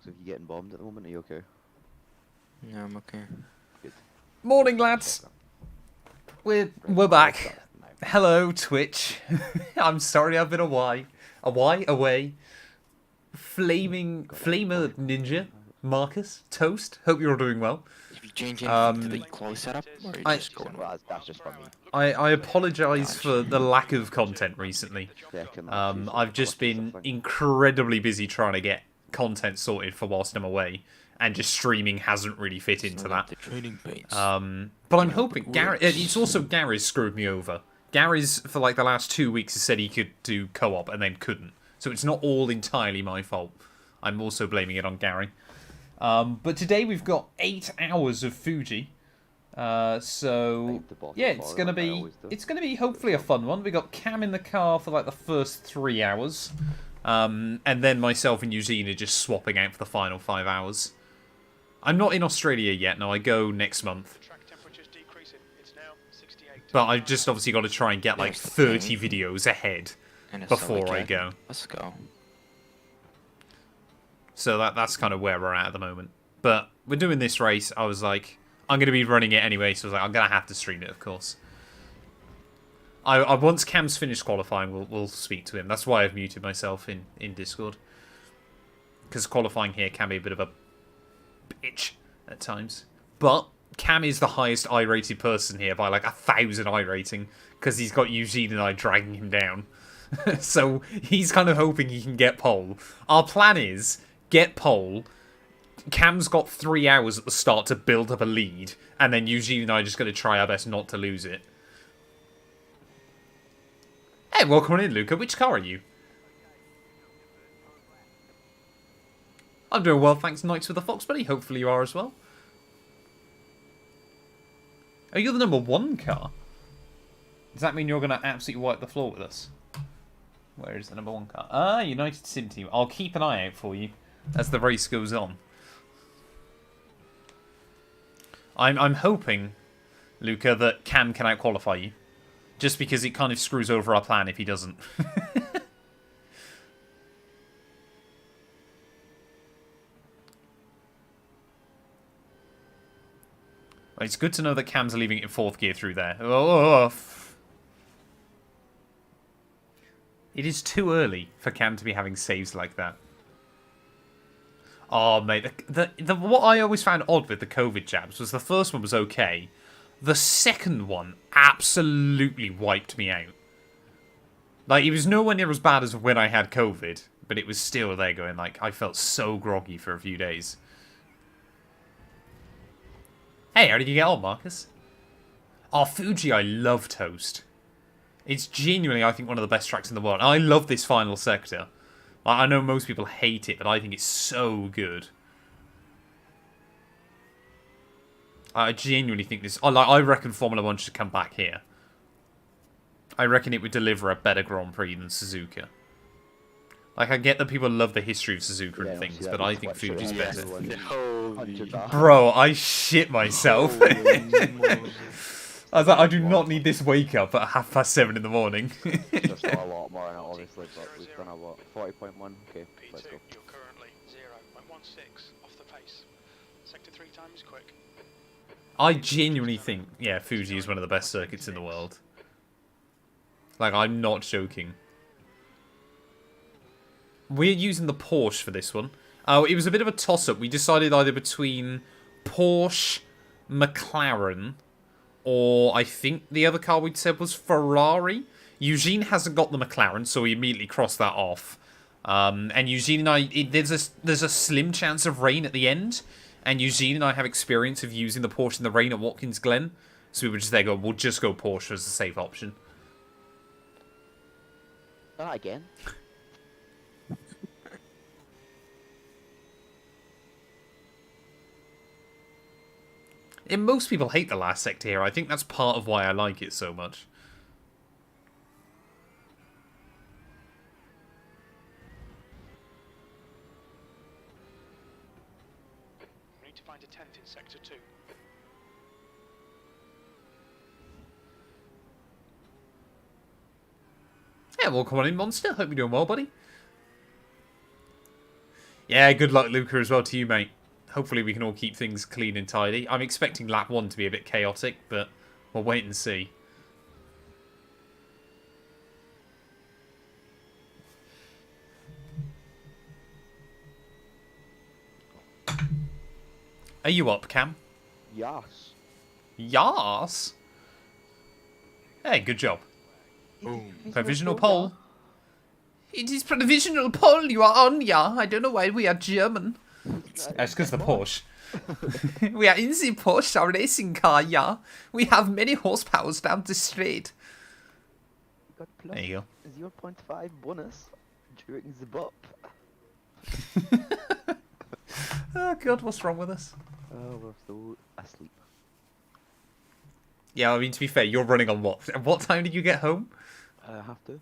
if you're getting bombed at the moment. Are you okay? No, I'm okay. Good. Morning, lads. We're back. Hello, Twitch. I'm sorry I've been away. Away. Flamer Ninja, Marcus, Toast. Hope you're all doing well. Have you changed anything to the close setup, or are you just going? Well, that's just for me. I apologise for the lack of content recently. Yeah, I've just been incredibly busy trying to get content sorted for whilst I'm away, and just streaming hasn't really fit into that. The training base. But I'm hoping Gary. It's also Gary's screwed me over. Gary's for like the last 2 weeks has said he could do co-op and then couldn't. So it's not all entirely my fault. I'm also blaming it on Gary. But today we've got 8 hours of Fuji. So yeah, it's gonna be hopefully a fun one. We got Cam in the car for like the first 3 hours, and then myself and Eugene are just swapping out for the final 5 hours. I'm not in Australia yet. No, I go next month. But I've just obviously got to try and get like 30 videos ahead before I go. Let's go. So that's kind of where we're at the moment. But we're doing this race. I was like, I'm going to be running it anyway, so I was like, I'm going to have to stream it, of course. I once Cam's finished qualifying, we'll speak to him. That's why I've muted myself in Discord. Because qualifying here can be a bit of a bitch at times. But Cam is the highest I-rated person here by like 1,000 I-rating, because he's got Eugene and I dragging him down. So he's kind of hoping he can get pole. Our plan is get pole. Cam's got 3 hours at the start to build up a lead, and then Eugene and I are just going to try our best not to lose it. Hey, welcome on in, Luca. Which car are you? I'm doing well, thanks. Knights with the Fox Buddy. Hopefully you are as well. Oh, you're the number 1 car? Does that mean you're going to absolutely wipe the floor with us? Where is the number 1 car? Ah, United Sim Team. I'll keep an eye out for you as the race goes on. I'm hoping, Luca, that Cam can out-qualify you. Just because it kind of screws over our plan if he doesn't. It's good to know that Cam's leaving it in 4th gear through there. Oh. It is too early for Cam to be having saves like that. Oh, mate. What I always found odd with the COVID jabs was the first one was okay. The second one absolutely wiped me out. Like, it was nowhere near as bad as when I had COVID, but it was still there going, like, I felt so groggy for a few days. Hey, how did you get on, Marcus? Oh, Fuji, I love Toast. It's genuinely, I think, one of the best tracks in the world. I love this final sector. I know most people hate it, but I think it's so good. I genuinely think this... I reckon Formula 1 should come back here. I reckon it would deliver a better Grand Prix than Suzuka. Like, I get that people love the history of Suzuka and things, but I think Fuji's better. Bro, I shit myself. I was like, I do not need this wake up at 7:30 in the morning. There's not a lot more in it, obviously, but we've done a what? 40.1? Okay, let's go. You're currently 0.16 off the pace. Sector 3 time is quick. I genuinely think, yeah, Fuji is one of the best circuits in the world. Like, I'm not joking. We're using the Porsche for this one. Oh, it was a bit of a toss-up. We decided either between Porsche, McLaren, or I think the other car we'd said was Ferrari. Eugene hasn't got the McLaren, so we immediately crossed that off. And Eugene and I, there's a slim chance of rain at the end. And Eugene and I have experience of using the Porsche in the rain at Watkins Glen. So we were just there going, we'll just go Porsche as a safe option. That again? And most people hate the last sector here. I think that's part of why I like it so much. We need to find a tent in Sector 2. Yeah, well, come on in, Monster. Hope you're doing well, buddy. Yeah, good luck, Luca, as well to you, mate. Hopefully we can all keep things clean and tidy. I'm expecting lap 1 to be a bit chaotic, but we'll wait and see. Are you up, Cam? Yes. Yas. Hey, good job. Boom. Provisional poll. It is provisional poll you are on, yeah. I don't know why we are German. That's because the Porsche. We are in the Porsche, our racing car, yeah. We have many horsepowers down the street. Got plus There you 0.5 bonus during the bop. Oh god, what's wrong with us? Oh, we're still asleep. Yeah, I mean, to be fair, you're running on what? At what time did you get home? I have to.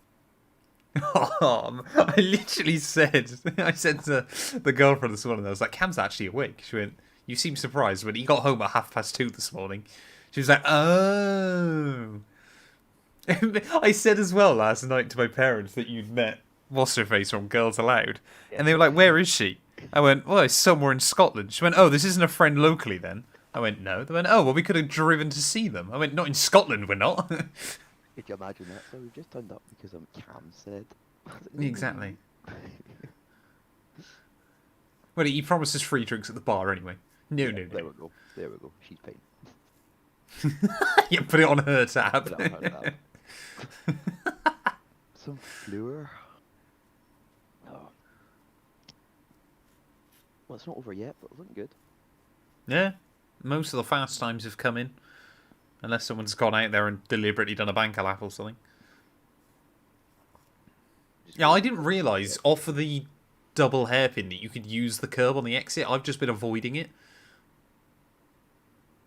I literally said, I said to the girlfriend this morning, I was like, Cam's actually awake. She went, you seem surprised when he got home at 2:30 this morning. She was like, oh. I said as well last night to my parents that you'd met what's-her-face from Girls Aloud. And they were like, where is she? I went, well, it's somewhere in Scotland. She went, oh, this isn't a friend locally then? I went, no. They went, oh, well, we could have driven to see them. I went, not in Scotland, we're not. Could you imagine that? So we just turned up because Cam said. Exactly. Well, he promised us free drinks at the bar anyway. No. There we go. There we go. She's paying. Yeah, put it on her tab. Put it on her tab. Some Fleur. Oh. Well, it's not over yet, but it's looking good. Yeah, most of the fast times have come in. Unless someone's gone out there and deliberately done a banker lap or something. Yeah, I didn't realise off of the double hairpin that you could use the curb on the exit. I've just been avoiding it.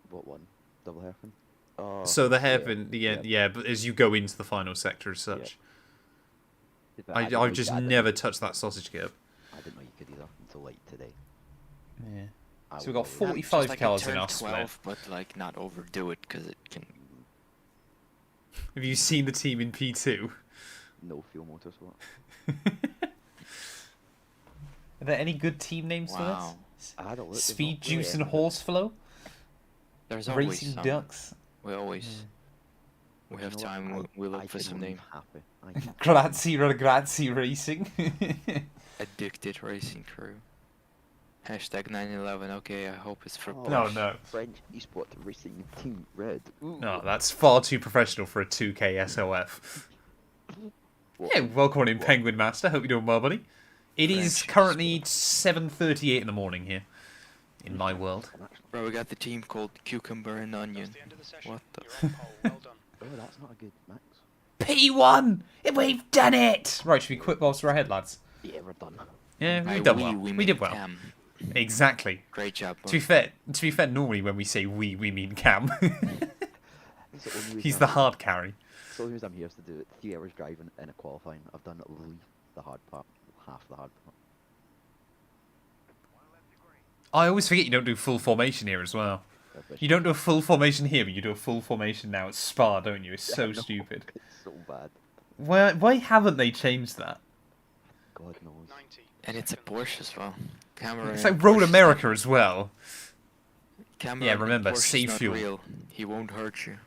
What one? Double hairpin? Oh, So the hairpin, yeah. yeah, but as you go into the final sector as such. But I didn't know I've you- just I didn't never know- touched that sausage curb. I didn't know you could either until like today. Yeah. I So we've got was- 45 like cars a in turn our split. 12, but like not overdo it because it can. Have you seen the team in P2? No fuel motorsport. Are there any good team names Wow. for this? I had a look. there's Speed not really Juice and any, but Horseflow? There's always Racing some. Ducks? We always. We you have know what? time. We look I for some genuinely name. Happy. I can- Grazie Ragazzi Racing. Addicted Racing Crew. Hashtag 911. Okay, I hope it's for Oh, No, Porsche. no. French Esport Racing Team Red. Ooh. No, that's far too professional for a 2K SOF. What? Yeah, welcome in Penguin Master. Hope you're doing well, buddy. It is French currently 7:38 in the morning here. In my world. Bro, we got the team called Cucumber and Onion. That's the end of the session. What the? You're on pole. Well done. Oh, that's not a good max. P1! We've done it! Right, should we quit whilst we're ahead, lads? Yeah, we're done. Yeah, By we've done we, well. we We mean did well. Cam. Exactly. Great job. To be fair, normally when we say we mean Cam. It's the only reason He's I'm the here. hard carry. It's the only reason I'm here is to do it. 3 hours driving in a qualifying. I've done at least the hard part. Half the hard part. I always forget you don't do full formation here as well. You don't do a full formation here, but you do a full formation now at Spa, don't you? It's so I know, stupid. It's so bad. Why haven't they changed that? God knows. 90. And it's a Porsche as well. Camera. It's like Road America as well. Camera. Yeah, remember, Porsche's save not fuel. Real. He won't hurt you.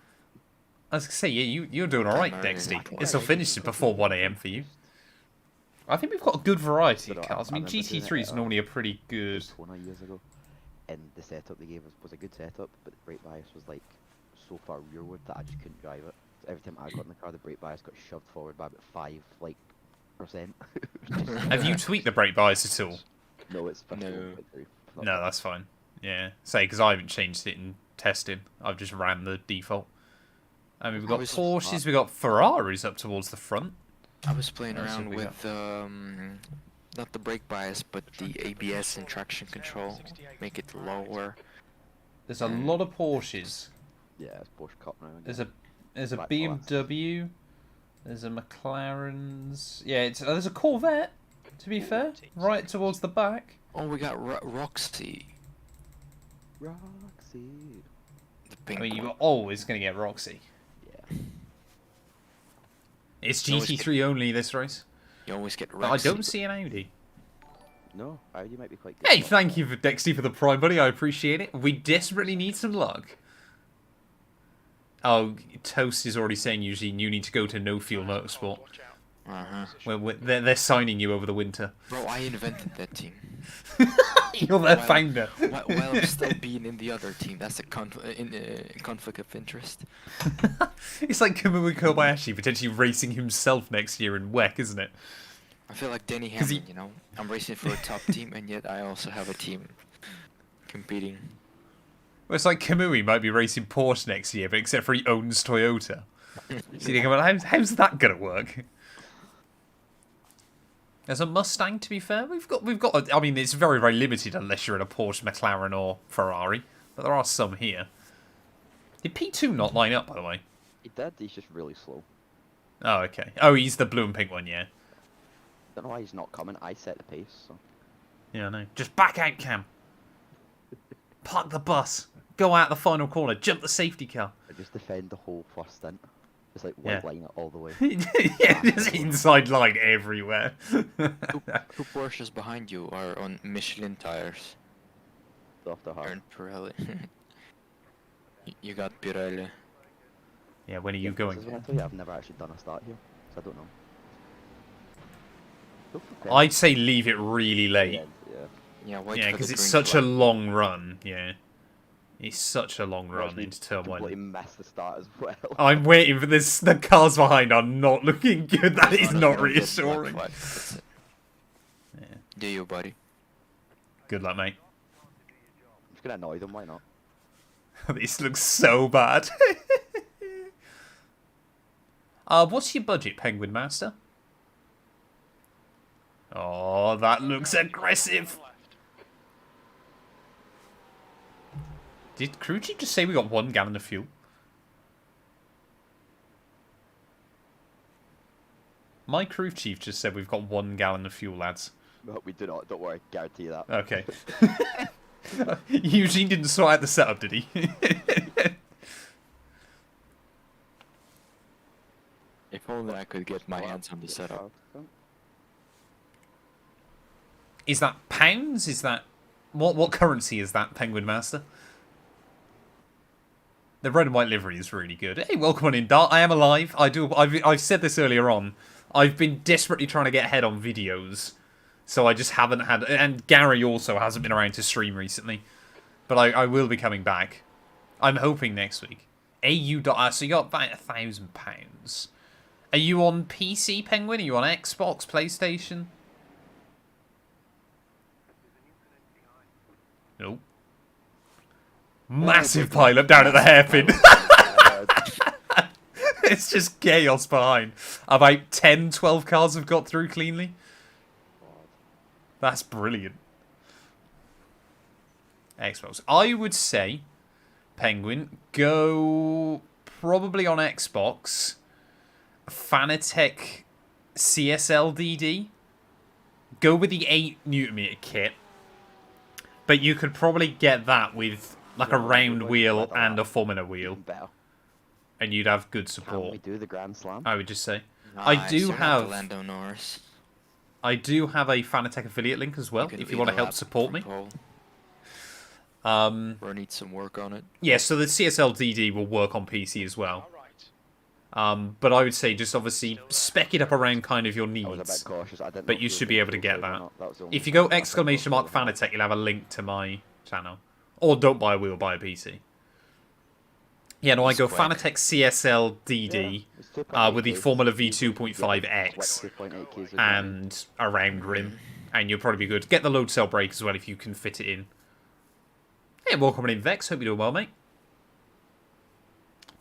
I was gonna say, yeah, you're doing alright, Camera Dexty. is This will finish it before 1 AM for you. I think we've got a good variety of But cars. I mean, remember doing GT3 it is at, normally a pretty good... Daytona years ago, and the setup they gave us was a good setup, but the brake bias was like so far rearward that I just couldn't drive it. So every time I got in the car, the brake bias got shoved forward by about 5% Have you tweaked the brake bias at all? No, it's No. No, that's fine. Yeah, say because I haven't changed it in testing. I've just ran the default. I mean, we've got was- Porsches, we've got Ferraris up towards the front. I was playing Let's see around what we with not the brake bias, but the ABS and traction control. Make it lower. There's a lot of Porsches. Yeah, it's Porsche Cup now. There's a Black BMW. There's a McLaren's. Yeah, there's a Corvette. To be fair, right towards the back. Oh, we got Roxy, Roxy. the I pink mean, you're one. always gonna get Roxy. Yeah. It's You always GT3 only this race. You always get But I Roxy. don't see an Audi. No, Audi might be quite good. Hey, thank you for Dexty for the prime, buddy. I appreciate it. We desperately need some luck. Oh, Toast is already saying usually you need to go to No Fuel Motorsport. Watch out. Uh-huh. Well, they're signing you over the winter. Bro, I invented that team. You're their founder. While I'm still being in the other team, that's a conflict of interest. It's like Kamui Kobayashi potentially racing himself next year in WEC, isn't it? I feel like Denny 'Cause Hamlin, you know? I'm racing for a top team, and yet I also have a team competing. Well, it's like Kamui might be racing Porsche next year, but except for he owns Toyota. So you think, well, how's that gonna work? There's a Mustang, to be fair. We've got. I mean, it's very, very limited unless you're in a Porsche, McLaren, or Ferrari. But there are some here. Did P2 not line up, by the way? He did, he's just really slow. Oh, okay. Oh, he's the blue and pink one, yeah. Don't know why he's not coming. I set the pace, so. Yeah, I know. Just back out, Cam. Park the bus. Go out the final corner. Jump the safety car. I just defend the whole first stint. Just like white Yeah. line it all the way. Yeah, just inside line everywhere. Two Porsches behind you are on Michelin tires. After her. And Pirelli. You got Pirelli. Yeah, when are you This going? is what I tell you, I've never actually done a start here, so I don't know. Go for I'd say leave it really pen. late. Yeah. Yeah, wait Yeah, for because the it's green such a flag. long run. Yeah. It's such a long run Watch me into turn completely one. mess the start as well. I'm waiting for this. The cars behind are not looking good. That is No, not no, no, black reassuring. flag, that's it. Yeah. Do you, buddy? Good luck, mate. I'm just gonna annoy them, why not? This looks so bad. What's your budget, Penguin Master? Oh, that looks aggressive. Left. Did crew chief just say we got 1 gallon of fuel? My crew chief just said we've got 1 gallon of fuel, lads. No, we do not. Don't worry. Guarantee that. Okay. Eugene didn't sort out the setup, did he? If only I could get my hands on the setup. Is that pounds? Is that what currency is that, Penguin Master? The red and white livery is really good. Hey, welcome on in, Dart. I am alive. I've said this earlier on. I've been desperately trying to get ahead on videos, so I just haven't had. And Gary also hasn't been around to stream recently, but I will be coming back. I'm hoping next week. AU. So you got about £1,000. Are you on PC, Penguin? Are you on Xbox, PlayStation? Nope. Massive pile-up down at the hairpin. It's just chaos behind. About 10, 12 cars have got through cleanly. That's brilliant. Xbox. I would say, Penguin, go probably on Xbox. Fanatec CSL DD. Go with the 8 Nm kit. But you could probably get that with like a round wheel and a Formula wheel. Better. And you'd have good Can we support, do the Grand Slam? I would just say. Nice, do you're not have- the Lando Norris. I do have a Fanatec affiliate link as well, can if you lead want a to help lap support from me. pole, Um, or need some work on it. yeah, so the CSL DD will work on PC as well. All right. But I would say just obviously spec it up around kind of your I was a bit needs. cautious. I didn't But know you if should we be were able to gonna get go or that. not. That was the only If you go thing I exclamation mark thought was Fanatec, you'll have a link to my channel. Or don't buy a wheel, buy a PC. Yeah, no, I It's go quick. Fanatec CSL DD It's 2.8 with the Ks. Formula You could V2.5X get 2.8 Ks with and a round rim, and you'll probably be good. Get the load cell brake as well if you can fit it in. Hey, welcome in, Vex. Hope you're doing well, mate.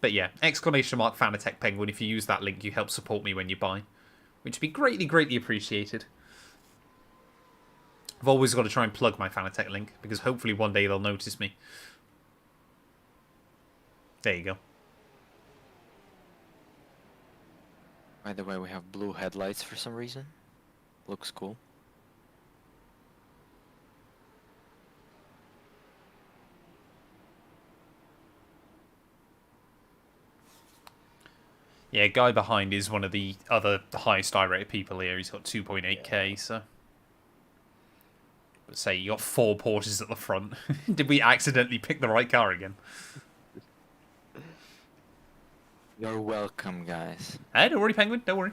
But yeah, exclamation mark Fanatec Penguin. If you use that link, you help support me when you buy, which would be greatly, greatly appreciated. I've always got to try and plug my Fanatec link because hopefully one day they'll notice me. There you go. By the way, we have blue headlights for some reason. Looks cool. Yeah, guy behind is one of the other highest I-rated people here. He's got 2.8k, so... say you got 4 Porsches at the front. Did we accidentally pick the right car again? You're welcome, guys. Hey, don't worry, Penguin. Don't worry.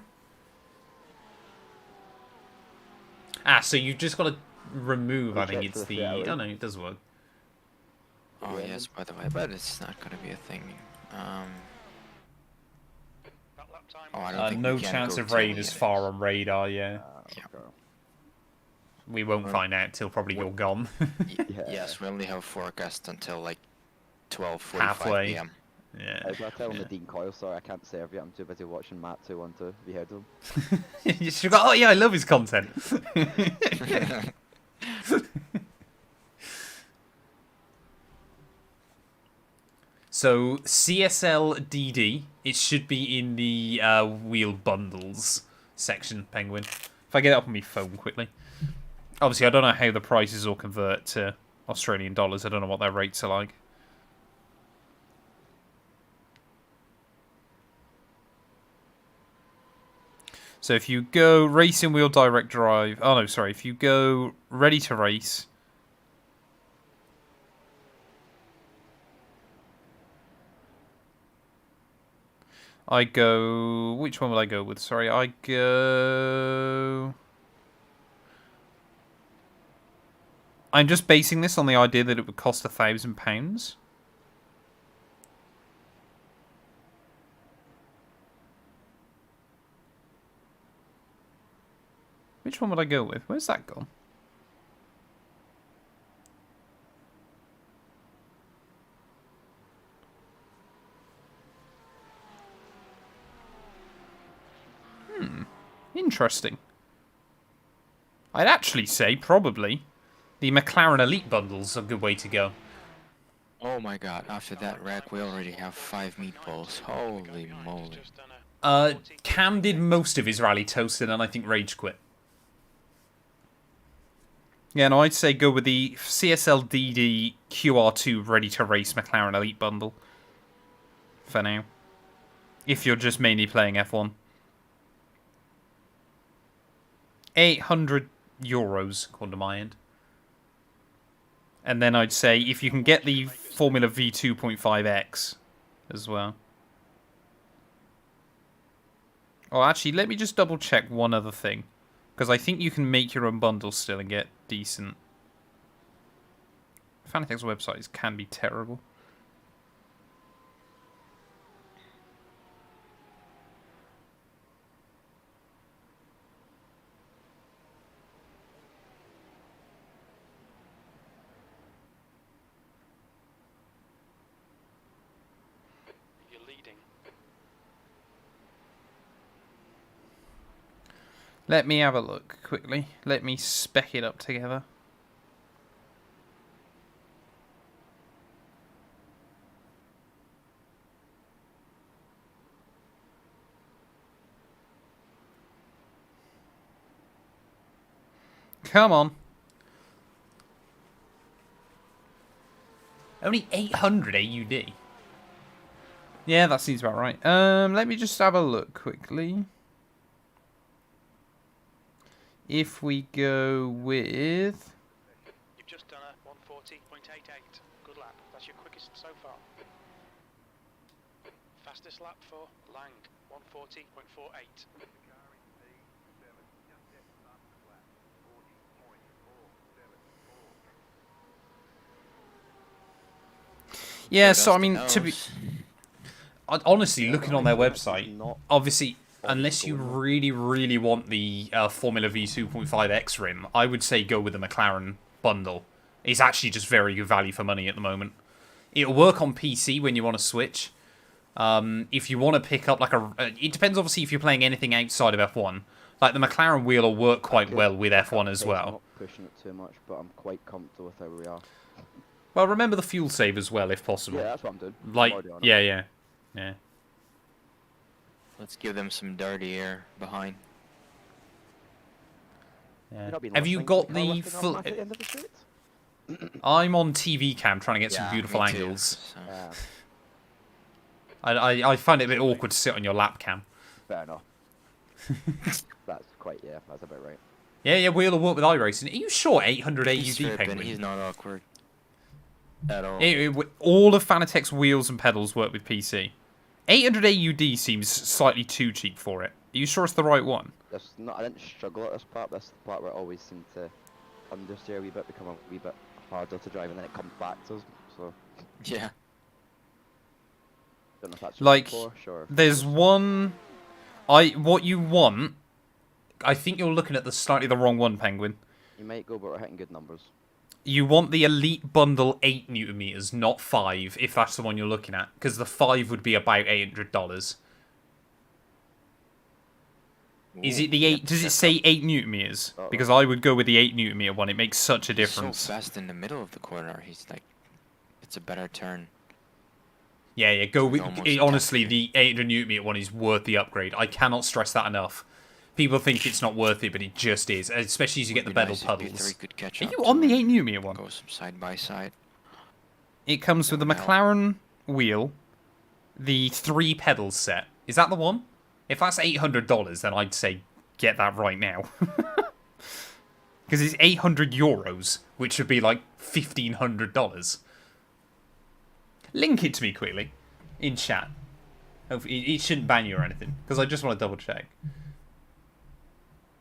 Ah, so you've just got to remove. I think it's the. Oh no, it does work. Oh yes, by the way, but it's not gonna be a thing. That lap time. Oh, I don't think No we can chance go of till raid the as end. far on radar. Yeah, Yeah. Okay. we won't find out till probably you're gone. Yeah. Yes, we only have forecast until like 12:45 Halfway. p.m. Yeah. I was gonna tell Yeah. Nadine Coyle, sorry, I can't serve you. I'm too busy watching Matt 212. Have you heard of him? You should go. Oh yeah, I love his content. So CSL DD, it should be in the wheel bundles section, Penguin. If I get it up on my phone quickly. Obviously, I don't know how the prices all convert to Australian dollars. I don't know what their rates are like. So if you go racing wheel direct drive, oh no, sorry, if you go ready to race, I go, which one would I go with? Sorry, I go, I'm just basing this on the idea that it would cost £1,000. Which one would I go with? Where's that gone? Interesting. I'd actually say probably the McLaren Elite bundle's a good way to go. Oh my god, after that rack we already have 5 meatballs. Holy moly. Just done a Cam did most of his rally toasted and I think Rage quit. Yeah, no, I'd say go with the CSL DD QR2 ready to race McLaren Elite bundle. For now. If you're just mainly playing F1. €800, according to my end. And then I'd say if you can get the Formula V 2.5X as well. Oh, actually, let me just double check one other thing. Because I think you can make your own bundle still and get decent. Fanatec's websites can be terrible. you're leading. Let me have a look quickly. Let me spec it up together. Come on. Only 800 AUD. Yeah, that seems about right. Let me just have a look quickly. If we go with... You've just done a 140.88. Good lap. That's your quickest so far. Fastest lap for Lang, 140.48. Yeah, So so I that's the mean, to be... nose. Honestly, looking on their website, Not obviously, unless you really, really want the Formula V 2.5X rim, I would say go with the McLaren bundle. It's actually just very good value for money at the moment. It'll work on PC when you want to switch. If you want to pick up like a... it depends, obviously, if you're playing anything outside of F1. Like, the McLaren wheel will work quite well with F1 as well. I'm not pushing it too much, but I'm quite comfortable with how we are. Well, remember the fuel save as well, if possible. Yeah, that's what I'm doing. I'm Like, already on it. yeah. Let's give them some dirty air behind. You've not been Have you listening got to the car lifting on full... Matt at the end of the straight? I'm on TV cam trying to get some Yeah, beautiful me too, angles. so. Yeah, I find it a bit awkward to sit on your lap cam. fair enough. That's quite, yeah, that's about right. Yeah, wheel will work with iRacing. Are you sure 800 He's AUD, tripping, Penguin? he's not awkward at all. All of Fanatec's wheels and pedals work with PC. 800 AUD seems slightly too cheap for it. Are you sure it's the right one? That's not. I didn't struggle at this part. That's the part where it always seemed to understeer a wee bit, become a wee bit harder to drive, and then it comes back to us. So Yeah. don't know if that's Like, Porsche or. there's one. What you want. I think you're looking at slightly the wrong one, Penguin. You might go, but we're hitting good numbers. You want the Elite Bundle 8 Newton meters, not 5, if that's the one you're looking at. Because the 5 would be about $800. Is it the 8? Does it say 8 Newton meters? Because I would go with the 8 Newton meter one. It makes such a difference. So fast in the middle of the corner. He's like, it's a better turn. Yeah, go with. Honestly, taxier. the 800 Newton meter one is worth the upgrade. I cannot stress that enough. People think it's not worth it, but it just is. Especially as you get the pedal puddles. Are you on the 8 Newton meter one? Go side by side. It comes with the McLaren wheel, the 3 pedals set. Is that the one? If that's $800, then I'd say get that right now. Because it's €800, which would be like $1,500. Link it to me quickly in chat. Hopefully, it shouldn't ban you or anything, because I just want to double check.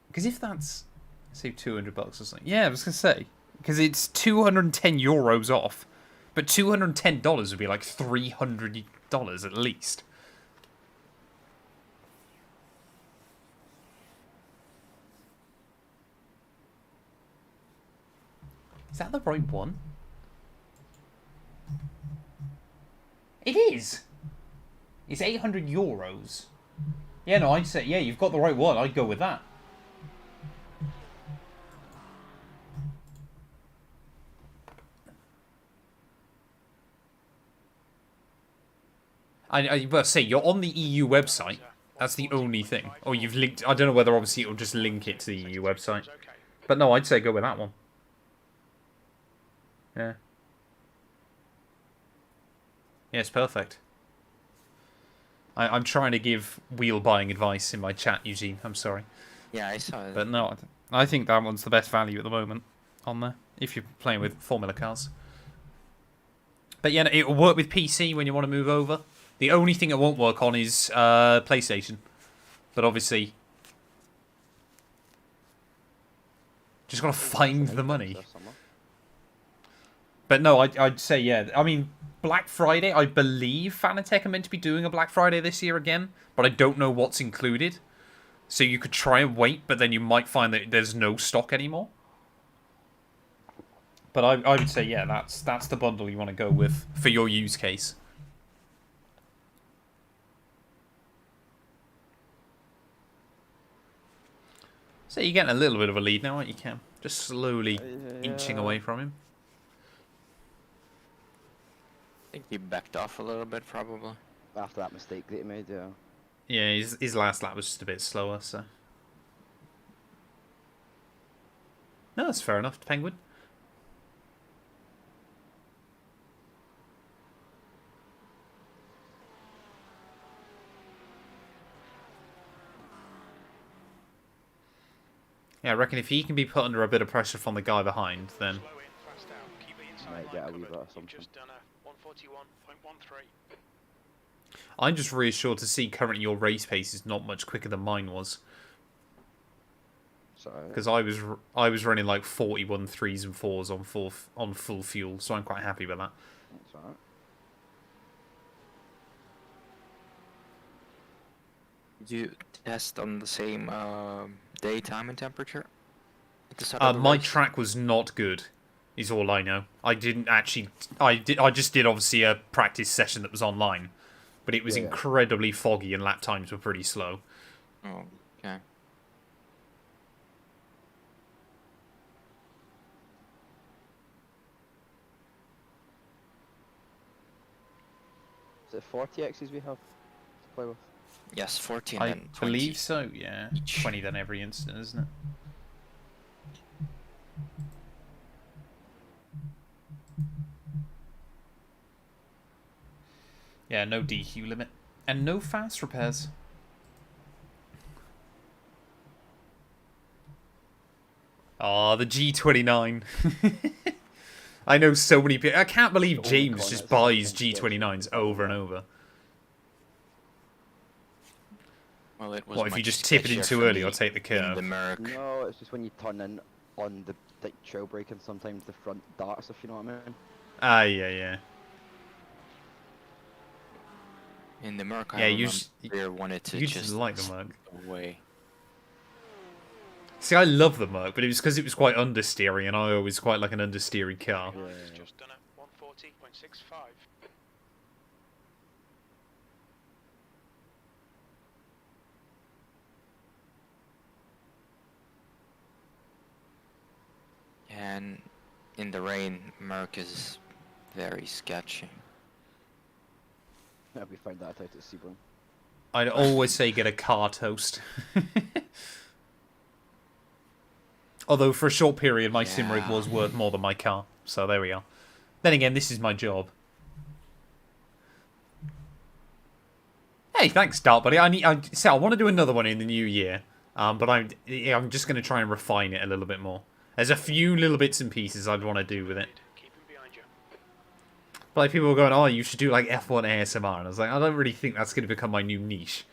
Because if that's, say, $200 or something. Yeah, I was going to say. Because it's €210 off. But $210 would be like $300 at least. Is that the right one? It is! It's €800. Yeah, no, I'd say, yeah, you've got the right one. I'd go with that. I must say, you're on the EU website. That's the only thing. Or you've linked... I don't know whether, obviously, it'll just link it to the EU website. But no, I'd say go with that one. Yeah. Yeah, it's perfect. I'm trying to give wheel buying advice in my chat, Eugene. I'm sorry. Yeah, I saw it. But no, I think that one's the best value at the moment on there, if you're playing with Formula cars. But yeah, it'll work with PC when you want to move over. The only thing it won't work on is PlayStation. But obviously, just got to find the money. But no, I'd say, yeah. I mean, Black Friday, I believe Fanatec are meant to be doing a Black Friday this year again. But I don't know what's included. So you could try and wait, but then you might find that there's no stock anymore. But I would say, yeah, that's the bundle you want to go with for your use case. So you're getting a little bit of a lead now, aren't you, Cam? Just slowly inching away from him. I think he backed off a little bit, probably. After that mistake that he made, yeah. Yeah, his last lap was just a bit slower, so... No, that's fair enough, Penguin. Yeah, I reckon if he can be put under a bit of pressure from the guy behind, then... Might get a wee bit or something. I'm just reassured to see currently your race pace is not much quicker than mine was. Because I was running like 41 3s and 4s on full fuel, so I'm quite happy with that. That's alright. Did you test on the same daytime and temperature? My track was not good, is all I know. I didn't actually... I just did, obviously, a practice session that was online. But it was incredibly foggy and lap times were pretty slow. Oh, okay. Is it 40 X's we have to play with? Yes, 14 I and 20. believe so, yeah. 20 then every instant, isn't it? Yeah, no DQ limit. And no fast repairs. Oh, the G29. I know so many people. I can't believe James just buys G29s over and over. Well, it was What if you much just tip it in sketchier too for early or me take the in curve? the Merc. No, it's just when you turn in on the like trail brake and sometimes the front darts, if you know what I mean. Ah, yeah. In the Merc, Yeah, I you remember Rear wanted to you just just like the Merc. away. See, I love the Merc, but it was because it was quite understeering, and I always quite like an understeering car. Yeah. Just done at 140.65. And in the rain, Merc is very sketchy. Yeah, we found that out at Sebring. I'd always say get a car toast. Although for a short period, my sim rig Yeah. was worth more than my car, so there we are. Then again, this is my job. Hey, thanks, Dart Buddy. I want to do another one in the new year, but I'm just going to try and refine it a little bit more. There's a few little bits and pieces I'd want to do with it. Keep him behind you. But like, people were going, oh, you should do like F1 ASMR, and I was like, I don't really think that's going to become my new niche.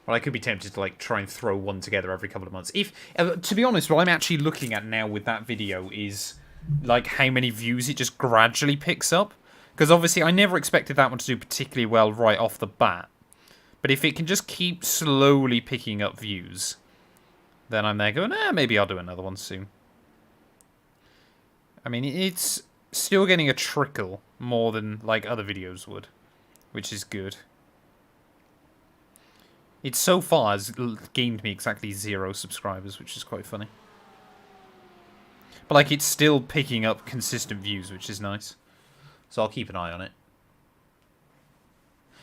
But I could be tempted to like try and throw one together every couple of months. If to be honest, what I'm actually looking at now with that video is like how many views it just gradually picks up. Because obviously I never expected that one to do particularly well right off the bat. But if it can just keep slowly picking up views, then I'm there going, maybe I'll do another one soon. I mean, it's still getting a trickle more than like other videos would, which is good. It so far has gained me exactly 0 subscribers, which is quite funny. But like, it's still picking up consistent views, which is nice. So I'll keep an eye on it.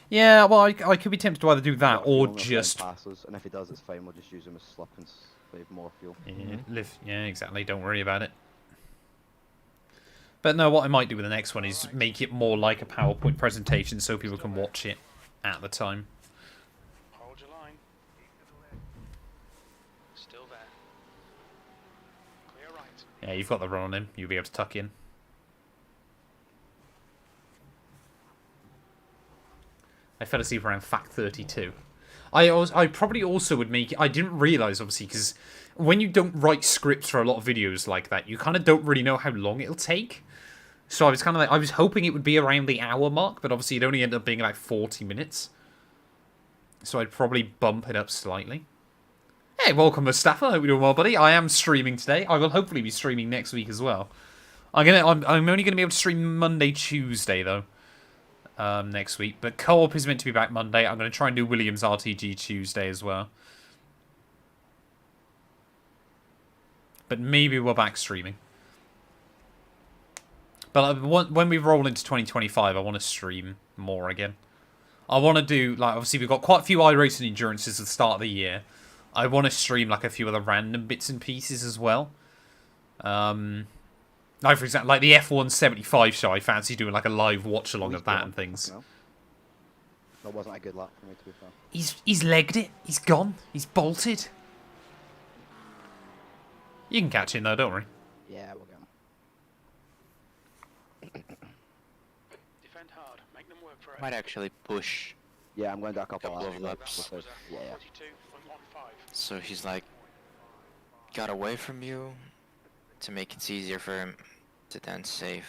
Yeah, well, I could be tempted to either do that or just... passes, and if he does, it's fine. We'll just use him as slip and save more fuel. Yeah, exactly. Don't worry about it. But no, what I might do with the next one is make it more like a PowerPoint presentation so people can watch it at the time. Hold your line. Still there. Clear right. Yeah, you've got the run on him. You'll be able to tuck in. I fell asleep around fact 32. I probably also would make... I didn't realise, obviously, because when you don't write scripts for a lot of videos like that, you kind of don't really know how long it'll take. So I was kind of like... I was hoping it would be around the hour mark, but obviously it only ended up being like 40 minutes. So I'd probably bump it up slightly. Hey, welcome, Mustafa. Hope you're doing well, buddy. I am streaming today. I will hopefully be streaming next week as well. I'm only going to be able to stream Monday, Tuesday, though. Next week, but co-op is meant to be back Monday. I'm going to try and do Williams RTG Tuesday as well, but maybe we're back streaming. But when we roll into 2025, I want to stream more again. I want to do, like, obviously we've got quite a few iRacing endurances at the start of the year. I want to stream like a few other random bits and pieces as well. Like, for example, like the F1 75 show, I fancy doing like a live watch along of that and things. No. That wasn't a good lap for me, to be fair. He's legged it. He's gone. He's bolted. You can catch him though, don't worry. Yeah, we'll get him. Defend hard. Make them work for it. Might actually push. Yeah, I'm going to do a couple Couple of of laps. laps. Yeah. 42.15. So he's like, got away from you to make it easier for him to then save.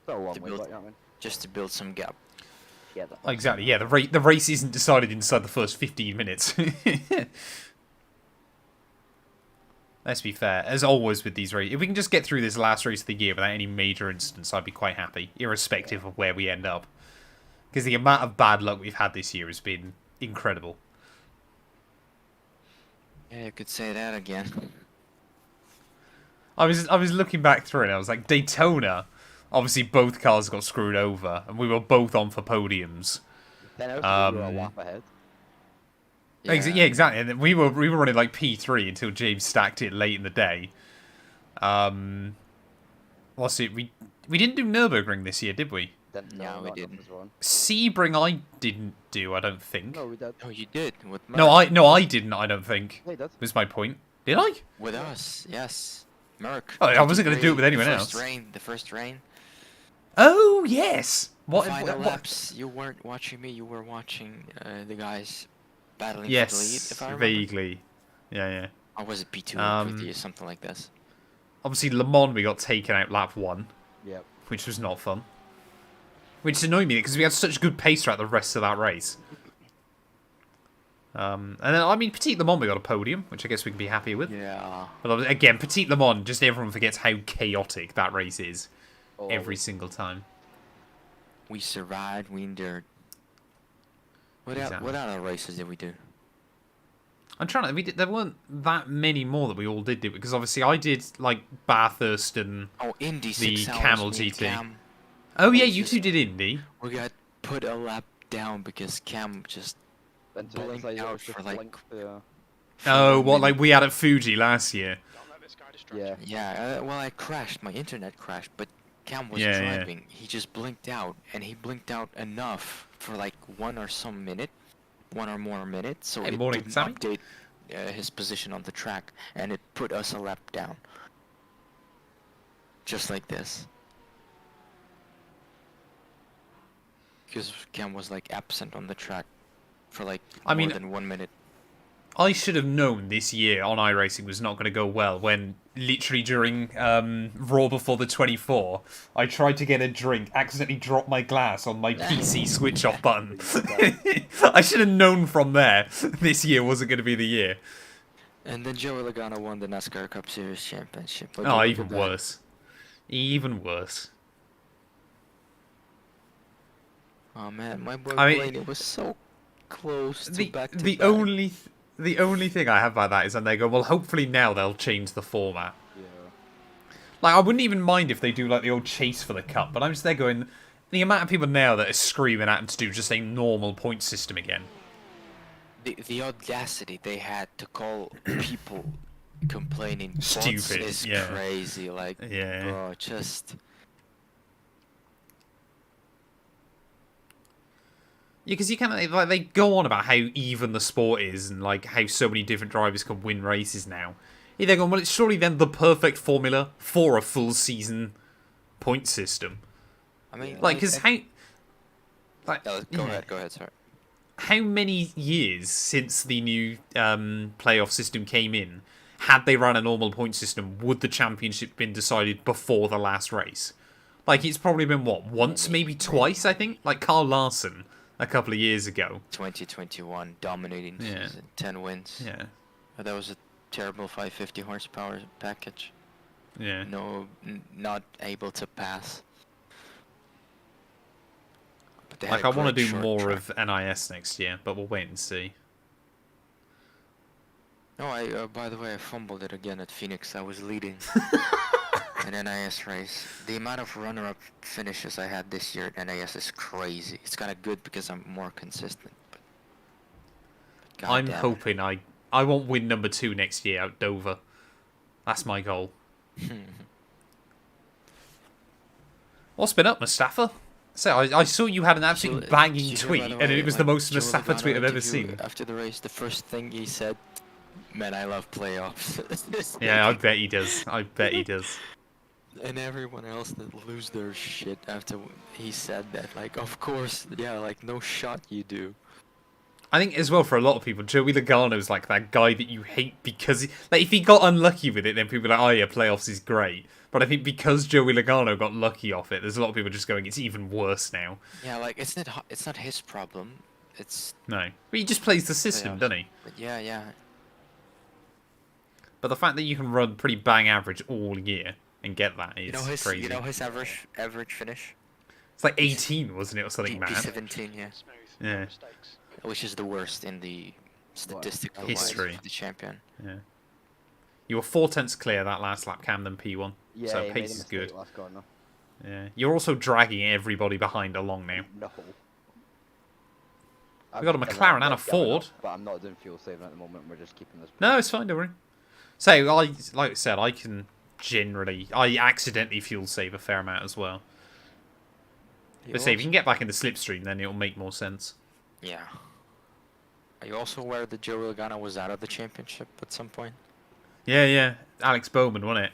So a long To way, build- but, you know what I mean? Just to build some gap. Yeah, Exactly. Yeah, the race isn't decided inside the first 15 minutes. Let's be fair. As always with these races, if we can just get through this last race of the year without any major incidents, I'd be quite happy, irrespective of where we end up. Because the amount of bad luck we've had this year has been incredible. Yeah, you could say that again. I was looking back through it and I was like, Daytona, obviously both cars got screwed over and we were both on for podiums. Then also we were a lap ahead. Yeah, exactly. And then we were running like P3 until James stacked it late in the day. What's it? We didn't do Nürburgring this year, did we? Didn't, No, we not enough didn't. was wrong. Sebring I didn't do, I don't think. No, we did. Oh, you did with No, Merc. I didn't, I don't think. Yeah, he did. Was my point. Did I? With us, yes. Merc. Oh, I wasn't gonna do it with anyone the first else. Rain, the first rain. Oh, yes! The final laps, you weren't watching me, you were watching the guys battling for the lead, Yes, if I remember. vaguely. Yeah, yeah. Or was it P2 or Um, P3 or something like this? Obviously, Le Mans, we got taken out lap 1, Yep. which was not fun. Which annoyed me, because we had such good pace throughout the rest of that race. And then, I mean, Petit Le Mans, we got a podium, which I guess we can be happy with. Yeah. But again, Petit Le Mans, just everyone forgets how chaotic that race is Oh, every single time. We survived, we endured. What other races did we do? I'm trying to. There weren't that many more that we all did, because obviously I did like Bathurst and. Oh, Indy The 6 hours, Camel me and GT. Cam, Oh yeah, was you just- two did Indy. we got put a lap down because Cam just internet blinked decided it out was just for like. blink, yeah. for Oh, 1 what like minute. we had at Fuji last year. Don't let this guy distract Yeah. you. Yeah, well, I crashed. My internet crashed, but Cam was Yeah, yeah. driving. He just blinked out, and he blinked out enough for like 1 or more minutes, so Hey, it morning, didn't Sammy. update his position on the track, and it put us a lap down. Just like this. Because Cam was like absent on the track for like I more mean- than 1 minute. I should have known this year on iRacing was not going to go well when literally during Raw before the 24, I tried to get a drink, accidentally dropped my glass on my PC switch off button. I should have known from there this year wasn't going to be the year. And then Joey Logano won the NASCAR Cup Series Championship. Would you Oh, look even at that? worse. Even worse. Oh man, my boy I mean- Blaney was so close to The back to the back. only thing I have by that is when they go, well, hopefully now they'll change the format. Yeah. Like, I wouldn't even mind if they do, like, the old chase for the cup, but I'm just there going, the amount of people now that are screaming at them to do just a normal point system again. The audacity they had to call people complaining bots Stupid, is yeah. crazy. Like, Yeah. bro, just Yeah, because you kind of, like, they go on about how even the sport is and, like, how so many different drivers can win races now. Yeah, they're going, well, it's surely then the perfect formula for a full season point system. I mean, Like, because how... Like, go yeah. ahead, sorry. How many years since the new playoff system came in, had they run a normal point system, would the championship been decided before the last race? Like, it's probably been, what, once, maybe twice, I think? Like, Carl Larson, a couple of years ago. 2021 dominating Yeah. season, 10 wins. Yeah, That was a terrible 550 horsepower package. yeah. No, not able to pass. But they Like, had I a want to great do short more track. of NIS next year, but we'll wait and see. No, by the way, I fumbled it again at Phoenix. I was leading an NIS race. The amount of runner-up finishes I had this year at NIS is crazy. It's kind of good because I'm more consistent. But I'm goddamn. hoping I won't win number 2 next year at Dover. That's my goal. What's been up, Mustafa? So I saw you had an absolutely Did you banging hear, tweet, by the and way, it was the like, most Joe Mustafa Logano tweet I've ever interview seen. After the race, the first thing he said, "Man, I love playoffs." Yeah, I bet he does. I bet he does. And everyone else that lose their shit after he said that, like, of course, yeah, like, no shot you do. I think as well for a lot of people, Joey Logano's like that guy that you hate because like if he got unlucky with it, then people are like, oh yeah, playoffs is great. But I think because Joey Logano got lucky off it, there's a lot of people just going, it's even worse now. Yeah, like, it's not his problem. It's, No, but he just plays the system, Playoffs. doesn't he? but yeah. But the fact that you can run pretty bang average all year and get that is crazy. You know his average finish? It's like 18, wasn't it, or something mad? P17, yeah. Smooth. Yeah. No mistakes. Which is the worst in the statistical History. wise for the champion. Yeah. You were 4/10 clear that last lap, Cam, than P1. Yeah, So he made a pace is mistake good. last corner. Yeah. You're also dragging everybody behind along now. No. We got a McLaren and a Ford. But I'm not doing fuel saving at the moment. We're just keeping this. No, it's fine, don't worry. So, like I said, I can generally... I accidentally fuel save a fair amount as well. But say, if you can get back in the slipstream, then it'll make more sense. Yeah. Are you also aware that Joe Logano was out of the championship at some point? Yeah. Alex Bowman, wasn't it?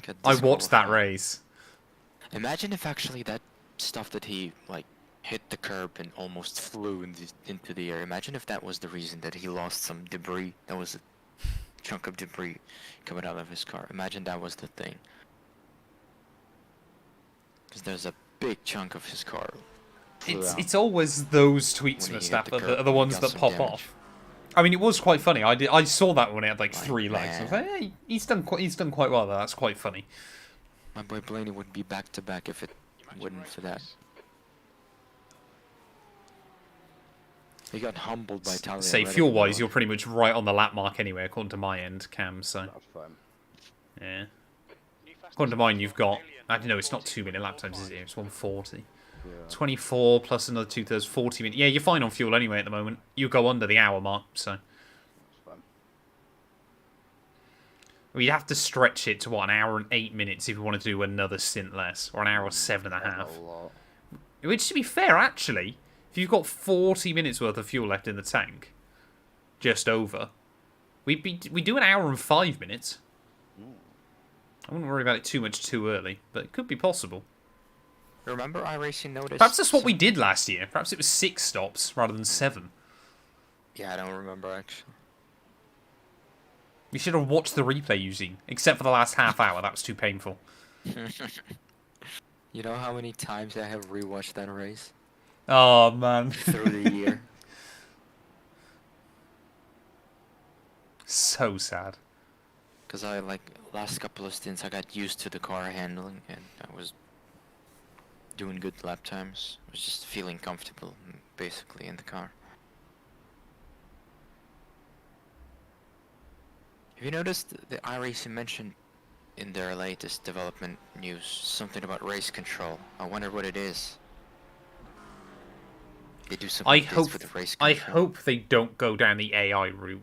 Got I watched that disqualified. race. Imagine if actually that stuff that he like hit the curb and almost flew into the air. Imagine if that was the reason that he lost some debris. That was a chunk of debris coming out of his car. Imagine that was the thing. Because there's a big chunk of his car. It's always those tweets, When he hit Mustafa, the that curb, are the he ones got that some pop damage. off. I mean, it was quite funny. I saw that when it had like Like, 3 likes. I was man. like, hey, he's done quite well there. That's quite funny. My boy Blaney would be back to back if it Imagine wouldn't race for that. pace. He got humbled by Talia. Say, fuel-wise, you're pretty much right on the lap mark anyway, according to my end, Cam, so, That's fine. yeah. New fastest According to mine, lap you've for got... Alien, Actually, no, it's not 2 minute lap 1:40.45. times, is it? It's 140. Yeah. 24 plus another 2/3, 40 minutes. Yeah, you're fine on fuel anyway at the moment. You go under the hour mark, so... That's fine. Well, you'd have to stretch it to, what, an hour and 8 minutes if you want to do another stint less, or an hour and 7.5. That's a lot. Which, to be fair, actually, if you've got 40 minutes worth of fuel left in the tank, just over, we do an hour and 5 minutes. I wouldn't worry about it too much too early, but it could be possible. Remember iRacing noticed? Perhaps that's what we did last year. Perhaps it was 6 stops rather than 7. Yeah, I don't remember actually. We should have watched the replay using, except for the last half hour. That was too painful. You know how many times I have rewatched that race Oh, man. through the year? So sad. Because I, like, last couple of stints, I got used to the car handling, and I was doing good lap times. I was just feeling comfortable, basically, in the car. Have you noticed that iRacing mentioned in their latest development news something about race control? I wonder what it is. They do some I updates with the race I control. hope they don't go down the AI route.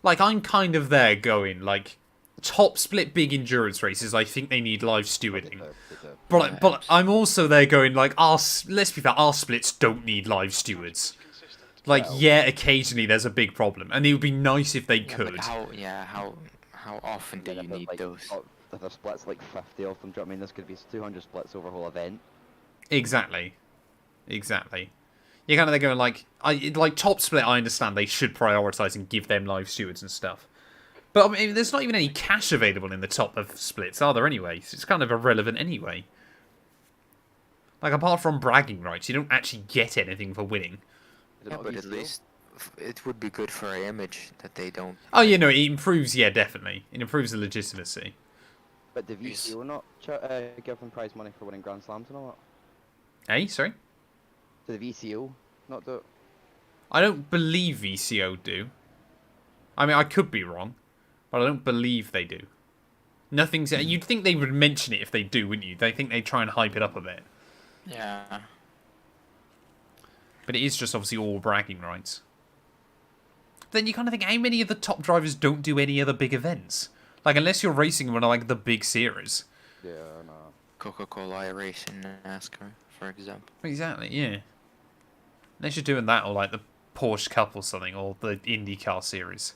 Like, I'm kind of there going, like, top split big endurance races, I think they need live stewarding. They do. But I'm also there going, like, let's be fair, our splits don't need live stewards. Consistent. Like, Well- yeah, occasionally there's a big problem, and it would be nice if they Yeah, but could. how often do Then you if there's, need like, those? If there's splits like 50 of them, do you know what I mean? This could be 200 splits over a whole event. Exactly. You're kind of there going, like top split, I understand they should prioritise and give them live stewards and stuff. But, I mean, there's not even any cash available in the top of splits, are there, anyway? So it's kind of irrelevant anyway. Like, apart from bragging rights, you don't actually get anything for winning. Is it Yeah, not but at VCO? least it would be good for our image that they don't. Oh, you know, it improves, yeah, definitely. It improves the legitimacy. But the Yes. VCO not give them prize money for winning Grand Slams and all that? Eh, sorry? To the VCO not do it? I don't believe VCO do. I mean, I could be wrong, but I don't believe they do. Nothing's... You'd think they would mention it if they do, wouldn't you? They think they try and hype it up a bit. Yeah. But it is just obviously all bragging rights. Then you kind of think, how many of the top drivers don't do any other big events? Like, unless you're racing in one of, like, the big series. Yeah, no. Coca-Cola iRacing and NASCAR, for example. Exactly, yeah. Unless you're doing that, or, like, the Porsche Cup or something, or the IndyCar series.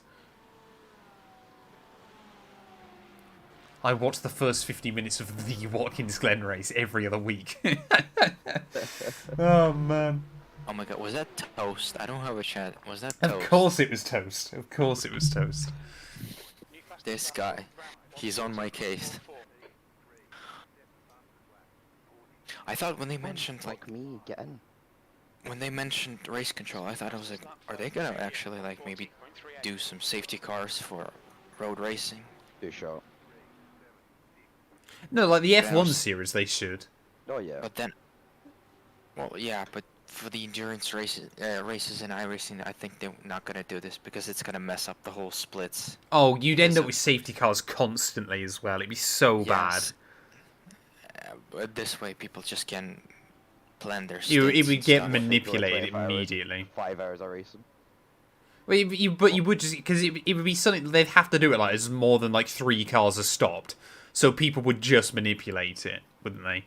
I watch the first 50 minutes of the Watkins Glen race every other week. Oh, man. Oh my god, was that toast? I don't have a chat. Was that Of toast? course it was toast. Of course it was toast. New fastest This lap guy, for he's on my case. 1:44. I thought when they mentioned Fuck me, get in. when they mentioned race control, I thought I was like, are they gonna actually like maybe 14.38. do some safety cars for road racing? Do a shot. No, like the Yeah, F1 was- series, they should. Oh yeah. But then, well, yeah, but for the endurance races in iRacing, I think they're not gonna do this because it's gonna mess up the whole splits. Oh, you'd end Yes, up with safety cars constantly as well. It'd be so Yes. But this way, people just can plan their bad. stints. It would and get stuff. manipulated 25 hours. immediately. 5 hours of racing. Well, but you would just... Because it would be something... They'd have to do it like as more than like 3 cars are stopped. So people would just manipulate it, wouldn't they?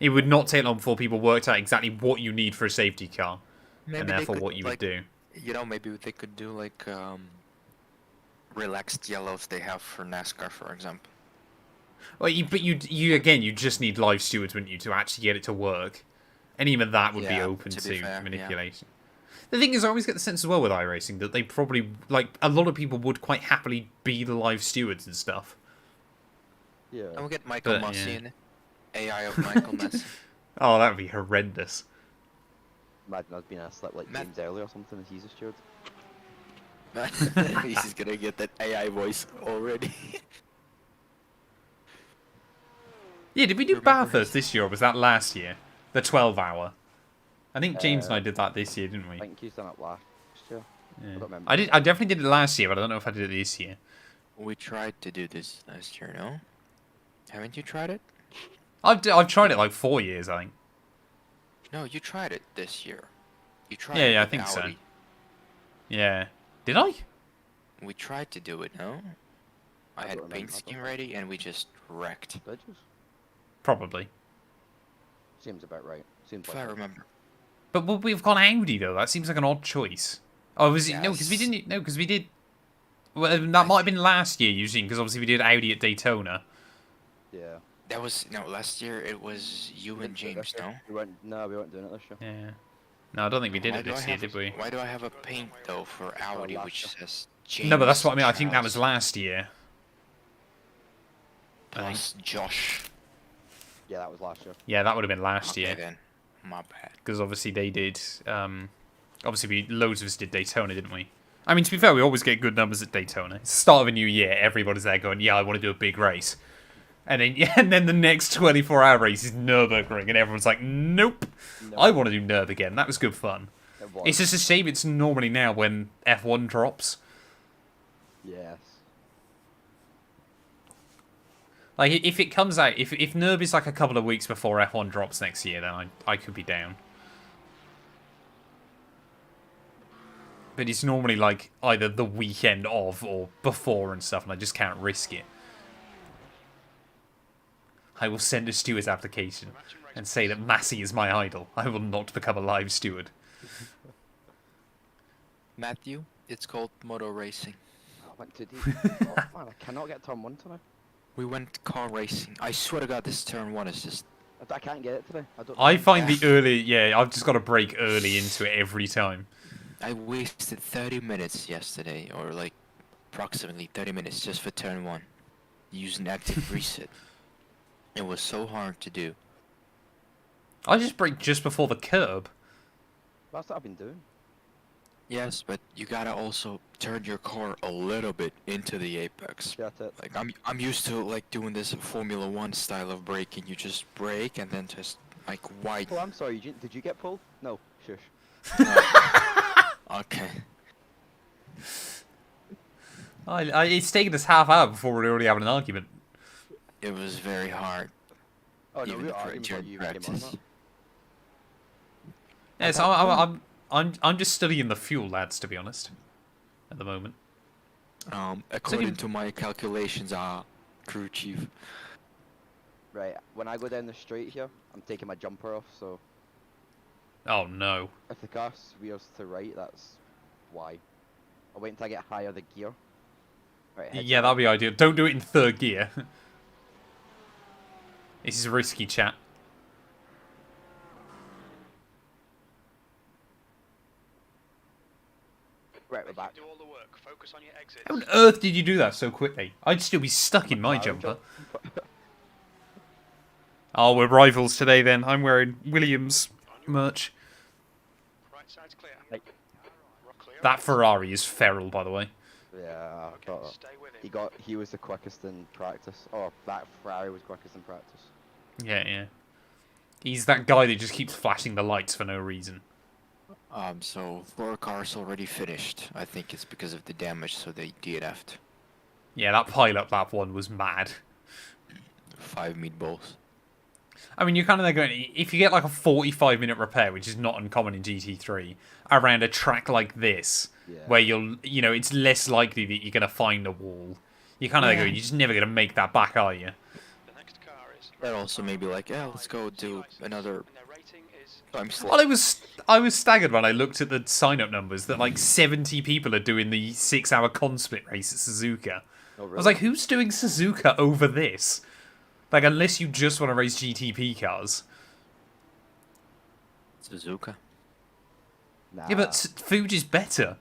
It would not take long before people worked out exactly what you need for a safety car, Maybe and they therefore could, what you would like, do. You know, maybe they could do like relaxed yellows they have for NASCAR, for example. Well, but you again, you just need live stewards, wouldn't you, to actually get it to work? And even that would be Yeah, open to to be fair, yeah. manipulation. The thing is, I always get the sense as well with iRacing that they probably, like, a lot of people would quite happily be the live stewards and stuff. Yeah. And we'll get Michael But, Massey yeah. in it. AI of Michael Massey. Oh, that would be horrendous. Imagine us being a slip like Matt- James Early or something if he's a steward. He's just gonna get that AI voice already. Yeah, did we do Remember Bathurst this year, or was that last year? The 12-hour. I think James and I did that this year, didn't we? I think he's done it last year. Yeah. I don't remember. I definitely did it last year, but I don't know if I did it this year. We tried to do this last year, no? Haven't you tried it? I've tried it like 4 years, I think. No, you tried it this year. You tried Yeah, it yeah, I with think so. Audi. Yeah. Did I? We tried to do it, no? I I had don't paint remember, I scheme don't ready and we just wrecked. Did you? Probably. Seems about right. Seems If like I it. remember. But we've gone Audi though. That seems like an odd choice. Oh, was it? No, because we Yes. didn't. No, because we did. Well, that might have been last year, Eugene, because obviously we did Audi at Daytona. Yeah. That was, no, last year it was you We and didn't do it James, this year. no? We weren't doing it this year. Yeah. No, I don't think we did Why it do I this year, have a- did we? Why do I have a paint though for Audi last which year. says James? No, but that's what I mean. I think that was Charles last year. I think. plus Josh. Yeah, that was last year. Yeah, that would have been last Okay year. then. My bad. Because obviously they did. Obviously, loads of us did Daytona, didn't we? I mean, to be fair, we always get good numbers at Daytona. It's the start of a new year. Everybody's there going, "Yeah, I want to do a big race," and then and then the next 24-hour race is Nürburgring, and everyone's like, "Nope, No, I want to do Nürburgring. That was good fun." it was. It's just a shame it's normally now when F1 drops. Yes. Like, if it comes out, if Nürb is like a couple of weeks before F1 drops next year, then I could be down. But it's normally like either the weekend of or before and stuff, and I just can't risk it. I will send a steward's application and say that Massey is my idol. I will not become a live steward. Matthew, it's called motor racing. I went too deep. Oh, man, I cannot get turn one today. We went car racing. I swear to God, this turn one is just. I can't get it today. I don't. I find the early, yeah, I've just got to break early into it every time. I wasted 30 minutes yesterday, or like approximately 30 minutes just for turn one, using active reset. It was so hard to do. I just break just before the curb. That's what I've been doing. Yes, but you gotta also turn your car a little bit into the apex. That's it. Like I'm used to like doing this Formula One style of braking. You just brake and then just like wide. Oh, I'm sorry. Did you get pulled? No. Shush. Okay. It's taken us half hour before we're already having an argument. It was very hard. Oh no, Even we were for arguing before during you came on. practice. That. Yeah, so I'm just studying the fuel, lads, to be honest, at the moment. According to my calculations, crew chief. Right. When I go down the straight here, I'm taking my jumper off. So Oh no. if the car veers to right, that's why. I'll wait until I get higher the gear. Right. head Yeah, to that'll be ideal. Don't do it in third gear. This is risky, chat. right, we're back. Do all the work. Focus on your exits. How on earth did you do that so quickly? I'd still be stuck in my jumper. Oh, we're rivals today then. I'm wearing Williams merch. Right side's clear. Like, Rock clear. That Ferrari is feral, by the way. yeah. I thought that. Stay with him. He was the quickest in practice. Oh, that Ferrari was quickest in practice. Yeah, yeah. He's that guy that just keeps flashing the lights for no reason. So 4 cars already finished. I think it's because of the damage, so they DNF'd. Yeah, that pilot lap one was mad. 5 meatballs. I mean, you're kind of there going, if you get like a 45-minute repair, which is not uncommon in GT3, around a track like this, Yeah. where it's less likely that you're going to find a wall. You're kind of there going, you're just never going to make that back, are you? The next car is They're also maybe like, yeah, let's go do another And their rating is time slot. Well, I was staggered when I looked at the sign-up numbers that like 70 people are doing the 6-hour con split race at Suzuka. Oh, I really? was like, who's doing Suzuka over this? Like, unless you just want to race GTP cars. Suzuka. Nah. Yeah, but Fuji's better.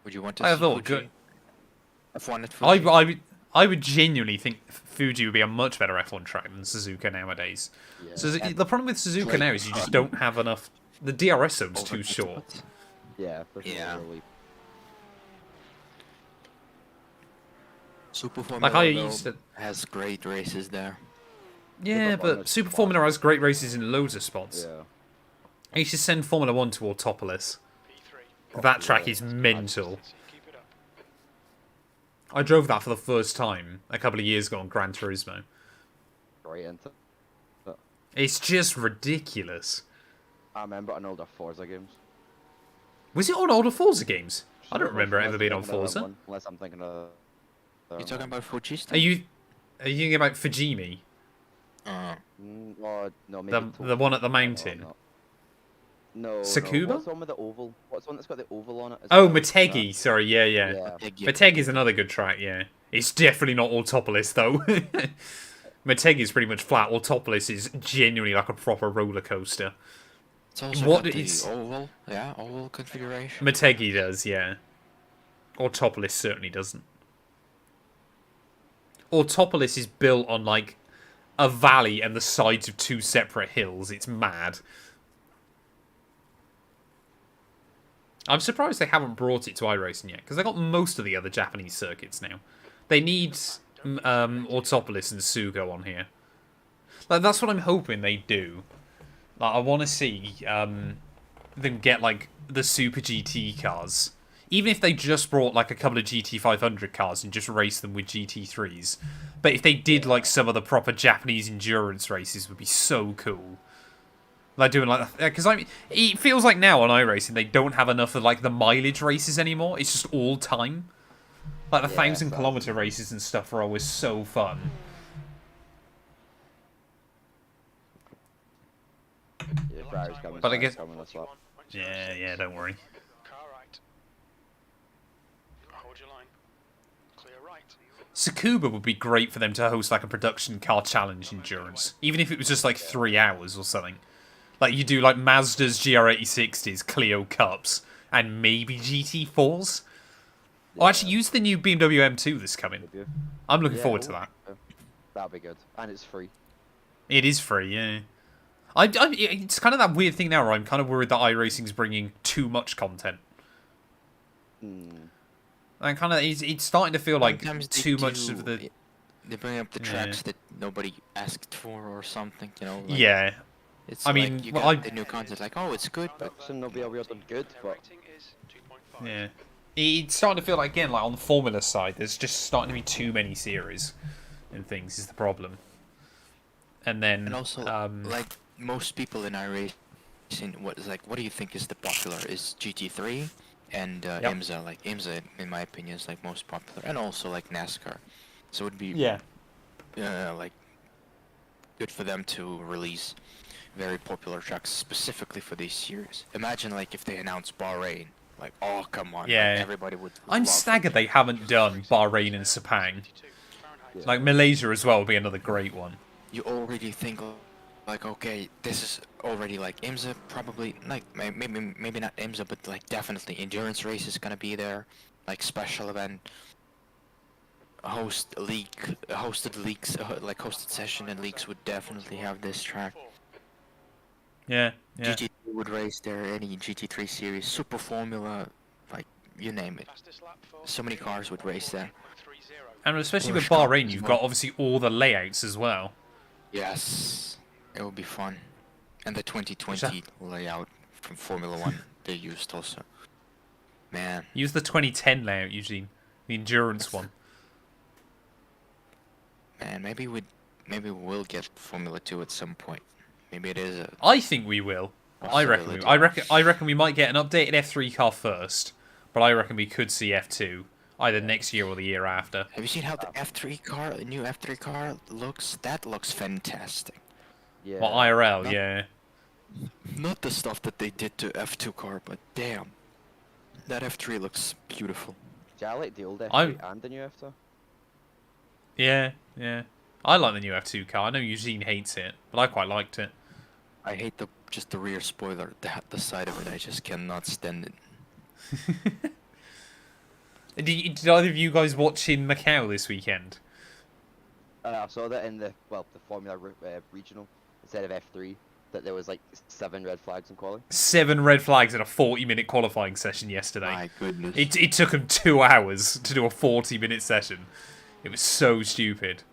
Would you want to I see thought Fuji? good. F1 at Fuji? I would genuinely think Fuji would be a much better F1 track than Suzuka nowadays. Yeah. So the problem with Suzuka like now is you just don't have enough. The DRS zone's too Over- short. Yeah, for Yeah. sure. Really. Super Formula Like I though, used to. has great races there. Yeah, Super but Formula's Super fun. Formula has great races in loads of spots. Yeah. I used to send Formula 1 to Autopolis. P3. That track yeah, is it's mental. Keep it up. I drove that for the first time a couple of years ago on Gran Turismo. Right into. It's just ridiculous. I remember on older Forza games. Was it on older Forza games? I don't Sure, remember it unless ever I'm being on thinking of Forza. one, unless I'm thinking of. You talking about Fuji Are still? you thinking about Fujimi? Oh, no, maybe The one at the No, mountain? no. No. Sakuba? No. What's the one with the oval? What's the one that's got the oval on it? as Oh, well? Motegi. Sorry, yeah. Yeah. Motegi's another good track, yeah. It's definitely not Autopolis, though. Motegi is pretty much flat. Autopolis is genuinely like a proper roller coaster. It's also What got the is- oval, oval configuration. Motegi does, yeah. Autopolis certainly doesn't. Autopolis is built on, like, a valley and the sides of two separate hills. It's mad. I'm surprised they haven't brought it to iRacing yet, because they got most of the other Japanese circuits now. They need Autopolis and Sugo on here. Like, that's what I'm hoping they do. Like, I want to see them get, like, the Super GT cars. Even if they just brought, like, a couple of GT500 cars and just race them with GT3s. But if they did, like, some of the proper Japanese endurance races, would be so cool. Like, doing, like, because it feels like now on iRacing, they don't have enough of, like, the mileage races anymore. It's just all time. Like, the Yeah, 1,000-kilometer races and stuff are always so fun. Yeah, Ferrari's coming. But I Ferrari's guess- coming this lap. Yeah, don't worry. Car right. Hold your line. Clear right. Tsukuba would be great for them to host like a production car challenge endurance, even if it was just like 3 hours or something. Like you do like Mazda's GR8060s, Clio Cups, and maybe GT4s. Oh, actually, use the new BMW M2 that's coming. Debut. I'm looking Yeah, forward to ooh, that. That'll be good, and it's free. It is free, yeah. It's kind of that weird thing now where I'm kind of worried that iRacing's bringing too much content. Hmm. And kind of, it's starting to feel like Sometimes they too much do- of the. They bring up the Yeah. tracks that nobody asked for or something, you know. Like, Yeah. It's I like mean, you well, got the new content, like, oh, it's good, but Production will be a weird and good, Their but rating is 2.5. Yeah. It's starting to feel like, again, like on the Formula side, there's just starting to be too many series and things is the problem. And then, and also like most people in iRacing, what do you think is the popular? Is GT3 and IMSA? Like IMSA, in my opinion, is like most popular, and also like NASCAR. So it would be like good for them to release very popular tracks specifically for these series. Imagine like if they announced Bahrain, like oh come on, Yeah. like, everybody would. I'm love staggered it. they haven't done Bahrain and Sepang. 52 Fahrenheit. Like Malaysia as well would be another great one. You already think like okay, this is already like IMSA probably like maybe not IMSA, but like definitely endurance race is gonna be there, like special event. Hosted leagues, like hosted session and leagues would definitely have this track. Yeah. GT3 would race there, any GT3 series, Super Formula, like you name it. Fastest lap for So many cars would race there. 30. And especially with Porsche car Bahrain, as you've well. got obviously all the layouts as well. Yes, it would be fun. And the 2020 layout from Formula 1 they used also. Man, Use the 2010 layout, Eugene. The endurance one. maybe we will get Formula 2 at some point. Maybe it is a I think we will. possibility. I reckon we might get an updated F3 car first, but I reckon we could see F2. either next year or the year after. Have you seen how the F3 car, the new F3 car looks? That looks fantastic. Yeah. Well, IRL, Not- yeah. Not the stuff that they did to F2 car, but damn. That F3 looks beautiful. See, I like the old I'm- F3 and the new F2. Yeah, yeah. I like the new F2 car. I know Eugene hates it, but I quite liked it. I hate just the rear spoiler, the side of it. I just cannot stand it. Did either of you guys watch in Macau this weekend? I saw that in the Formula regional instead of F3 that there was like 7 red flags in quality. 7 red flags in a 40-minute qualifying session yesterday. My goodness. It took them 2 hours to do a 40-minute session. It was so stupid.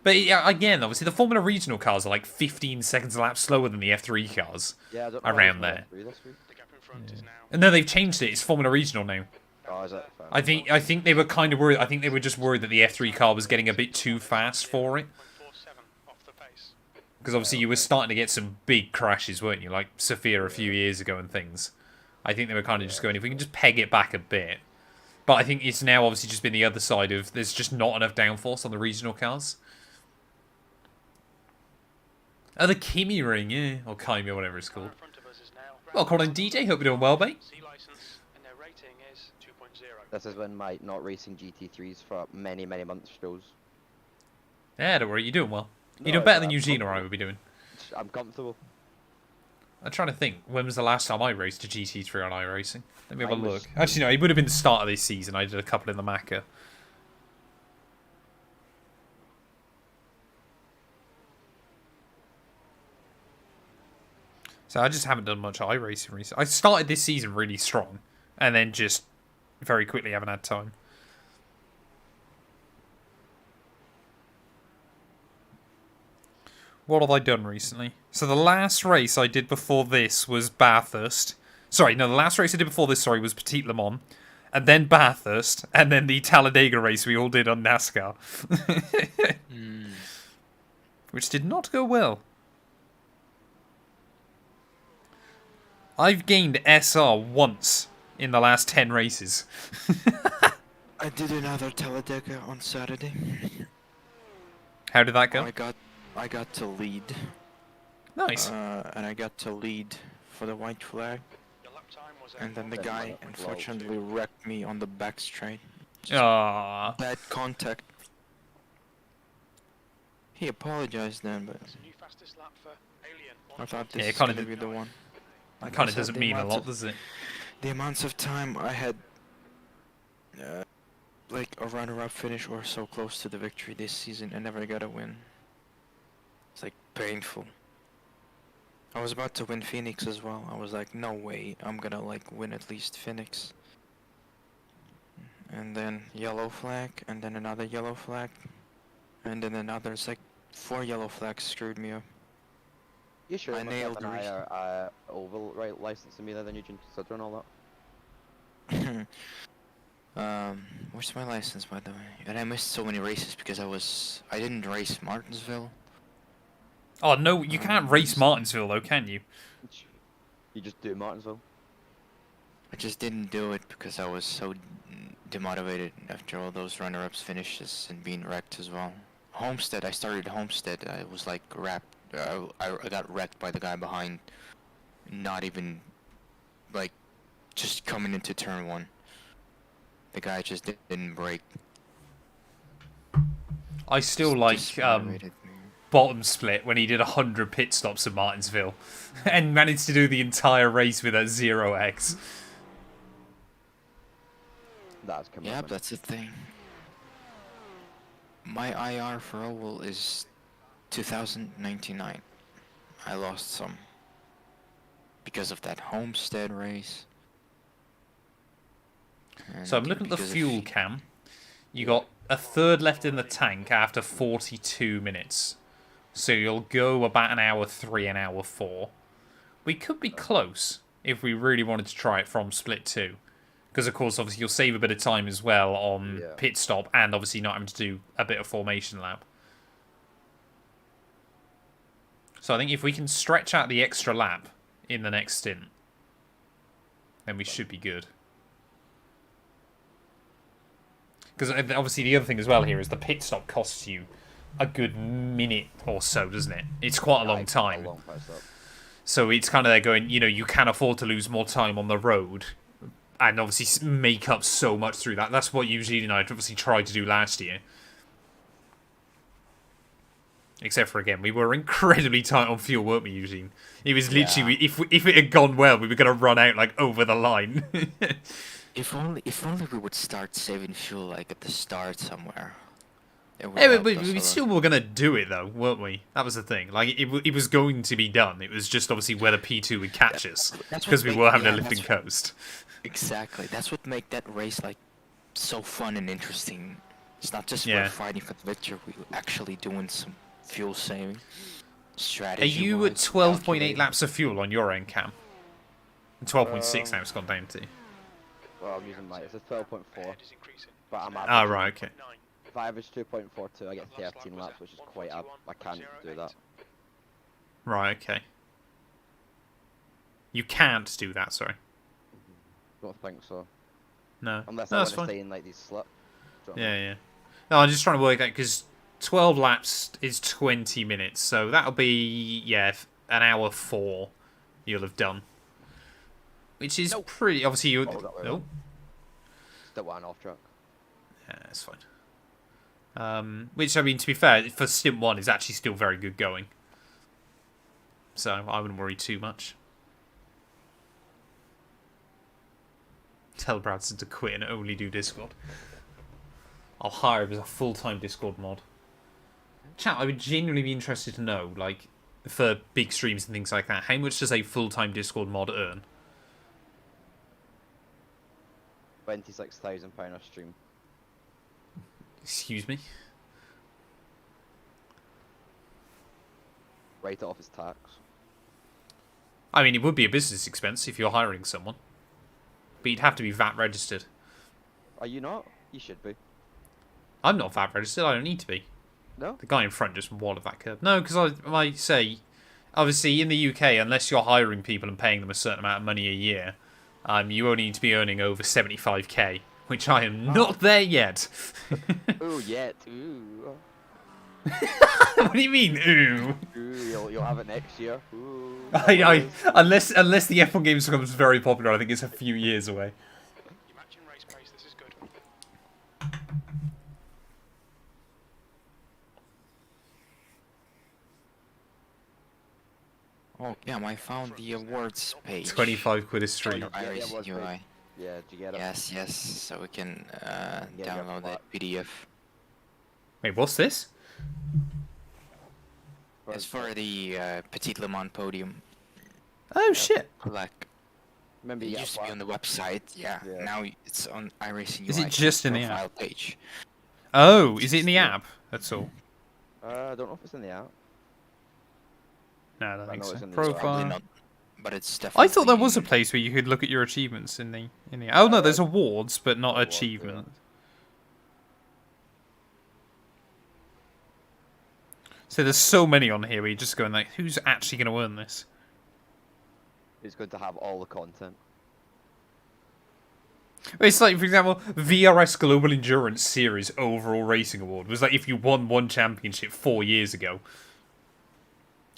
But yeah, again, obviously the Formula Regional cars are like 15 seconds a lap slower than the F3 cars. Yeah, I don't know why Around there's there. no F3 this week. The gap in front is now. And no, they've changed it. It's Formula Regional now. Oh, is it? I think they were kind of worried. I think they were just worried that the F3 car was getting a bit too fast for it. 0.47 off the pace. Because obviously you were starting to get some big crashes, weren't you? Like Sophia a few years ago and things. I think they were kind of just going, if we can just peg it back a bit. But I think it's now obviously just been the other side of there's just not enough downforce on the regional cars. Oh, the Kimi ring, yeah. Or Kimi, or whatever it's Car called. in front of us is now Well, Colin DJ, hope you're doing well, mate. C license and their rating is 2.0. This is when my not racing GT3s for many, many months shows. Yeah, don't worry, you're doing well. You're No, doing better than I'm Eugene or I comfortable. would be doing. I'm comfortable. I'm trying to think, when was the last time I raced a GT3 on iRacing? Let me have a Mine was- look. Actually, no, it would have been the start of this season. I did a couple in the Macca. So I just haven't done much iRacing recently. I started this season really strong, and then just very quickly haven't had time. What have I done recently? So the last race I did before this was Bathurst. Sorry, no, the last race I did before this, was Petit Le Mans. And then Bathurst, and then the Talladega race we all did on NASCAR. Which did not go well. I've gained SR once in the last 10 races. I did another Talladega on Saturday. How did that go? I got to lead. Nice. And I got to lead for the white flag. Your lap time was And then the Then guy what went low? unfortunately wrecked me on the back straight. Aww. Bad contact. He apologized then, but That's a new fastest lap for Alien. I thought Yeah, this it was kinda gonna be the one. That kind I of said doesn't the mean a amounts lot, of- does it? The amounts of time I had, like a runner-up finish or so close to the victory this season, I never got a win. It's like painful. I was about to win Phoenix as well. I was like, no way, I'm gonna like win at least Phoenix. And then yellow flag, and then another yellow flag, and then another. It's like 4 yellow flags screwed me up. You sure I nailed an the race. higher oval right license than me than you considering all that? Where's my license, by the way? And I missed so many races because I didn't race Martinsville. Oh, no, you can't race Martinsville, though, can you? You just do Martinsville. I just didn't do it because I was so demotivated after all those runner-ups finishes and being wrecked as well. Homestead, I started Homestead. I was like wrapped. I got wrecked by the guy behind. Not even, like, just coming into turn 1. The guy just didn't brake. I still Just like dismotivated me. bottom split when he did 100 pit stops at Martinsville and managed to do the entire race with a 0x. That's Yeah, commitment. that's the thing. My IR for Oval is 2099. I lost some because of that Homestead race. So I'm And looking at the because of fuel cam. You got a third left in the tank after 42 minutes. So you'll go about an hour 3, an hour 4. We could be close if we really wanted to try it from split 2. Because, of course, obviously you'll save a bit of time as well on Yeah. pit stop and obviously not having to do a bit of formation lap. So I think if we can stretch out the extra lap in the next stint, then we should be good. Because obviously the other thing as well here is the pit stop costs you a good minute or so, doesn't it? It's quite a long It's quite time. a long pit stop. So it's kind of there going, you can afford to lose more time on the road, and obviously make up so much through that. That's what Eugene and I obviously tried to do last year. Except for, again, we were incredibly tight on fuel, weren't we, Eugene? It was literally, if it had gone well, we were going to run out, like, over the line. If only we would start saving fuel like at the start somewhere. It would Yeah, help but us a we lot. still were going to do it, though, weren't we? That was the thing. Like, it was going to be done. It was just, obviously, whether P2 would catch us. That's Because what we make- were having yeah, a lifting that's- coast. Exactly. That's what make that race like so fun and interesting. It's not just Yeah. we're fighting for the victory. We're actually doing some fuel saving strategy. Are you at 12.8 laps of fuel on your end, Cam? 12.6 now it's gone down to. Well, I'm using my. It's a 12.4, Ahead is increasing. but I'm Ah, averaging. right, okay. 9. If I average 2.42, I get 13 laps, which is quite up. I can't do that. Right, okay. You can't do that, sorry. Don't think so. No. Unless No, I that's want to fine. stay in like these slips. Do you know what I mean? Yeah. No, I'm just trying to work out, because 12 laps is 20 minutes, so that'll be, an hour 4 you'll have done. Which is pretty, obviously you... Oh, that way Oh, Still one off track. yeah, that's fine. Which, I mean, to be fair, for Stint 1 is actually still very good going. So, I wouldn't worry too much. Tell Bradson to quit and only do Discord. I'll hire him as a full-time Discord mod. Chat, I would genuinely be interested to know, like, for big streams and things like that, how much does a full-time Discord mod earn? £26,000 a stream. Excuse me? Write it off as tax. I mean, it would be a business expense if you're hiring someone. But you'd have to be VAT registered. Are you not? You should be. I'm not VAT registered, I don't need to be. No? The guy in front just walled that curb. No, because I might say, obviously in the UK, unless you're hiring people and paying them a certain amount of money a year, you only need to be earning over 75k, which I am not there yet. Ooh, yet. Ooh. What do you mean, ooh? Ooh, you'll have it next year. Ooh. Unless the F1 game becomes very popular, I think it's a few years away. You're matching race pace. This is good. Oh, yeah, I found the awards page. 25 quid a stream. For Yeah, iRacing awards UI. page. Yeah, did you get it? Yes, so we can Yeah, download that PDF. Wait, what's this? It's for the Petit Le Mans podium. Oh, shit. Like, Remember it you used get to be on the website, yeah. Yeah. Now it's on iRacing UI. Is it just in the profile app? page. Oh, is it in the app? That's all. I don't know if it's in the app. No, I don't I think know so. it's in the Probably Profile. not, but it's definitely. I thought there was a place where you could look at your achievements in the Oh no, there's awards, but not Awards, achievement. So there's so many on here where you're just going like, who's actually going to earn this? Who's going to have all the content? It's like, for example, VRS Global Endurance Series Overall Racing Award was like if you won one championship 4 years ago.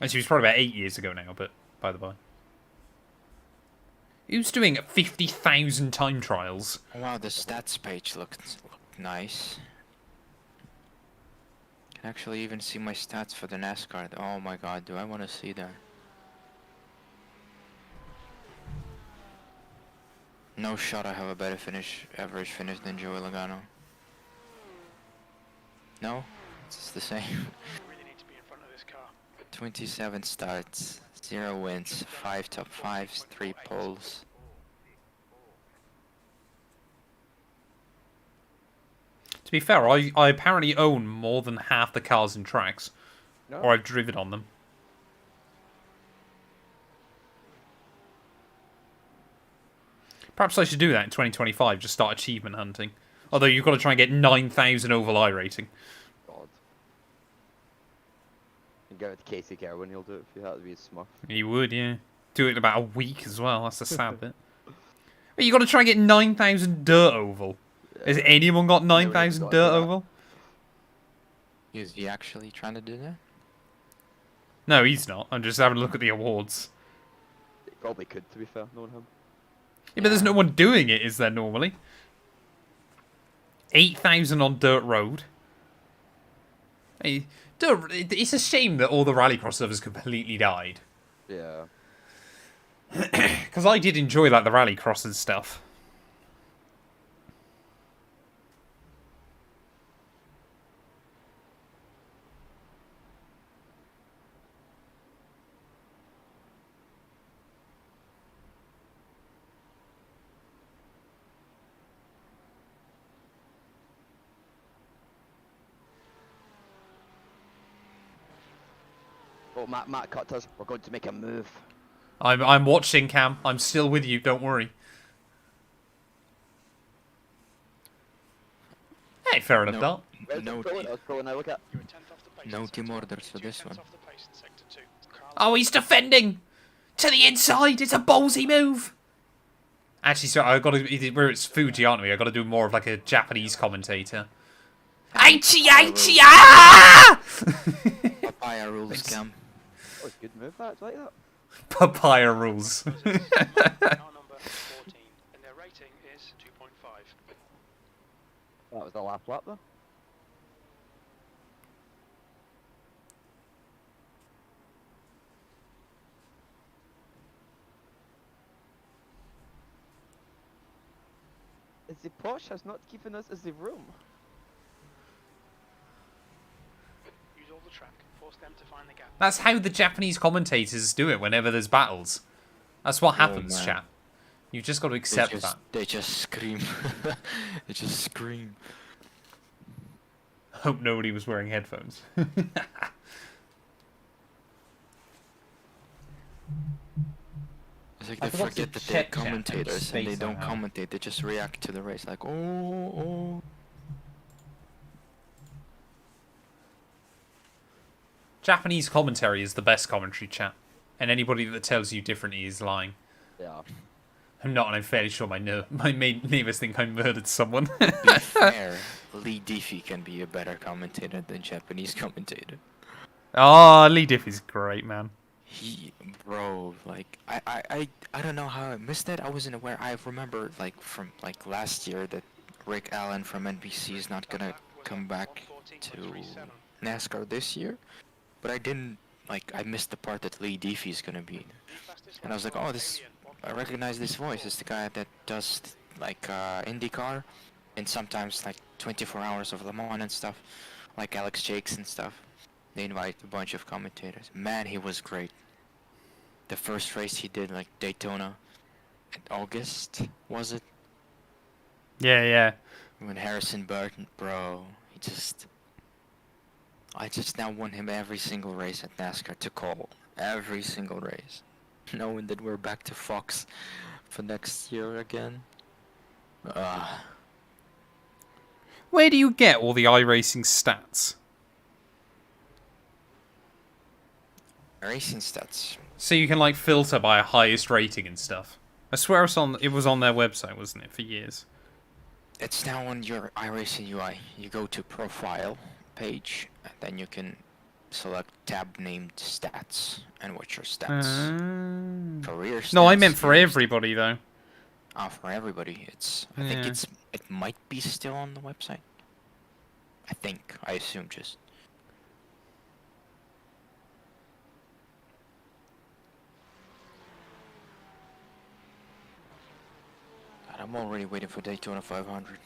Actually, it was probably about 8 years ago now, but by the by. Who's doing 50,000 time trials? Wow, the stats page looked nice. Can actually even see my stats for the NASCAR. Oh my god, do I want to see that? No shot I have a better average finish than Joey Logano. No? It's the same. You really need to be in front of this car. 27 starts, 0 wins, 5 top 5s, 3 poles. To be fair, I apparently own more than half the cars and tracks. No? Or I've driven on them. Perhaps I should do that in 2025, just start achievement hunting. Although you've got to try and get 9,000 overall iRating. God. And go with Casey Kerwin, he'll do it if you had to be a smurf. You would, yeah. Do it in about a week as well, that's the sad bit. But you got to try and get 9,000 dirt oval. Has anyone got really 9,000 got dirt to that. oval? Is he actually trying to do that? No, he's not. I'm just having a look at the awards. It probably could, to be fair, knowing him. Yeah, but there's no one doing it, is there, normally? 8,000 on dirt road. Hey, it's a shame that all the rallycross servers completely died. Yeah. Because I did enjoy like the rallycross and stuff. Oh, Matt cut us. We're going to make a move. I'm watching, Cam. I'm still with you. Don't worry. Hey, fair enough, Dart. No, I was pulling out. Look at. You're a tenth off the pace. no in team sector orders for two this tenths one. off the pace in sector 2. Carl Oh, he's defending to the inside. It's a ballsy move. Actually, so I got to. Where it's Fuji, aren't we? I got to do more of like a Japanese commentator. Aichi, aichi, ah! Papaya rules, Cam. Oh, it's a good move. That. I like that. Papaya rules. car number 14, and their rating is 2.5. That was the last lap, though. Is the Porsche has not given us the room? Use all the track. Force them to find the gap. That's how the Japanese commentators do it whenever there's battles. That's what happens, man. chat. You've just got to accept that. They just scream. They just scream. Hope nobody was wearing headphones. It's like I they forgot to forget that they're check chat and commentators and space they don't somehow. commentate. They just react to the race like, oh. Japanese commentary is the best commentary, chat. And anybody that tells you differently is lying. Yeah. I'm not, and I'm fairly sure my neighbours think I murdered someone. To be fair, Lee Diffie can be a better commentator than Japanese commentator. Oh, Lee Diffie's great, man. Bro, like I don't know how I missed that. I wasn't aware. I remember like from like last year that Rick Allen from NBC is not gonna come back to NASCAR this year, but I didn't like I missed the part that Lee Diffie is gonna be, and I was like, oh, I recognize this voice. It's the guy that does like IndyCar, and sometimes like 24 Hours of Le Mans and stuff, like Alex Jakes and stuff. They invite a bunch of commentators. Man, he was great. The first race he did, like Daytona, in August, was it? Yeah. When Harrison Burton, bro, I just now want him every single race at NASCAR to call. Every single race. Knowing that we're back to Fox for next year again. Where do you get all the iRacing stats? Racing stats. So you can like filter by a highest rating and stuff. I swear it was on their website, wasn't it, for years? It's now on your iRacing UI. You go to Profile page, and then you can select tab named Stats and watch your stats. Career stats. No, I meant for year everybody though. for everybody. I think Yeah. it might be still on the website. I assume just. God, I'm already waiting for Daytona 500,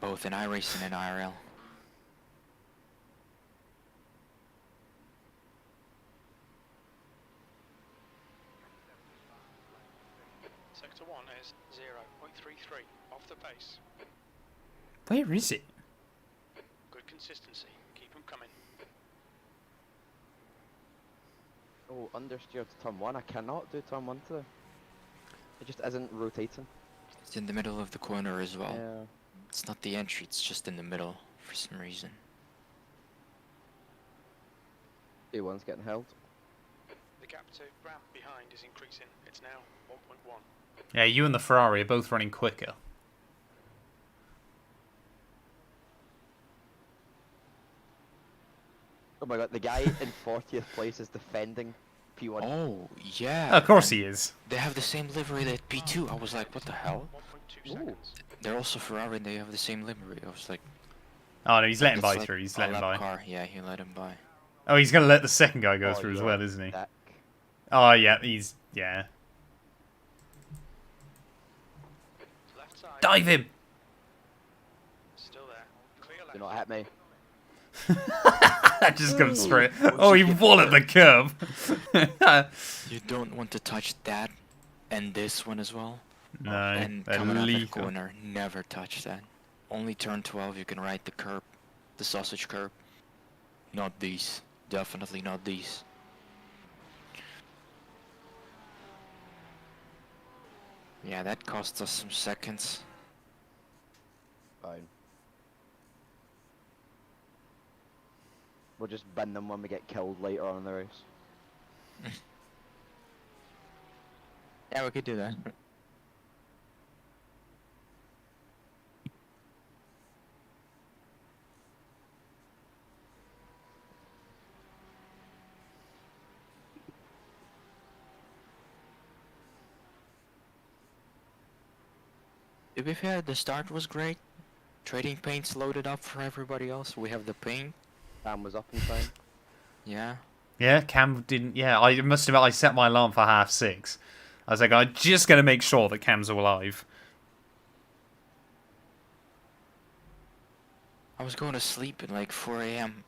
both in iRacing and IRL. Sector 1 is 0.33 off the pace. Where is it? Good consistency. Keep them coming. Oh, understeer to turn 1. I cannot do turn 1 today. It just isn't rotating. It's in the middle of the corner as well. Yeah. It's not the entry, it's just in the middle for some reason. A1's getting held. The gap to Graham behind is increasing. It's now 1.1. Yeah, you and the Ferrari are both running quicker. Oh my god, the guy in 40th place is defending P1. Oh, yeah. Of course and he is. They have the same livery that P2. I was like, what the hell? 1.2 Ooh. seconds. They're also Ferrari and they have the same livery. I was like, Oh no, he's letting it's by like through. He's a letting lap by. car. Yeah, he let him by. Oh, he's gonna let the second guy go Oh, through as you're well, isn't he? dick. Oh yeah, yeah. Left side. Dive him. Still there. Clear left. Do not hit me. That just comes straight. Oh, he walloped the curb. You don't want to touch that and this one as well. No, And they're coming out the lethal. corner, never touch that. Only turn 12 you can ride the curb, the sausage curb. Not these. Definitely not these. Yeah, that cost us some seconds. Fine. We'll just bin them when we get killed later on in the race. Yeah, we could do that. To be fair, the start was great. Trading paint's loaded up for everybody else. We have the paint. Sam was up in time. Yeah. Yeah, Cam didn't. Yeah, I must admit I set my alarm for 6:30. I was like, I'm just gonna make sure that Cam's alive. I was going to sleep at like 4 a.m.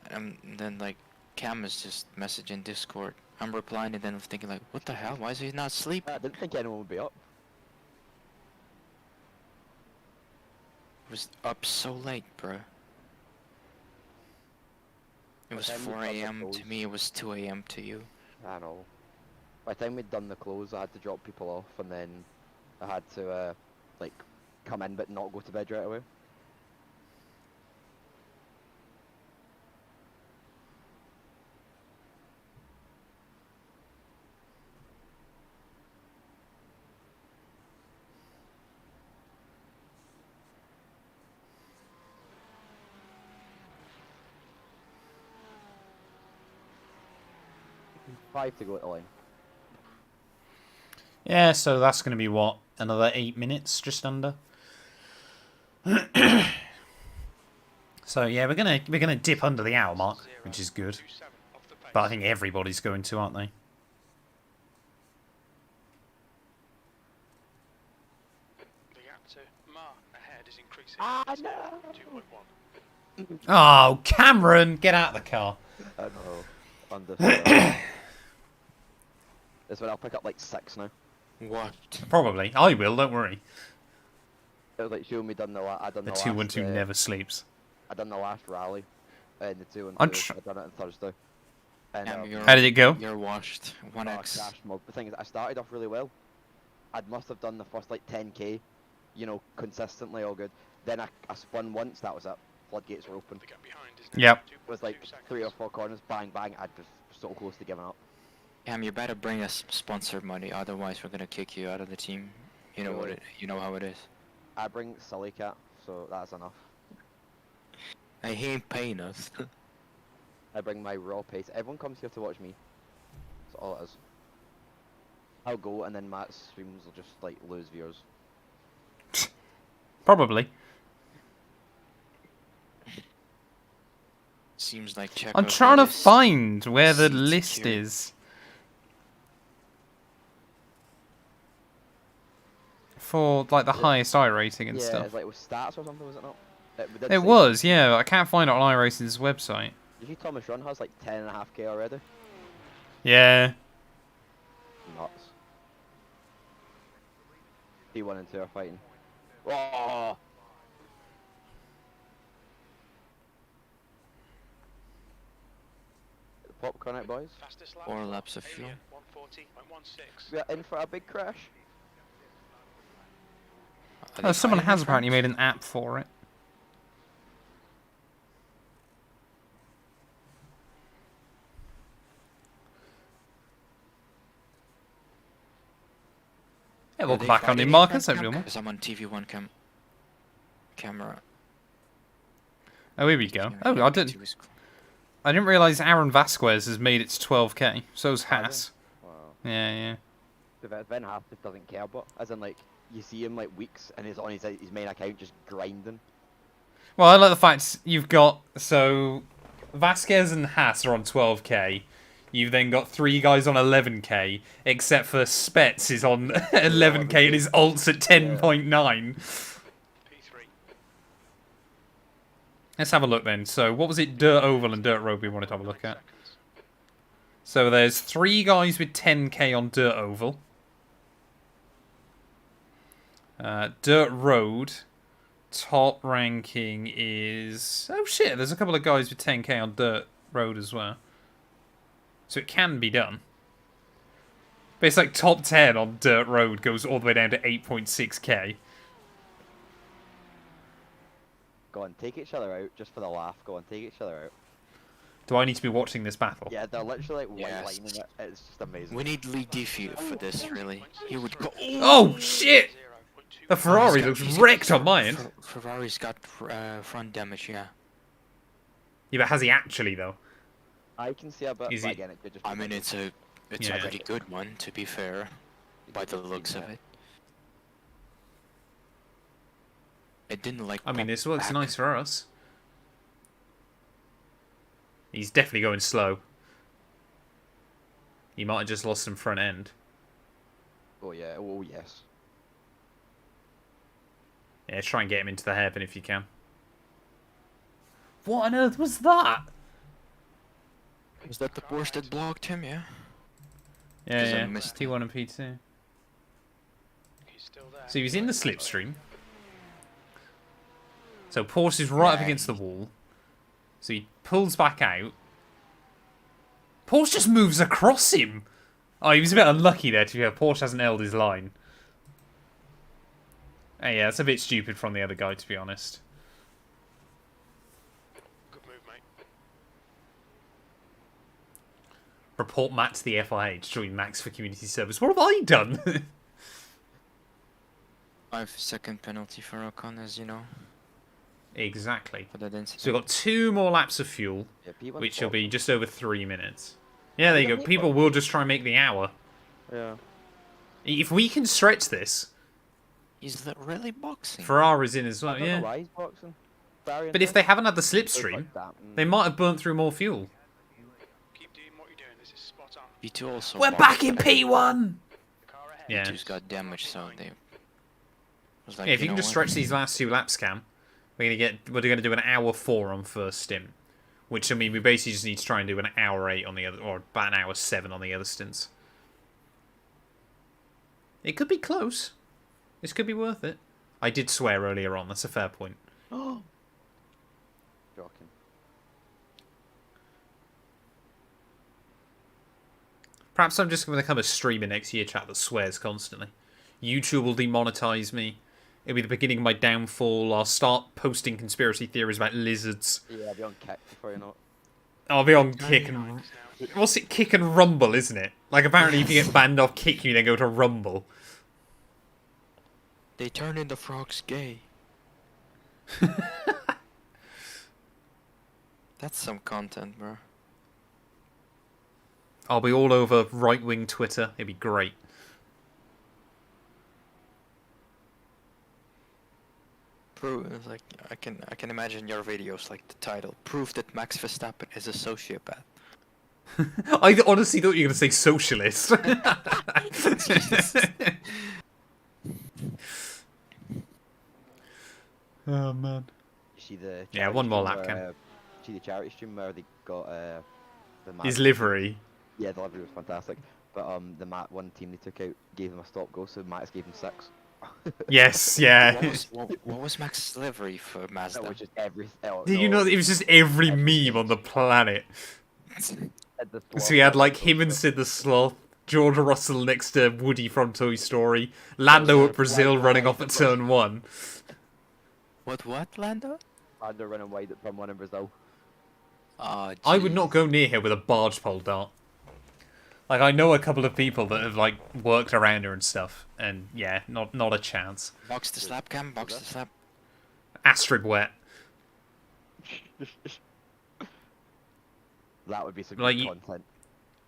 And then like Cam is just messaging Discord. I'm replying and then I'm thinking like, what the hell? Why is he not sleeping? I didn't think anyone would be up. I was up so late, bro. It was time we 4 got the a.m. to close? me, it was 2 a.m. to you. I know. By the time we'd done the close, I had to drop people off, and then I had to, like, come in but not go to bed right away. Five to go at the line. Yeah, so that's gonna be what, another 8 minutes, just under. So yeah, we're gonna dip under the hour mark, which is good. 2.7 off the pace. But I think everybody's going to, aren't they? The gap to Mar ahead is increasing. Ah, It's no. now 2.1. Oh, Cameron, get out of the car. I know. Under. This one I'll pick up like 6 now. What? Probably. I will, don't worry. It was like showing me done I done The the 212 last, never sleeps. I done the last rally, and the 2 I'm and 2. I done it on Thursday. And Cam, you're, How did it go? You're washed. I 1x. crashed the thing is, I started off really well. I must have done the first like 10k, you know, consistently all good. Then I spun once, that was it. Floodgates were open. The gap behind is Yep. now It was like 2.2 seconds. 3 or 4 corners, bang bang. I was so close to giving up. Cam, you better bring us sponsored money, otherwise we're gonna kick you out of the team. You know what Really? it. You know how it is. I bring Silly Cat, so that's enough. Hey, he ain't paying us. I bring my raw pace. Everyone comes here to watch me. That's all it is. I'll go, and then Matt's streams will just like lose viewers. Probably. Seems like Checo. I'm trying to got his find where the seat list secured. is. For, like, the highest I rating and Yeah, stuff. it's like with stats or something, was it not? We did It say- was, yeah, but I can't find it on iRacing's website. You see Thomas Run has like 10.5k already? Yeah. Nuts. P1 and 2 are fighting. Oh! Get the popcorn out, boys. Fastest lap 4 for laps of fuel. Alien, 140.16. We are in for a big crash. Are they Oh, someone fighting has in apparently front? made an app for it. Yeah, Are welcome they back on fighting in in Marcus, front, everyone. Cam? 'Cause I'm on TV1 camera. Oh, here we go. Oh, I didn't. TV is cool. I didn't realise Aaron Vasquez has made it to 12k. So's Haas. Wow. Yeah. Ben Haas just doesn't care, but as in like you see him like weeks and he's on his main account just grinding. Well, I like the fact you've got Vasquez and Haas are on 12k. You've then got 3 guys on 11k, except for Spets is on 11k and his ult's at 10.9. P3. Let's have a look then. So, what was it? Dirt Oval and Dirt Road we wanted to have a look at. So, there's 3 guys with 10k on Dirt Oval. Dirt Road, top ranking is... Oh shit, there's a couple of guys with 10k on Dirt Road as well. So it can be done. But it's like top 10 on Dirt Road goes all the way down to 8.6k. Go on, take each other out just for the laugh. Go on, take each other out. Do I need to be watching this battle? Yeah, they're literally like Yes. white-lining it. It's just amazing. We need Lee Diffie for this, really. He would go. Oh shit! The Ferrari looks wrecked on my end. Ferrari's got front damage, yeah. Yeah, but has he actually though? I can see a bit, Is but he- again, it could just. I be mean, like- it's a Yeah. pretty good one, to be fair, by the looks of it. It didn't like. I mean, pop this looks back. nice for us. He's definitely going slow. He might have just lost some front end. Oh yeah. Oh yes. Yeah, try and get him into the hairpin if you can. What on earth was that? Was that the Porsche that blocked him? Yeah. Yeah, 'Cause I yeah. missed P1 and P2. He's still there. So he was in the slipstream. So Porsche is right up Yeah. against the wall. So he pulls back out. Porsche just moves across him. Oh, he was a bit unlucky there, to be fair. Porsche hasn't held his line. Oh, yeah, it's a bit stupid from the other guy, to be honest. Good move, mate. Report Matt to the FIA to join Max for community service. What have I done? 5-second penalty for Ocon, as you know, Exactly. for that incident. So we've got 2 more laps of fuel, Yeah, P1's which will top. be just over 3 minutes. Yeah, there you go. People will just try and make the hour. Yeah. If we can stretch this, He's really boxing. Ferrari's in as I well, don't know yeah. why he's boxing. Ferrari But if they haven't had the slipstream, they might have burnt through more fuel. Keep doing what you're doing. This is spot on. P2 also. We're boxed. back in P1! The car ahead. Yeah. P2's got damage, so they. Was like, Yeah, if you know can just what? stretch these last 2 laps, Cam, we're gonna do an hour 4 on first stint. Which, I mean, we basically just need to try and do an hour 8 on the other, or about an hour 7 on the other stints. It could be close. This could be worth it. I did swear earlier on, that's a fair point. Joking. Perhaps I'm just going to become a streamer next year, chat, that swears constantly. YouTube will demonetize me. It'll be the beginning of my downfall. I'll start posting conspiracy theories about lizards. Yeah, I'll be on kick before you know it. I'll be on Kick and... What's it? Kick and Rumble, isn't it? Like, apparently if you get banned off Kick, you then go to Rumble. They turned into frogs gay. That's some content, bro. I'll be all over right-wing Twitter. It'd be great. Proof, like I can imagine your videos like the title. Proof that Max Verstappen is a sociopath. I honestly thought you were going to say socialist. Oh, man. You see the Yeah, one more charity lap, stream Cam. where, see the charity stream where they got the map. His livery. Yeah, the livery was fantastic. But the Matt one team they took out gave them a stop go, so Max gave them 6. Yes, yeah. What was Max's livery for That Mazda? was just everything. Oh, Did you know that it was just every meme on the planet? So we had like him and Sid the Sloth, George Russell next to Woody from Toy Story, Lando at Brazil running off at turn 1. What, Lando? Under running wide at turn 1 in Brazil. Oh, I would not go near her with a barge pole dart. Like, I know a couple of people that have, like, worked around her and stuff, and yeah, not a chance. Box the slap, Cam. Box the slap. Astrid wet. That would be some Like, good content.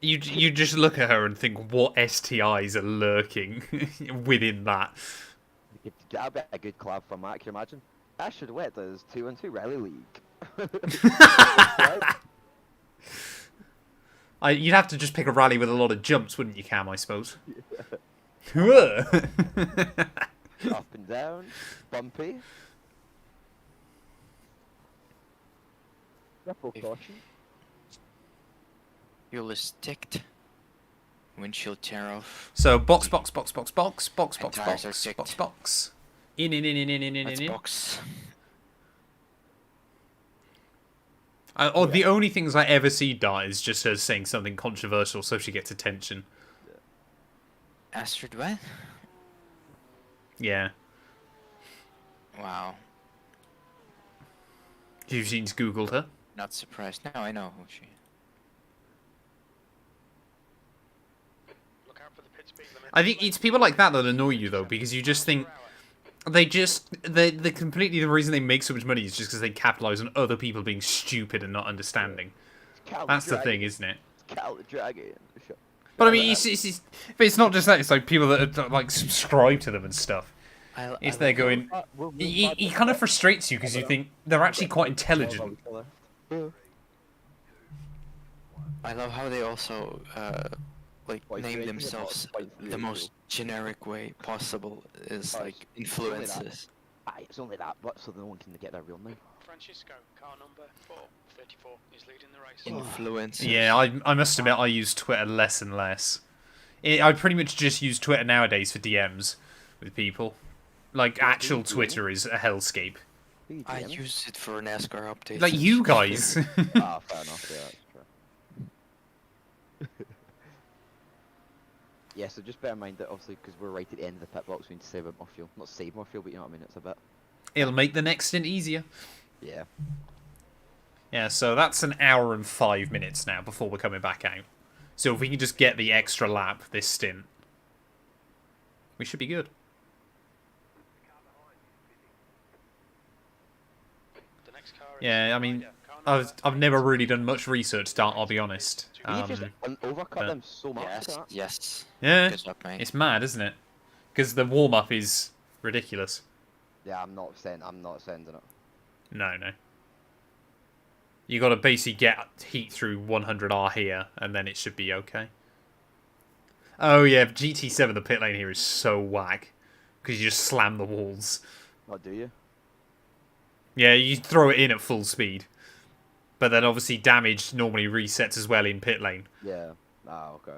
You just look at her and think, what STIs are lurking within that? That'd be a good collab for Matt. Can you imagine? Ashford Wet does 2-on-2 Rally League. You'd have to just pick a rally with a lot of jumps, wouldn't you, Cam, I suppose? Up and down, bumpy. Triple caution. Fuel is ticked. Windshield tear off. So, box, box, box, box, box, box, box, Tires are box, ticked. box, box. In. Let's box. The only things I ever see Dart is just her saying something controversial so she gets attention. Astrid what? Yeah. Wow. Eugene's Googled her. Not surprised. Now I know who she is. Look out for the pit speed limit. I think it's people like that that annoy you, though, because you just think... They completely the reason they make so much money is just because they capitalize on other people being stupid and not understanding. That's the thing, isn't it? Cal the Dragon. But I mean, but it's not just that. It's like people that are, like subscribe to them and stuff. It's they're going. He kind of frustrates you because you think they're actually quite intelligent. I love how they also like Why name three? themselves Why three? the most generic way possible is Oh, like it's only that. influences. It's only that, but so no one can get their real name. Francisco, car number 434, is leading the race. Influences. Yeah, I must admit I use Twitter less and less. I pretty much just use Twitter nowadays for DMs with people. Like actual Twitter is a hellscape. I use it for NASCAR updates. Like you guys. Ah, fair enough. Yeah, that's true. Yeah, so just bear in mind that obviously because we're right at the end of the pit box, we need to save a bit more fuel. Not save more fuel, but you know what I mean. It's a bit. It'll make the next stint easier. Yeah. Yeah, so that's an hour and 5 minutes now before we're coming back out. So if we can just get the extra lap this stint, we should be good. The next car is Yeah, I mean, car number I've never really done much research, Dart, I'll be honest. You just overcut but- them so much. Yes, look at that. yes. Yeah, Good job, mate. it's mad, isn't it? Because the warm-up is ridiculous. Yeah, I'm not sending it. No. You got to basically get heat through 100R here, and then it should be okay. Oh yeah, GT7, the pit lane here is so whack. Because you just slam the walls. Oh, do you? Yeah, you throw it in at full speed. But then obviously damage normally resets as well in pit lane. Yeah. Ah, okay.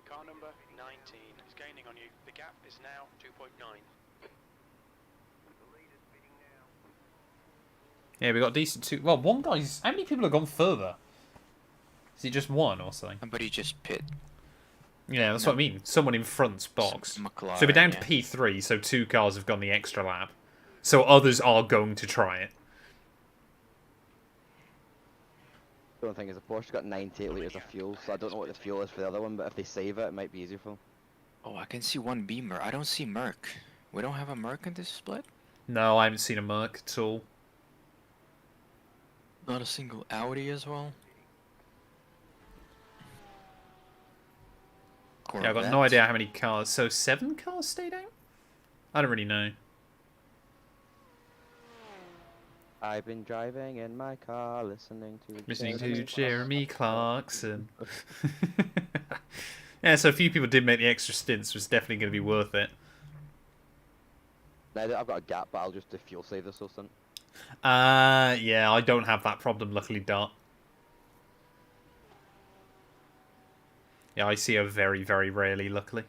car number 19 is gaining on you. The gap is now 2.9. Yeah, we got decent two. Well, one guy's. How many people have gone further? Is it just one or something? Somebody just pit. Yeah, that's what I mean. Someone in front's box. Some McLaren, So we're down yeah. to P3, so 2 cars have gone the extra lap. So others are going to try it. The only thing is, the Porsche got 98 litres of fuel, so I don't know what the fuel is for the other one, but if they save it, it might be easier for them. Oh, I can see one Beamer. I don't see Merc. We don't have a Merc in this split? No, I haven't seen a Merc at all. Not a single Audi as well? Yeah, I've got no idea how many cars. So 7 cars stayed out? I don't really know. I've been driving in my car, listening Listening to Jeremy Clarkson. Yeah, so a few people did make the extra stints, was definitely going to be worth it. Now that I've got a gap, but I'll just do fuel save this whole stunt. Yeah, I don't have that problem, luckily, Dart. Yeah, I see her very, very rarely, luckily.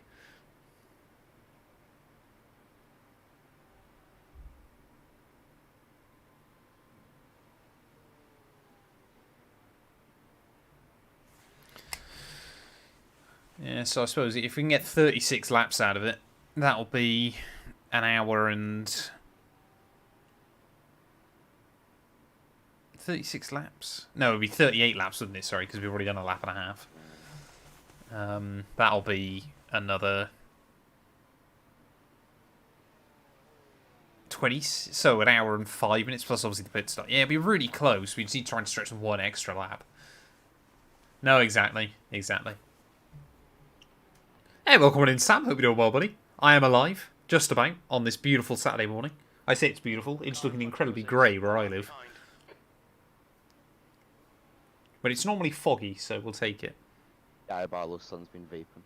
Yeah, so I suppose if we can get 36 laps out of it, that'll be an hour and... 36 laps? No, it would be 38 laps, wouldn't it? Sorry, because we've already done a lap and a half. That'll be another 20, so an hour and 5 minutes plus obviously the pit stop. Yeah, it'll be really close. We just need to try and stretch one extra lap. No, exactly. Exactly. Hey, welcome on in, Sam. Hope you're doing well, buddy. I am alive, just about, on this beautiful Saturday morning. I say it's beautiful. It's looking incredibly grey where I live. But it's normally foggy, so we'll take it. Yeah, Barlow's son's been vaping.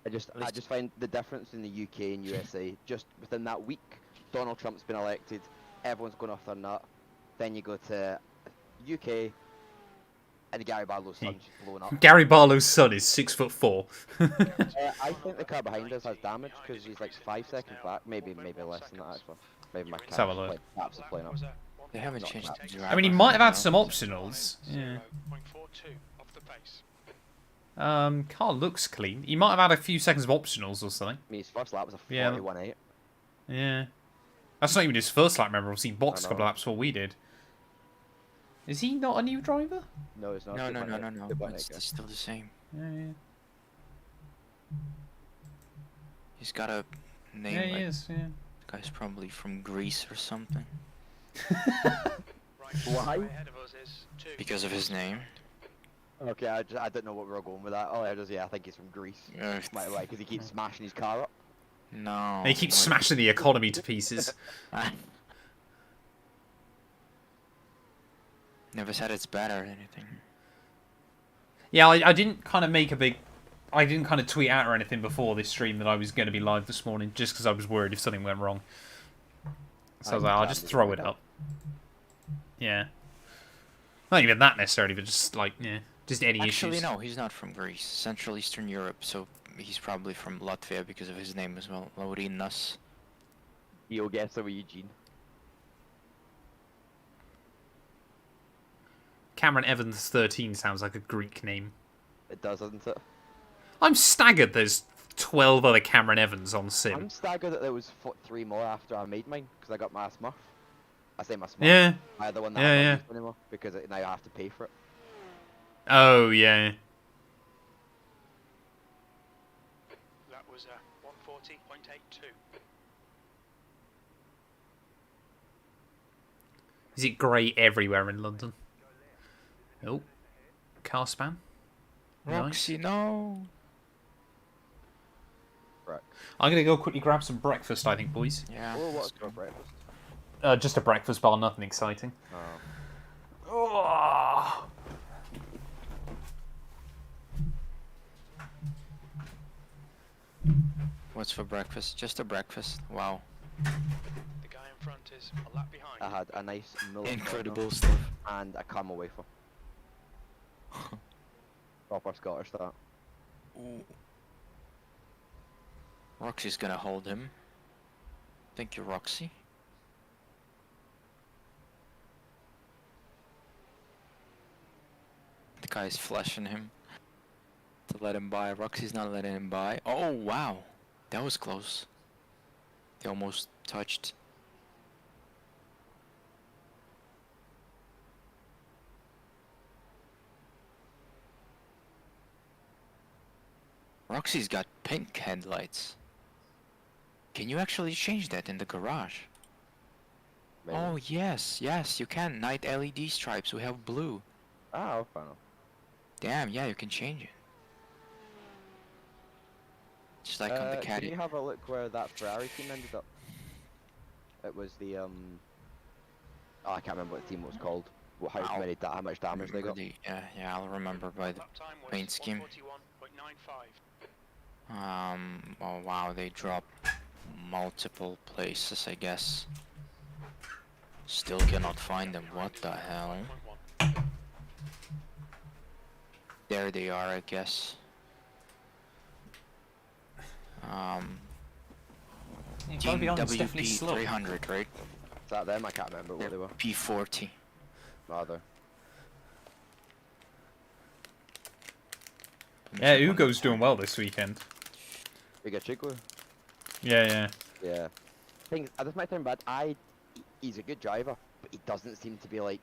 I just find the difference in the UK and USA, just within that week, Donald Trump's been elected, everyone's going off their nut. Then you go to UK, and Gary Barlow's son's just blowing up. Gary Barlow's son is 6'4". I think the car behind us has damage because he's like 5 seconds back, maybe less than that actually. Maybe my Let's have a camera's look. like, apps are playing up. They haven't changed the driver. I mean, he might have had some optionals. Yeah. 0.42 off the pace. Car looks clean. He might have had a few seconds of optionals or something. I mean, his first lap was a Yeah. 41.8. Yeah. That's not even his first lap, remember? Obviously, he boxed a I couple of know. laps before we did. Is he not a new driver? No, it's not. No. 2.8, It's yeah. still the same. Yeah. He's got a name Yeah, he like is, yeah. the guy's probably from Greece or something. Right, Why? ahead of us is 2. Because of his name. Okay, I didn't know what we were going with that. Oh, I just, yeah, I think he's from Greece. Uh, Might like, because he keeps smashing his car up. No. He keeps what- smashing the economy to pieces. Never said it's bad or anything. Yeah, I didn't kind of make a big... I didn't kind of tweet out or anything before this stream that I was going to be live this morning, just because I was worried if something went wrong. So I was like, I'll just throw it up. Yeah. Not even that necessarily, but just like, yeah, just any Actually, issues. no, he's not from Greece. Central Eastern Europe, so he's probably from Latvia because of his name as well. Laurinas. You'll guess it with Eugene. Cameron Evans 13 sounds like a Greek name. It does, doesn't it? I'm staggered there's 12 other Cameron Evans on Sim. I'm staggered that there was 3 more after I made mine, because I got my Smurf. I say my Smurf. Yeah. The one that Yeah, I'm yeah. not using anymore, because now I have to pay for it. Oh, yeah. That was 140.82. Is it grey everywhere in London? Oh. Car spam. Roxy, no. Right. I'm going to go quickly grab some breakfast, I think, boys. Yeah. Oh, let's what's go. for breakfast? Just a breakfast bar, nothing exciting. Oh. Oh. What's for breakfast? Just a breakfast. Wow. The guy in front is a lap behind. I had a nice milk Incredible stuff. and a caramel wafer. Proper Scottish that. Ooh. Roxy's gonna hold him. Thank you, Roxy. The guy's flashing him to let him by. Roxy's not letting him by. Oh, wow. That was close. They almost touched. Roxy's got pink headlights. Can you actually change that in the garage? Maybe. Oh, yes, you can. Night LED stripes, we have blue. Oh, fine. Damn, yeah, you can change it. Just like on the Can caddy. you have a look where that Ferrari team ended up? It was the Oh, I can't remember what the team was called. How Ow. how much damage they got. Yeah, I'll remember by the Lap time was paint scheme. 141.95. Oh wow, they dropped multiple places, I guess. Still cannot find them. What the hell? 1. There they are, I guess. Team WP 300, right? Is that them? I can't remember what they were. P40. Rather. Yeah, Ugo's doing well this weekend. We got Chico. Yeah. Yeah. Thing is, this might sound bad. He's a good driver, but he doesn't seem to be like.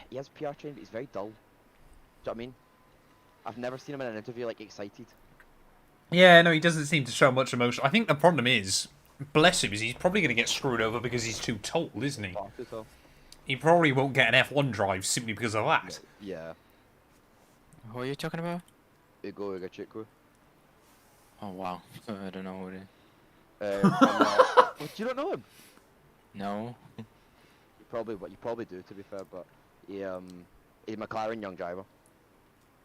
He has PR trained, but he's very dull. Do you know what I mean? I've never seen him in an interview like excited. Yeah, no, he doesn't seem to show much emotion. I think the problem is, bless him, is he's probably going to get screwed over because he's too tall, isn't he? Fast as hell. he probably won't get an F1 drive simply because of that. Yeah. Who are you talking about? Igor Igachikwu. Oh wow, I don't know who it is. What, you don't know him? No. You probably do, to be fair, but he's a McLaren young driver.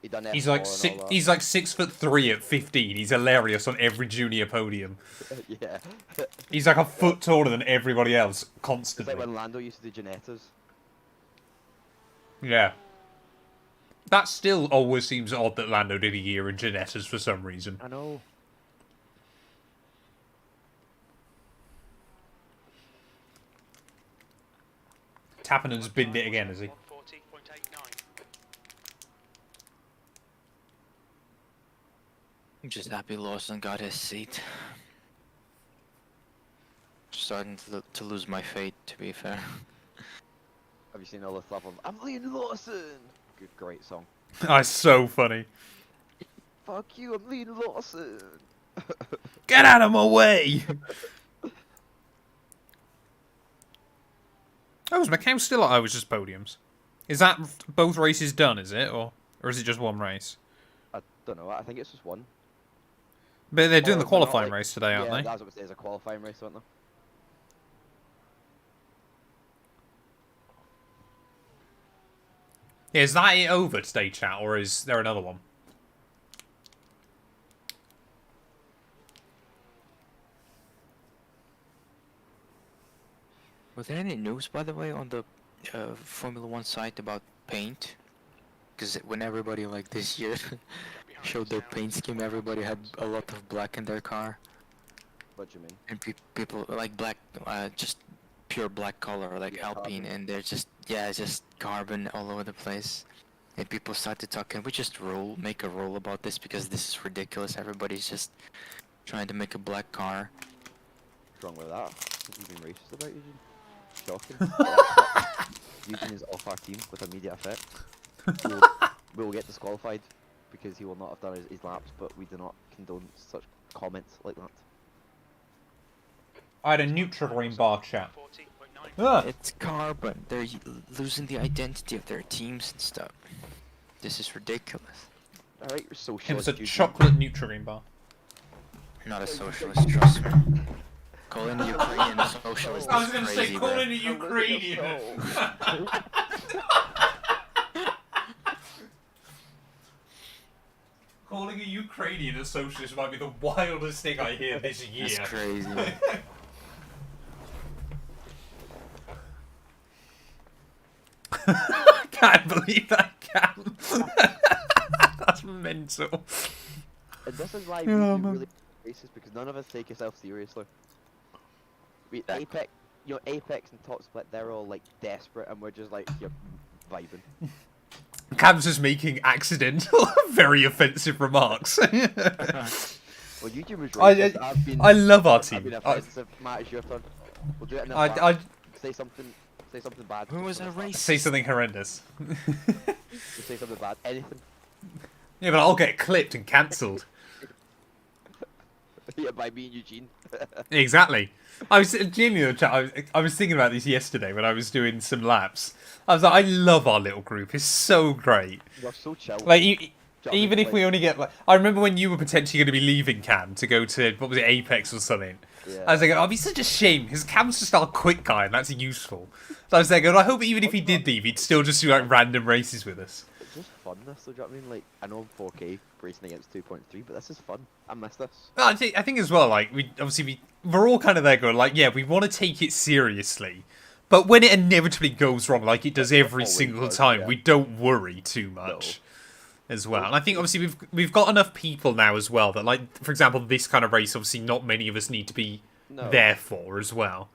He done He's F4 like and six. all that. He's like 6'3" at 15. He's hilarious on every junior podium. Yeah. He's like a foot taller than everybody else It's constantly. like when Lando used to do Janettas. Yeah. That still always seems odd that Lando did a year in Janettas for some reason. I know. Tappanen's binned it again, has he? 140.89. I'm just happy Lawson got his seat. Starting to lose my faith, to be fair. Have you seen all the stuff of I'm Liam Lawson? Good, great song. That's so funny. Fuck you, I'm Liam Lawson. Get out of my way! Oh, was McCown still? Oh, it was just podiums. Is that both races done? Is it, or is it just one race? I don't know. I think it's just one. But they're doing Or the they're not, qualifying like- race today, aren't yeah, they? that's what it says. A qualifying race, aren't they? Yeah, is that it over today, chat, or is there another one? Was there any news, by the way, on the Formula 1 site about paint? Because when everybody, like, this year showed their paint scheme, everybody had a lot of black in their car. What do you mean? And people, like, black, just pure black color, like Yeah, Alpine, carbon. and they're just, yeah, just carbon all over the place. And people started talking, can we just make a rule about this, because this is ridiculous, everybody's just trying to make a black car. What's wrong with that? What have you been racist about, Eugene? Shocking. Eugene is off our team with immediate effect. We will get disqualified because he will not have done his laps, but we do not condone such comments like that. I had a Nutrigrain bar, chat. 40.9. Ah. It's carbon, they're losing the identity of their teams and stuff. This is ridiculous. Alright, you're It socialist, was a Eugene. chocolate Nutrigrain bar. Not a socialist, trust me. Calling a Ukrainian a socialist is crazy, bro. a Ukrainian. Calling a Ukrainian a socialist might be the wildest thing I hear this year. That's crazy. I can't believe that, Cam. That's mental. And this is why Yeah, we man. really racist, because none of us take ourselves seriously. Apex, Apex and Top Split, they're all like desperate, and we're just like, you're vibing. Cam's just making accidental, very offensive remarks. Well, Eugene was racist. I love our I've team. been offensive. Matt, it's your turn. We'll do it in the I Say something bad. Who was just a for the racist? say something horrendous. start. Just say something bad. Anything. Yeah, but I'll get clipped and cancelled. Yeah, by me and Eugene. Exactly. I was genuinely, I was thinking about this yesterday when I was doing some laps. I was like, I love our little group. It's so great. We're so chill. Like, Do you know what I even mean? if we only get like, I remember when you were potentially going to be leaving Cam to go to what was it, Apex or something. Yeah. I was like, oh, it'd be such a shame because Cam's just our quick guy and that's useful. So I was like, I hope even if he did leave, he'd still just do like random races with us. It's just fun, this, though, do you know what I mean? Like, I know I'm 4K racing against 2.3, but this is fun. I miss this. Well, I think as well, like we're all kind of there going like, yeah, we want to take it seriously, but when it inevitably goes wrong, like it does every always single does, time, yeah. we don't worry too much. As well, and I think obviously we've got enough people now as well that, like, for example, this kind of race, obviously not many of us need to be No. there for as well.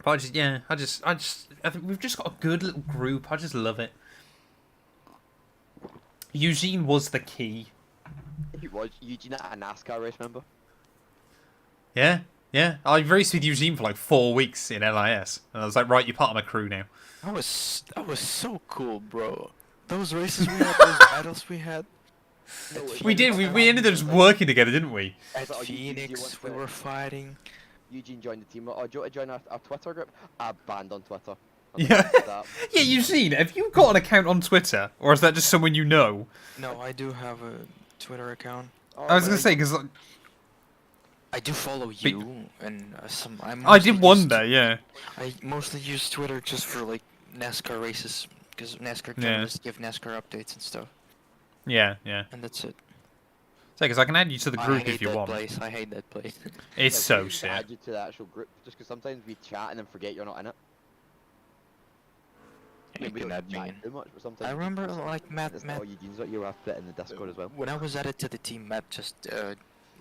But I think we've just got a good little group. I just love it. Eugene was the key. He was Eugene at a NASCAR race, remember? Yeah. I raced with Eugene for like 4 weeks in LIS, and I was like, right, you're part of my crew now. That was so cool, bro. Those races we had, those battles we had. We did. We ended up just working together, didn't we? At So, Eugene, do you Phoenix, want we to- were fighting. Eugene joined the team. Oh, do you want to join our Twitter group? I banned on Twitter. Yeah. That. Yeah, Eugene, have you got an account on Twitter? Or is that just someone you know? No, I do have a Twitter account. Oh, I was going well, to say, because I do follow you, and some. I did wonder, yeah. I mostly use Twitter just for like NASCAR races, because NASCAR Yeah. drivers give NASCAR updates and stuff, Yeah, yeah. and that's it. So, because I can add you to the I group hate if you that want. place. I hate that place. It's yeah, so we need to shit. add you to the actual group, just because sometimes we chat and then forget you're not in it. I mean, we can don't add me chat in. too much, but sometimes. I we remember just- like Matt. Oh, Eugene's got you have it in the Discord as well. When I was added to the team, Matt just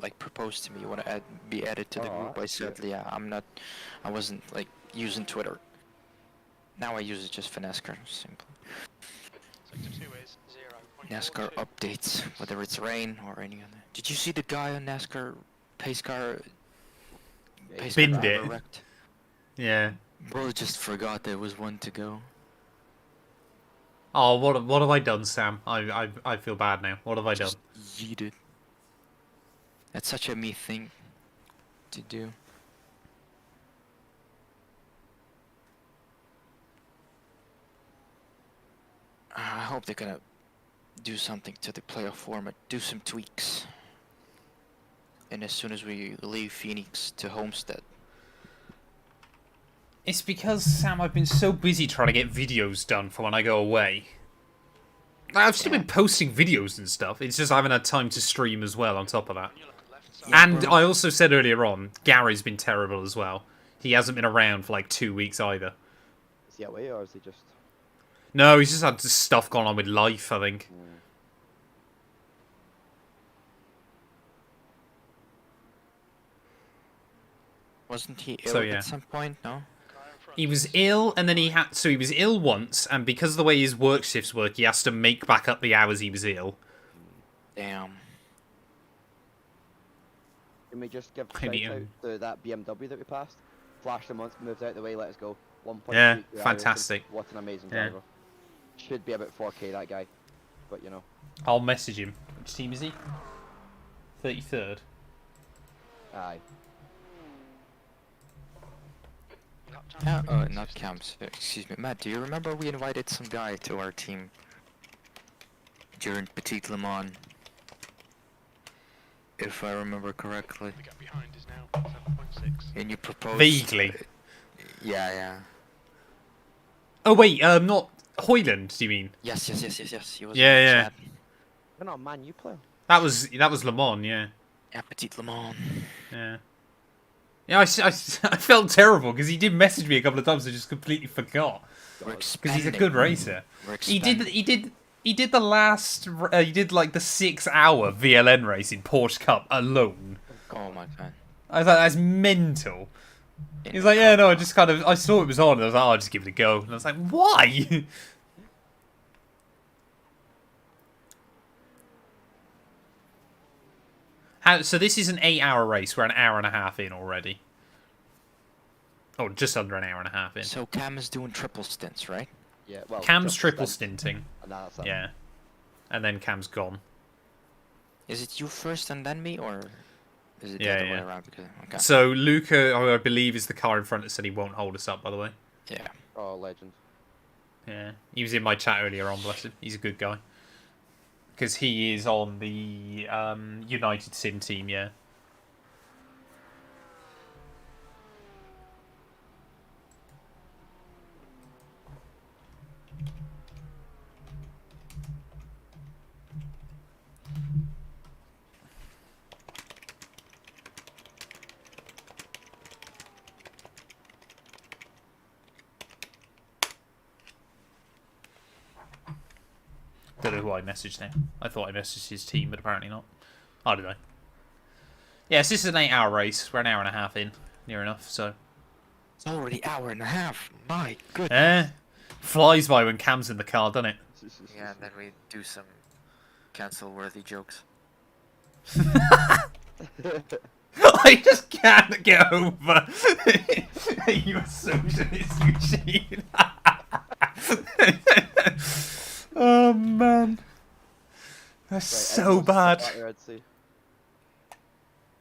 like proposed to me. You want to be added to the Oh, group? I said, yeah, I wasn't like using Twitter. Now I use it just for NASCAR, simply. Sector 2 is 0.42. NASCAR updates, whether it's rain or any other. Did you see the guy on NASCAR pace car? Pace car Binned driver it. wrecked? Yeah. Bro just forgot there was one to go. Oh, what have I done, Sam? I feel bad now. What have I done? Just yeeted. That's such a me thing to do. I hope they're gonna do something to the playoff format, do some tweaks. And as soon as we leave Phoenix to Homestead. It's because, Sam, I've been so busy trying to get videos done for when I go away. I've still been posting videos and stuff. It's just I haven't had time to stream as well on top of that. You look at the left side. Yeah, And bro. I also said earlier on, Gary's been terrible as well. He hasn't been around for like 2 weeks either. Is he away or is he just? No, he's just had stuff going on with life, I think. Wasn't he ill So, yeah. at some point? No. Guy in front He was is- ill, and then he was ill once, and because of the way his work shifts work, he has to make back up the hours he was ill. Damn. Can we just give Maybe, shout out to that BMW that we passed? Flashed him once, moved out the way, let us go. 1.3 Yeah, through iRacing. fantastic. What an amazing Yeah. driver. Should be about 4K that guy, but you know. I'll message him. Which team is he? 33rd. Aye. lap time Yeah, for not Phoenix. camps. Excuse me, Matt. Do you remember we invited some guy to our team during Petit Le Mans? If I remember correctly. The gap behind is now 7.6. And you proposed. Vaguely. Yeah, yeah. Oh wait, not Hoyland. Do you mean? Yes. He was. Yeah, in the yeah. chat. You're not a Man U player. That was Le Mans, yeah. Yeah, Petit Le Mans. Yeah. Yeah, I felt terrible because he did message me a couple of times. I just completely forgot We're because expanding. he's a good racer. We're He did expanding. the last. He did like the 6-hour VLN race in Porsche Cup alone. Oh my god. I was like, that's mental. In He's the like, yeah, cup. no, I saw it was on, and I was like, oh, I'll just give it a go. And I was like, why? So this is an 8-hour race. We're an hour and a half in already. Oh, just under an hour and a half in. So Cam is doing triple stints, right? Yeah, well. Cam's triple stint, stinting. And that's it. Yeah. And then Cam's gone. Is it you first and then me, or is it the Yeah, other yeah. way around? Because okay. So Luca, I believe, is the car in front that said he won't hold us up, by the way. Yeah. Oh, legend. Yeah. He was in my chat earlier on, bless him. He's a good guy. Because he is on the United Sim team, yeah. Don't know who I messaged now. I thought I messaged his team, but apparently not. I don't know. Yes, this is an 8-hour race. We're an hour and a half in, near enough. So, It's already hour and a half. My goodness. flies by when Cam's in the car, doesn't it? Yeah, and then we do some cancel-worthy jokes. I just can't get over you a socialist, Eugene. Oh man, that's so bad. Did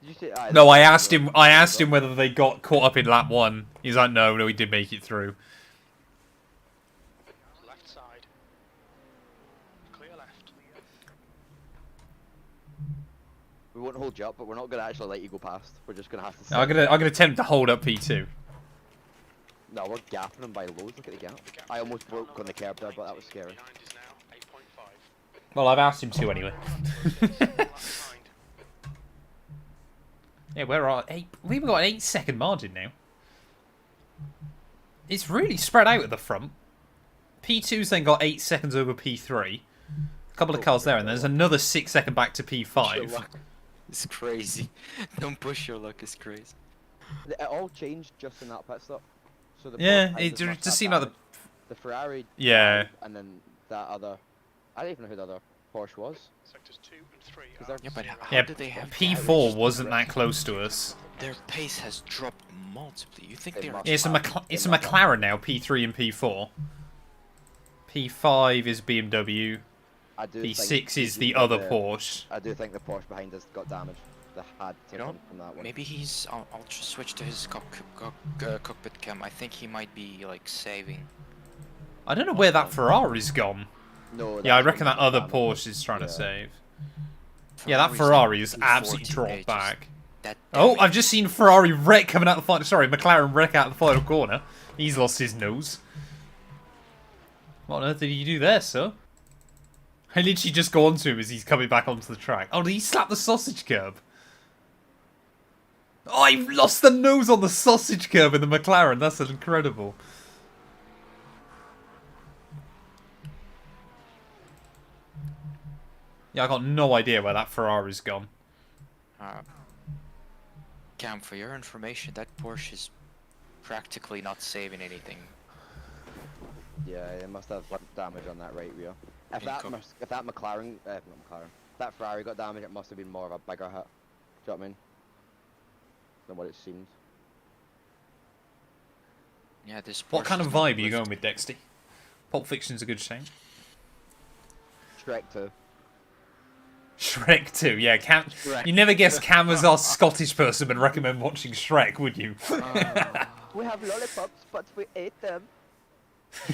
you say, aye, No, I that's- asked him whether they got caught up in lap 1. He's like, no, he did make it through. We won't hold you up, but we're not gonna actually let you go past. We're just gonna have to. I'm gonna attempt to hold up P2. No, we're gapping them by loads. Look at the gap. I almost broke on the curb there, but that was scary. Behind is now 8.5. Well, I've asked him to anyway. Yeah, we're on 8. We've got an 8-second margin now. It's really spread out at the front. P2's then got 8 seconds over P3. A couple of cars there, and there's another 6-second back to P5. It's crazy. Don't push your luck. It's crazy. It all changed just in that pit stop. So the Yeah, Porsche it must have just seemed like damage. The Ferrari. Yeah. died, And then that other. I don't even know who the other Porsche was. Sectors 2 and 3 'Cause are they're- Yeah, but how Yeah, do they have P4 wasn't that close to us. Their pace has dropped multiply. You think It they're must. Yeah, it's a It must. McLaren now, P3 and P4. P5 is BMW. I do P6 think is the Fuji other did, Porsche. I do think the Porsche behind us got damaged. They had You know, taken from that one. maybe he's. I'll just switch to his cockpit cam. I think he might be like saving. I don't know where that Ferrari's gone. No. Yeah, I that's reckon what that other damaged. Porsche is trying to Yeah. save. Yeah, that Ferrari's Ferrari is like absolutely 240 dropped pages. back. That Oh, damage- I've just seen Ferrari wreck coming out the final. Sorry, McLaren wreck out the final corner. He's lost his nose. What on earth did you do there, sir? I literally just go onto him as he's coming back onto the track. Oh, did he slap the sausage curb? Oh, he lost the nose on the sausage curb in the McLaren. That's incredible. Yeah, I got no idea where that Ferrari's gone. Cam, for your information, that Porsche is practically not saving anything. Yeah, it must have like, damage on that right rear. If that Income. if that McLaren, not McLaren, if that Ferrari got damaged, it must have been more of a bigger hit. Do you know what I mean? Than what it seems. Yeah, this. What Porsche kind of is not vibe are you lift- going with, Dexty? Pulp Fiction's a good shout. Shrek 2. Shrek 2, yeah. Cam, Shrek. you never guess Cam was our Scottish person and recommend watching Shrek, would you? We have lollipops, but we ate them.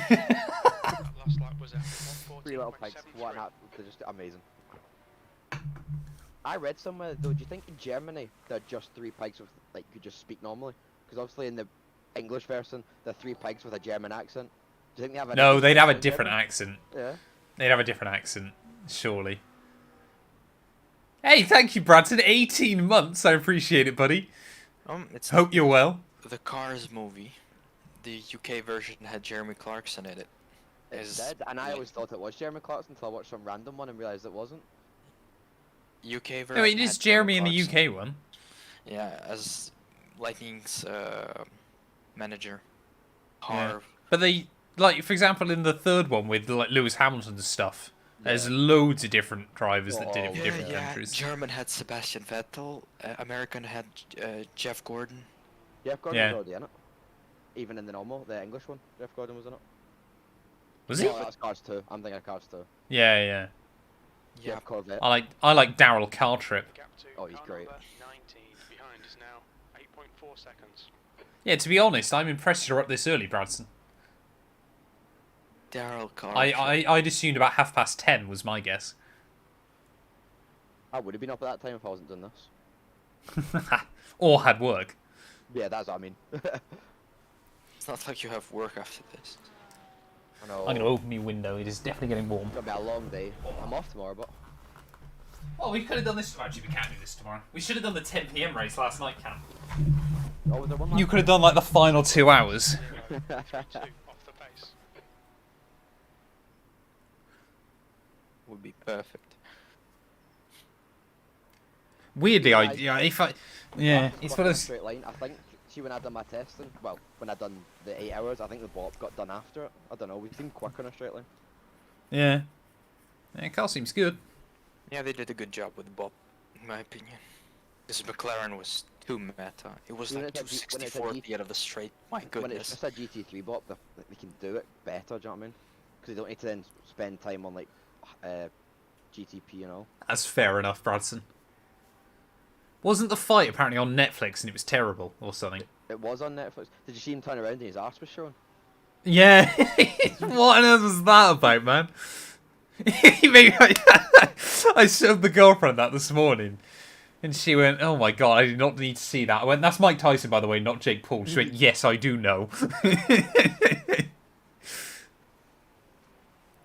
last lap was at 3 little pigs. What happened? They're just amazing. I read somewhere though. Do you think in Germany they're just 3 pigs with like could just speak normally? Because obviously in the English version they're 3 pigs with a German accent. Do you think they have a No, they'd have a in different German? accent. Yeah. They'd have a different accent, surely. Hey, thank you, Bradton. 18 months. I appreciate it, buddy. It's Hope you're well. the Cars movie. The UK version had Jeremy Clarkson in it. It Is did, and I like- always thought it was Jeremy Clarkson until I watched some random one and realised it wasn't. UK version. No, it is had Jeremy in the Clarkson. UK one. Yeah, as Lightning's manager. Yeah. Harv. But they, like, for example, in the third one with like Lewis Hamilton and stuff, there's loads of different drivers that did it for Oh, different yeah. countries. German had Sebastian Vettel. American had Jeff Gordon. Jeff Gordon Yeah. was already in it. Even in the normal, the English one, Jeff Gordon was in it. Was he? Oh, that's Cars 2. I'm thinking of Cars 2. Yeah, yeah. Yeah. Yeah, Corvette. I like Daryl Cartrip. Gap to Oh, he's car great. number 19. Behind is now 8.4 seconds. Yeah, to be honest, I'm impressed you're up this early, Bradson. Daryl Carr. I'd assumed about 10:30 was my guess. I would have been up at that time if I wasn't doing this. Or had work. Yeah, that's what I mean. It's not like you have work after this. I know. I'm going to open my window. It is definitely getting warm. It's gonna be a long day. I'm off tomorrow, but Oh, we could have done this. Actually, we can't do this tomorrow. We should have done the 10 PM race last night, Cam. oh, was there one You could have done like the final 2 hours. 2 off the pace. Would be perfect. Weirdly, Yeah, yeah, it's quicker one in a of straight line. I think. See, when I done my testing, well, when I done the 8 hours, I think the bop got done after it. I don't know. We seem quicker in a straight line. yeah. Yeah, car seems good. Yeah, they did a good job with Bob, in my opinion. This McLaren was too meta. It was When like it's a G- when it's a 264 G- at the end of the straight. My When it's goodness. just a GT3 bop, they can do it better. Do you know what I mean? Because they don't need to then spend time on like GTP and all. That's fair enough, Bradson. Wasn't the fight apparently on Netflix and it was terrible or something? It was on Netflix. Did you see him turn around and his arse was showing? Yeah. What on earth was that about, man? Maybe I showed the girlfriend that this morning. And she went, "Oh my god, I did not need to see that." I went, "That's Mike Tyson, by the way, not Jake Paul." She went, "Yes, I do know."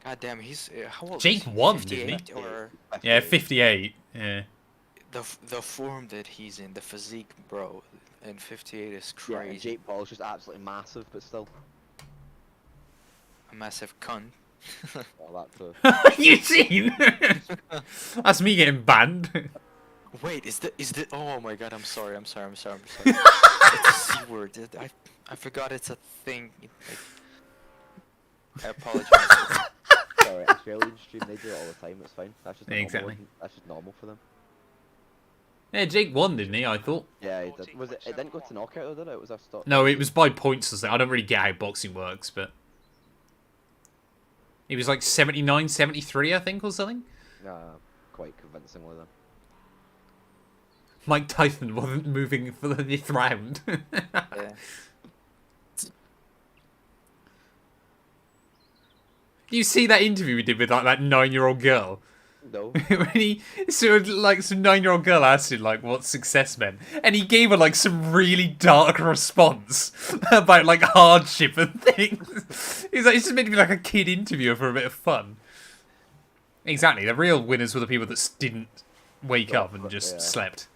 God damn, he's how old? Jake is he? won, didn't he? 58 or Yeah, 58. Yeah. the form that he's in, the physique, bro, and 58 is Yeah, crazy. and Jake Paul's just absolutely massive, but still. A massive cunt. Well, that too. You seen? That's me getting banned. Wait, is the? Oh my god, I'm sorry. It's a C word. I forgot it's a thing. I apologize. Sorry, Australian stream, they do it all the time, it's fine. That's just normal. Exactly. That's just normal for them. Yeah, Jake won, didn't he? I thought. Yeah, he did. Was it? It didn't go to knockout, though, did it? It was a stop. No, it was by points. I don't really get how boxing works, but he was like 79, 73, I think, or something. Quite convincingly then. Mike Tyson wasn't moving for the 5th round. Yeah. You see that interview we did with like that 9-year-old girl? No. When he sort of like some 9-year-old girl asked him like what success meant, and he gave her like some really dark response about like hardship and things. He's like, it's just meant to be like a kid interviewer for a bit of fun. Exactly, the real winners were the people that didn't wake up and just slept.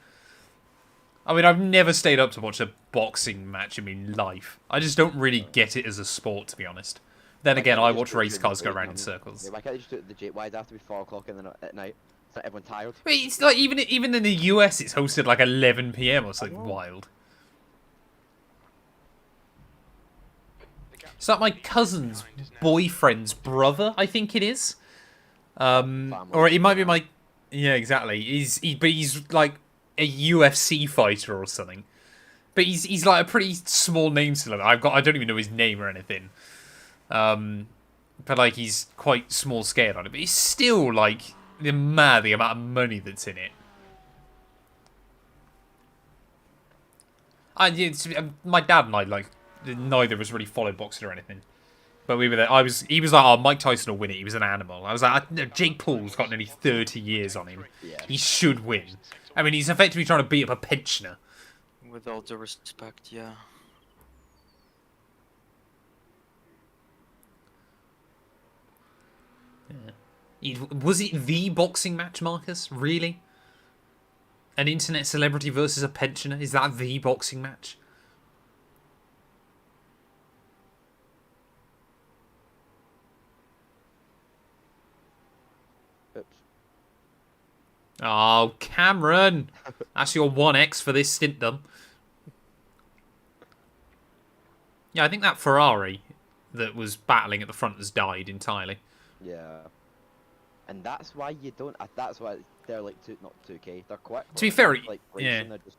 I mean, I've never stayed up to watch a boxing match in my life. I just don't really get it as a sport, to be honest. Then again, I watch race cars go around in circles. Why can't you just do it the Jake? Why does it have to be 4 o'clock at night? Is everyone tired? Wait, it's like even in the US, it's hosted like 11 PM or something wild. It's like my cousin's boyfriend's brother, I think it is. Or it might be my... Yeah, exactly. But he's like a UFC fighter or something. But he's like a pretty small name to them. I don't even know his name or anything. But like he's quite small scale on it. But it's still like the amount of money that's in it. My dad and I like neither of us really followed boxing or anything. But we were there. He was like, "Oh, Mike Tyson will win it. He was an animal." I was like, "No, Jake Paul's got nearly 30 years on him. He should win." I mean, he's effectively trying to beat up a pensioner. With all due respect, yeah. Was it the boxing match, Marcus? Really? An internet celebrity versus a pensioner? Is that the boxing match? Oops. Oh, Cameron! That's your 1x for this stint done. Yeah, I think that Ferrari that was battling at the front has died entirely. Yeah. And that's why you don't. That's why they're like not 2K. They're quick. To be fair, like yeah. racing, they're just...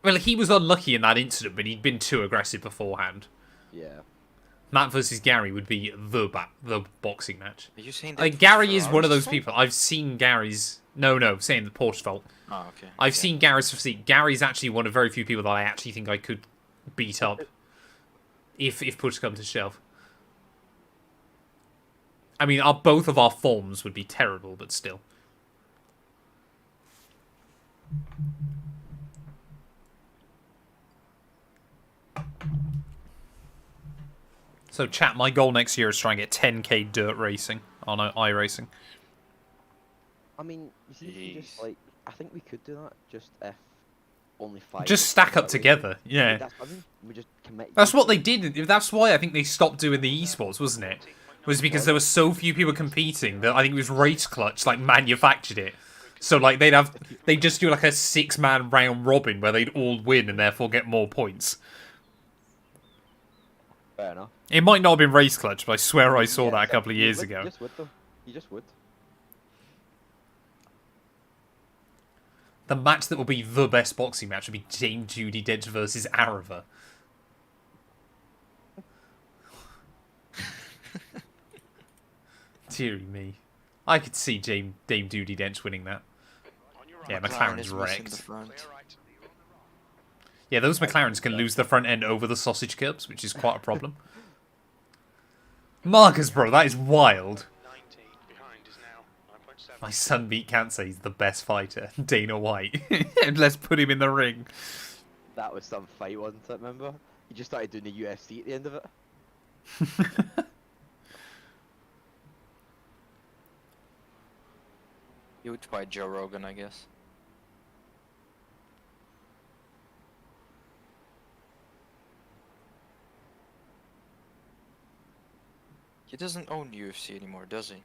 Well, he was unlucky in that incident, but he'd been too aggressive beforehand. Yeah. Matt versus Gary would be the boxing match. Are you saying that Like, Gary is one of Ferrari's those fault? people. I've seen Gary's... No, saying the Porsche fault. Oh, okay. I've seen Gary's physique. Gary's actually one of very few people that I actually think I could beat up if push comes to shove. I mean, both of our forms would be terrible, but still. So, chat, my goal next year is to try and get 10k dirt racing on iRacing. I mean, you see, if you just like, I think we could do that. Just if only 5. Just stack up together, yeah. That's what I mean. We just commit. That's what they did. That's why I think they stopped doing the esports, wasn't it? Was because there were so few people competing that I think it was Race Clutch like manufactured it. So like they'd just do like a 6-man round robin where they'd all win and therefore get more points. Fair enough. It might not have been Race Clutch, but I swear I saw Yeah, that a couple of years You ago. just would though. You just would. The match that will be the best boxing match would be Dame Judi Dench versus Arava. Deary me. I could see Dame Judi Dench winning that. Yeah, McLaren's is missing wrecked. the front. Yeah, those McLarens can lose the front end over the sausage curbs, which is quite a problem. Marcus, bro, that is wild. My son beat cancer. He's the best fighter. Dana White. And let's put him in the ring. That was some fight, wasn't it? Remember? He just started doing the UFC at the end of it. You would fight Joe Rogan, I guess. He doesn't own UFC anymore, does he?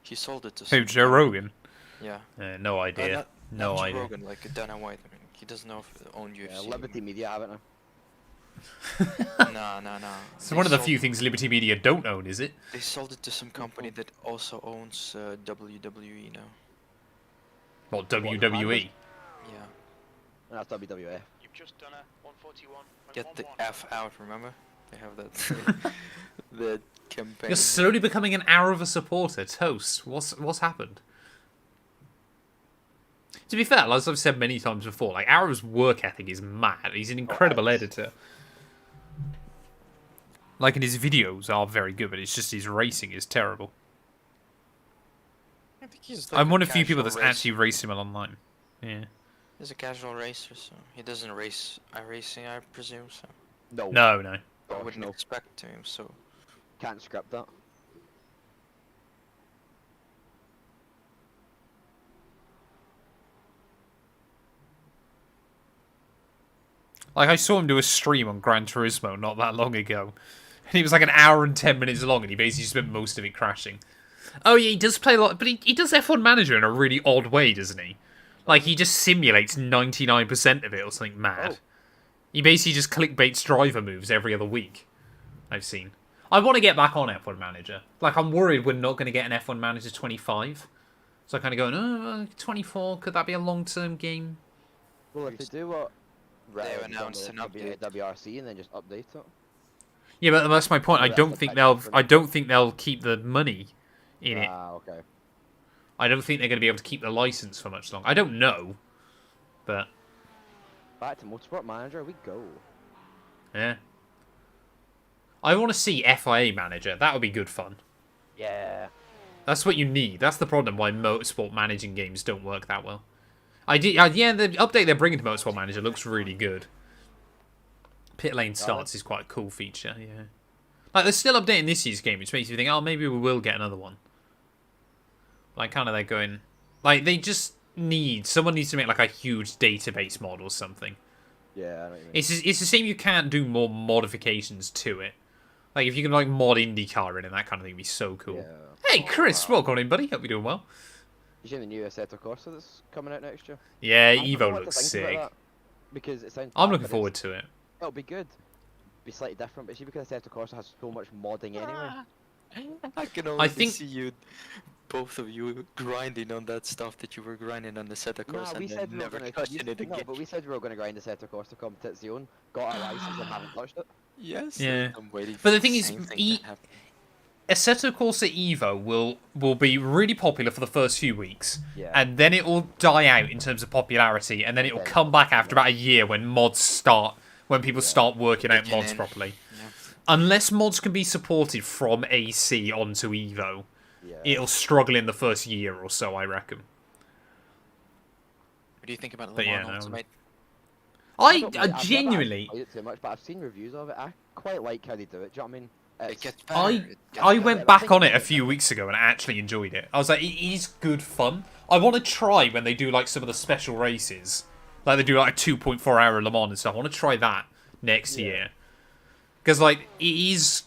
He sold it to Who, some Joe company. Rogan? Yeah. No idea. No not Joe idea. Rogan, like Dana White. I mean, he doesn't know if own UFC. Yeah, Liberty Media have it now. No. It's They one of the sold- few things Liberty Media don't own, is it? They sold it to some company that also owns WWE now. What, WWE? Yeah. And that's WWF. You've just done a 141. Get the F out, remember? They have that the campaign. You're slowly becoming an hour of a supporter. Toast. What's happened? To be fair, as I've said many times before, like Arrow's work ethic is mad. He's an incredible editor. Like, and his videos are very good, but it's just his racing is terrible. I think he's I'm like one of the few people casual that's racer. actually racing him online. Yeah. He's a casual racer, so he doesn't race iRacing, I presume. So No. No. I Gosh, wouldn't no. expect him. So Can't script that. Like, I saw him do a stream on Gran Turismo not that long ago. And it was like an hour and 10 minutes long, and he basically spent most of it crashing. Oh, yeah, he does play a lot, but he does F1 Manager in a really odd way, doesn't he? Like, he just simulates 99% of it or something mad. Oh. He basically just clickbaits driver moves every other week, I've seen. I want to get back on F1 Manager. Like, I'm worried we're not going to get an F1 Manager 25. So I'm kind of going, oh, 24, could that be a long-term game? Well, if they do what They've Red announced an update. WRC and then just update it. Yeah, but that's my point. Oh, I that's don't a think big they'll. difference. I don't think they'll keep the money in it. Ah, okay. I don't think they're going to be able to keep the license for much longer. I don't know, but Back to Motorsport Manager, we go. yeah. I want to see FIA Manager. That would be good fun. Yeah. That's what you need. That's the problem why motorsport managing games don't work that well. Yeah, the update they're bringing to Motorsport Manager looks really good. Pit lane starts is quite a cool feature, yeah. Like, they're still updating this year's game, which makes you think, oh, maybe we will get another one. Like, kind of they're going... Like, they just need... Someone needs to make, like, a huge database mod or something. Yeah, I know what you mean. It's a shame you can't do more modifications to it. Like, if you can, like, mod IndyCar in and that kind of thing would be so cool. Yeah. Hey, Chris, welcome in, buddy. Hope you're doing well. You seen the new Assetto Corsa that's coming out next year? Yeah, I don't know Evo what to looks think about sick. that, because it sounds I'm bad, looking but forward to it. it'll be good. Be slightly different, but see, because Assetto Corsa has so much modding anyway. I can already think- see you, both of you, grinding on that stuff that you were grinding on the Seta Course Nah, we and said then we were never gonna touching it no, again. but we said we were gonna grind Assetto Corsa Competizione, got our license and haven't touched it. Yes. Yeah. I'm waiting. But for the thing is, same thing E- to happen. Assetto Corsa Evo will be really popular for the first few weeks, Yeah. and then it will die out in terms of popularity, and then it will Okay. come back after about a year when mods start, when people start working out Kicking mods in. properly. Yeah. Unless mods can be supported from AC onto Evo, Yeah. it'll struggle in the first year or so, I reckon. What do you think about Le But yeah, Mans no. Ultimate? I don't really- I've never genuinely, actually played it too much, but I've seen reviews of it. I quite like how they do it. Do you know what I mean? It It's- gets better. I it gets I better. went I back think on it a it's- few weeks ago and I actually enjoyed it. I was like, it is good fun. I want to try when they do like some of the special races, like they do like a 2.4 hour Le Mans and stuff. I want to try that next Yeah. year because like it is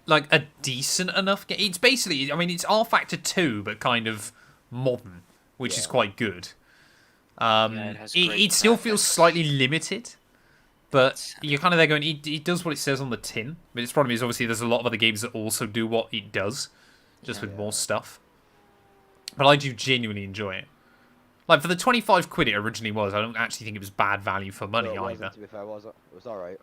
like a decent enough game. It's basically, I mean, it's R Factor 2 but kind of modern, which is Yeah. quite good. it has great It still feels graphics. slightly limited. But you're kind of there going, it does what it says on the tin. But its problem is, obviously, there's a lot of other games that also do what it does, just with more stuff. But I do genuinely enjoy it. Like, for the 25 quid it originally was, I don't actually think it was bad value for money No, it wasn't, either. to be fair, was it? It was alright.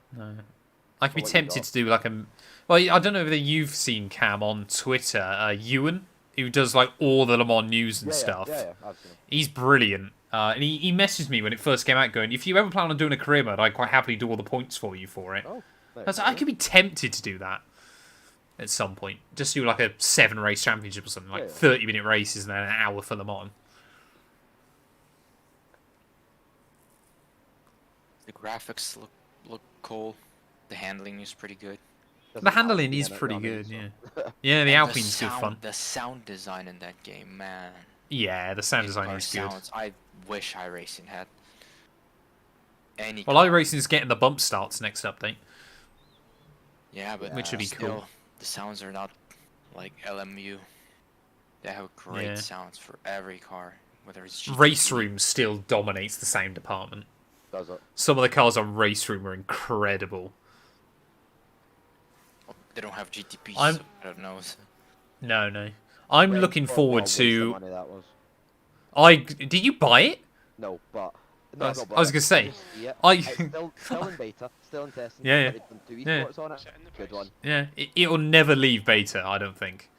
I could be what you tempted got. to do, like, a... Well, I don't know whether you've seen Cam on Twitter, Ewan, who does, like, all the Le Mans news and stuff. Yeah, I've seen it. He's brilliant. And he messaged me when it first came out going, if you ever plan on doing a career mode, I'd quite happily do all the points for you for it. Oh, I was like, I could be tempted to do that. at some point. Just do like a 7-race championship or something, like Yeah. 30-minute races and then an hour for Le Mans. The graphics look cool. The handling is pretty good. There's The an handling Alpine is in it pretty running, good, so- yeah. Yeah, the And Alpine's good fun. The sound design in that game, man. Yeah, the sound design In-car is good. sounds, I wish iRacing had any. Well, car. iRacing's getting the bump starts next update. Yeah, but Which would be still, cool. the sounds are not like LMU. They have great Yeah. sounds for every car, whether it's Race GT3. Room still dominates the sound department. Does it? Some of the cars on Race Room are incredible. They don't have GTPs. I'm- So I don't know. No. I'm Well, looking for forward what a waste of to... money that was. Did you buy it? No, but... I No, was- not I was bought gonna it. say, Just see it. I- It's still in beta, still in testing. Yeah, yeah. But they've done 2 Yeah. esports on it. Set in the Good pace. one. Yeah, it'll never leave beta, I don't think.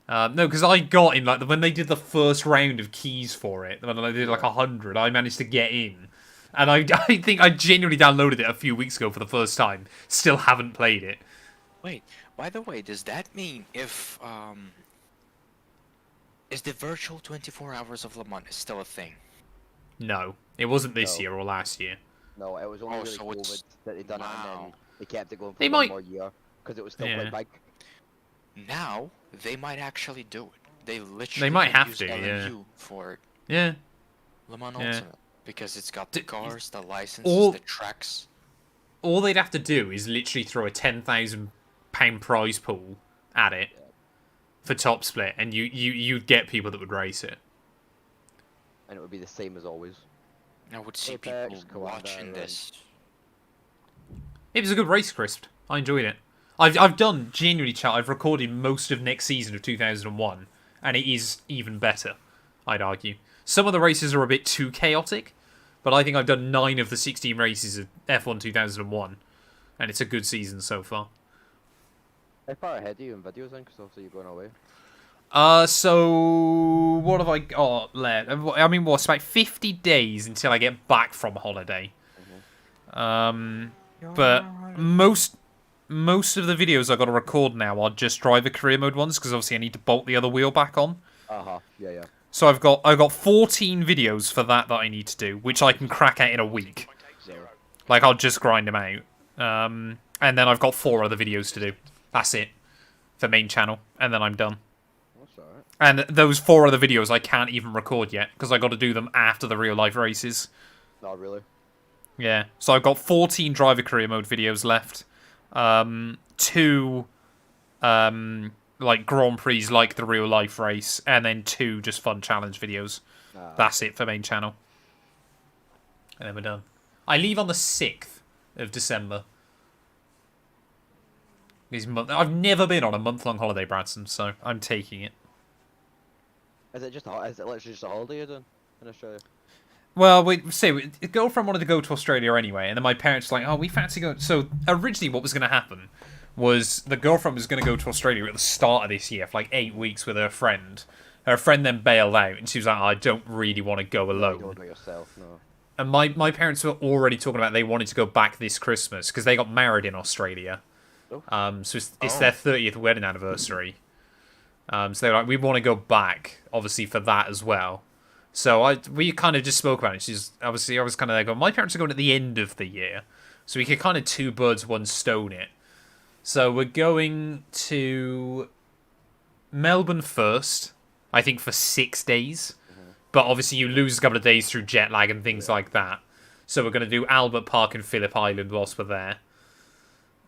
No, because I got in, like, when they did the first round of keys for it, when they did, like, 100, I managed to get in. And I think I genuinely downloaded it a few weeks ago for the first time. Still haven't played it. Wait, by the way, does that mean if is the virtual 24 hours of Le Mans still a thing? No, it wasn't this No. year or last year. No, it was only Oh, really so it's- COVID that they done it, and Wow. then they kept it going for They one might- more year because it was still Yeah. quite big. Now they might actually do it. They literally They might can have use to, yeah. LMU for Yeah. Le Mans Yeah. Ultimate because it's got the D- cars, the licenses, all- the tracks. All they'd have to do is literally throw a £10,000 prize pool at it for top split, and you'd get people that would race it. And it would be the same as always. I would see Apex, people Commando, watching and- this. It was a good race, Crisp. I enjoyed it. I've done, genuinely, chat, I've recorded most of next season of 2001, and it is even better, I'd argue. Some of the races are a bit too chaotic, but I think I've done 9 of the 16 races of F1 2001, and it's a good season so far. How far ahead are you in videos then? Because obviously you're going away. So what have I got left? I mean, what's about 50 days until I get back from holiday. But most of the videos I got to record now are just driver career mode ones because obviously I need to bolt the other wheel back on. Yeah. So I've got 14 videos for that I need to do, which I can crack out in a week. 0.80. Like I'll just grind them out. And then I've got 4 other videos to do. That's it for main channel, and then I'm done. That's alright. And those 4 other videos I can't even record yet because I got to do them after the real life races. Not really. Yeah, so I've got 14 driver career mode videos left. 2 like Grand Prix like the real life race, and then 2 just fun challenge videos. That's it for main channel. And then we're done. I leave on the 6th of December. I've never been on a month-long holiday, Bradson, so I'm taking it. Is it literally just a holiday you're doing in Australia? Well, the girlfriend wanted to go to Australia anyway, and then my parents were like, oh, we fancy going. So originally what was going to happen was the girlfriend was going to go to Australia at the start of this year for like 8 weeks with her friend. Her friend then bailed out, and she was like, oh, I don't really want to go You alone. don't go yourself, no. And my parents were already talking about they wanted to go back this Christmas because they got married in Australia. Oh. So it's their 30th wedding anniversary. So they were like, we want to go back, obviously, for that as well. So we kind of just spoke about it. I was kind of like, my parents are going at the end of the year, so we could kind of 2 birds, 1 stone it. So we're going to Melbourne first, I think, for 6 days. But obviously you lose a couple of days through jet lag and things like that. So we're going to do Albert Park and Phillip Island whilst we're there.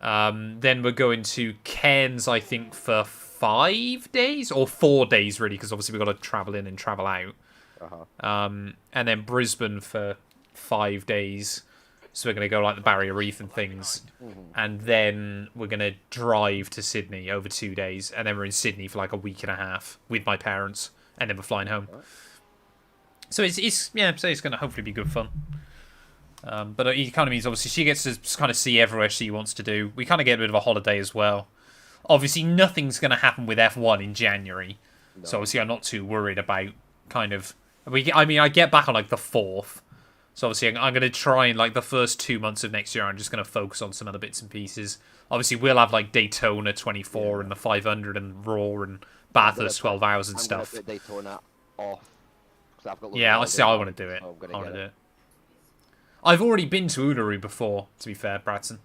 Then we're going to Cairns, I think, for 5 days? Or 4 days, really, because obviously we've got to travel in and travel out. And then Brisbane for 5 days. So we're going to go like the Barrier Reef and things. And then we're going to drive to Sydney over 2 days. And then we're in Sydney for like a week and a half with my parents. And then we're flying home. So it's going to hopefully be good fun. But it kind of means obviously she gets to kind of see everywhere she wants to do. We kind of get a bit of a holiday as well. Obviously nothing's going to happen with F1 in January. No. So obviously I'm not too worried about kind of... I get back on like the 4th. So obviously I'm going to try and like the first 2 months of next year I'm just going to focus on some other bits and pieces. Obviously we'll have like Daytona 24 and the 500 and Raw and Bathurst 12 hours and stuff. I'm going to put Daytona off. Because I've got loads Yeah, of I see. holidays I want to do it. so I'm I gonna want get to do it. it. I've already been to Uluru before, to be fair, Bradson.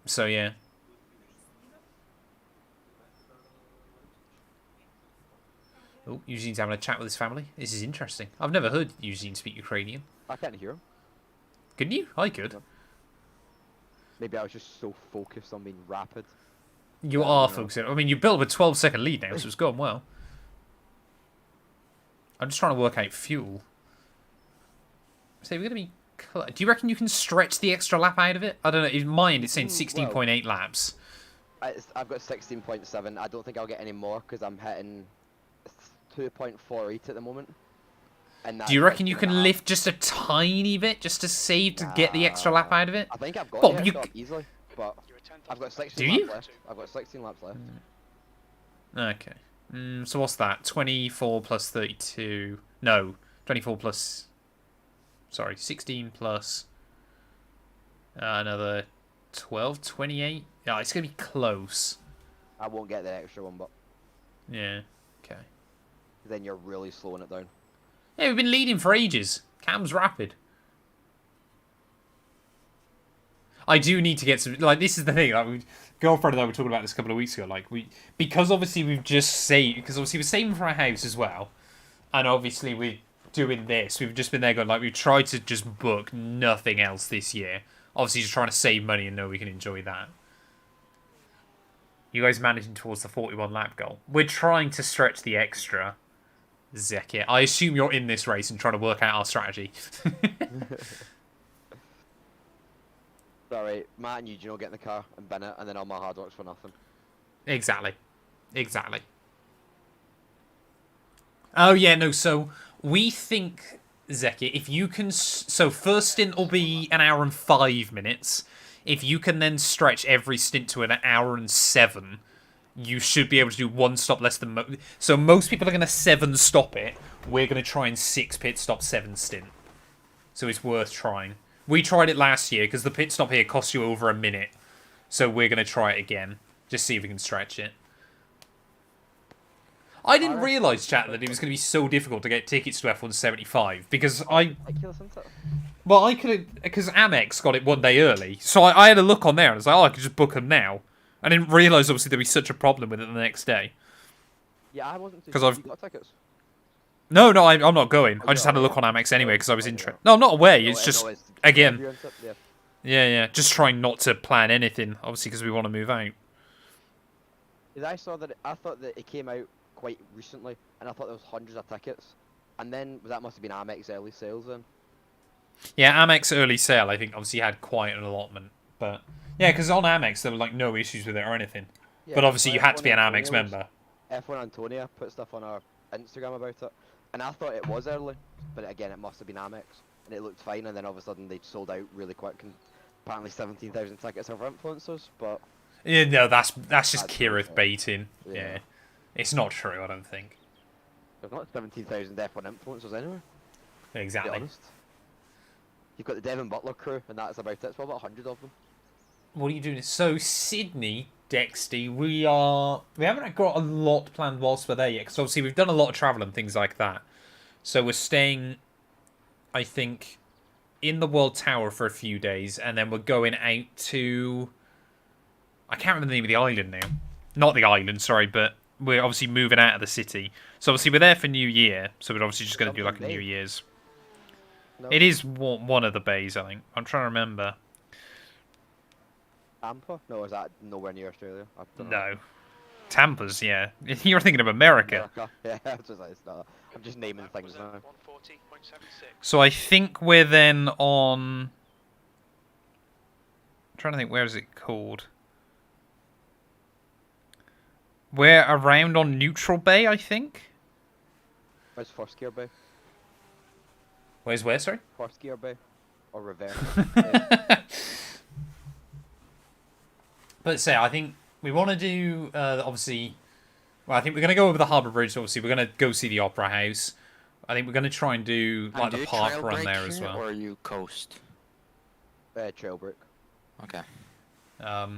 So yeah. Oh, Eugene's having a chat with his family. This is interesting. I've never heard Eugene speak Ukrainian. I can't hear him. Couldn't you? I could. No. Maybe I was just so focused on being rapid. You Yeah, are no. focusing. I mean, you built up a 12-second lead now, so it's going well. I'm just trying to work out fuel. So we're going to be... Do you reckon you can stretch the extra lap out of it? I don't know. In mind, it's saying 16.8 laps. I've got 16.7. I don't think I'll get any more because I'm hitting 2.48 at the moment. And Do you reckon you can lift just a tiny bit just to save to get the extra lap out of it? I think I've got Bob, the you extra up easily, but You're a tenth I've got off the pace. 16 Do you? laps left. I've got 16 laps left. Okay. So what's that? 24 plus 32. No, 24 plus... Sorry, 16 plus... another 12, 28. Yeah, it's going to be close. I won't get the extra one, but Yeah, okay. then you're really slowing it down. Yeah, we've been leading for ages. Cam's rapid. I do need to get some... Like, this is the thing. Like, girlfriend and I were talking about this a couple of weeks ago. Like, because obviously we've just saved... Because obviously we're saving for our house as well. And obviously we're doing this. We've just been there going, like, we've tried to just book nothing else this year. Obviously just trying to save money and know we can enjoy that. You guys managing towards the 41 lap goal. We're trying to stretch the extra... Zekir. I assume you're in this race and trying to work out our strategy. Sorry, Matt and Eugene will get in the car and bin it, and then all my hard work's for nothing. Exactly. Exactly. Oh, yeah, no, so we think, Zekir, if you can... So first stint will be an hour and 5 minutes. If you can then stretch every stint to an hour and 7... you should be able to do one stop less than... So most people are going to 7 stop it. We're going to try and 6 pit stop 7 stint. So it's worth trying. We tried it last year because the pit stop here costs you over a minute. So we're going to try it again. Just see if we can stretch it. I didn't realise, chat, that it was going to be so difficult to get tickets to F175 because Ridiculous, isn't it? Well, I could have... Because Amex got it one day early. So I had a look on there and I was like, oh, I could just book them now. I didn't realise, obviously, there'd be such a problem with it the next day. Yeah, I wasn't too 'Cause sure. I've- You got tickets? No, I'm not going. I just had a look on Amex anyway because I was interested. No, I'm not away. It's just, again, Yeah. yeah. Just trying not to plan anything, obviously, because we want to move out. 'Cause I saw that I thought that it came out quite recently, and I thought there was hundreds of tickets, and then that must have been Amex early sales then. Yeah, Amex early sale, I think, obviously had quite an allotment. But, yeah, because on Amex, there were, like, no issues with it or anything. Yeah, But obviously, you had to be an F1 Amex Antonia member. F1 Antonia put stuff on our Instagram about it, and I thought it was early, but again, it must have been Amex, and it looked fine, and then all of a sudden they sold out really quick, and apparently 17,000 tickets are for influencers, but... Yeah, no, that's just That's Kirith bullshit. baiting. Yeah. Yeah. It's not true, I don't think. There's not 17,000 F1 influencers anyway, to be Exactly. honest. You've got the Devon Butler crew, and that's about it. It's probably about 100 of them. What are you doing? So, Sydney, Dexty, we haven't got a lot planned whilst we're there yet, because obviously we've done a lot of travel and things like that. So we're staying, I think, in the World Tower for a few days, and then we're going out to... I can't remember the name of the island now. Not the island, sorry, but we're obviously moving out of the city. So obviously we're there for New Year, so we're obviously just going to do like a New Year's. No. It is one of the bays, I think. I'm trying to remember. Tampa? No, is that nowhere near Australia? I don't know. No. Tampa's, yeah. You're thinking of America. America. Yeah, it's just like, it's not. I'm just naming things now. 140.76. So I think we're then on... I'm trying to think, where is it called? We're around on Neutral Bay, I think. Where's First Gear Bay? Where's where, sorry? First Gear Bay? Or Reverse? But say, I think we want to do, obviously... Well, I think we're going to go over the Harbour Bridge, obviously. We're going to go see the Opera House. I think we're going to try and do like do the you park trail run brake there as here, well. or you coast? Trail break. Okay. But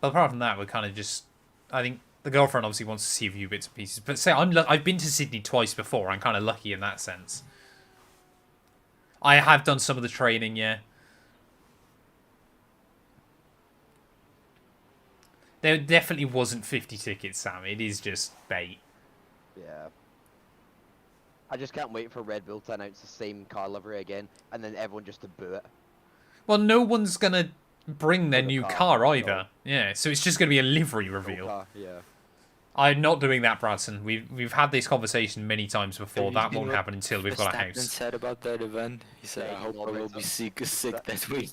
apart from that, we're kind of just. I think the girlfriend obviously wants to see a few bits and pieces. But say I've been to Sydney twice before. I'm kind of lucky in that sense. I have done some of the training, yeah. There definitely wasn't 50 tickets, Sam. It is just bait. Yeah. I just can't wait for Red Bull to announce the same car livery again, and then everyone just to boo it. Well, no one's gonna bring their the new car, car either. no. Yeah, so it's just gonna be a livery No reveal. car, yeah. I'm not doing that, Bradson. We've had this conversation many times before. Have you That seen won't what happen until we've got a Verstappen house. said about that event? He said, Yeah, "I he hope I will be sick that week."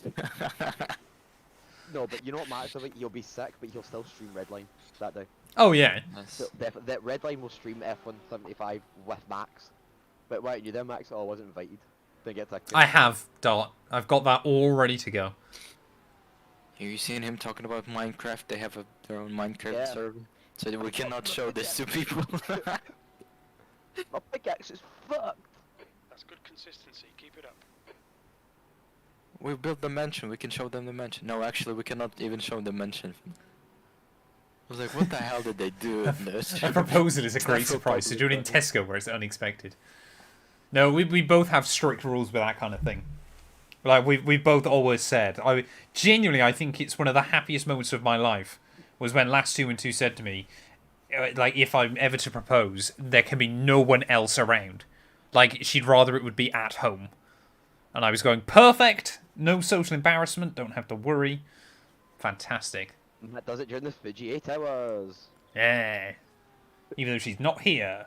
No, but you know what matters of it? He'll be sick, but he'll still stream Redline that day. Oh yeah. So that Redline will stream F1 75 with Max. But why aren't you there, Max? Oh, I wasn't invited. Didn't get tickets. I have, Dart. I've got that all ready to go. Have you seen him talking about Minecraft? They have their own Minecraft Yeah. server, so that we cannot show this to people. My pickaxe is fucked. That's good consistency. Keep it up. We built the mansion. We can show them the mansion. No, actually, we cannot even show the mansion. I was like, what the hell did they do in this? A proposal is a great surprise. To do it in Tesco where it's unexpected. No, we both have strict rules with that kind of thing. Like we both always said. I think it's one of the happiest moments of my life was when Last 2 and 2 said to me, like, if I'm ever to propose, there can be no one else around. Like, she'd rather it would be at home. And I was going, perfect! No social embarrassment, don't have to worry. Fantastic. Matt does it during the Fuji 8 hours. Yeah. Even though she's not here,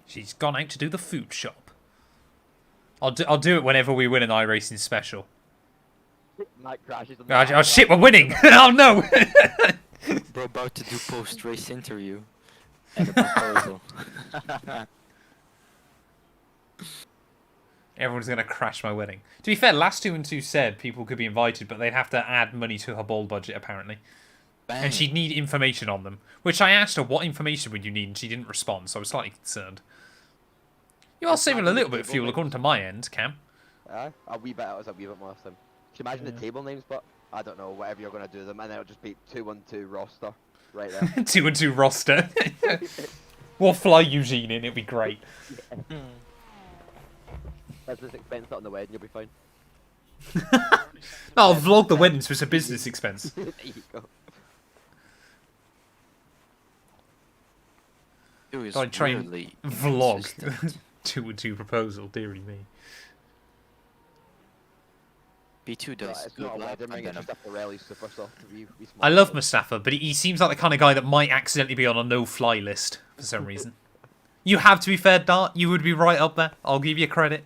she's gone out to do the food shop. I'll do it whenever we win an iRacing special. Matt crashes on Oh shit, we're winning! Oh no! We're about to do post-race interview and a proposal. Everyone's going to crash my wedding. To be fair, Last 2 and 2 said people could be invited, but they'd have to add money to her ball budget, apparently. Bang. And she'd need information on them. Which I asked her, what information would you need? And she didn't respond, so I was slightly concerned. You are saving a little bit of fuel, according to my end, Cam. A wee bit, it was a wee bit more last time. Can you imagine the table names, but I don't know, whatever you're going to do them, and then it'll just be 212 roster, right there. 2 and 2 roster. We'll fly Eugene in, it'll be great. Business expense not on the wedding, you'll be fine. I'll vlog the wedding, so it's a business expense. There you go. It was I try and weirdly vlog inconsistent. 2 and 2 proposal, dearie me. B2 does It's good not a lap, wedding ring, and it's then just a Pirelli super soft. We I love Mustafa, but he seems like the kind of guy that might accidentally be on a no-fly list for some reason. You have to be fair, Dart. You would be right up there. I'll give you credit.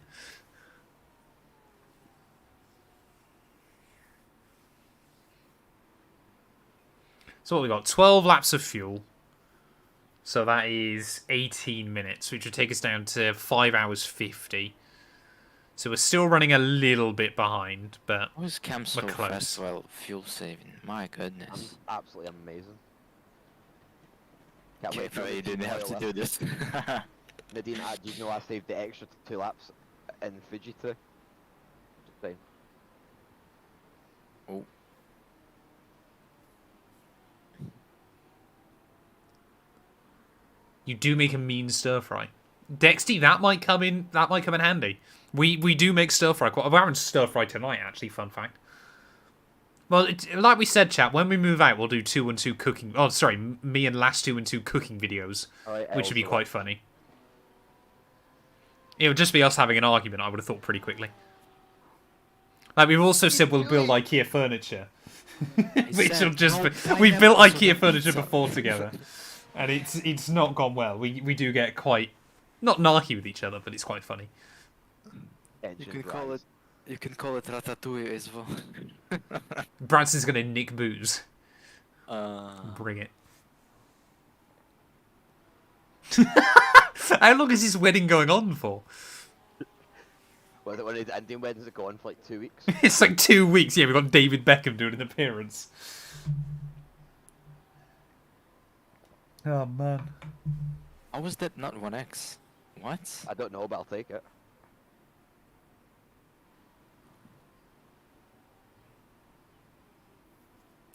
So what we got? 12 laps of fuel. So that is 18 minutes, which would take us down to 5 hours 50. So we're still running a little bit behind, but How is Cam so close. fast while fuel saving? My I'm goodness. absolutely amazing. Can't Okay, wait for no, you Nadine didn't have to oil do up. this. Nadine, do you know I saved the extra 2 laps in Fuji too? Just saying. Oh. you do make a mean stir fry. Dexty, that might come in handy. We do make stir fry. We're having stir fry tonight, actually, fun fact. Well, like we said, chat, when we move out, we'll do 2 and 2 cooking. Oh, sorry, me and Last 2 and 2 cooking videos, Alright, which would be also quite funny. It would just be us having an argument, I would have thought, pretty quickly. Like, we've also said we'll build IKEA furniture. Which will just be... We've built IKEA furniture before together. And it's not gone well. We do get quite... Not narky with each other, but it's quite funny. You can call it ratatouille as well. Branson's gonna nick booze. Bring it. How long is this wedding going on for? Was it one of the Indian weddings that go on for like 2 weeks? It's like 2 weeks. Yeah, we've got David Beckham doing an appearance. Oh, man. How was that not 1x? What? I don't know, but I'll take it.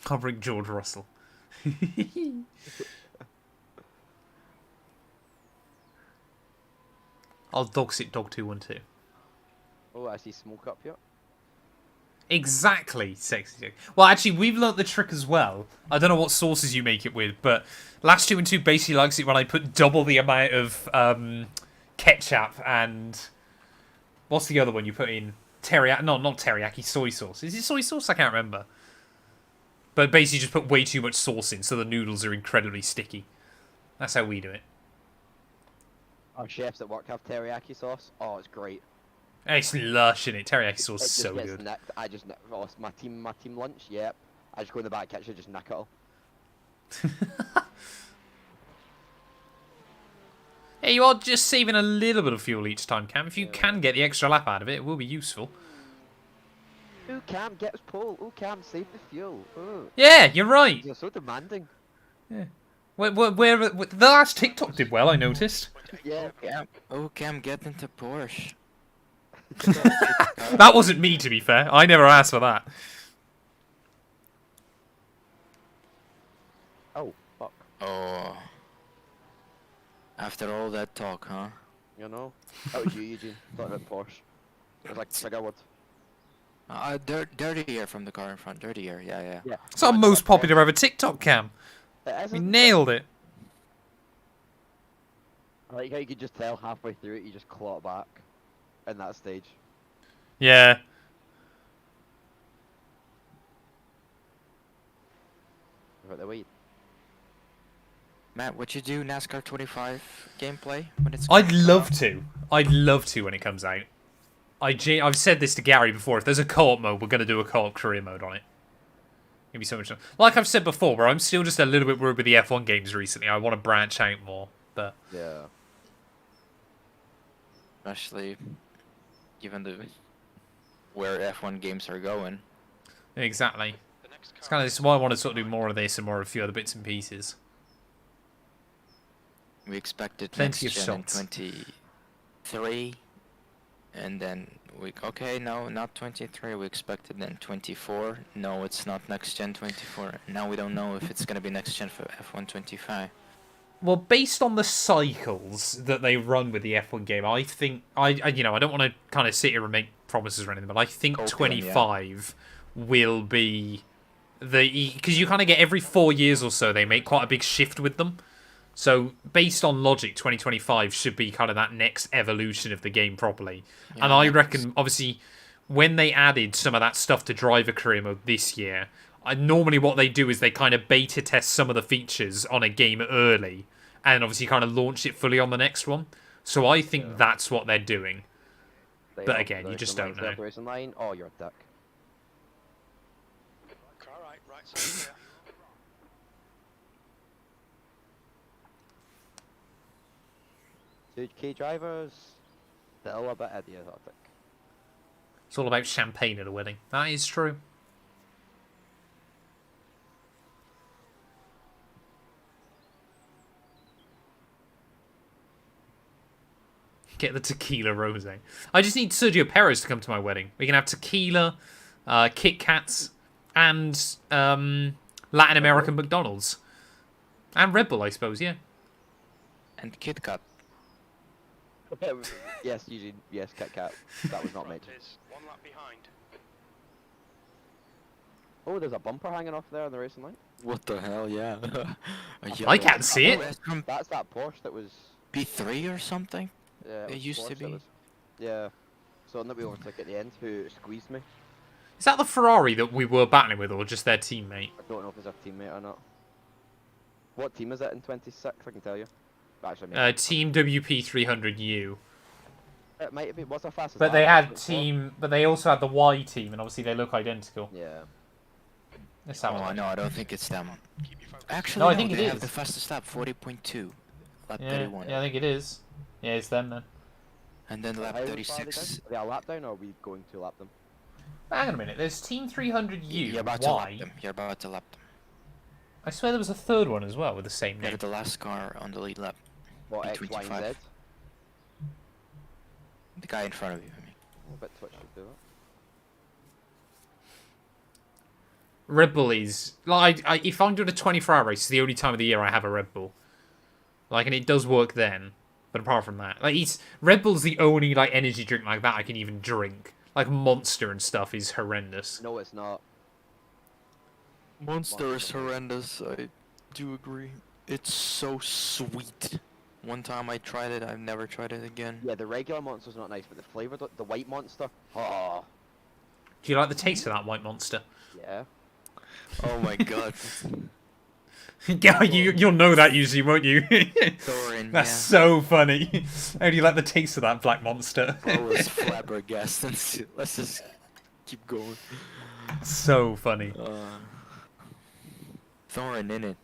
I'll bring George Russell. I'll dog sit dog 212. Oh, I see smoke up here. Exactly, sexy Dick. Well, actually, we've learnt the trick as well. I don't know what sauces you make it with, but Last 2 and 2 basically likes it when I put double the amount of ketchup and... What's the other one you put in? Teriyaki? No, not teriyaki, soy sauce. Is it soy sauce? I can't remember. But basically just put way too much sauce in so the noodles are incredibly sticky. That's how we do it. Our chefs at work have teriyaki sauce. Oh, it's great. It's lush, in it? Teriyaki It sauce is just so gets good. nicked. I just oh, it's my team lunch. Yep. I just go in the back kitchen, just nick it all. Hey, you are just saving a little bit of fuel each time, Cam. If you can get the extra lap out of it, it will be useful. Ooh, Cam, get us pole. Ooh, Cam, save the fuel. Ooh. Yeah, you're right. You're so demanding. Yeah. Where the last TikTok did well, I noticed. Yeah. Cam. Oh, Cam, get into Porsche. That wasn't me, to be fair. I never asked for that. Oh, fuck. Oh. After all that talk, huh? You know? That was you, Eugene. Thought about Porsche. It was like trigger word. Dirty air from the car in front. Dirty air, yeah. Yeah. It's our most popular ever TikTok, Cam. It is, We isn't it? nailed it. I like how you could just tell halfway through it, you just claw it back. In that stage. Yeah. Right the way. Matt, would you do NASCAR 25 gameplay when it's I'd coming love out? to. I'd love to when it comes out. I've said this to Gary before. If there's a co-op mode, we're going to do a co-op career mode on it. It'd be so much fun. Like I've said before, where I'm still just a little bit worried with the F1 games recently. I want to branch out more, but Yeah. Especially given the where F1 games are going. exactly. The next It's car kind of this is why I want to sort of do more of this and more of a few other bits and pieces. We expected Plenty next of gen in shots. 23, and then okay, no, not 23. We expected then 24. No, it's not next gen 24. Now we don't know if it's gonna be next gen for F1 25. Well, based on the cycles that they run with the F1 game, I think I don't want to kind of sit here and make promises or anything, but I think Open, 25 will be because you kind of get every 4 years or so they make quite a big shift with them. So based on logic, 2025 should be kind of that next evolution of the game properly. Yeah, and I that's- reckon, obviously, when they added some of that stuff to Driver Career Mode this year, normally what they do is they kind of beta test some of the features on a game early, and obviously kind of launch it fully on the next one. So I think that's what they're doing. They But are again, you just racing don't lines, know. Racing line. Oh, you're a dick. car right side clear. Two key drivers. Still a bit idiotic. It's all about champagne at a wedding. That is true. Get the tequila rosé. I just need Sergio Perez to come to my wedding. We can have tequila, Kit Kats, and Latin American McDonald's. And Red Bull, I suppose, yeah. And Kit Kat. Yes, Eugene. Yes, Kit Kat. That was not mentioned. Is 1 lap behind. Oh, there's a bumper hanging off there on the racing line. What the hell? Yeah. I can't see it. That's from That's that Porsche that was. P3 or something. It It was used to Porsche that be. was- Yeah. So that we overtook at the end, who squeezed me. Is that the Ferrari that we were battling with, or just their teammate? I don't know if it's our teammate or not. What team is it in 26? I can tell you. Actually, maybe. Team WP 300U. It might be. What's our fastest? But they lap? had team, but they also had the Y team, and obviously they look identical. Yeah. Let's have a Oh look. no, I don't think it's them. Keep your focus. Actually, No, no, I think it they is. have the fastest lap, 40.2, lap Yeah, 31, yeah, I think it is. Yeah, it's them then. and then lap How far are they 36. down? Are they a lap down, or are we going to lap them? Hang on a minute. There's Team 300U. You're about to lap Y. them. You're about to lap them. I swear there was a third one as well with the same They're name. the last car on the lead lap. What, X, Y, and P25. Z? The guy in front of you, I mean. I bet Twitch should do it. Red Bull is like if I'm doing a 24-hour race, it's the only time of the year I have a Red Bull. Like, and it does work then. But apart from that, like Red Bull's the only like energy drink like that I can even drink. Like Monster and stuff is horrendous. No, it's not. Monster is horrendous, I do agree. It's so sweet. One time I tried it, I've never tried it again. Yeah, the regular Monster's not nice, but the flavoured, the white Monster, oh, Do you like the taste of that white Monster? yeah. Oh my god. Yeah, you'll know that usually, won't you? Thorin, That's yeah. so funny. How do you like the taste of that black Monster? Bro was flabbergasted. Let's just keep going. So funny. Thorin in it.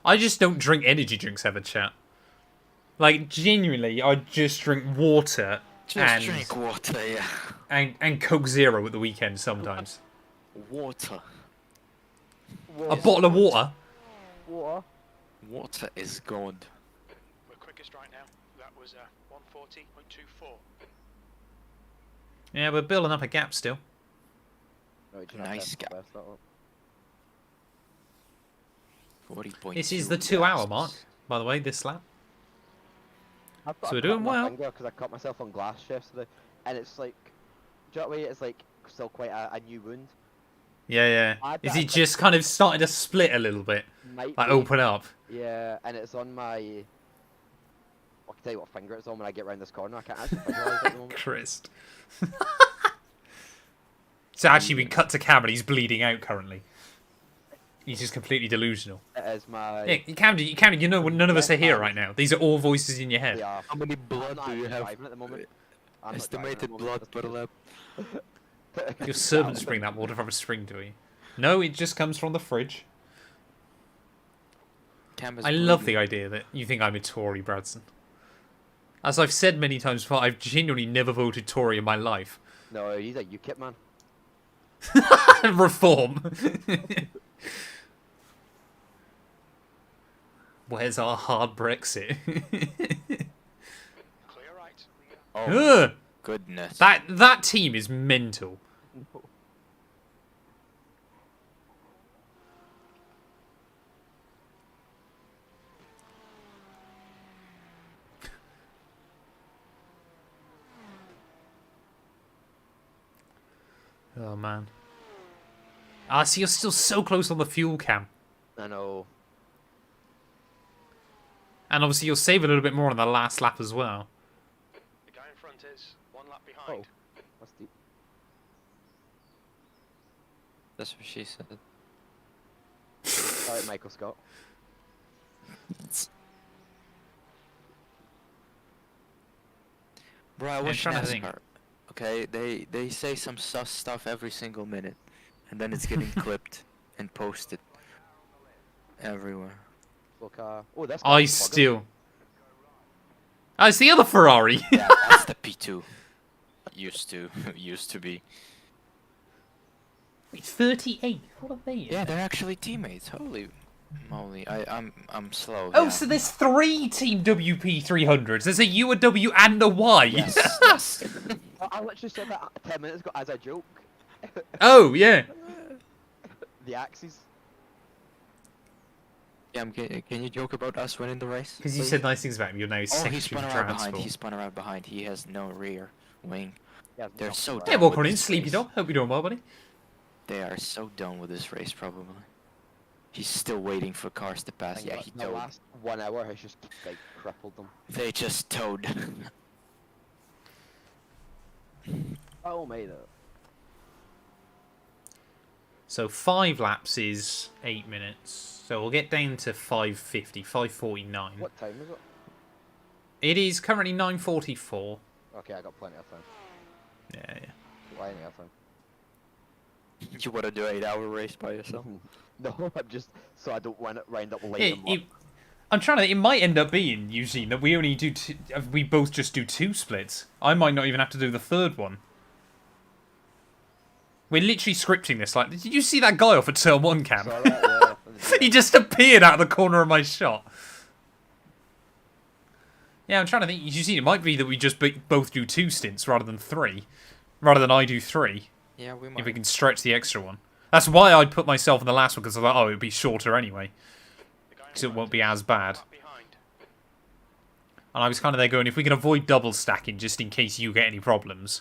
I just don't drink energy drinks ever, chat. Like, genuinely, I just drink water Just drink water, yeah. and Coke Zero at the weekend sometimes. Water. A bottle of water? Water. Water is gold. We're quickest right now. That was 140.24. Yeah, we're building up a gap still. No, you just Nice have to guy. press that up. 40.2. This is the 2-hour mark, by the way, this lap. I've got So a we're cut doing on my well. finger 'cause I cut myself on glass yesterday, and it's like, do you know what I mean? It's like still quite a new wound. Yeah. Is it just kind of starting to split a little bit? Might Like, be. open up? Yeah, and it's on my. I can tell you what finger it's on when I get round this corner. I can't actually visualise it at the moment. Christ. So actually been cut to Cam and he's bleeding out currently. He's just completely delusional. It is my. Yeah, Camden, you know none of us are here right now. These are all voices in your head. They are. How many I'm blood not do you actually have? driving at the moment. I'm not Estimated driving at blood the per lap. moment. Your servants bring that water from a spring to you. No, it just comes from the fridge. Cam is I love bleeding. the idea that you think I'm a Tory, Bradson. As I've said many times before, I've genuinely never voted Tory in my life. No, he's a UKIP man. Reform. Where's our hard Brexit? Clear right. Oh, Ugh, goodness. that team is mental. Oh man. Ah, see, you're still so close on the fuel cam. I know. And obviously you'll save a little bit more on the last lap as well. The guy in front is 1 lap behind. Oh, that's deep. That's what she said. Alright, Michael Scott. Bro, I I'm watch trying to think. NASCAR. Okay, they say some sus stuff every single minute, and then it's getting clipped and posted everywhere. Look, oh, that's. I still... Oh, it's the other Ferrari! Yeah, that's the P2. Used to be. Wait, 38? What are they? Yeah, they're actually teammates. Holy moly, I'm slow. Oh, yeah. so there's 3 Team WP 300s. There's a U, a W, and a Y. Yes, yes. I literally said that 10 minutes ago as a joke. Oh, yeah. The axes. Yeah, can you joke about us winning the race? Because you please? said nice things about him. You're now Oh, he Secretary spun of around behind. Transport. He spun around behind. He has no rear wing. Yeah, They're not so right. Yeah, down welcome with in, this Sleepy race. Dog. Hope you're doing well, buddy. They are so done with this race, probably. He's still waiting for cars to pass. And Yeah, the- he the towed. last 1 hour has just like crippled them. They just towed. Oh, mate. So 5 laps is 8 minutes. So we'll get down to 5:50, 5:49. What time is it? It is currently 9:44. Okay, I got plenty of time. Yeah. Plenty of time. You want to do an 8-hour race by yourself? No, I'm just so I don't wind up late. It, and it, I'm trying to. It might end up being Eugene that we only do. We both just do 2 splits. I might not even have to do the 3rd one. We're literally scripting this. Like, did you see that guy off at turn 1, Cam? Saw that, yeah. He just appeared out of the corner of my shot. Yeah, I'm trying to think. You see, it might be that we just both do 2 stints rather than 3. Rather than I do 3. Yeah, we might. If we can stretch the extra one. That's why I'd put myself in the last one, because I thought, oh, it would be shorter anyway. Because it won't be as bad. And I was kind of there going, if we can avoid double stacking, just in case you get any problems.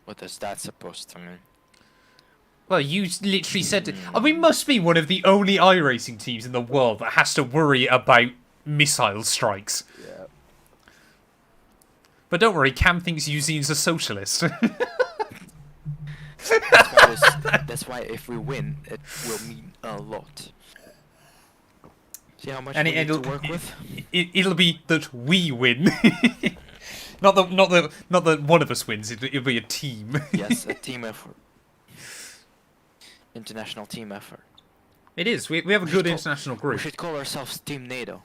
What is that supposed to mean? Well, you literally said... we must be one of the only iRacing teams in the world that has to worry about missile strikes. Yeah. But don't worry, Cam thinks Eugene's a socialist. That's why if we win, it will mean a lot. See how much And we need to work with? It'll be that we win. not that one of us wins. It'll be a team. Yes, a team effort. International team effort. It is. We have a good international We group. should call ourselves Team NATO.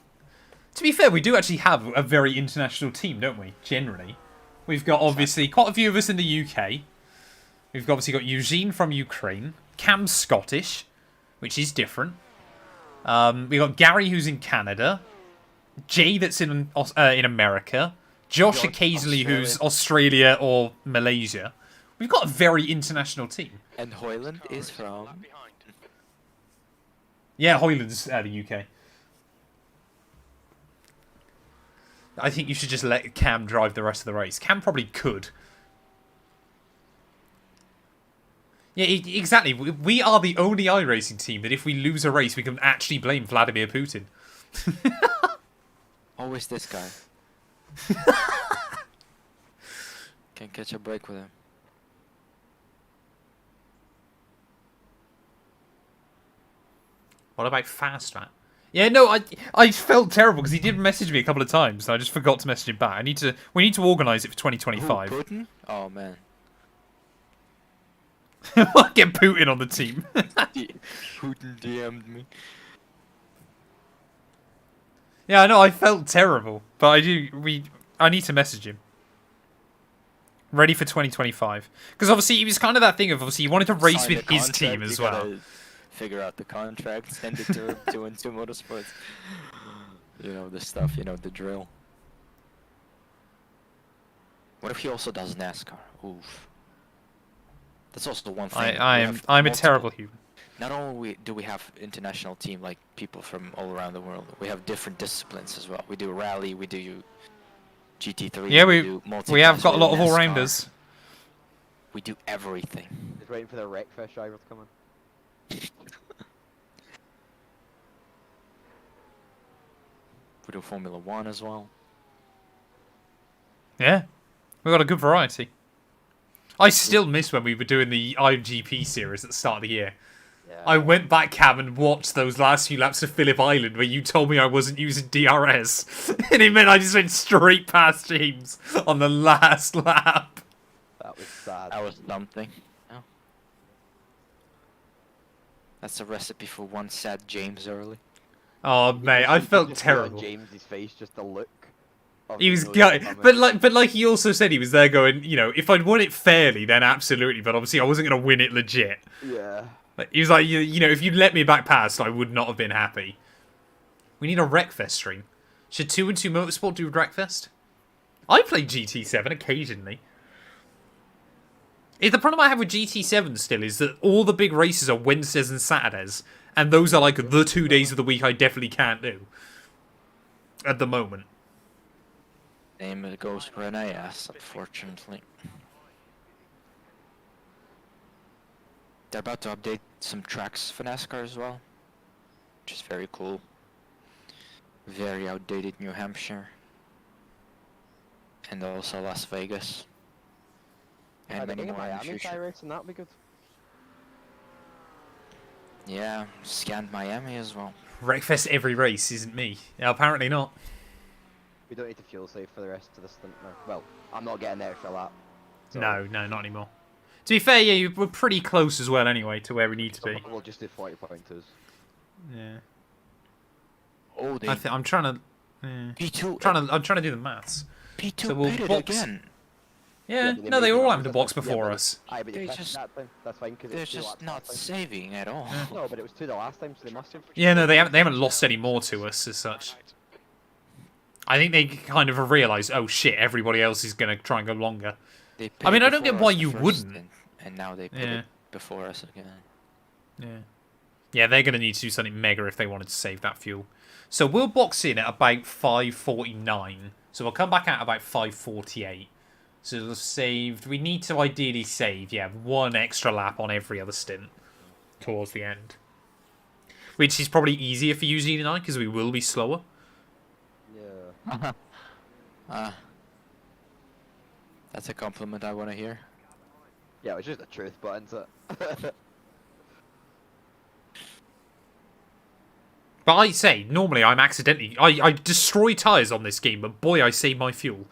To be fair, we do actually have a very international team, don't we? Generally. We've got, obviously, quite a few of us in the UK. We've obviously got Eugene from Ukraine. Cam's Scottish, which is different. We've got Gary, who's in Canada. Jay, that's in America. Josh occasionally, who's Australia or Malaysia. We've got a very international team. And Hoyland is from... Yeah, Hoyland's the UK. I think you should just let Cam drive the rest of the race. Cam probably could. Yeah, exactly. We are the only iRacing team that if we lose a race, we can actually blame Vladimir Putin. Always this guy. Can't catch a break with him. What about Fast, man? Yeah, no, I felt terrible because he did message me a couple of times and I just forgot to message him back. We need to organise it for 2025. Who, Putin? Oh man. Get Putin on the team. Putin DM'd me. Yeah, I know, I felt terrible, but I need to message him. Ready for 2025. Because obviously, he was kind of that thing of, obviously, he wanted to race Sign with the his team contract, as you well. gotta figure out the contract, send it to him, 2-2 Motorsports. You know, the stuff, you know, the drill. What if he also does NASCAR? Oof. That's also the one thing. I'm a terrible human. Not only do we have international team, like people from all around the world, we have different disciplines as well. We do rally, we do GT3, Yeah, do we have got a lot of NASCAR. all-rounders. We do everything. Just waiting for the Wreckfest driver to come in. We do Formula 1 as well. Yeah, we've got a good variety. I still miss when we were doing the IGP series at the start of the year. Yeah. I went back, Cam, and watched those last few laps of Phillip Island where you told me I wasn't using DRS. And it meant I just went straight past James on the last lap. That was sad. That was something. Oh. That's a recipe for one sad James early. Oh, mate, I felt Just see on terrible. James's face, just the look. of He was no gutted, coming. but like he also said, he was there going, you know, if I'd won it fairly, then absolutely, but obviously I wasn't gonna win it legit. Yeah. Like, he was like, you know, if you'd let me back past, I would not have been happy. We need a Wreckfest stream. Should 2-2 Motorsport do Wreckfest? I play GT7 occasionally. The problem I have with GT7 still is that all the big races are Wednesdays and Saturdays, and those are like the 2 days of the week I definitely can't do. At the moment. Same goes for NAS, unfortunately. They're about to update some tracks for NASCAR as well, which is very cool. Very outdated New Hampshire. And also Las Vegas. And I many think more in the Miami future. iRacing, that'd be good. Yeah, scanned Miami as well. Wreckfest every race isn't me. Yeah, apparently not. We don't need to fuel save for the rest of the stint now. Well, I'm not getting the extra lap. So No, not anymore. To be fair, yeah, we're pretty close as well anyway to where we need to be. We'll just do 40 pointers. Yeah. Oh, they I'm trying to... Yeah. P2 I'm trying to do the maths. P2 so we'll pitted box- again. Yeah, but no, they made all the happened to numbers box up. before but us. Aye, but They they just- that time. That's fine, because They're it's 2 just laps not last time. saving at all. No, but it was 2 the last time, so they must have. Yeah, no, they haven't lost any more to us as such. I think they kind of realised, oh shit, everybody else is going to try and go longer. They I mean, paid I don't get before why us the you first wouldn't. stint, and now they put Yeah. it before us again. Yeah. Yeah, they're going to need to do something mega if they wanted to save that fuel. So we'll box in at about 5:49. So we'll come back out about 5:48. So we've saved... We need to ideally save, yeah, 1 extra lap on every other stint towards the end. Which is probably easier for you, Xenonite, because we will be slower. Yeah. That's a compliment I want to hear. Yeah, it was just the truth, but isn't it? But I say, normally I'm accidentally... I destroy tyres on this game, but boy, I save my fuel.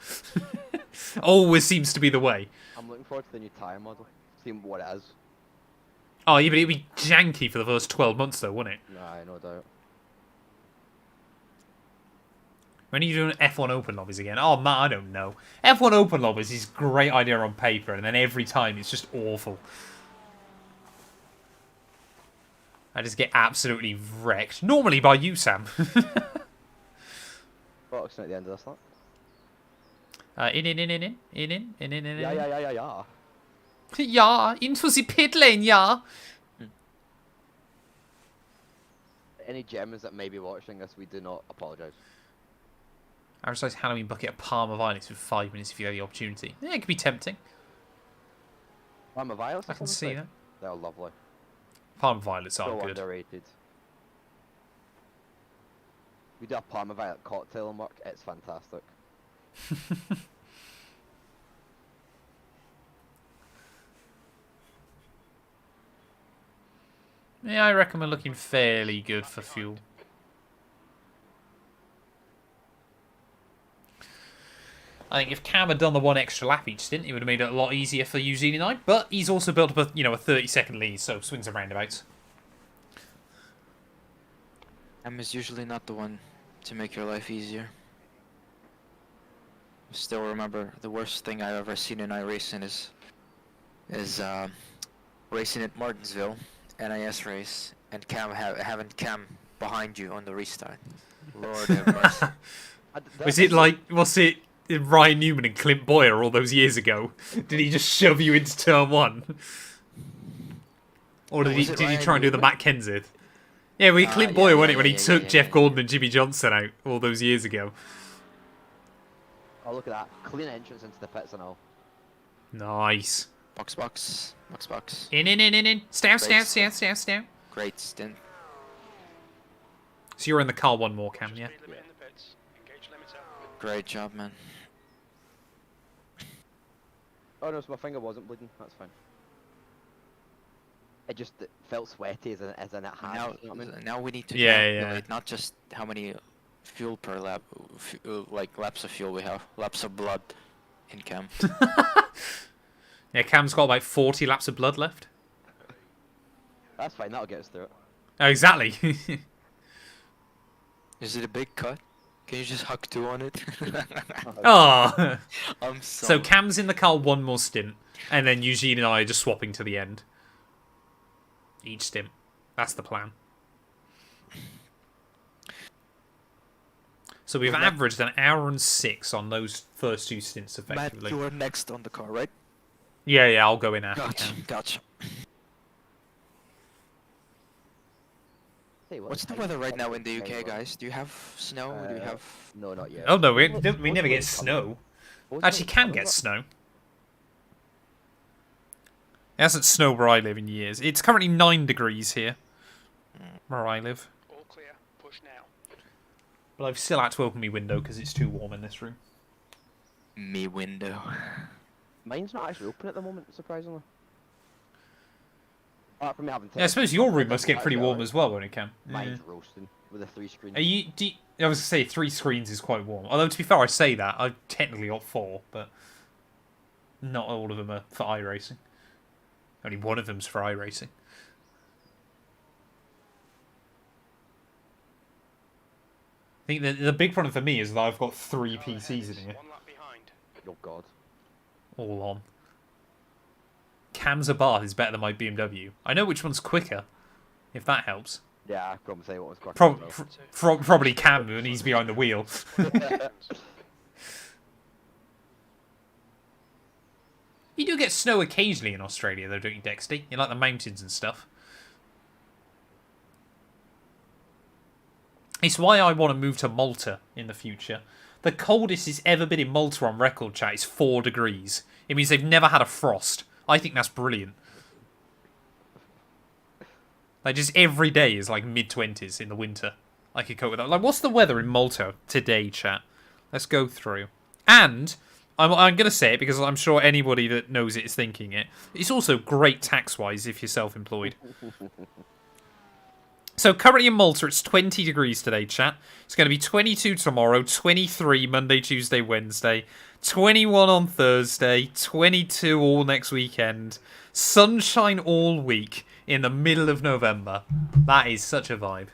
Always seems to be the way. I'm looking forward to the new tyre model. Seeing what it is. Oh, yeah, but it'd be janky for the first 12 months, though, wouldn't it? Nah, no doubt. When are you doing F1 Open lobbies again? Oh, man, I don't know. F1 Open lobbies is a great idea on paper, and then every time it's just awful. I just get absolutely wrecked. Normally by you, Sam. Boxing at the end of this lap. In. Yeah. Yeah, into the pit lane, yeah. Any Germans that may be watching this, we do not apologise. Advertise Halloween bucket at Palmer Violets for 5 minutes if you have the opportunity. Yeah, it could be tempting. Parma Violets? I can see that. They're lovely. Palmer Violets are So good. underrated. We do a Parma Violet cocktail and work, it's fantastic. Yeah, I reckon we're looking fairly good for fuel. I think if Cam had done the 1 extra lap each stint, it would have made it a lot easier for you, Xenonite. But he's also built up a 30-second lead, so swings and roundabouts. I'm is usually not the one to make your life easier. Still remember the worst thing I've ever seen in iRacing is racing at Martinsville, NIS race, and having Cam behind you on the restart. Lord have mercy. Was it like, was it Ryan Newman and Clint Boyer all those years ago? Did he just shove you into turn 1? Or did he try and do the Matt Kenseth? Yeah, Clint Boyer, wasn't it, when he took Jeff Gordon and Jimmy Johnson out all those years ago? Oh, look at that. Clean entrance into the pits and all. Nice. Box. In. Stay. Great stint. So you're in the car one more, Cam, yeah? Speed limit in the pits. Engage limiter. Great job, man. Oh no, so my finger wasn't bleeding, that's fine. It just felt sweaty as in it had. Now, You know what I mean? now we need to Yeah. calculate not just how many fuel per lap, like laps of fuel we have, laps of blood in Cam. Yeah, Cam's got about 40 laps of blood left. That's fine, that'll get us through it. Oh, exactly. Is it a big cut? Can you just huck 2 on it? Oh. I'm So Cam's in the car one more stint, and then Eugene and I are just swapping to the end. Each stint. That's the plan. So we've averaged an hour and 6 on those first 2 stints effectively. Matt, you are next on the car, right? Yeah, I'll go in after Cam. Gotcha. Hey, What's the weather right now in the UK, guys? Do you have snow? Do you have... No, not yet. Oh no, we never get snow. Actually, can get snow. It hasn't snowed where I live in years. It's currently 9 degrees here, where I live. All clear. Push now. But I've still had to open my window because it's too warm in this room. Me window. Mine's not actually open at the moment, surprisingly. Apart from me having Yeah, I suppose your room must get pretty warm as well, won't it, Cam? Mine's roasting with the 3 screens. Are you? I was gonna say 3 screens is quite warm. Although to be fair, I say that I've technically got 4, but not all of them are for iRacing. Only one of them's for iRacing. I think the big problem for me is that I've got 3 PCs in here, 1 lap behind. Oh god. all on. Cam's Abarth is better than my BMW. I know which one's quicker, if that helps. Yeah, I couldn't say what was cracking. Probably Cam when he's behind the wheel. You do get snow occasionally in Australia, though, don't you, Dexty? In like the mountains and stuff. It's why I want to move to Malta in the future. The coldest it's ever been in Malta on record, chat, is 4 degrees. It means they've never had a frost. I think that's brilliant. Like, just every day is like mid-20s in the winter. I could cope with that. Like, what's the weather in Malta today, chat? Let's go through. And I'm going to say it because I'm sure anybody that knows it is thinking it. It's also great tax-wise if you're self-employed. So currently in Malta, it's 20 degrees today, chat. It's going to be 22 tomorrow, 23 Monday, Tuesday, Wednesday, 21 on Thursday, 22 all next weekend. Sunshine all week in the middle of November. That is such a vibe.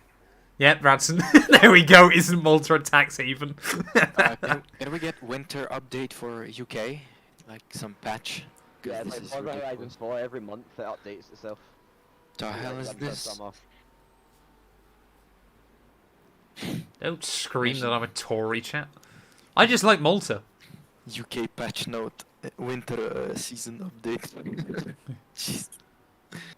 Yep, Radson. There we go. Isn't Malta a tax haven? Can we get winter update for UK? Like some patch? Yeah, This it's is like Forza Horizon ridiculous. 4 every month it updates itself. The hell is Like, until this? summer. Don't scream that I'm a Tory, chat. I just like Malta. UK patch note, winter season update. Jeez.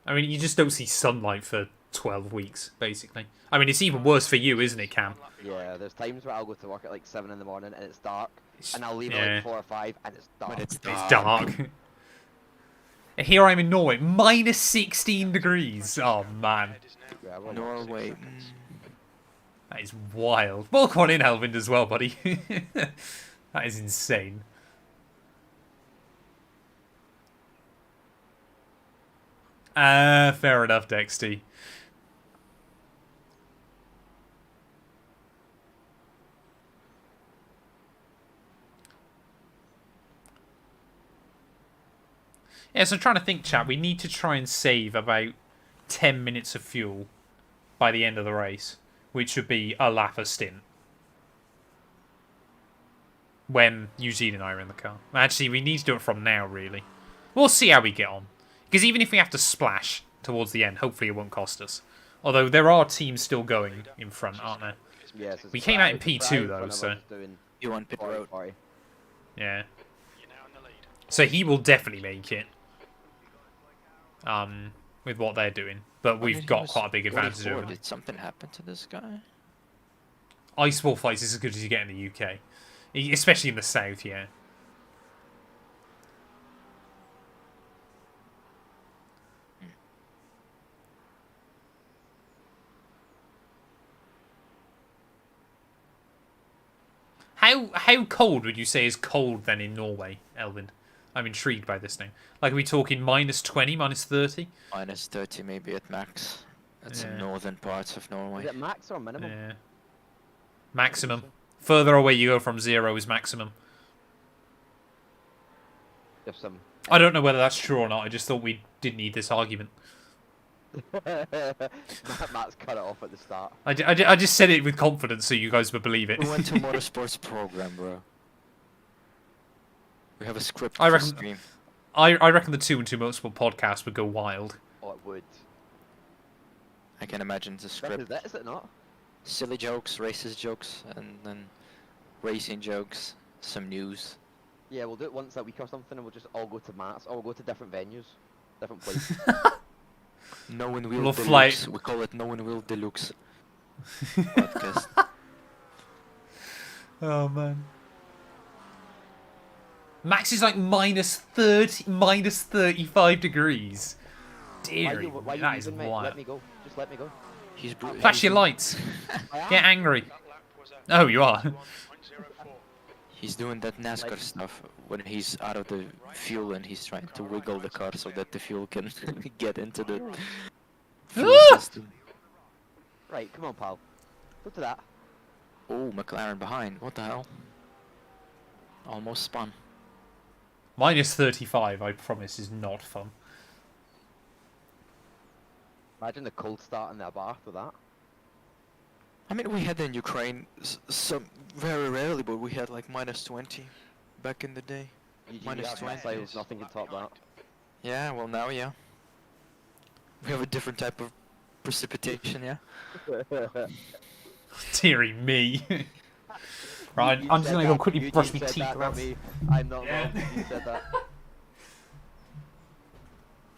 I mean, you just don't see sunlight for 12 weeks, basically. I mean, it's even worse for you, isn't it, Cam? Yeah, there's times where I'll go to work at like 7 in the morning and it's dark, and I'll leave at Yeah. like 4 or 5 and it's dark. But it's It's dark. Here I am in Norway, minus 16 degrees. Oh, man. Yeah, well, Norway. That is wild. Welcome on in, Helvind, as well, buddy. That is insane. Fair enough, Dexty. Yeah, so I'm trying to think, chat. We need to try and save about 10 minutes of fuel by the end of the race, which should be a lap a stint. When Eugene and I are in the car. Actually, we need to do it from now, really. We'll see how we get on. Because even if we have to splash towards the end, hopefully it won't cost us. Although there are teams still going in front, aren't there? yeah, so We it's came out in Fry- P2 Fry though, front of so- us doing You on pit 40, road? 40. Yeah. You're now in the lead. So he will definitely make it. With what they're doing. But Why we've did he got was quite a big advantage 44? over them. Did something happen to this guy? Ice ball fights is as good as you get in the UK. Especially in the south, yeah. How cold would you say is cold then in Norway, Elvin? I'm intrigued by this now. Like, are we talking minus 20, minus 30? Minus 30 maybe at max. That's Yeah. in northern parts of Is Norway. it max or minimum? Yeah. Maximum. Further away you go from 0 is maximum. If some. I don't know whether that's true or not. I just thought we did need this argument. Matt's cut it off at the start. I just said it with confidence so you guys would believe it. We went to motorsports program, bro. We have a script I for reckon- stream. I reckon the 2 and 2 Motorsport podcast would go wild. Oh, it would. I can imagine the This script. is it, is it not? Silly jokes, racist jokes, and then racing jokes, some news. Yeah, we'll do it once a week or something, and we'll just all go to Matt's, or we'll go to different venues, different places. No one will We'll deluxe. fly- We call it No One Will Deluxe podcast. Oh man. Max is like minus 30, minus 35 degrees. Dear, why that you is leaving, mate? wild. Let me go. Just let me go. He's Flash your lights. I am. Get angry. That lap was at Oh, you are. 1.04. He's doing that NASCAR Like- stuff when he's out of the fuel and he's trying to wiggle the car so that the fuel can get into the fuel Ah! system. Right, come on, pal. Go to that. Oh, McLaren behind. What the hell? Almost spun. Minus 35, I promise, is not fun. Imagine the cold start in that bath with that. I mean, we had in Ukraine some very rarely, but we had like minus 20 back in the day. Minus have 20. missiles, nothing can top that. Yeah, well now, yeah. We have a different type of Precipitation, yeah. Deary me. Right, You I'm just said gonna go that. quickly Eugene brush my said teeth. that, not me. I'm not Yeah. wrong. You said that.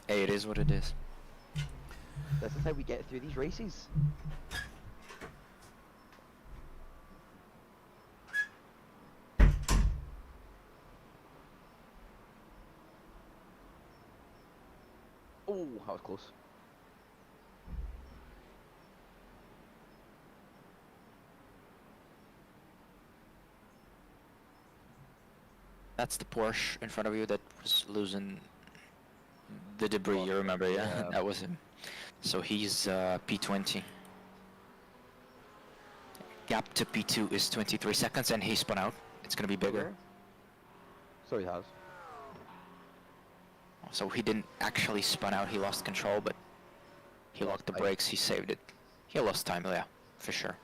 Hey, it is what it is. This is how we get through these races. Oh, that was close. That's the Porsche in front of you that was losing the debris, you remember, yeah? Yeah. That was him. So he's P20. Gap to P2 is 23 seconds and he spun out. It's gonna be bigger. Okay. So he has. So he didn't actually spun out, he lost control, but he locked the time. brakes, he saved it. He lost time, yeah, for sure.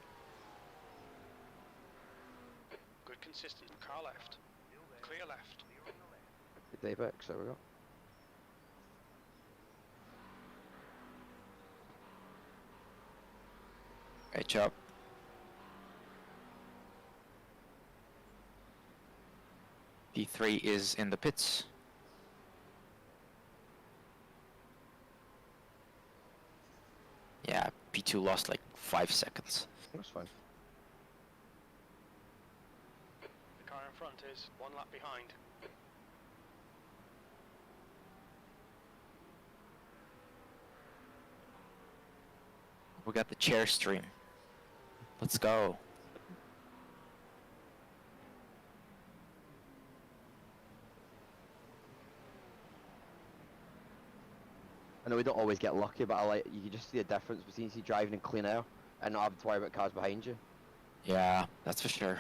Good consistent. Car left. Clear left. Good Apex, there we go. Great job. P3 is in the pits. Yeah, P2 lost like 5 seconds. That's fine. The car in front is 1 lap behind. We got the chair stream. Let's go. I know we don't always get lucky, but you can just see a difference between driving in clean air and not having to worry about cars behind you. Yeah, that's for sure.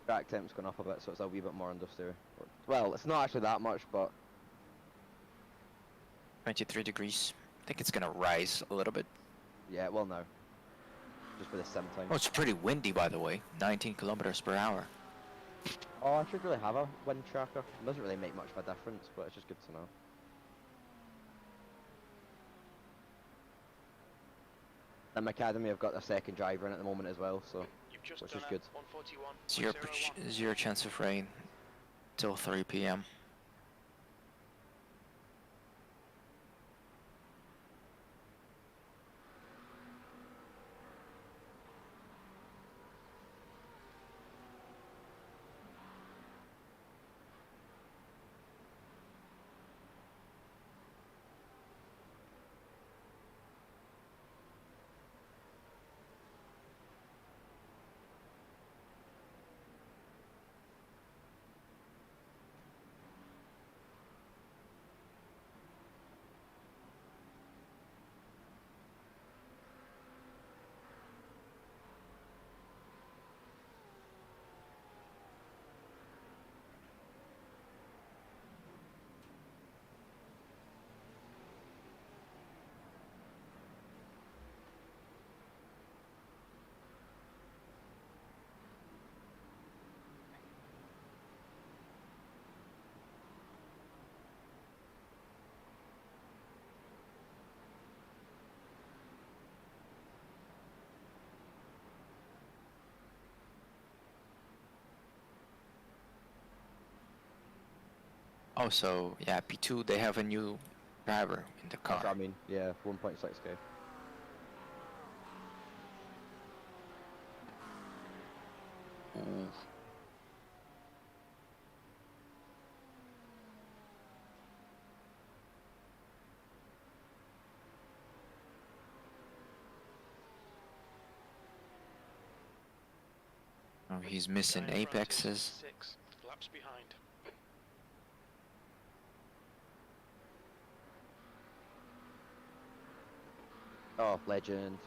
Track temp's gone up a bit, so it's a wee bit more understeer. Well, it's not actually that much, but 23 degrees. I think it's gonna rise a little bit. yeah, it will now. Just for the sim time. Oh, it's pretty windy, by the way. 19 kilometers per hour. Oh, I should really have a wind tracker. It doesn't really make much of a difference, but it's just good to know. In my academy, I've got a second driver in at the moment as well, so You've just which done is a good. 141.01. Zero chance of rain till 3 p.m. Oh, so yeah, P2 they have a new driver in the That's what I car. mean, yeah, 1.6k. Ooh. Oh, he's missing Guy in front is apexes. 6 laps behind. Oh, legend.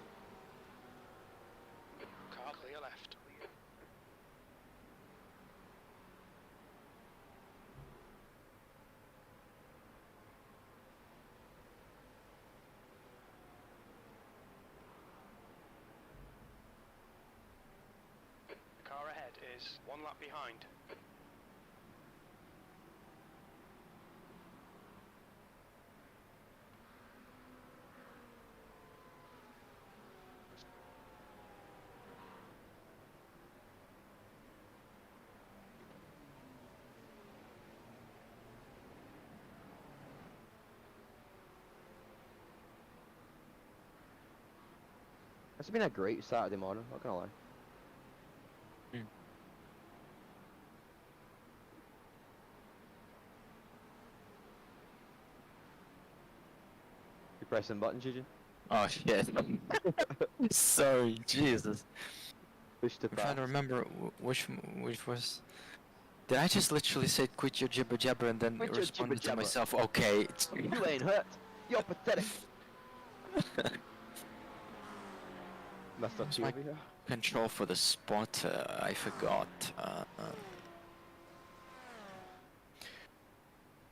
Car clear left. The car ahead is guys. 1 lap behind. It's been a great Saturday morning, not gonna lie. You pressing buttons, Eugene? Oh shit. Sorry, Jesus. Push to I'm trying to pass. remember which was. Did I just literally say quit your jibber jabber and then Quit your responded to jibber-jabber. myself? Okay. You ain't hurt. You're pathetic. Mr. Where's my Over here. control for the spot? I forgot.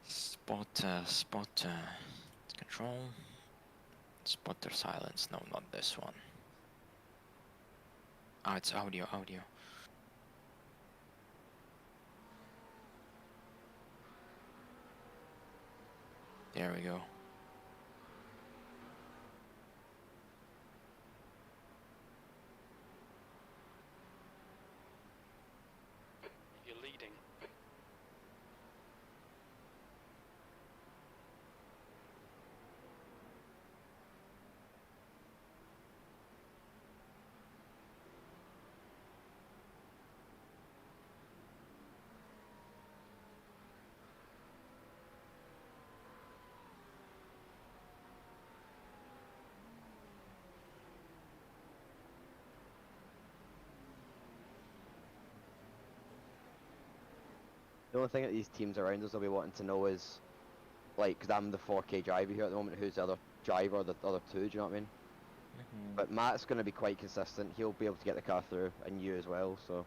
Spot. Control. Spotter silence. No, not this one. Ah, it's audio. There we go. You're leading. The only thing that these teams around us will be wanting to know is, like, because I'm the 4K driver here at the moment, who's the other driver, or the other two, do you know what I mean? But Matt's going to be quite consistent, he'll be able to get the car through, and you as well, so.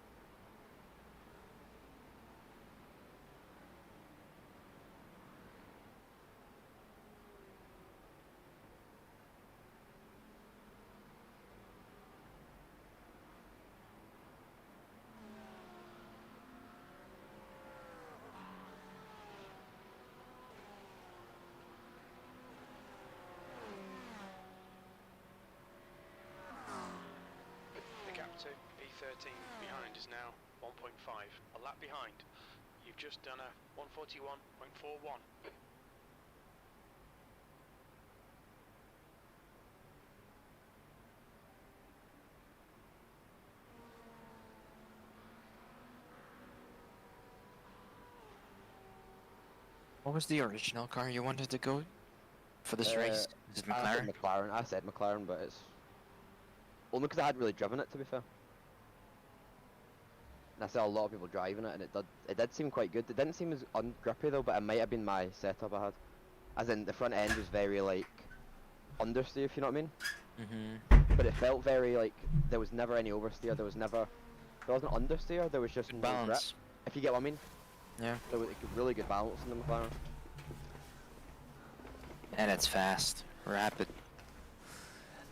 The gap to P13 behind is now 1.5. A lap behind. You've just done a 141.41. What was the original car you wanted to go for this race? Is it I said McLaren? McLaren, I said McLaren, but it's only because I hadn't really driven it, to be fair. And I saw a lot of people driving it, and it did seem quite good. It didn't seem as ungrippy though, but it might have been my setup I had. As in, the front end was very, like, understeer, if you know what I mean? But it felt very, like, there was never any oversteer, there wasn't understeer, there was just no grip, Balance. if you get what I mean. Yeah. There was a really good balance in the McLaren. And it's fast, rapid.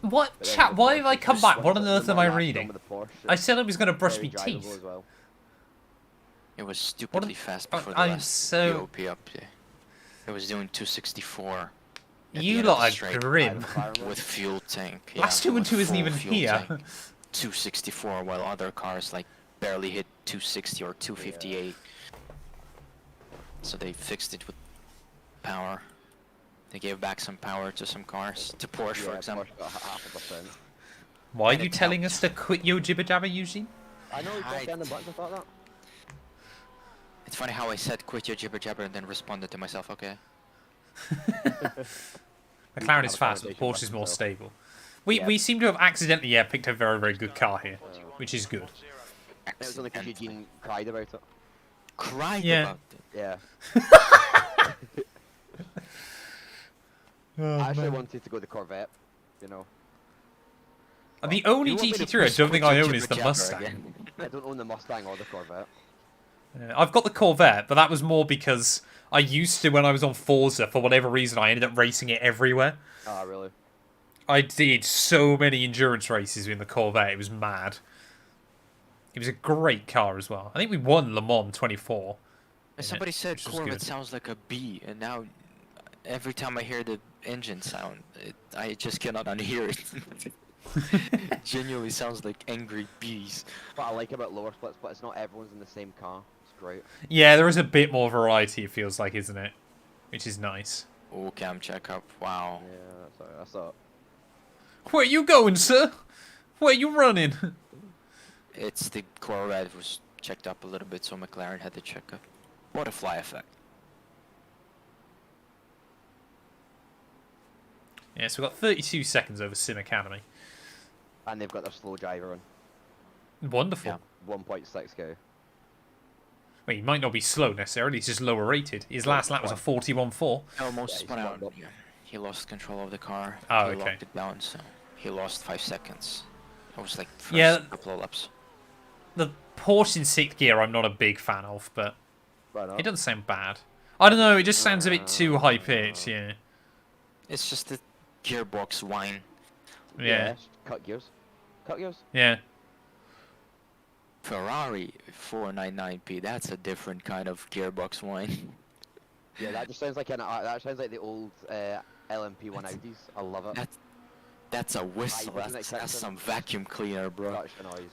What? But then Chat, the why have I Porsche- come the back? What on the earth am more I laps done reading? with the Porsche, I it's said I was going to brush very me drivable teeth. as well. It was stupidly fast before the I'm last so... POP up there. It was doing 264. at the You end of lot the are straight grim. with fuel tank. Last 2 and with 2 isn't full even fuel here. tank, 264, while other cars like barely hit 260 or 258. So they fixed it with power. They gave back some power to some cars, to Porsche, for example. Porsche got half a percent. Why are And you it telling helped. us to quit your jibber jabber, Eugene? I know you Hi. pressed down the buttons, I thought that. It's funny how I said quit your jibber jabber and then responded to myself, okay. McLaren have is a fast, but conversation with Porsche is more himself. stable. Yeah. We seem to have accidentally picked a very, very good car here, which is good. It was only because Eugene cried about it. Cried Yeah. about it. Yeah. Oh, I actually wanted to go the Corvette, you know. The only You want me to GT3 I push don't think quit I your own is the jibber jabber Mustang. again? I don't own the Mustang or the Corvette. I've got the Corvette, but that was more because I used to when I was on Forza. For whatever reason, I ended up racing it everywhere. Ah, really? I did so many endurance races in the Corvette, it was mad. It was a great car as well. I think we won Le Mans 24. And somebody said which was Corvette good. sounds like a bee, and now every time I hear the engine sound, I just cannot unhear it. Genuinely sounds like angry bees. What I like about lower splits, but it's not everyone's in the same car. It's great. Yeah, there is a bit more variety, it feels like, isn't it? Which is nice. Oh, cam checkup. Wow. Yeah, that's all. Where you going, sir? Where you running? It's the Corvette was checked up a little bit, so McLaren had to check up. Butterfly effect. Yeah, so we've got 32 seconds over Sim Academy. And they've got their slow driver on. Wonderful. Yeah. 1.6k. Well, he might not be slow necessarily, he's just lower rated. His last lap was a 41.4. Almost he's spun out. warmed up. Yeah. He lost control of the car. Oh, He okay. locked it down, so he lost 5 seconds. That was like first Yeah. couple of laps. The Porsche in 6th gear I'm not a big fan of, but Right on. it doesn't sound bad. I don't know, it just sounds a bit too high pitched, yeah. It's just the gearbox whine. Yeah. Cut gears. Cut gears. Yeah. Ferrari 499p. That's a different kind of gearbox whine. Yeah, that just sounds like that sounds like the old LMP1 Audis. I love it. That's a whistle. Isn't it, That's Captain? some vacuum cleaner, bro. Such a noise.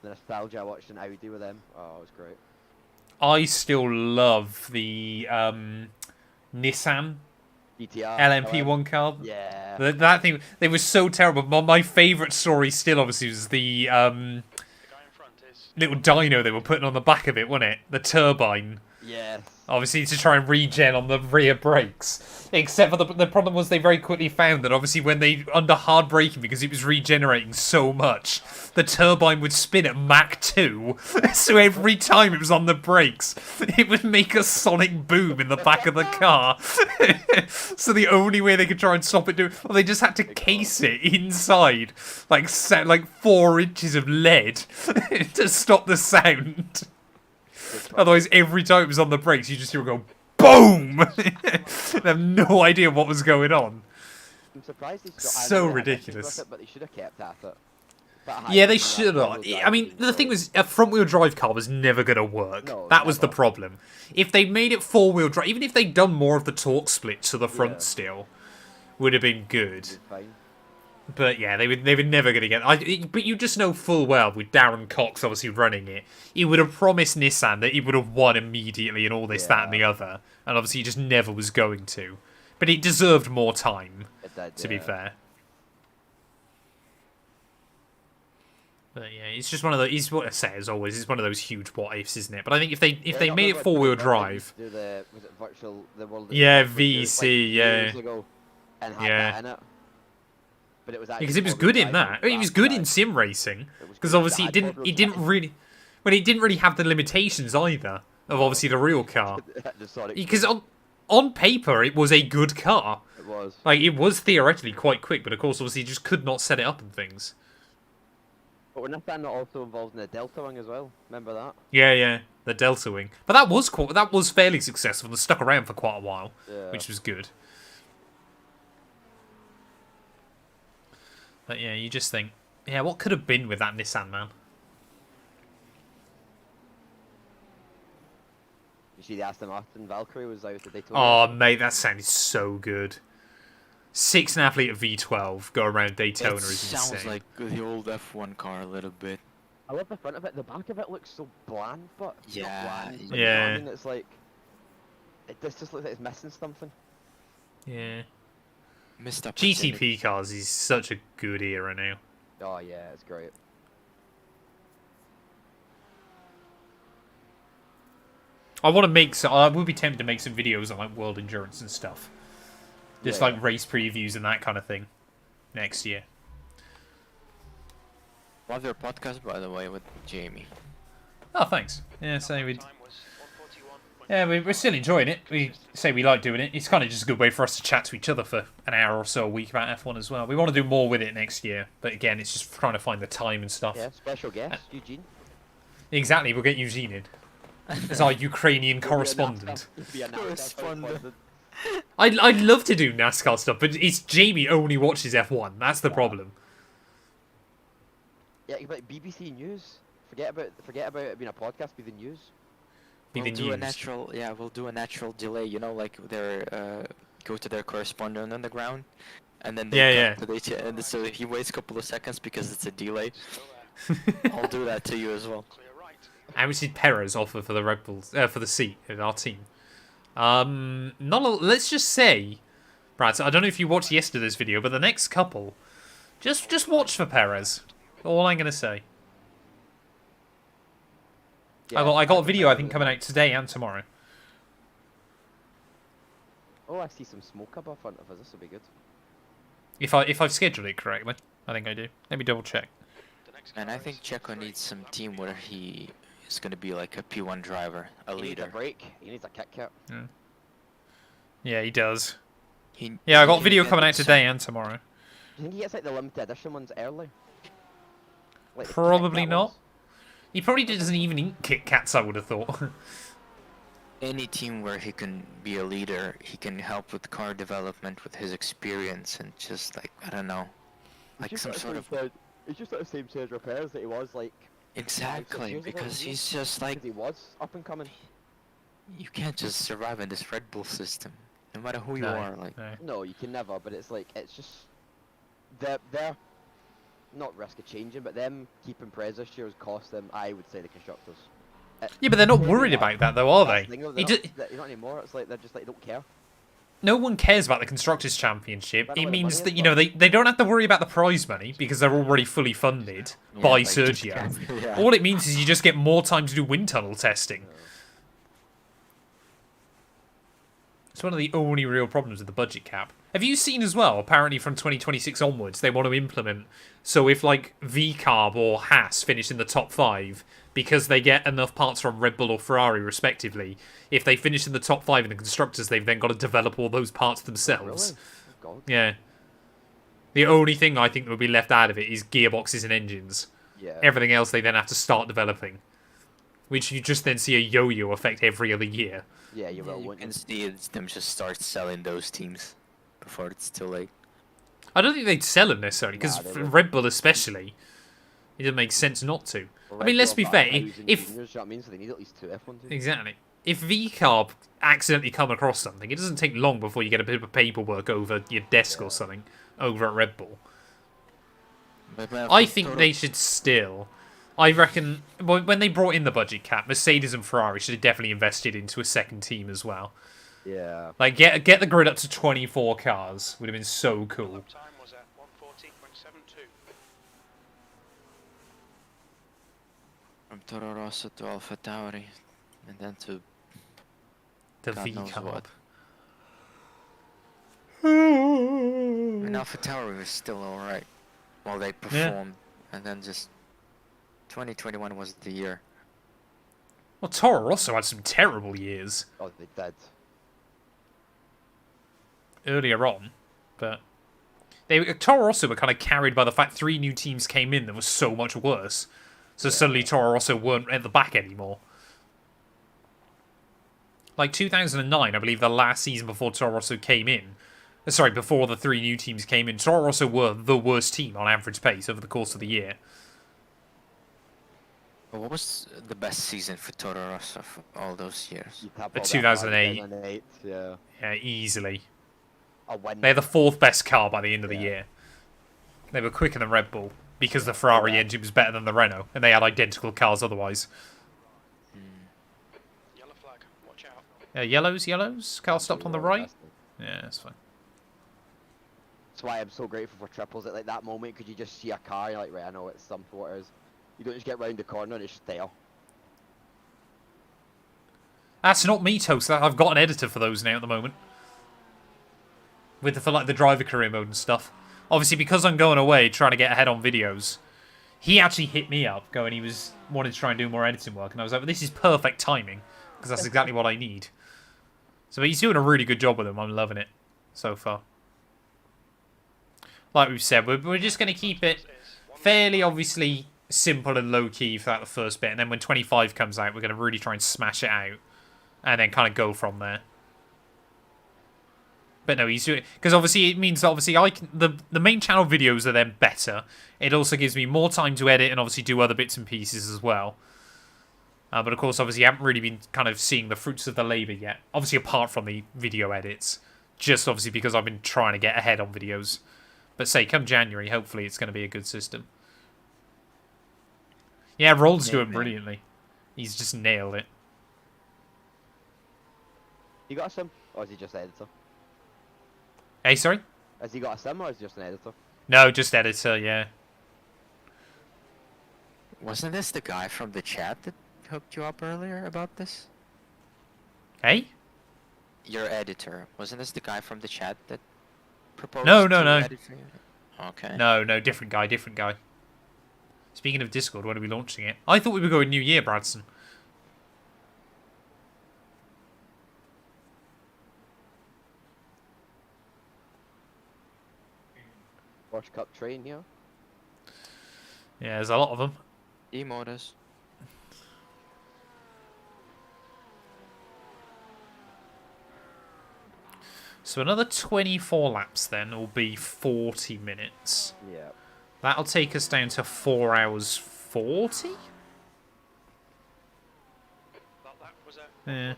The nostalgia I watched an Audi with them. Oh, it was great. I still love the Nissan GTR. LMP1 car. Yeah. That thing, they were so terrible. My favourite story still, obviously, was the The guy in front is. little dyno they were putting on the back of it, wasn't it? The turbine. Yes. Obviously, to try and regen on the rear brakes. Except for the problem was they very quickly found that obviously when they, under hard braking, because it was regenerating so much, the turbine would spin at Mach 2. So every time it was on the brakes, it would make a sonic boom in the back of the car. So the only way they could try and stop it doing, well, they just had to case it inside, like 4 inches of lead to stop the sound. Otherwise, every time it was on the brakes, you just hear it go boom. They have no idea what was going on. I'm surprised they So I know they had issues ridiculous. with it, but they should have kept at it. But Yeah, they hydrogen, should that have. all-wheel I mean, drive the thing great. was, a front-wheel drive car was never going to work. No, That was the never. problem. If they made it four-wheel drive, even if they'd done more of the torque split to the front Yeah. still, would have been good. It's fine. But yeah, they were never going to get. But you just know full well with Darren Cox obviously running it, he would have promised Nissan that he would have won immediately and all this, that, and the Yeah. other, and obviously he just never was going to. But it deserved more time, It did, to be yeah. fair. But yeah, it's just one of those. It's what I say as always. It's one of those huge what ifs, isn't it? But I think if they Yeah, made remember it four-wheel when Virgin drive, used to do was it virtual the world? Yeah, Virtual Series, VEC, yeah. years ago, and had Yeah. that in it. But it was because it was four-wheel good in drive that. with It was fast good in drive. sim racing It was because good. obviously It it had didn't. four-wheel It didn't drive. really. Well, it didn't really have the limitations either of obviously the real car. The Sonic Because Boom. on paper it was a good car. It was. Like it was theoretically quite quick, but of course obviously you just could not set it up and things. But were Nissan not also involved in the Delta Wing as well? Remember that? Yeah, the Delta Wing. But that was fairly successful and stuck around for quite a while, Yeah. which was good. But yeah, you just think, yeah, what could have been with that Nissan, man? You see the Aston Martin Valkyrie was out at Daytona. Oh, mate, that sounded so good. 6.5 litre V12 go around Daytona It is sounds insane. like the old F1 car a little bit. I love the front of it. The back of it looks so bland, but it's not Yeah, bland. But you know what yeah. I mean, it's like this just looks like it's missing something. Yeah. Missed opportunity. GTP cars is such a good era now. Oh yeah, it's great. I want to make some. I would be tempted to make some videos on like world endurance and stuff, just Yeah. like race previews and that kind of thing, next year. Love your podcast, by the way, with Jamie. Oh, thanks. Yeah, so we. Time was 141. Yeah, we're still enjoying it. We say we like doing it. It's kind of just a good way for us to chat to each other for an hour or so a week about F1 as well. We want to do more with it next year, but again, it's just trying to find the time and stuff. Yeah, special guest Eugene. Exactly, we'll get Eugene in as our Ukrainian correspondent. Be a NASCAR Correspondent. I'd love to do NASCAR stuff, but it's Jamie only watches F1. That's the problem. Yeah, like BBC News. Forget about it being a podcast. Be the news. Be the We'll do a news. natural, yeah, we'll do a natural delay. You know, like their go to their correspondent on the ground, and then they Yeah, cut to the and so he waits a couple of seconds because it's a delay. Still there. I'll do that to you as well. Clear right. How much did Perez offer for the Red Bulls for the seat in our team? Let's just say, Brad. I don't know if you watched yesterday's video, but the next couple, just watch for Perez. All I'm gonna say. Yeah, I got a can video I remember think that. coming out today and tomorrow. Oh, I see some smoke up in front of us. This will be good. If I've scheduled it correctly, I think I do. Let me double check. The next And car I think is Checo 3, needs some lap team 55. where he is gonna be like a P1 driver, a He needs a leader. break. He needs a Kit Kat. Yeah, he does. He, Yeah, I got he video can coming get out some- today and tomorrow. Do you think he gets like the limited edition ones early? Like the Kit Probably Kat not. ones? He probably doesn't even eat Kit Kats, I would have thought. Any team where he can be a leader, he can help with car development with his experience and just like I don't know, like some sort of He's just at the same Sergio Perez that he was like. exactly years ago, because wasn't he? he's just like Because he was up and coming. you can't just survive in this Red Bull system, no matter who you No, are. Like no. No, you can never. But it's like it's just they're not risk of changing, but them keeping Perez this year has cost them. I would say the constructors. Yeah, but they're not Maybe worried not. about that, though, are That's they? the thing, though, He they're ju- not anymore. It's like they're just like don't care. no one cares about the Constructors' Championship. But It what the means money that, is, you know, though. they don't have to worry about the prize money because they're already fully funded yeah, by like, just Sergio. can't- yeah. All it means is you just get more time to do wind tunnel testing. It's one of the only real problems with the budget cap. Have you seen as well, apparently from 2026 onwards, they want to implement, so if like VCarb or Haas finish in the top 5, because they get enough parts from Red Bull or Ferrari respectively, if they finish in the top 5 in the Constructors, they've then got to develop all those parts themselves. Really? Oh, God. Yeah. The only thing I think that would be left out of it is gearboxes and engines. Yeah. Everything else they then have to start developing. Which you just then see a yo-yo effect every other year. Yeah, you Yeah, will, you won't can you? see them just start selling those teams before it's too late. I don't think they'd sell them necessarily, because Nah, they for wouldn't. Red Bull especially, it doesn't make sense not to. Well, I mean, Red let's Bull be have fair, got 1,000 if... juniors, you know what I mean? So they need at least 2 F1 teams. Exactly. If VCarb accidentally come across something, it doesn't take long before you get a bit of paperwork over your desk or something over at Red Bull. But, I think they should still... I reckon when they brought in the budget cap, Mercedes and Ferrari should have definitely invested into a second team as well. Yeah. Like, get the grid up to 24 cars. Would have been so cool. Lap time was at 140.72. from Toro Rosso to Alpha Tauri, and then to The God knows VCarb. what. I mean, Alpha Tauri was still alright while they performed, and then just 2021 was the year. Well, Toro Rosso had some terrible years Oh, they did. earlier on, but Toro Rosso were kind of carried by the fact 3 new teams came in that was so much worse. So suddenly Toro Rosso weren't at the back anymore. Like 2009, I believe the last season before Toro Rosso came in, sorry, before the 3 new teams came in, Toro Rosso were the worst team on average pace over the course of the year. But what was the best season for Toro Rosso for all those years? You tap But all that 2008. 2008, yeah. Yeah, easily. A win. They're the 4th best car by the end of the Yeah. year. They were quicker than Red Bull because the Ferrari Yeah. engine was better than the Renault, and they had identical cars otherwise. Yellow flag, watch out. Yellows. Car stopped on the right. Fantastic. Yeah, that's fine. That's why I'm so grateful for triples at like that moment, because you just see a car, you're like, right, I know it's some what it is. You don't just get round the corner and it's just there. That's not me, Toast. I've got an editor for those now at the moment. For like the driver career mode and stuff. Obviously, because I'm going away trying to get ahead on videos, he actually hit me up, going he wanted to try and do more editing work, and I was like, well, this is perfect timing, because that's exactly what I need. So he's doing a really good job with them. I'm loving it so far. Like we've said, we're just going to keep it fairly, obviously, simple and low-key throughout the first bit, and then when 25 comes out, we're going to really try and smash it out, and then kind of go from there. But no, he's doing, because obviously it means that obviously the main channel videos are then better. It also gives me more time to edit and obviously do other bits and pieces as well. But of course, obviously, I haven't really been kind of seeing the fruits of the labour yet. Obviously, apart from the video edits, just obviously because I've been trying to get ahead on videos. But say, come January, hopefully it's going to be a good system. Yeah, Roll's doing brilliantly. He's just nailed it. You got a sim, or is he just an editor? Hey, sorry? Has he got a sim, or is he just an editor? No, just editor, yeah. Wasn't this the guy from the chat that hooked you up earlier about this? Hey? Your editor. Wasn't this the guy from the chat that proposed No. to edit for you? Okay. No, different guy. Speaking of Discord, when are we launching it? I thought we were going New Year, Bradson. Porsche Cup train here. Yeah, there's a lot of them. E-motors. So another 24 laps then will be 40 minutes. Yeah. That'll take us down to 4 hours 40? That was a Yeah. 41.12.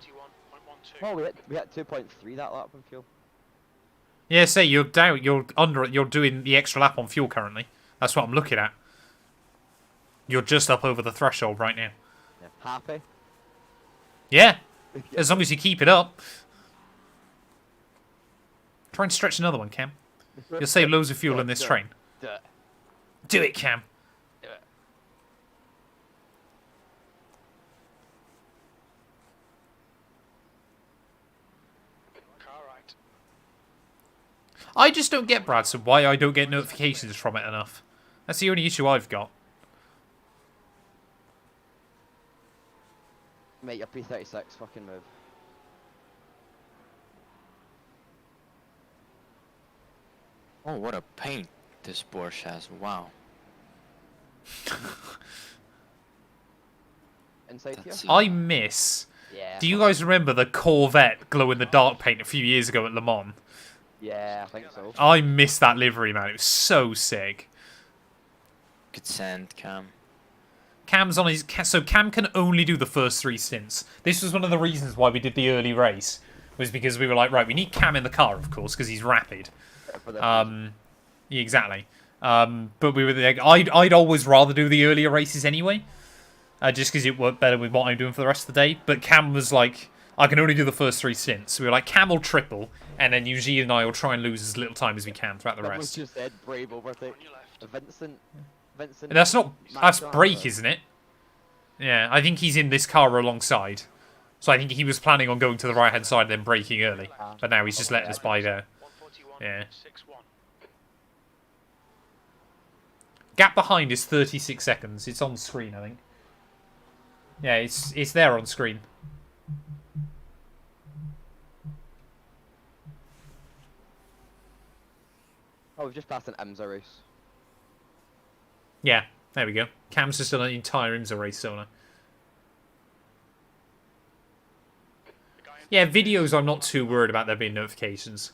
Oh, we hit 2.3 that lap on fuel. Yeah, say you're down. You're doing the extra lap on fuel currently. That's what I'm looking at. You're just up over the threshold right now. Yeah. Happy. Yeah, as long as you keep it up. Try and stretch another one, Cam. You'll save loads of fuel in this train. Do it. Do it, Cam. Do it. Car right. I just don't get, Bradson, why I don't get notifications from it enough. That's the only issue I've got. Mate, your P36 fucking move. Oh, what a paint this Porsche has. Wow. Inside That's here? I miss... Yeah. Do you guys remember the Corvette glow-in-the-dark paint a few years ago at Le Mans? Yeah, I think so. I miss that livery, man. It was so sick. Good sand, Cam. Cam's on his... So Cam can only do the first 3 stints. This was one of the reasons why we did the early race. Was because we were like, right, we need Cam in the car, of course, because he's rapid. For the Yeah, exactly. But we were like, I'd always rather do the earlier races anyway. Just because it worked better with what I'm doing for the rest of the day. But Cam was like, I can only do the first 3 stints. So we were like, Cam will triple, and then Eugene and I will try and lose as little time as we can throughout the Someone rest. just said brave overtake. On your left. Vincent. And that's not... That's Max Brake, Driver. isn't it? Yeah, I think he's in this car alongside. So I think he was planning on going to the right-hand side and then braking early. But now he's just letting us by there. 141.61. Yeah. Gap behind is 36 seconds. It's on screen, I think. Yeah, it's there on screen. Oh, we've just passed an IMSA race. Yeah, there we go. Cam's just done an entire IMSA race, don't I? Yeah, videos I'm not too worried about there being notifications.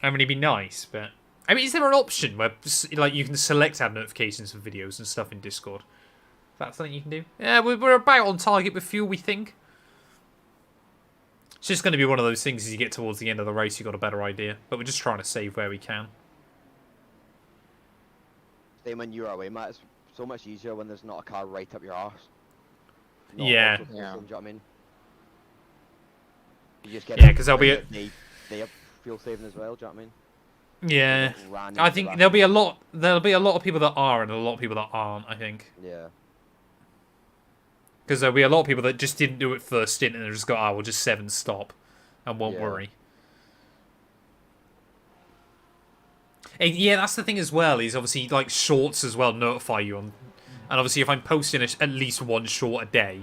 I mean, it'd be nice, but... I mean, is there an option where like you can select add notifications for videos and stuff in Discord? Is that something you can do? Yeah, we're about on target with fuel, we think. It's just going to be one of those things as you get towards the end of the race, you've got a better idea. But we're just trying to save where we can. Same when you're away, Matt. It's so much easier when there's not a car right up your arse. Yeah. Do you know what I mean? You just get Yeah, 'cause there'll be a... They have fuel saving as well, do you know what I mean? Yeah. Ran I into think that. there'll be a lot of people that are and a lot of people that aren't, I think. Yeah. Because there'll be a lot of people that just didn't do it first stint and they just got, we'll just 7 stop and won't Yeah. worry. And yeah, that's the thing as well, is obviously like shorts as well notify you on, and obviously if I'm posting at least 1 short a day,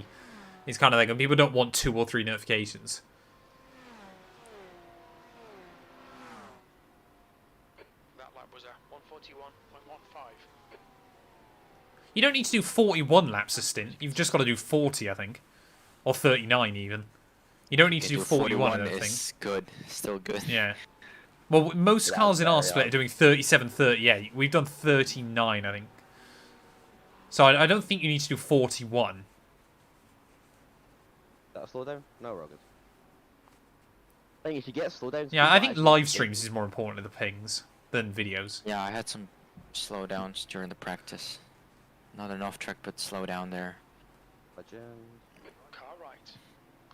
it's kind of like, and people don't want 2 or 3 notifications. That lap was a 141.15. You don't need to do 41 laps a stint, you've just got to do 40, I think. Or 39 even. You don't need to Okay, do 41, I don't think. is good. Still good. Yeah. Well, most Yeah, cars in our very split are odd. doing 37, 38. We've done 39, I think. So I don't think you need to do 41. Is that a slowdown? No, we're all good. I think if you get slowdowns, Yeah, people I think actually live get streams you. is more important to the pings than videos. Yeah, I had some slowdowns during the practice. Not an off track, but slow down there. Legend. Car right.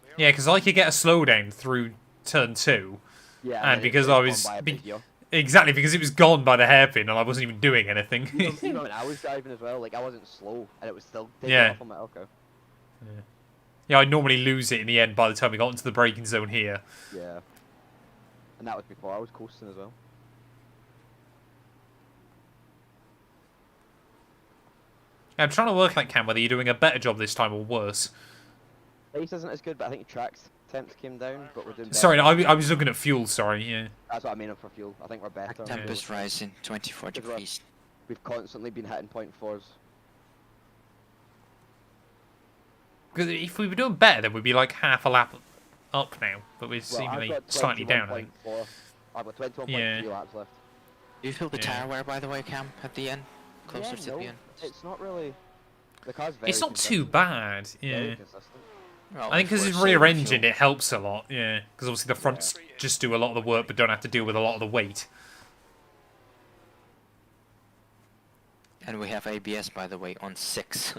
Clear Yeah, because I could get a slowdown through turn 2, Yeah, and then because it's I gone was by a big year. exactly because it was gone by the hairpin and I wasn't even doing anything. Even when I was driving as well, like I wasn't slow, and it was still taking Yeah. off on my okay. Yeah, I normally lose it in the end by the time we got into the braking zone here. Yeah. And that was before I was coasting as well. Yeah, I'm trying to work out, Cam, whether you're doing a better job this time or worse. Pace isn't as good, but I think track's temps came down, but we're doing better. Sorry, no, I was looking at fuel, sorry, yeah. That's what I mean for fuel. I think we're better. Tempest rising, 24 Because we're- degrees. We've constantly been hitting .4s. Because if we were doing better, then we'd be like half a lap up now. But we're Well, seemingly I've got slightly down, I think. 21.4. I've got 21.3 Yeah. laps left. Do you feel the Yeah. tire wear, by the way, Cam, at the end? Closer Yeah, to no, the end? it's not really. The car's very It's not too consistent, bad, very yeah. consistent. Well, I think because if it's we're saving rear engine, fuel. it helps a lot, yeah. Because obviously the fronts just do a lot of the work, but don't have to deal with a lot of the weight. And we have ABS, by the way, on 6.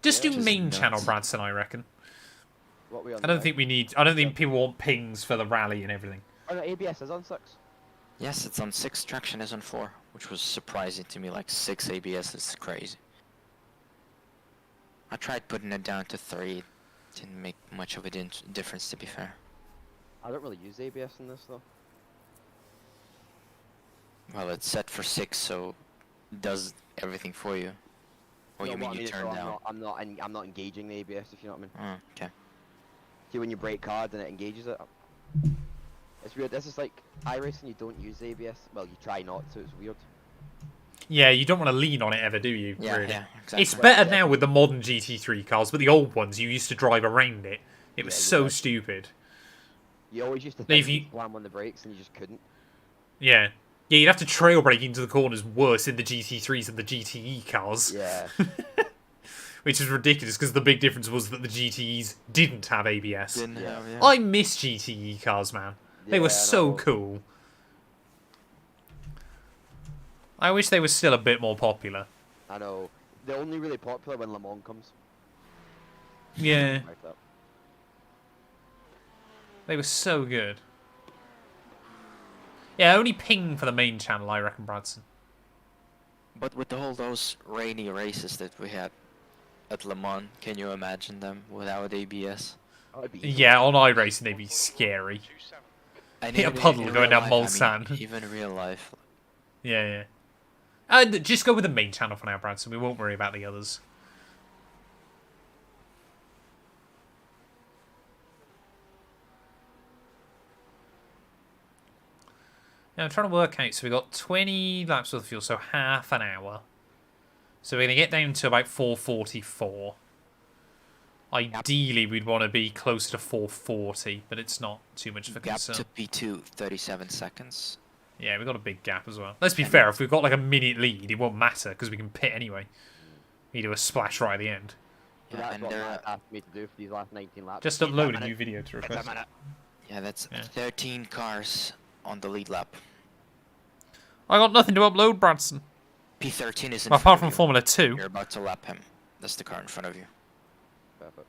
Just Yeah. do Which is main nuts. channel, Bradson, I reckon. What we on I don't now? think we need. I don't think people want pings for the rally and everything. Oh no, ABS is on 6. Yes, it's on 6, traction is on 4, which was surprising to me, like 6 ABS is crazy. I tried putting it down to 3, didn't make much of a difference, to be fair. I don't really use ABS in this though. Well, it's set for 6, so it does everything for you. Or No, you what mean I you is, turn though, down? I'm not engaging the ABS, if you know what I mean. Oh, okay. See, when you brake hard and it engages it. It's weird. This is like iRacing. You don't use ABS. Well, you try not to. It's weird. Yeah, you don't want to lean on it ever, do you? Yeah, really? yeah, exactly. It's better now with the modern GT3 cars, but the old ones, you used to drive around it. It was Yeah, so yeah. stupid. You always used to If think you- you'd slam on the brakes and you just couldn't. Yeah. Yeah, you'd have to trail brake into the corners worse in the GT3s than the GTE cars. Yeah. Which is ridiculous because the big difference was that the GTEs didn't have ABS. Didn't Yeah. have, yeah. I miss GTE cars, man. They were Yeah, I so know. cool. I wish they were still a bit more popular. I know. They're only really popular when Le Mans comes. Yeah, Like that. they were so good. Yeah, only ping for the main channel, I reckon, Bradson. But with all those rainy races that we had at Le Mans, can you imagine them without ABS? Oh, it'd be easy. Yeah, on iRacing they'd be scary. 27. And Hit a even puddle in going real down life, I mean, Mulsanne. even real life. Yeah, yeah. And just go with the main channel for now, Bradson. We won't worry about the others. Now I'm trying to work out. So we got 20 laps worth of fuel, so half an hour. So we're going to get down to about 444. Ideally, we'd want to be closer to 440, but it's not too much of a Gap concern. to P2, 37 seconds. Yeah, we've got a big gap as well. Let's be fair, if we've got like a minute lead, it won't matter because we can pit anyway. We do a splash right at the end. So Yeah, that's and what they're Matt asked me to do for these last 19 laps. Just Keep that upload a minute. new video to It's a request. minute. Yeah, that's Yeah. 13 cars on the lead lap. I got nothing to upload, Bradson. P13 is in Apart front from of you. Formula 2. You're about to lap him. That's the car in front of you. Perfect.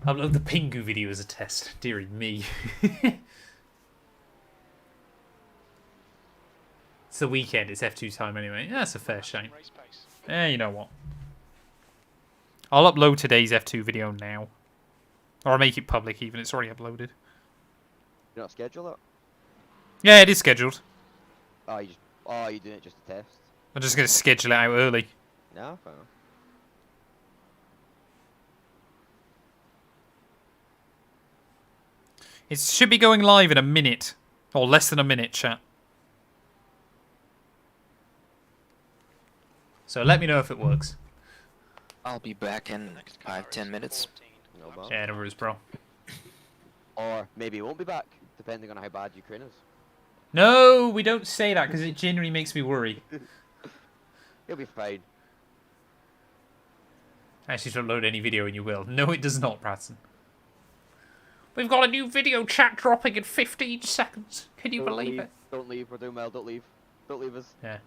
Upload the Pingu video as a test. Deary me. It's the weekend, it's F2 time anyway. Yeah, that's a fair shame. Race pace. Yeah, you know what. I'll upload today's F2 video now. Or I'll make it public even, it's already uploaded. You not schedule it? Yeah, it is scheduled. Oh, you're doing it just to test? I'm just going to schedule it out early. No, fair enough. It should be going live in a minute. Or less than a minute, chat. So let me know if it works. I'll be back in Next car 5-10 is minutes. 14 No laps. bad. Yeah, no worries, bro. Or maybe it won't be back, depending on how bad Ukraine is. No, we don't say that because it genuinely makes me worry. He'll be fine. Actually, don't load any video and you will. No, it does not, Bradson. We've got a new video chat dropping in 15 seconds. Can you Don't believe leave. it? Don't leave. We're doing well. Don't leave. Don't leave us. Yeah.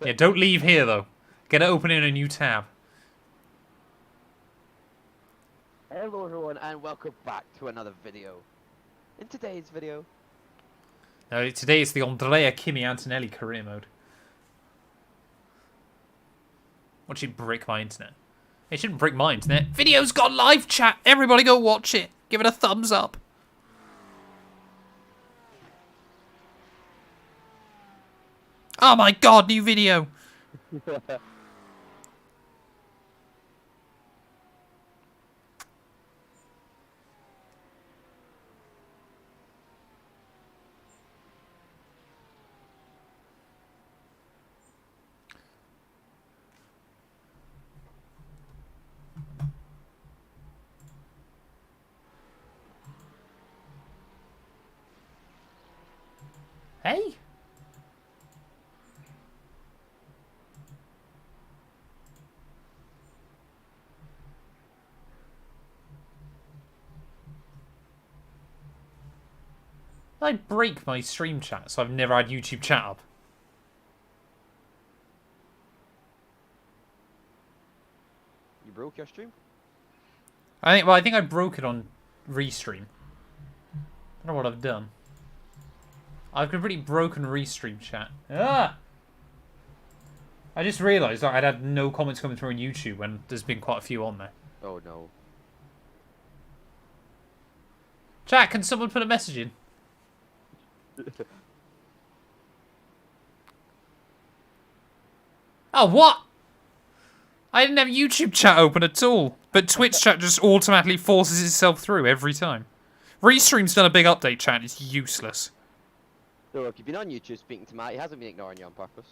Yeah, don't leave here, though. Get it open in a new tab. Hello everyone and welcome back to another video. In today's video, Now, today it's the Andrea Kimi Antonelli career mode. Watch it break my internet. It shouldn't break my internet. Video's gone live, chat. Everybody go watch it. Give it a thumbs up. Oh my god, new video. Hey? I break my stream chat, so I've never had YouTube chat up. you broke your stream? I think I broke it on Restream. I don't know what I've done. I've completely broken Restream chat. Ah! I just realised that I'd had no comments coming through on YouTube when there's been quite a few on there. Oh no. Chat, can someone put a message in? Oh, what? I didn't have YouTube chat open at all, but Twitch chat just automatically forces itself through every time. Restream's done a big update, chat. It's useless. So if you've been on YouTube speaking to Matt, he hasn't been ignoring you on purpose.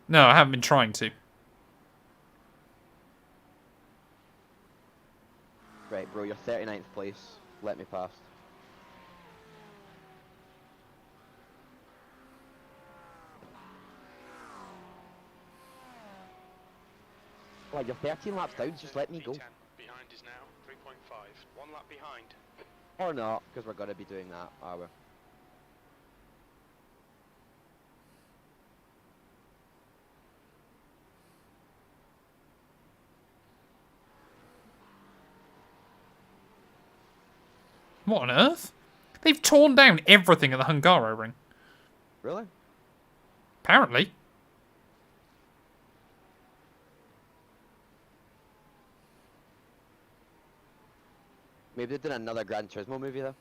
No, I haven't been trying to. Right, bro, you're 39th place. Let me pass. Like, you're 13 laps down, just let me go. P10 behind is now 3.5. 1 lap behind. Or not, because we're going to be doing that, are we? What on earth? They've torn down everything at the Hungaroring. Really? Apparently. Maybe they did another Gran Turismo movie though.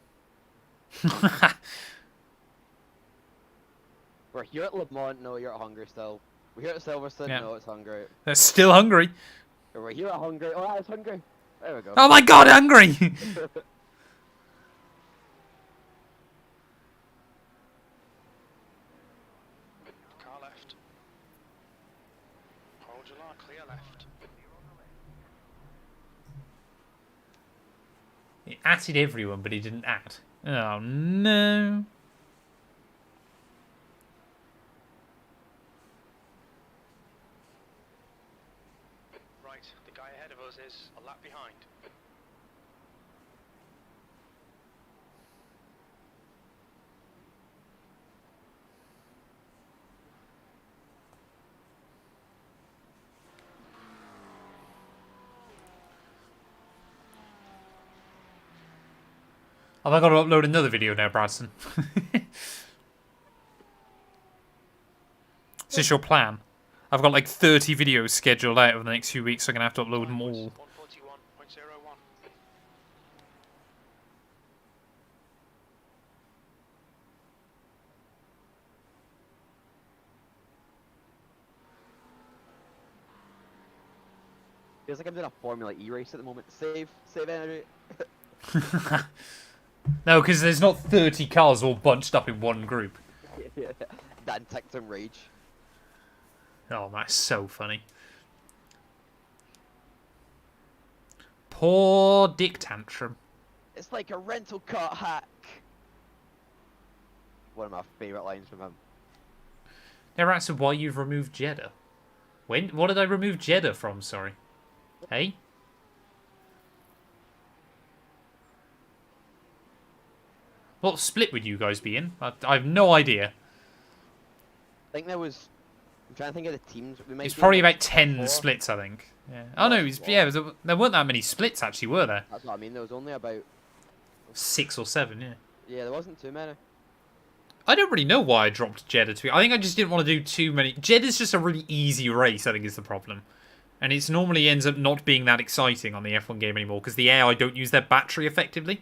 We're here at Le Mans, no, you're at Hungary still. We're here at Silverstone, Yeah. no, it's Hungary. They're still hungry. We're here at Hungary, oh, that is Hungary. There we go. Oh my god, hungry! Car left. Hold your line, clear left. He atted everyone, but he didn't at. Oh no. Right, the guy ahead of us is a lap behind. Have I got to upload another video now, Bradson? Is this your plan? I've got like 30 videos scheduled out over the next few weeks, so I'm going to have to upload them all. 141.5. Feels like I'm doing a Formula E race at the moment. Save energy. No, because there's not 30 cars all bunched up in one group. Yeah. Dan ticked him rage. Oh, that's so funny. Poor Dick Tantrum. It's like a rental car hack. One of my favourite lines from him. Never answered why you've removed Jeddah. When? What did I remove Jeddah from? Sorry. Hey? What split would you guys be in? I have no idea. I think there was. I'm trying to think of the teams. We might It's be in, probably like, about 10 4. splits, I think. Yeah. Oh no, there weren't that many splits actually, were there? That's what I mean. There was only about. 6 or 7, yeah. Yeah, there wasn't too many. I don't really know why I dropped Jeddah to. I think I just didn't want to do too many. Jeddah's just a really easy race, I think is the problem. And it normally ends up not being that exciting on the F1 game anymore because the AI don't use their battery effectively.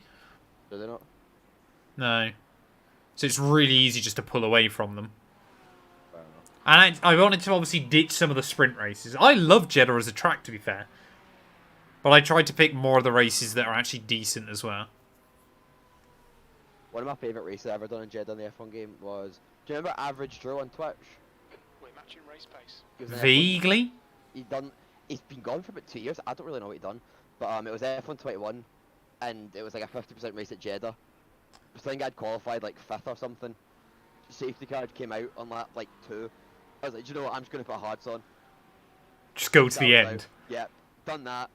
Do they not? No. So it's really easy just to pull away from them. Fair enough. And I wanted to obviously ditch some of the sprint races. I love Jeddah as a track, to be fair. But I tried to pick more of the races that are actually decent as well. One of my favourite races I've ever done in Jeddah in the F1 game was. Do you remember Average Drew on Twitch? We're matching race pace. He was an F1 Vaguely? He's been gone for about 2 years. I don't really know what he'd done, but it was F1 21, and it was like a 50% race at Jeddah. I think I'd qualified like 5th or something. Safety card came out on lap like 2. I was like, do you know what? I'm just gonna put hards on. Just go to the That was end. out. Yeah, done that,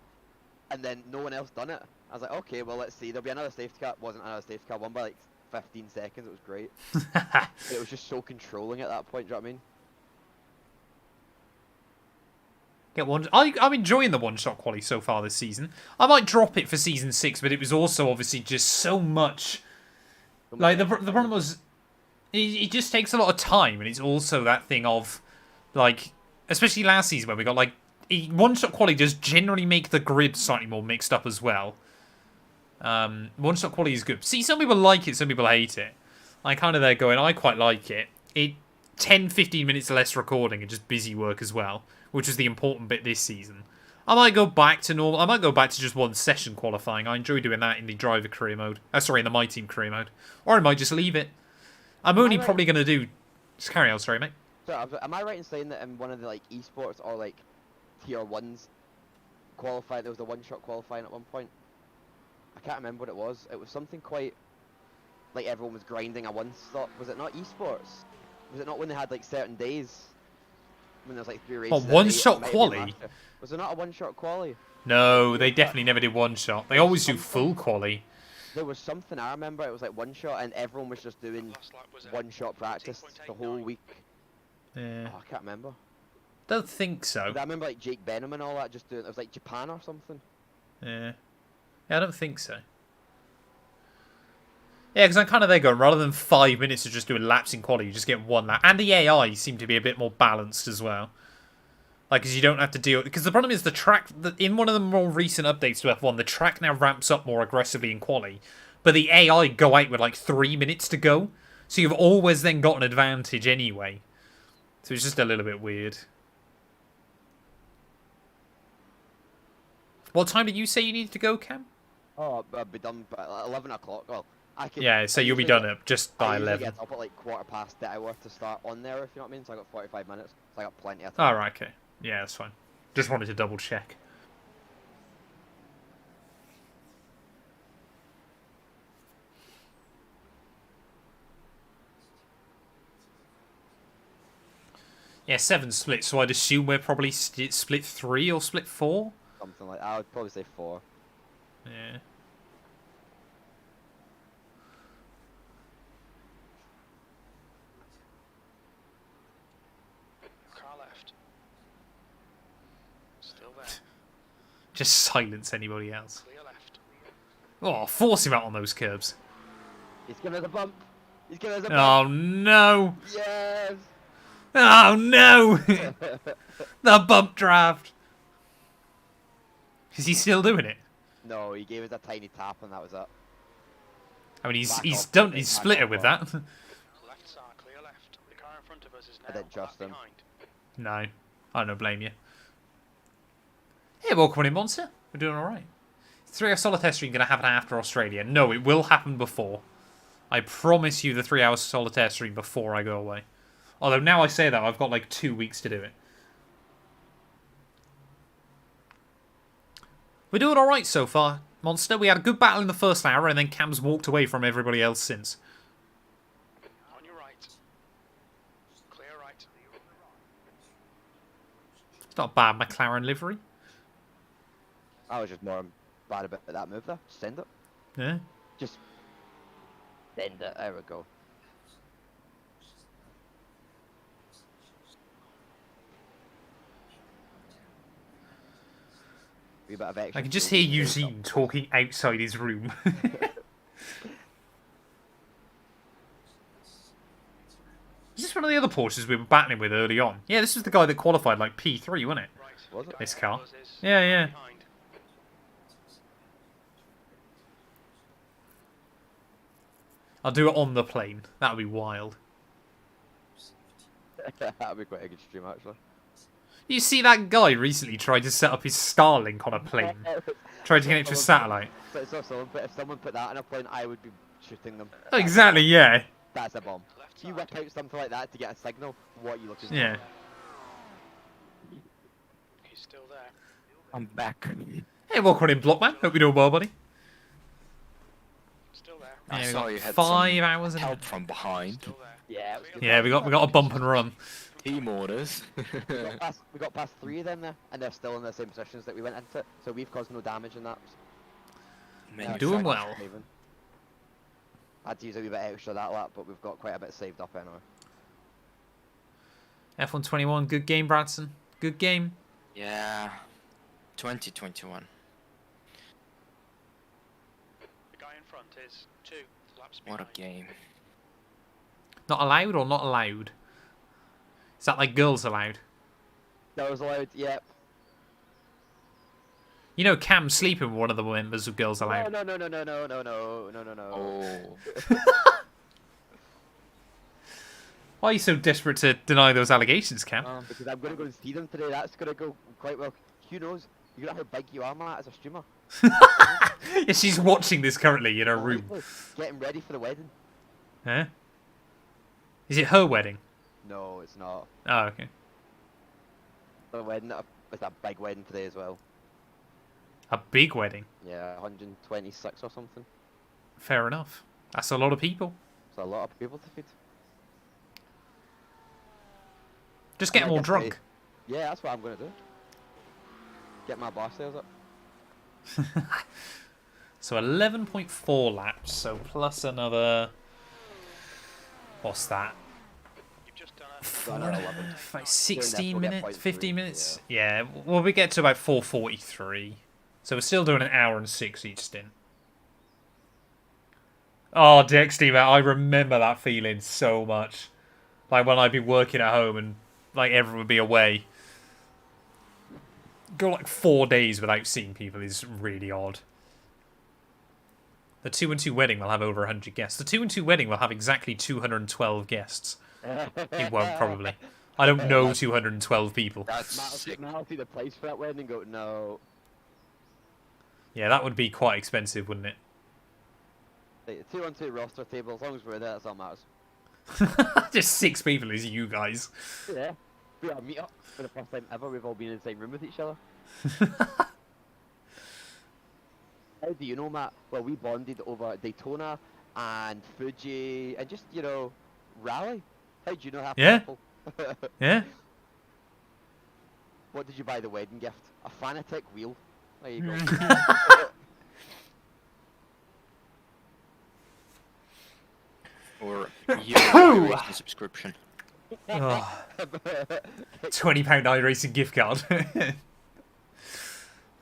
and then no one else done it. I was like, okay, well let's see. There'll be another safety car. Wasn't another safety car. Won by like 15 seconds. It was great. It was just so controlling at that point. Do you know what I mean? Get one. I'm enjoying the one-shot quali so far this season. I might drop it for season 6, but it was also obviously just so much. Like the problem was, it just takes a lot of time, and it's also that thing of, like, especially last season when we got like one-shot quali does generally make the grid slightly more mixed up as well. One-shot quali is good. See, some people like it, some people hate it. I kind of there going, I quite like it. 10-15 minutes less recording and just busy work as well, which was the important bit this season. I might go back to normal. I might go back to just one session qualifying. I enjoy doing that in the driver career mode. Sorry, in the my team career mode. Or I might just leave it. I'm only probably going to do. Just carry on, sorry, mate. So am I right in saying that in one of the like esports or like tier 1s qualified, there was a one-shot qualifying at one point? I can't remember what it was. It was something quite like everyone was grinding a one-stop. Was it not esports? Was it not when they had like certain days? When there was like 3 races. What, one-shot quali? Was there not a one-shot quali? No, they definitely never did one-shot. They always do full quali. There was something I remember. It was like one-shot, and everyone was just doing Last lap was one-shot practice the whole 18.89. week. Yeah. Oh, I can't remember. Don't think so. But I remember like Jake Benham and all that just doing. It was like Japan or something. Yeah. Yeah, I don't think so. Yeah, because I'm kind of there going, rather than 5 minutes of just doing laps in quali, you just get one lap. And the AI seem to be a bit more balanced as well. Like, because you don't have to deal... Because the problem is the track... In one of the more recent updates to F1, the track now ramps up more aggressively in quali. But the AI go out with like 3 minutes to go. So you've always then got an advantage anyway. So it's just a little bit weird. What time did you say you needed to go, Cam? Oh, I'll be done by 11 o'clock. Well, I could. Yeah, so I you'll be usually done at just by I usually 11. get up at like 1/4 the hour to start on there, if you know what I mean. So I got 45 minutes. So I got plenty of time. Oh, right, okay. Yeah, that's fine. Just wanted to double check. Yeah, 7 splits, so I'd assume we're probably split 3 or split 4? Something like that. I would probably say 4. Yeah. Car left. Still there. Just silence anybody else. Clear left. Oh, force him out on those curbs. He's giving us a bump. He's giving us a bump. Oh, no. Yes. Oh, no. The bump draft. Is he still doing it? No, he gave us a tiny tap and that was it. I mean, he's Back off, split it with that. Left side, clear left. The car in front of us is I now didn't trust lap him. behind. No, I don't blame you. Hey, welcome in, Monster. We're doing alright. 3 hour solitaire stream going to happen after Australia. No, it will happen before. I promise you the 3 hours solitaire stream before I go away. Although now I say that, I've got like 2 weeks to do it. We're doing alright so far, Monster. We had a good battle in the first hour, and then Cam's walked away from everybody else since. On your right. Clear right. It's not a bad McLaren livery. I was just more bad about that move there. Send it. Yeah. Just send it. There we go. Wee bit of extra I can just fuel hear to take Eugene talking outside his room. Is this one of the other Porsches we were battling with early on? Yeah, this was the guy that qualified like P3, wasn't it? Right. Was it? This Guy car. yours is Yeah, yeah. behind. I'll do it on the plane. That would be wild. That'd be quite a good stream, actually. You see that guy recently tried to set up his Starlink on a plane? Tried to connect to a satellite. But it's also, but if someone put that on a plane, I would be shooting them. Exactly, yeah. That's a bomb. Left If you side. whip out something like that to get a signal, what are you looking Yeah. He's still there. I'm back. Hey, welcome in, Blockman. Hope you're doing well, buddy. Still there. I Yeah, we saw got you had 5 some hours in help from behind. Still there. Yeah, it was good. Yeah, we got a bump and run. Team orders. We got past 3 of them there, and they're still in the same positions that we went into, so we've caused no damage in that. Many Doing seconds. well. Even. I had to use a wee bit extra that lap, but we've got quite a bit saved up anyway. F121, good game, Bradson. Good game. Yeah. 2021. The guy in front is 2 laps What a behind. game. Not allowed or not allowed? Is that like girls allowed? That was allowed, yep. You know Cam's sleeping with one of the members of Girls Allowed. No. Oh. Why are you so desperate to deny those allegations, Cam? Because I'm going to go and see them today, that's going to go quite well. Who knows? You know how big you are, Matt, as a streamer. Yeah, she's watching this currently in her room. Honestly, getting ready for the wedding. Huh? Is it her wedding? No, it's not. Oh, okay. The wedding, it's a big wedding today as well. A big wedding. Yeah, 126 or something. Fair enough. That's a lot of people. It's a lot of people to feed. Just get And them I all guess drunk. Yeah, that's what I'm going to do. Get my bar sales up. So 11.4 laps, so plus another... What's that? You've just done a Done at 11. Like 16 we'll get minutes? 0.3, 15 minutes? Yeah, well, we get to about 4:43. So we're still doing an hour and 6 each stint. Oh, Dexty, man, I remember that feeling so much. Like when I'd be working at home and like everyone would be away. Go like 4 days without seeing people is really odd. The 2 and 2 wedding will have over 100 guests. The 2 and 2 wedding will have exactly 212 guests. It won't, probably. I don't know 212 people. That's Matt sick. will see the price for that wedding and go, no. Yeah, that would be quite expensive, wouldn't it? Like, 2-on-2 roster table, as long as we're there, that's all that matters. Just 6 people is you guys. Yeah. We are meet up for the first time ever, we've all been in the same room with each other. How do you know, Matt? Well, we bonded over Daytona and Fuji and just, you know, rally. How do you know half the Yeah. people? Yeah? What did you buy the wedding gift? A Fanatec wheel. There you go. Or yearly racing subscription. Oh, £20 iRacing gift card.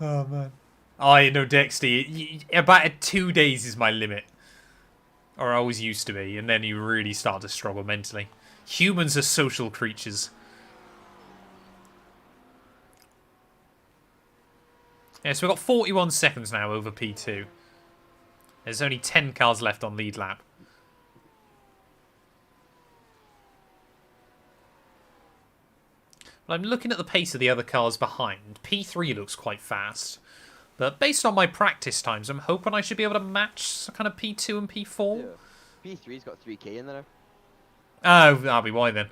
Oh, man. I know, Dexty. About 2 days is my limit. Or I always used to be, and then you really start to struggle mentally. Humans are social creatures. Yeah, so we've got 41 seconds now over P2. There's only 10 cars left on lead lap. Well, I'm looking at the pace of the other cars behind. P3 looks quite fast. But based on my practice times, I'm hoping I should be able to match kind of P2 and P4. Yeah. P3's got 3k in there. Oh, that'll be why then.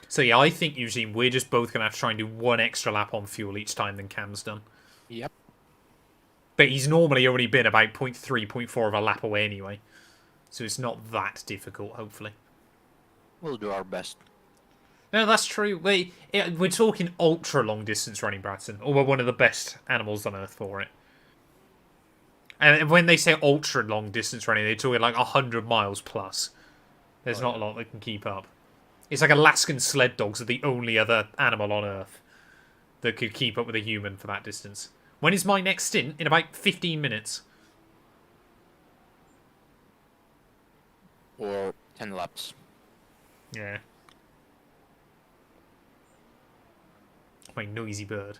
So yeah, I think usually we're just both going to have to try and do one extra lap on fuel each time than Cam's done. Yep. But he's normally only been about 0.3, 0.4 of a lap away anyway. So it's not that difficult, hopefully. We'll do our best. No, that's true. We're talking ultra long distance running, Bradson. Or we're one of the best animals on Earth for it. And when they say ultra long distance running, they're talking like 100 miles plus. There's not a lot that can keep up. It's like Alaskan sled dogs are the only other animal on Earth that could keep up with a human for that distance. When is my next stint? In about 15 minutes. Or 10 laps. Yeah. My noisy bird.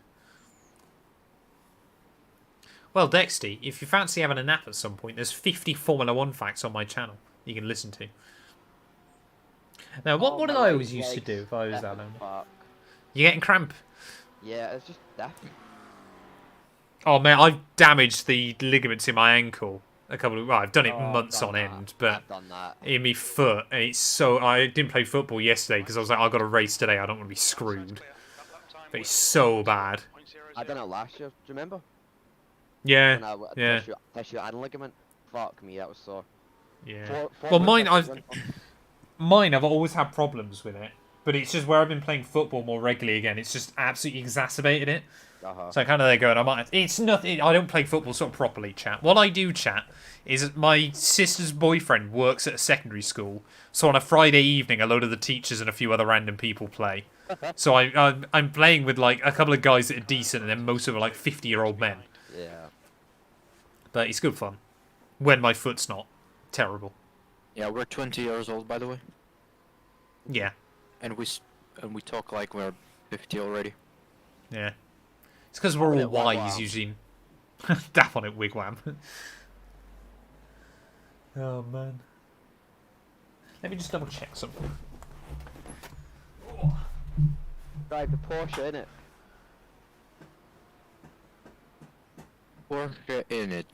Well, Dexty, if you fancy having a nap at some point, there's 50 Formula 1 facts on my channel you can listen to. Now, what did I always used to do if I was that lonely? Fuck. You getting cramp? Yeah, it's just death. Oh, man, I've damaged the ligaments in my ankle a couple of... Well, I've done it Oh, months I've on done end, that. but I've done that. in my foot, and it's so... I didn't play football yesterday because I was like, I've got a race today, I don't want to be screwed. But it's so bad. I done it last year. Do you remember? Yeah, When I yeah, tissue and ligament. Fuck me, that was sore. yeah. Four Well, months mine, I've always had problems with it. But it's just where I've been playing football more regularly again, it's just absolutely exacerbated it. So I'm kind of there going, it's nothing, I don't play football sort of properly, chat. What I do, chat, is my sister's boyfriend works at a secondary school. So on a Friday evening, a load of the teachers and a few other random people play. So I'm playing with like a couple of guys that are decent, and then most of them are like 50-year-old men. Yeah. But it's good fun. When my foot's not terrible. Yeah, we're 20 years old, by the way. Yeah, And we talk like we're 50 already. yeah. It's because we're all it, wigwam. wise using... Daff on it, wigwam. Oh, man. Let me just double check something. Drive the Porsche, innit? Porsche in it.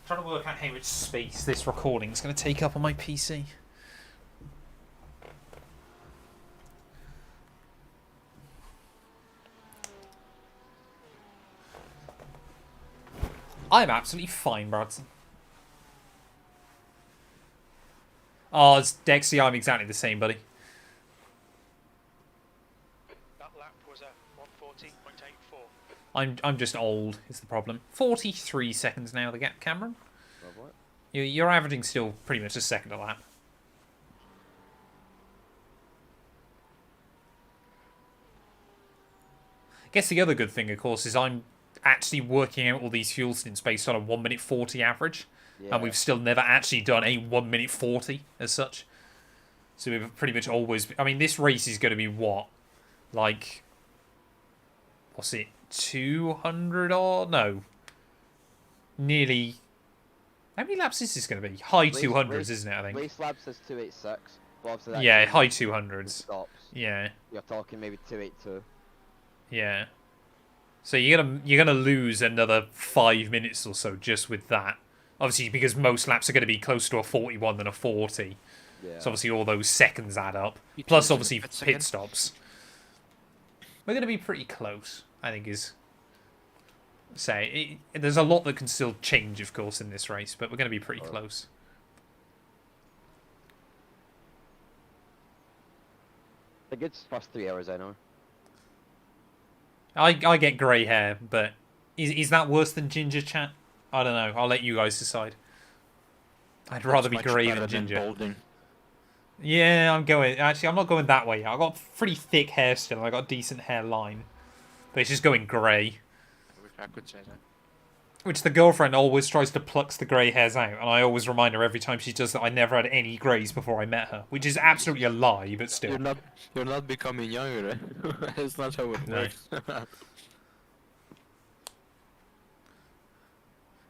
Trying to work out how much space this recording is going to take up on my PC. I'm absolutely fine, Bradson. Oh, it's Dexy, I'm exactly the same, buddy. That lap was a 140.84. I'm just old, is the problem. 43 seconds now, the gap, Cameron. Well, what? You're averaging still pretty much a second a lap. I guess the other good thing, of course, is I'm actually working out all these fuel stints based on a 1 minute 40 average. Yeah. And we've still never actually done a 1 minute 40 as such. So we've pretty much always... I mean, this race is going to be what? Like... What's it? 200 or... No. Nearly... How many laps is this going to be? High 200s, isn't it, I think? Race lab says 286. But obviously that Yeah, changes high with 200s. stops. Yeah, You're talking maybe 282. yeah. So you're gonna lose another 5 minutes or so just with that. Obviously, because most laps are going to be closer to a 41 than a 40. Yeah. So obviously all those seconds add up. You Plus can obviously pits pit again. stops. We're going to be pretty close, I think is... there's a lot that can still change, of course, in this race, but we're going to be pretty close. A good first 3 hours, I know. I get grey hair, but is that worse than ginger, chat? I don't know. I'll let you guys decide. I'd rather be Much grey better than ginger. balding. Yeah, I'm going... Actually, I'm not going that way. I've got pretty thick hair still. I've got a decent hairline. But it's just going grey. I wish I could say that. Which the girlfriend always tries to pluck the grey hairs out, and I always remind her every time she does that I never had any greys before I met her, which is absolutely a lie, but still. You're not becoming younger. It's not how it No. works.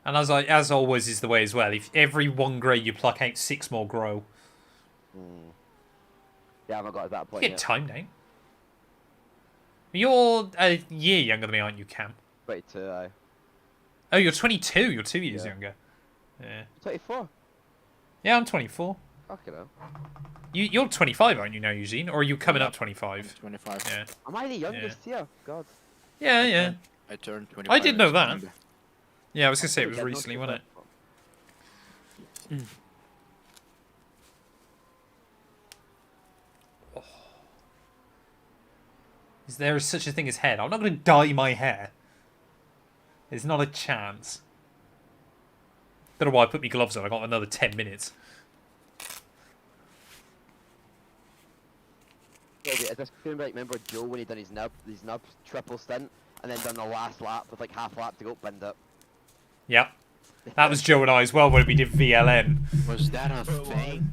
And as always is the way as well, if every one grey you pluck out, 6 more grow. Yeah, I haven't got to that point You get yet. time now. You're a year younger than me, aren't you, Cam? 22, aye. Oh, you're 22. You're 2 years Yeah. younger. Yeah. 24? Yeah, I'm 24. Fucking hell. You're 25, aren't you now, Eugene? Or are you coming up I'm 25? 25. Yeah. Am I the youngest here? God. Yeah, yeah. I turned 25. I did know in that. September. Yeah, I was going to say it Yeah, was no, recently, wasn't it? Is there such a thing as hair? I'm not going to dye my hair. There's not a chance. Don't know why I put my gloves on. I got another 10 minutes. Yeah, I just remember Joe when he done his nub triple stint, and then done the last lap with like half lap to go binned it. Yep. That was Joe and I as well when we did VLN. Was that a thing?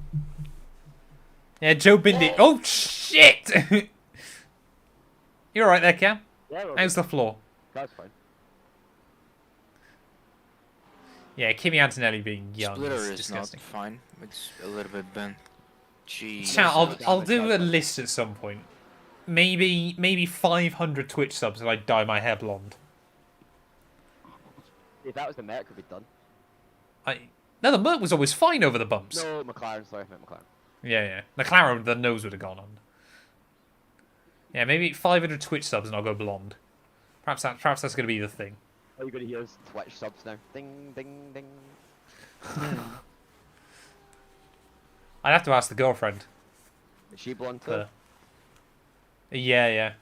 Yeah, Joe binned it. Oh, shit! You alright there, Cam? Yeah, well, How's the floor? that's fine. Yeah, Kimi Antonelli being young Splitter is is not disgusting. fine. It's a little bit bent. Jeez. Chat, I'll do a list at some point. Maybe 500 Twitch subs and I dye my hair blonde. If that was the Merc, would be done. No, the Merc was always fine over the bumps. No, McLaren, sorry, I meant McLaren. Yeah. McLaren, the nose would have gone on. Yeah, maybe 500 Twitch subs and I'll go blonde. Perhaps that's going to be the thing. All you're going to hear is Twitch subs now. Ding, ding, ding. I'd have to ask the girlfriend. Is she blonde too? Yeah.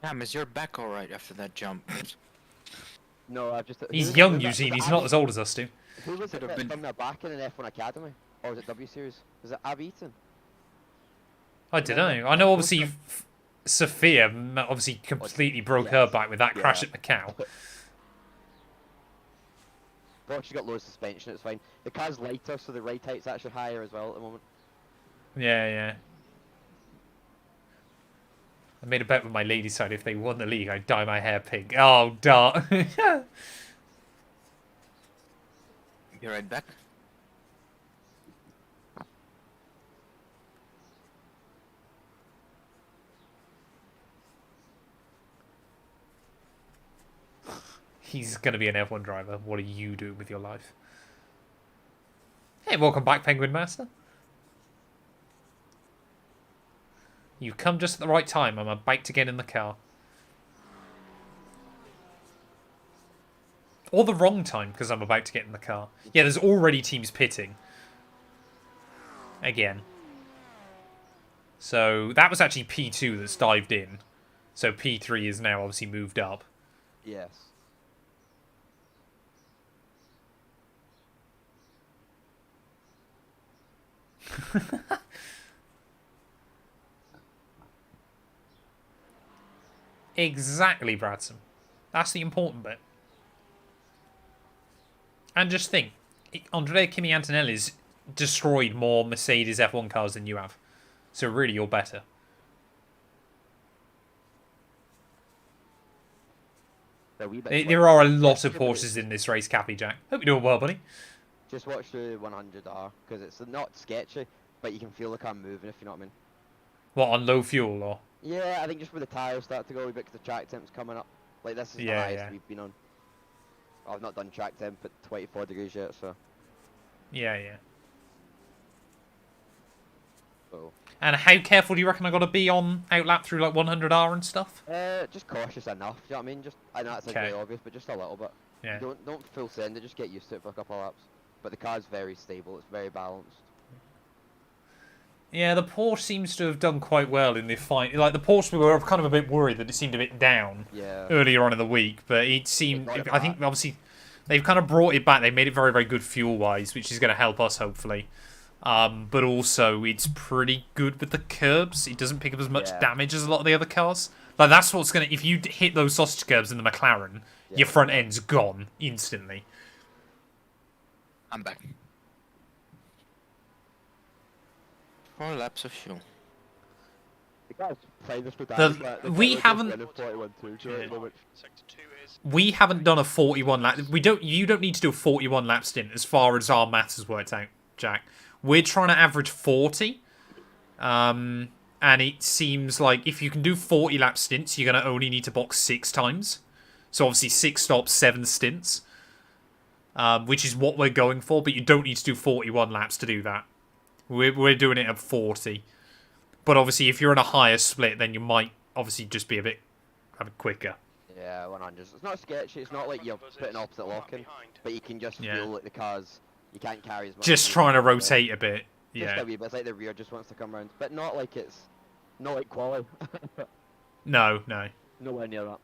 Damn, is your back alright after that jump? No, I've just... He's who- young, was that- Eugene. was it He's not Abby- as old as us two. Who was it Could have that been- done their back in an F1 Academy? Or was it W Series? Was it Abby Eaton? I don't know. I know, obviously, Sophia obviously completely broke her back with that crash Yeah. at Macau. But she got low suspension, it's fine. The car's lighter, so the ride height's actually higher as well at the moment. Yeah. I made a bet with my ladies' side. If they won the league, I'd dye my hair pink. Oh, dark. Be right back. He's going to be an F1 driver. What are you doing with your life? Hey, welcome back, Penguin Master. You've come just at the right time. I'm about to get in the car. Or the wrong time, because I'm about to get in the car. Yeah, there's already teams pitting. Again. So, that was actually P2 that's dived in. So, P3 is now obviously moved up. Yes. Exactly, Bradson. That's the important bit. And just think, Andrea Kimi Antonelli's destroyed more Mercedes F1 cars than you have. So really, you're better. They're a wee bit There are a lot of Porsches in this race, Cappy Jack. Hope you're doing well, buddy. Just watch the 100R, because it's not sketchy, but you can feel the car moving, if you know what I mean. What, on low fuel, or? Yeah, I think just when the tyres start to go a wee bit, because the track temp's coming up. Like, this is the Yeah, highest yeah. we've been on. I've not done track temp at 24 degrees yet, so... Yeah. so. And how careful do you reckon I got to be on outlap through, like, 100R and stuff? Just cautious enough, you know what I mean? Just, I know that sounds Okay. very obvious, but just a little bit. Yeah. Don't full send it, just get used to it for a couple of laps. But the car's very stable, it's very balanced. Yeah, the Porsche seems to have done quite well in the fight. Like, the Porsche, we were kind of a bit worried that it seemed a bit down Yeah. earlier on in the week, but it seemed... They got it I think, back. obviously, they've kind of brought it back. They made it very, very good fuel-wise, which is going to help us, hopefully. But also, it's pretty good with the curbs. It doesn't pick up as much Yeah. damage as a lot of the other cars. Like, that's what's going to... If you hit those sausage curbs in the McLaren, your front end's gone instantly. I'm back. 4 laps of fuel. The guy's fine, there's no damage. We haven't. Sector 2 is We haven't done a 41 lap. We don't. You don't need to do a 41 lap stint as far as our maths has worked out, Jack. We're trying to average 40. And it seems like if you can do 40 lap stints, you're going to only need to box 6 times. So obviously 6 stops, 7 stints. Which is what we're going for, but you don't need to do 41 laps to do that. We're doing it at 40. But obviously if you're in a higher split, then you might obviously just be a bit quicker. Yeah, 100. It's not sketchy, it's not like you're putting opposite locking, but you can just feel like the cars, you can't carry as much. Just trying to rotate a bit. Just a wee bit, it's like the rear just wants to come round. But not like not like quali. No. Nowhere near that.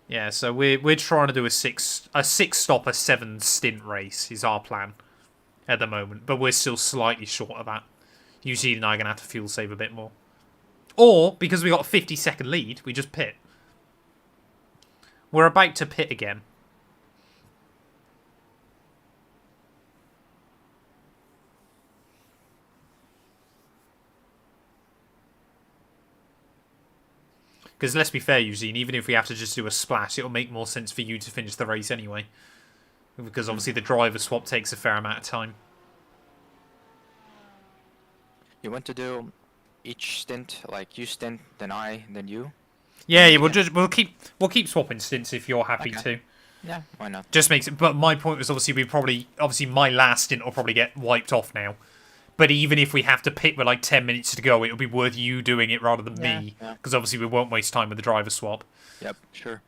Yeah, so we're trying to do a 6 stop, a 7 stint race is our plan at the moment, but we're still slightly short of that. Eugene and I are gonna have to fuel save a bit more, or because we got a 50-second lead, we just pit. We're about to pit again. Because let's be fair, Eugene, even if we have to just do a splash, it'll make more sense for you to finish the race anyway. Because obviously the driver swap takes a fair amount of time. You want to do each stint, like you stint, then I, then you? Yeah, we'll keep swapping stints if you're happy to. Yeah, why not? Just makes it. But my point was obviously my last stint will probably get wiped off now. But even if we have to pit with like 10 minutes to go, it'll be worth you doing it rather than me. Because obviously we won't waste time with the driver swap. Yep, sure.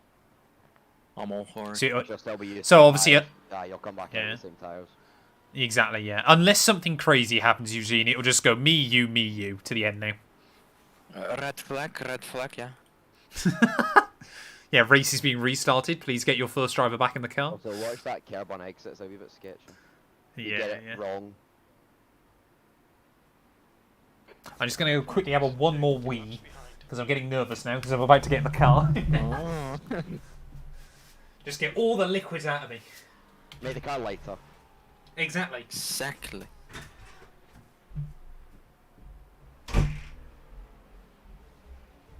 I'm all for it. So obviously, you'll come back in the same tires. Exactly, yeah. Unless something crazy happens, Eugene, it'll just go me, you to the end now. Red flag, yeah. Yeah, race is being restarted. Please get your first driver back in the car. Also, watch that curb on exit. It's a wee bit sketchy. You Yeah, get it wrong. I'm just going to quickly have one more wee, because I'm getting nervous now, because I'm about to get in the car. Just get all the liquids out of me. Make the car lighter. Exactly. Exactly.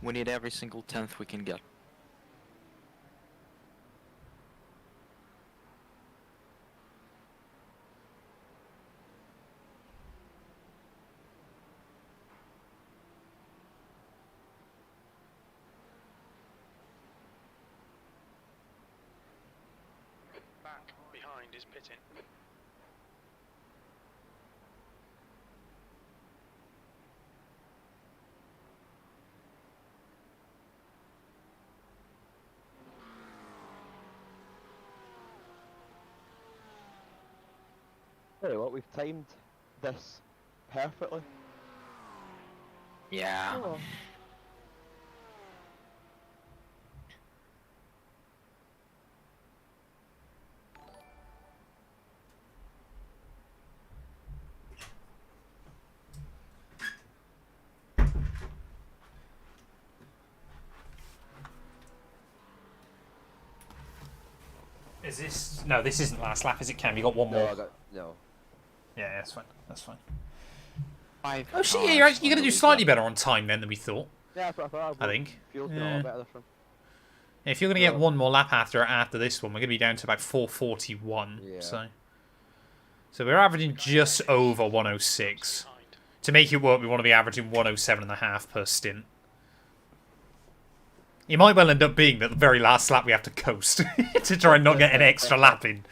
We need every single 10th we can get. back behind is pitting. Tell you what, we've timed this perfectly. Yeah. Oh. Is this... No, this isn't last lap, is it, Cam? You got one more. No. Yeah, that's fine. That's fine. Five Oh, shit, yeah, you're going to do slightly better on time then than we thought. Yeah, that's what I thought. I think. Fuel's been a lot better this one. If you're going to get one more lap after this one, we're going to be down to about 441. Yeah. So we're averaging just over 106. To make it work, we want to be averaging 107.5 per stint. It might well end up being that the very last lap we have to coast to try and not get an extra lap in.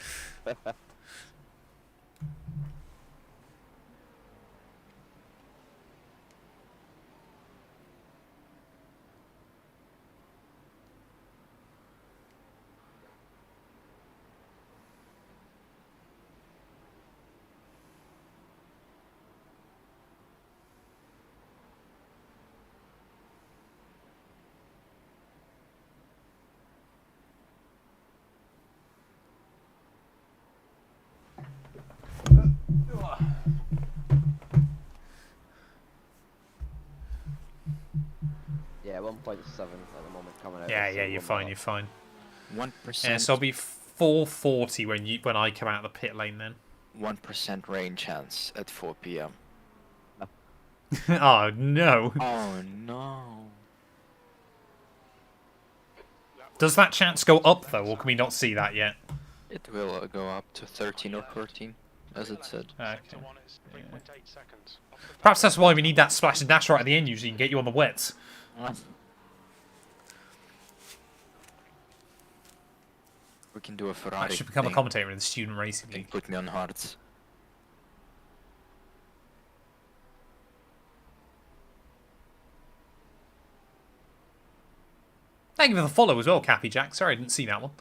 1.7 at the moment coming out. Yeah, so yeah, you're warm fine, that you're fine. 1%. Yeah, so I'll be 440 when I come out of the pit lane then. 1% rain chance at 4 p.m. Oh no. Oh no. Does that chance go up though, or can we not see that yet? It will go up to 13 or 14, as it said. Okay. Sector 1 is 3.8 seconds. Off the Perhaps that's why we need that splash and dash right at the end usually and get you on the wets. We can do a I Ferrari should become a thing. commentator in the student racing You can league. put me on hearts. Thank you for the follow as well, Cappy Jack. Sorry I didn't see that one.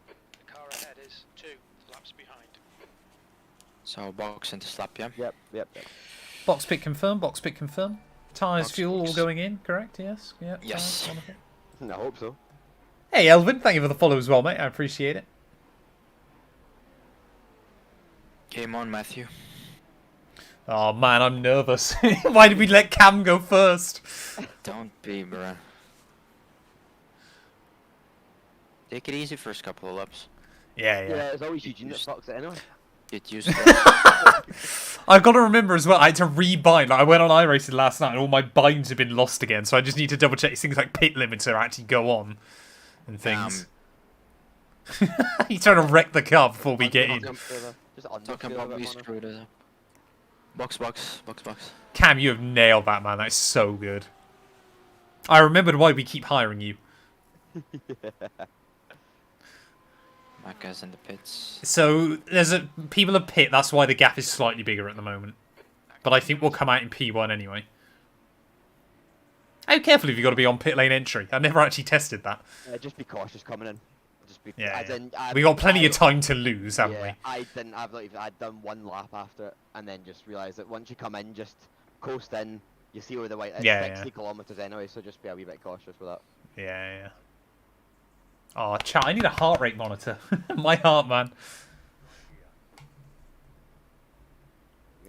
The car ahead is 2 laps behind. So box into slap, yeah? Yep. Box pit confirmed, box pit confirmed. Tyres, Box, fuel all box. going in, correct? Yes. Yep. Yes. tyres, wonderful. I hope so. Hey Elvin, thank you for the follow as well, mate. I appreciate it. Game on, Matthew. Oh man, I'm nervous. Why did we let Cam go first? Don't be, bruh. Take it easy first couple of laps. Yeah, Yeah, yeah. it's always Eugene that fucks it anyway. Get used to it. I've got to remember as well, I had to rebind. Like, I went on iRacing last night and all my binds have been lost again, so I just need to double check things like pit limiter actually go on and things. He's trying to wreck the car before we get in. Just Talking about we screwed it up. Box. Cam, you have nailed that, man. That's so good. I remembered why we keep hiring you. My guy's in the pits. So there's people of pit. That's why the gap is slightly bigger at the moment. But I think we'll come out in P1 anyway. How careful have you got to be on pit lane entry? I never actually tested that. Just be cautious coming in. Just be. Yeah, as yeah. in, We got plenty of time to lose, haven't yeah, we? I didn't. I've not even. I'd done one lap after it, and then just realised that once you come in, just coast in. You see where the white. It's Yeah, 60 kilometers anyway, so just be a wee bit cautious with that. Yeah, yeah. Oh, chat, I need a heart rate monitor. My heart, man.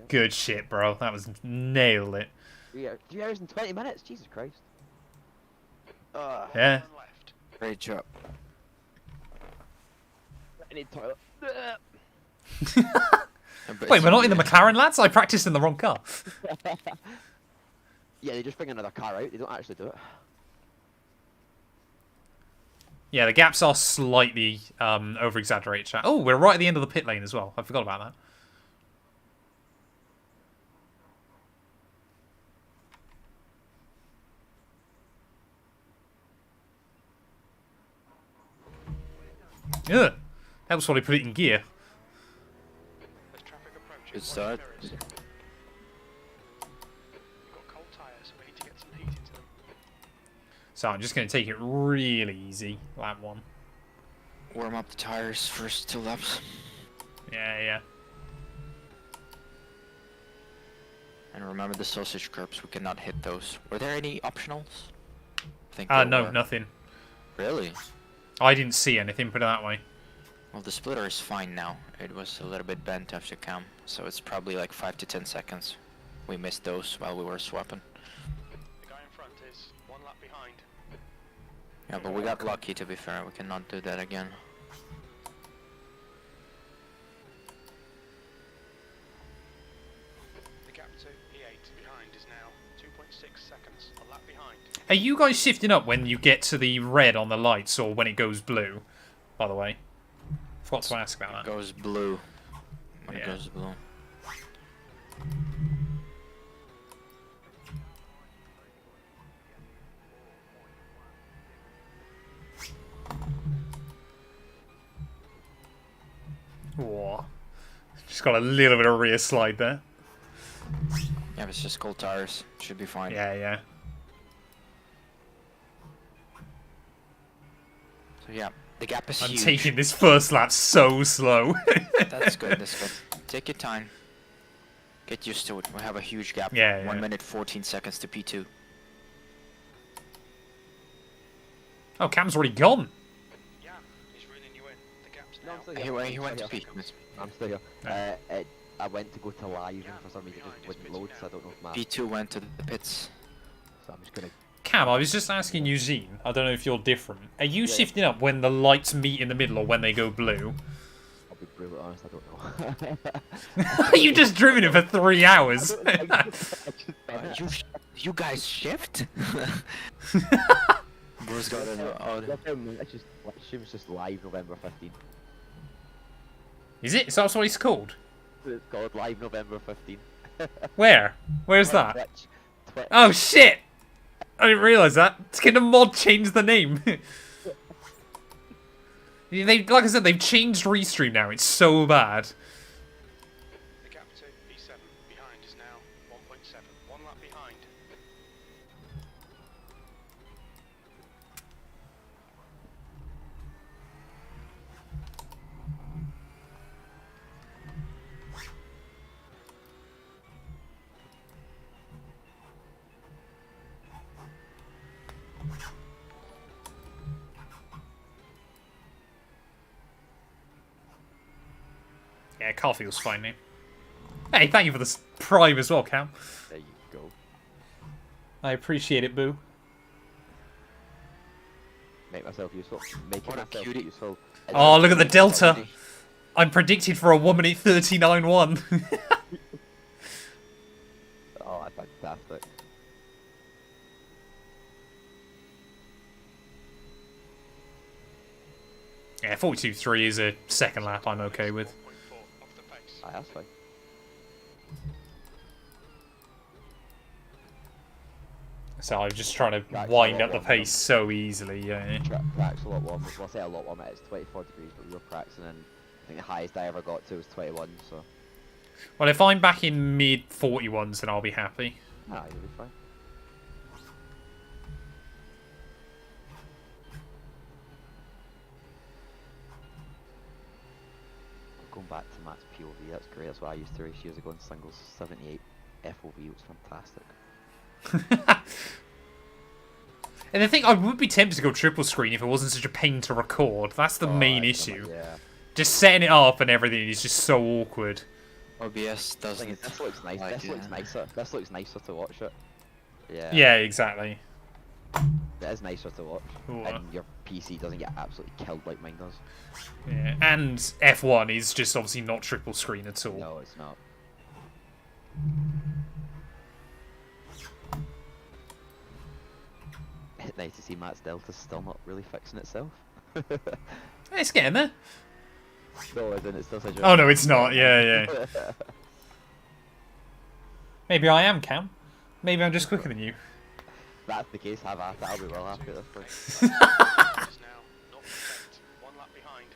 Good shit, bro. That was nailed it. 3 hours and 20 minutes. Jesus Christ. Yeah. Turn left. Great job. I need toilet. Wait, we're not in the McLaren, lads? I practiced in the wrong car. Yeah, they just bring another car out. They don't actually do it. Yeah, the gaps are slightly over-exaggerated, chat. Oh, we're right at the end of the pit lane as well. I forgot about that. Ugh. That was why they put it in gear. As traffic approaches, Good start. You've got cold tyres, we need to get some heat into them. So I'm just going to take it really easy, lap one. Warm up the tires first 2 laps. Yeah, yeah. And remember the sausage curbs, we cannot hit those. Were there any optionals? I think there No, were. nothing. Really? I didn't see anything, put it that way. Well, the splitter is fine now. It was a little bit bent after cam, so it's probably like 5 to 10 seconds. We missed those while we were swapping. The guy in front is 1 lap behind. Yeah, but we got lucky, to be fair. We cannot do that again. The gap to P8 behind is now 2.6 seconds. A lap behind. Are you guys shifting up when you get to the red on the lights or when it goes blue, by the way? Forgot to ask about that. Goes blue. When it Yeah. goes blue. Whoa. Just got a little bit of rear slide there. Yeah, it's just cold tires. Should be fine. Yeah, yeah. So yeah, the gap is I'm huge. taking this first lap so slow. That's good, that's good. Take your time. Get used to it. We have a huge gap. Yeah, 1 yeah. minute 14 seconds to P2. Oh, Cam's already gone. Yeah, he's reeling you in. The gap's No, now. I'm still here. He went to I'm still P. here. I'm still here. I went to go to live and for some reason it just wouldn't load, so I don't know if my... P2 went to the pits. So I'm just gonna... Cam, I was just asking Eugene. I don't know if you're different. Are you Yeah. shifting up when the lights meet in the middle or when they go blue? I'll be brutally honest, I don't know. You've just driven it for 3 hours. You guys shift? Bro's got an It's just live November 15th. Is it? Is that what it's called? It's called Live November 15th. Where? Where's that? Twitch. Oh shit! I didn't realise that. Can the mod change the name? Like I said, they've changed Restream now. It's so bad. The gap to P7 behind is now 1.7. One lap behind. Yeah, car feels fine now. Hey, thank you for the prime as well, Cam. There you go. I appreciate it, boo. Make myself useful. Making What a myself cutie. useful. Oh, look at the delta. I'm predicted for a 1 minute 39.1. Oh, that's fantastic. Yeah, 42.3 is a second lap I'm okay with. 1.4 off the pace. Aye, that's fine. So I'm just trying to That's wind a up the lot pace so easily, yeah. Track's a lot warmer. Well, I say a lot warmer. It's 24 degrees, but we were practicing, and I think the highest I ever got to was 21. So, Well, if I'm back in mid 41s, then I'll be happy. nah, you'll be fine. Going back to Matt's POV, that's great. That's what I used to race years ago in singles. 78 FOV was fantastic. And I think I would be tempted to go triple screen if it wasn't such a pain to record. That's the main issue. Yeah. Just setting it up and everything is just so awkward. OBS The thing doesn't. is, this looks nice. like This looks it. nicer. This looks nicer to watch it. Yeah. Yeah, exactly. It is nicer to watch, Ooh, and your PC doesn't get absolutely killed like mine does. Yeah. And F1 is just obviously not triple screen at all. No, it's not. It's nice to see Matt's Delta's still not really fixing itself. It's getting there. No, isn't it still such a... Oh no, it's not. Yeah, yeah. Maybe I am, Cam. Maybe I'm just quicker than you. If that's the case, have at it. I'll be well happy at this point. Is now 0%. One lap behind.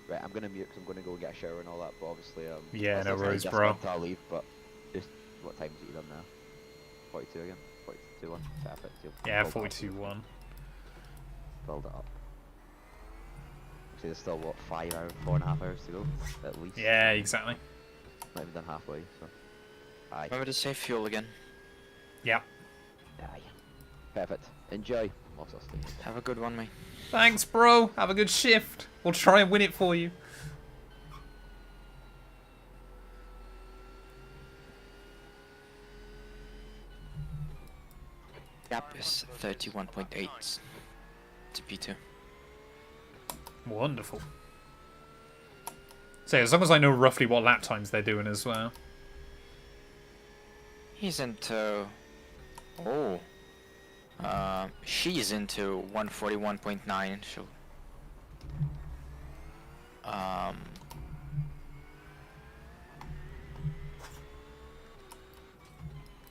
Right, I'm gonna mute because I'm gonna go get a shower and all that. But obviously, Yeah, I'll no still say worries, just bro. until I leave. But just what time is it done now? 42 again. 42 one. Perfect. Yeah, Build it up. 42.1. Build it up. See, there's still what 5 hours, 4.5 hours to go at least. Yeah, exactly. Not even done halfway. So. Aye. Remember to save fuel again. Yeah. Aye. Perfect. Enjoy. Also stay. Have a good one, mate. Thanks, bro. Have a good shift. We'll try and win it for you. Gap is 31.8 to P2. Wonderful. So as long as I know roughly what lap times they're doing as well. He's into. Oh. She's into 141.9. She'll.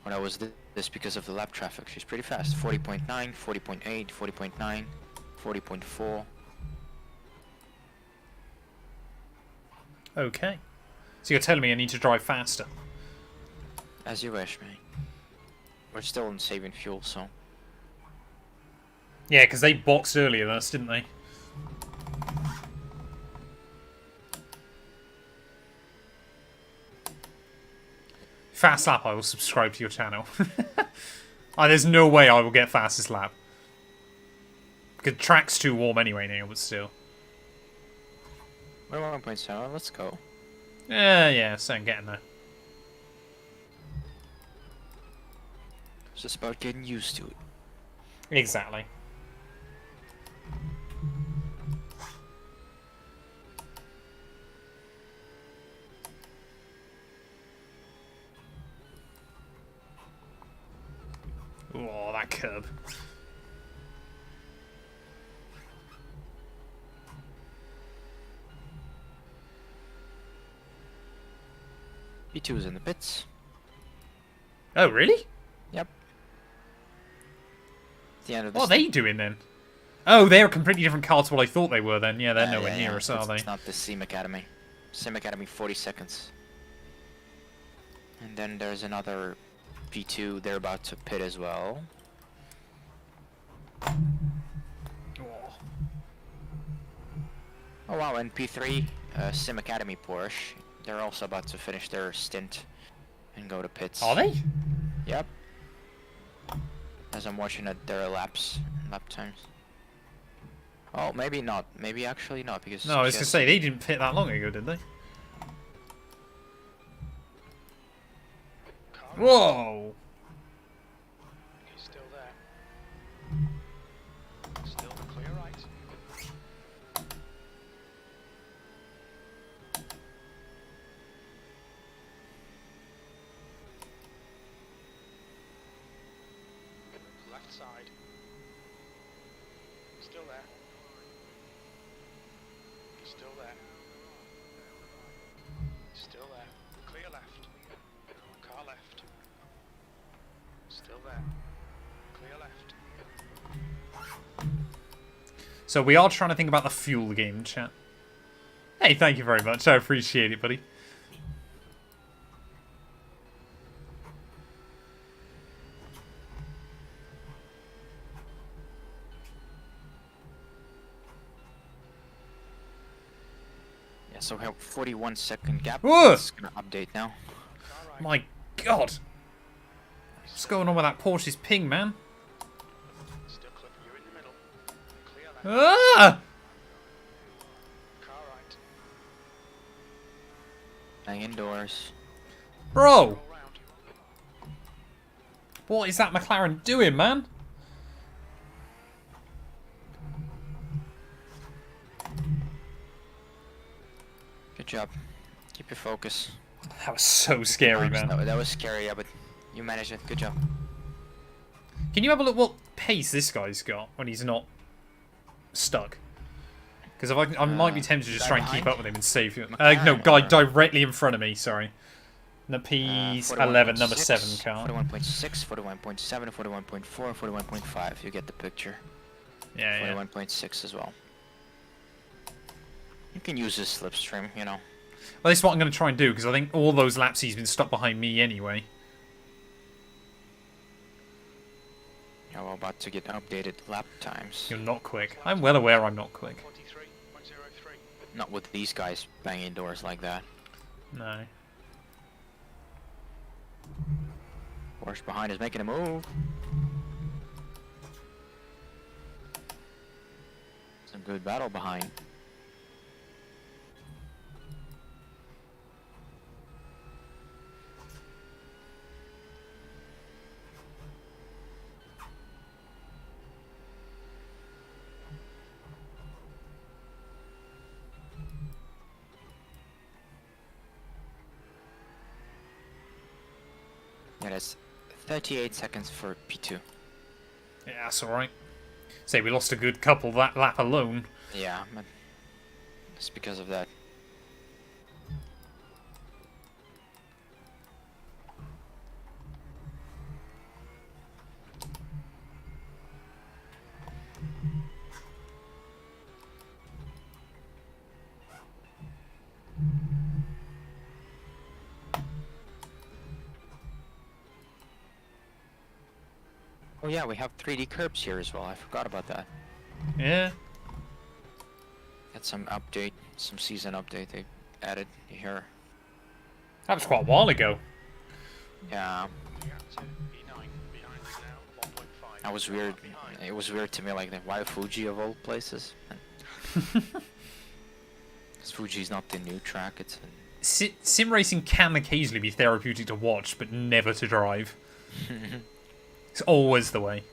When I was this because of the lap traffic, she's pretty fast. 40.9, 40.8, 40.9, 40.4. Okay. So you're telling me I need to drive faster? As you wish, mate. We're still on saving fuel, so. Yeah, because they boxed earlier than us, didn't they? Fast lap, I will subscribe to your channel. There's no way I will get fastest lap. Because track's too warm anyway now, but still. We're 1.7. Let's go. Yeah, so I'm getting there. It's just about getting used to it. Exactly. Oh, that curb. P2 is in the pits. Oh, really? Yep. The end of the What are they doing then? Oh, they're a completely different car to what I thought they were then. Yeah, they're nowhere near us, are they? It's not the Sim Academy. Sim Academy 40 seconds. And then there's another P2. They're about to pit as well. Oh wow, and P3, Sim Academy Porsche. They're also about to finish their stint and go to pits. Are they? Yep. As I'm watching their lap times. Oh, maybe not. Maybe actually not, because... No, I was going to say, they didn't pit that long ago, did they? Whoa! He's still there. Still the clear right. Left side. Still there. Still there. Still there. Clear left. Car left. Still there. Clear left. So we are trying to think about the fuel game, chat. Hey, thank you very much. I appreciate it, buddy. Yeah, so we have 41-second gap. Whoa! It's gonna update now. Car right. My God! What's going on with that Porsche's ping, man? Still clipping you in the middle. Clear left. Ah! Car right. Hang indoors. Bro! All round. What is that McLaren doing, man? Good job. Keep your focus. That was so scary, man. That was scary, yeah, but you managed it. Good job. Can you have a look what pace this guy's got when he's not stuck? Because I might be tempted to just guy try and keep behind? up with him and save you. No, McLaren guy or- directly in front of me, sorry. The P11, number 7 car. 41.6, 41.7, 41.4, 41.5. You get the picture. Yeah, yeah. 41.6 as well. You can use this slipstream, you know. Well, this is what I'm going to try and do, because I think all those laps he's been stuck behind me anyway. Yeah, we're about to get updated lap times. You're not quick. I'm well aware I'm not quick. 43.03. Not with these guys banging doors like that. No. Porsche behind is making a move. Some good battle behind. Yeah, that's 38 seconds for P2. Yeah, that's alright. Say, we lost a good couple that lap alone. Yeah, but it's because of that. Oh yeah, we have 3D curbs here as well. I forgot about that. Yeah. Got some update, some season update they added here. That was quite a while ago. Yeah, Gap to E9. Behind is now 1.5. that was weird. It was weird to me, like, why Fuji of all places? 'Cause Fuji's not the new track, it's an... Sim racing can occasionally be therapeutic to watch, but never to drive. It's always the way.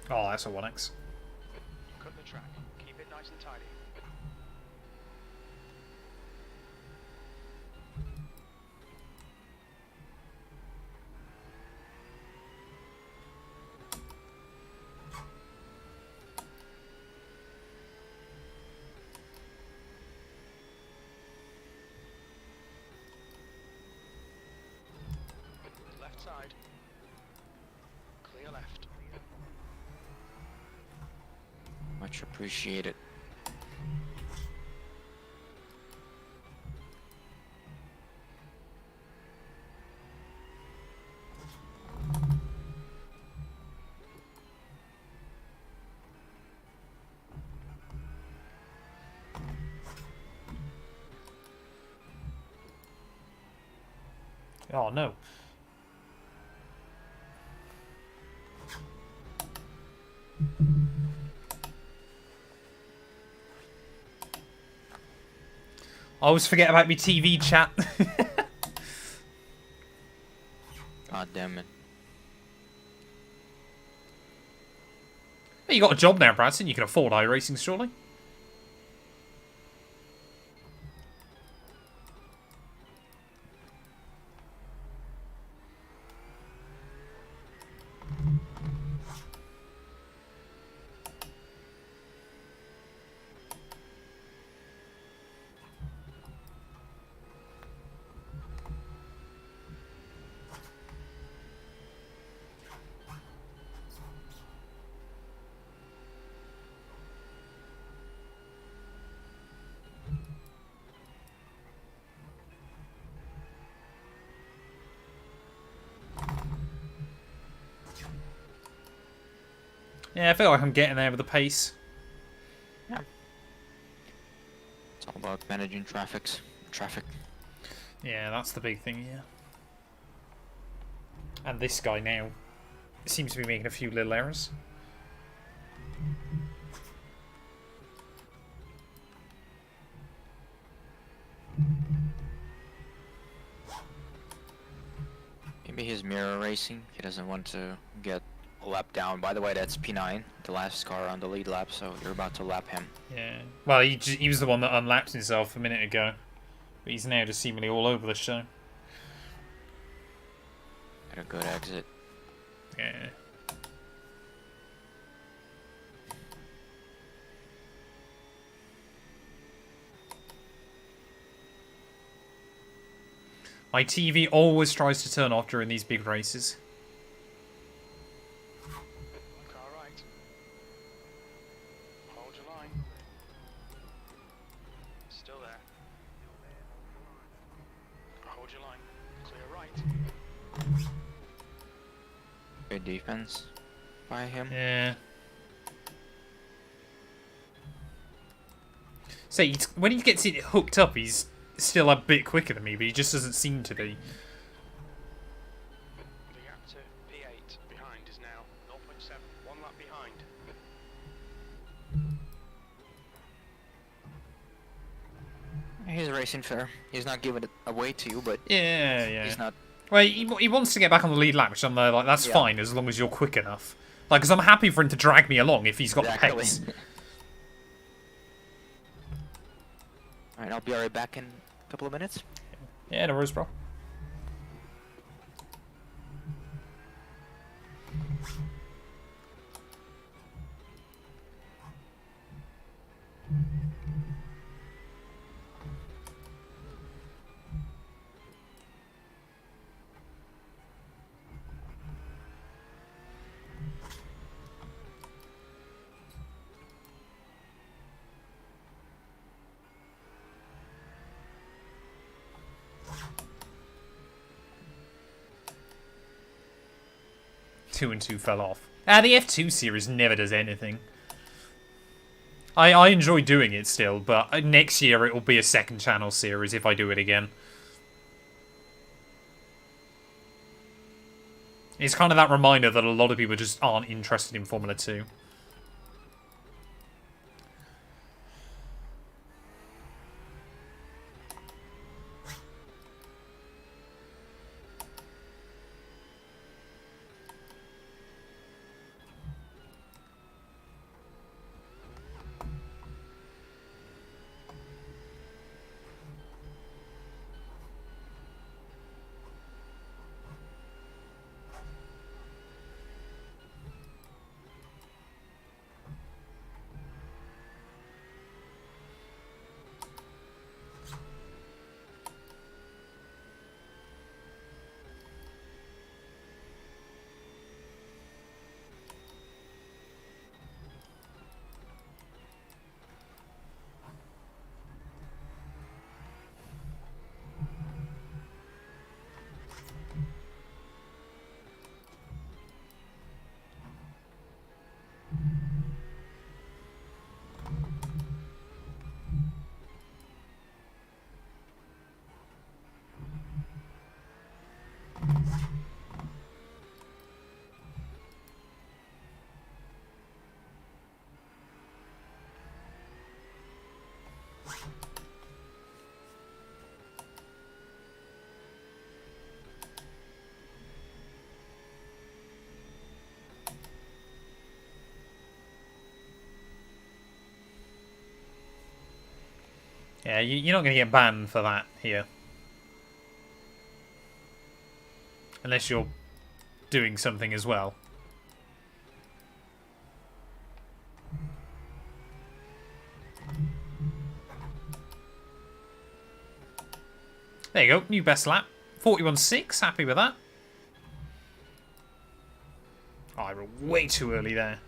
Oh, that's a 1x. Cut the track. Keep it nice and tidy. Left side. Clear left. Much appreciated. Oh no. I always forget about my TV chat. God damn it. Hey, you got a job now, Bradson. You can afford iRacing, surely? Yeah, I feel like I'm getting there with the pace. Yeah. It's all about managing traffic. Yeah, that's the big thing, yeah. And this guy now seems to be making a few little errors. Maybe he's mirror racing. He doesn't want to get a lap down. By the way, that's P9, the last car on the lead lap, so you're about to lap him. Yeah. Well, he was the one that unlapped himself a minute ago. But he's now just seemingly all over the show. Got a good exit. Yeah. My TV always tries to turn off during these big races. Car right. Hold your line. Still there. Hold your line. Clear right. Good defense by him. Yeah. So when he gets it hooked up, he's still a bit quicker than me, but he just doesn't seem to be. The gap to P8 behind is now 0.7. 1 lap behind. He's racing fair. He's not giving it away to you, but Yeah. he's not. Well, he wants to get back on the lead lap, which I'm like, that's Yeah. fine as long as you're quick enough. Like, because I'm happy for him to drag me along if he's got the Exactly. pace. Alright, I'll be right back in a couple of minutes. Yeah, no worries, bro. 2 and 2 fell off. The F2 series never does anything. I enjoy doing it still, but next year it will be a second channel series if I do it again. It's kind of that reminder that a lot of people just aren't interested in Formula 2. Yeah, you're not going to get banned for that here. Unless you're doing something as well. There you go, new best lap. 41.6, happy with that. Oh, I were way too early there.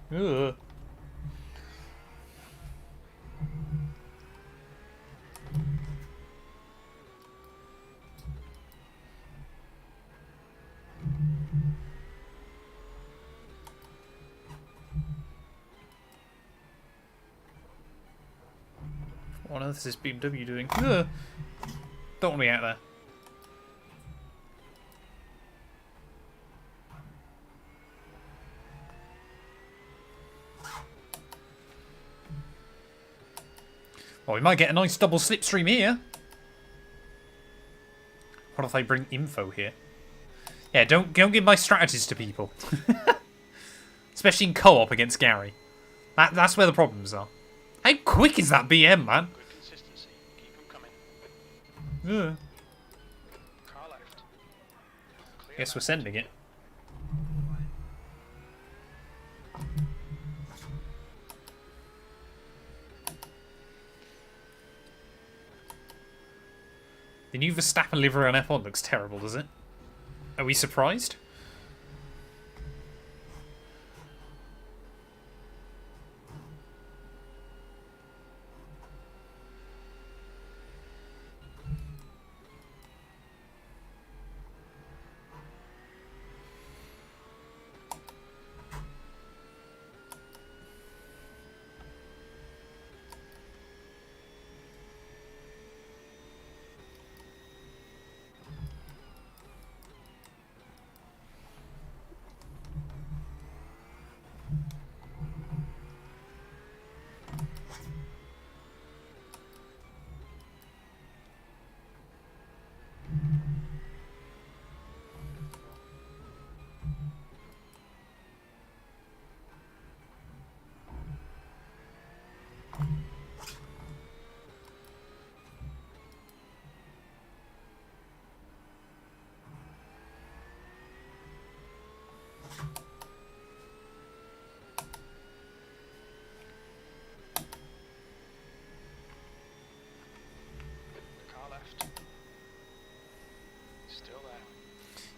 Ugh. What on earth is this BMW doing? Ugh. Don't want to be out there. Well, we might get a nice double slipstream here. What if I bring info here? Yeah, don't give my strategies to people. Especially in co-op against Gary. That's where the problems are. How quick is that BM, man? Good consistency. Keep them coming. Ugh. Car left. Clear Guess we're left. sending it. The new Verstappen livery on F1 looks terrible, does it? Are we surprised?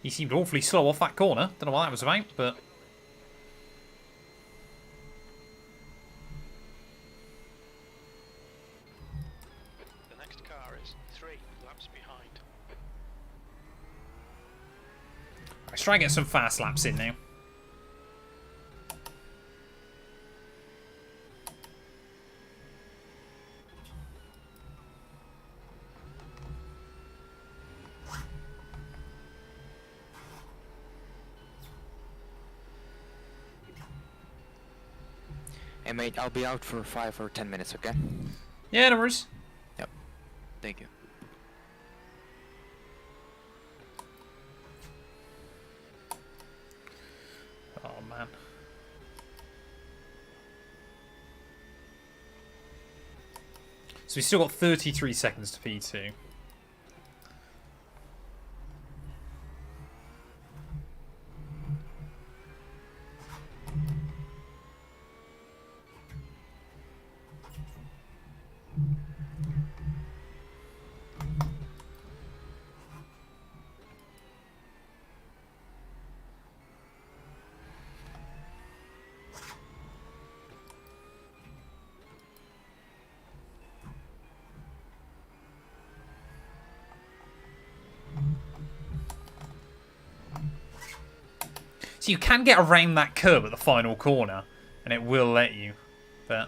He seemed awfully slow off that corner. Don't know what that was about, but... The next car is 3 laps behind. Let's try and get some fast laps in now. Hey mate, I'll be out for 5 or 10 minutes, okay? Yeah, no worries. Yep. Thank you. Oh, man. So we've still got 33 seconds to P2. So you can get around that curb at the final corner, and it will let you, but...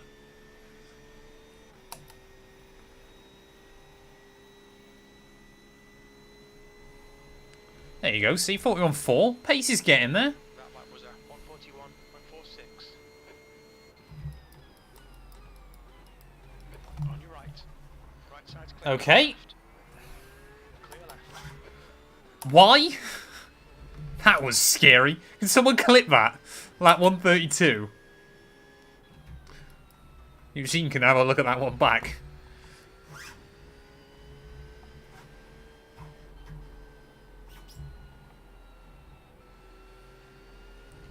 There you go, see, 41.4. Pace is getting there. That lap was a 141.46. On your right. Right side's clear. Okay. Left. Clear left. Why? That was scary. Can someone clip that? Lap 132. Eugene can have a look at that one back.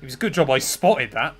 It was a good job I spotted that.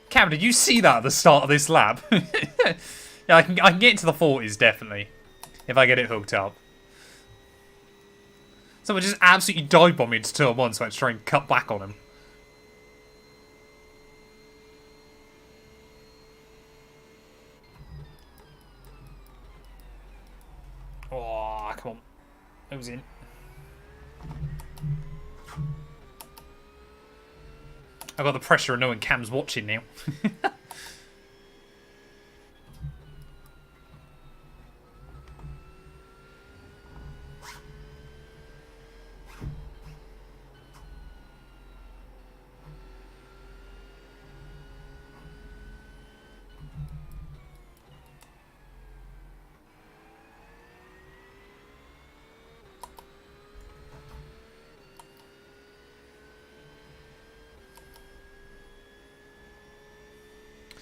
Cam, did you see that at the start of this lap? Yeah, I can get into the 40s, definitely. If I get it hooked up. Someone just absolutely dive bombed me into turn 1, so I had to try and cut back on him. Oh, come on. It was in. I've got the pressure of knowing Cam's watching now.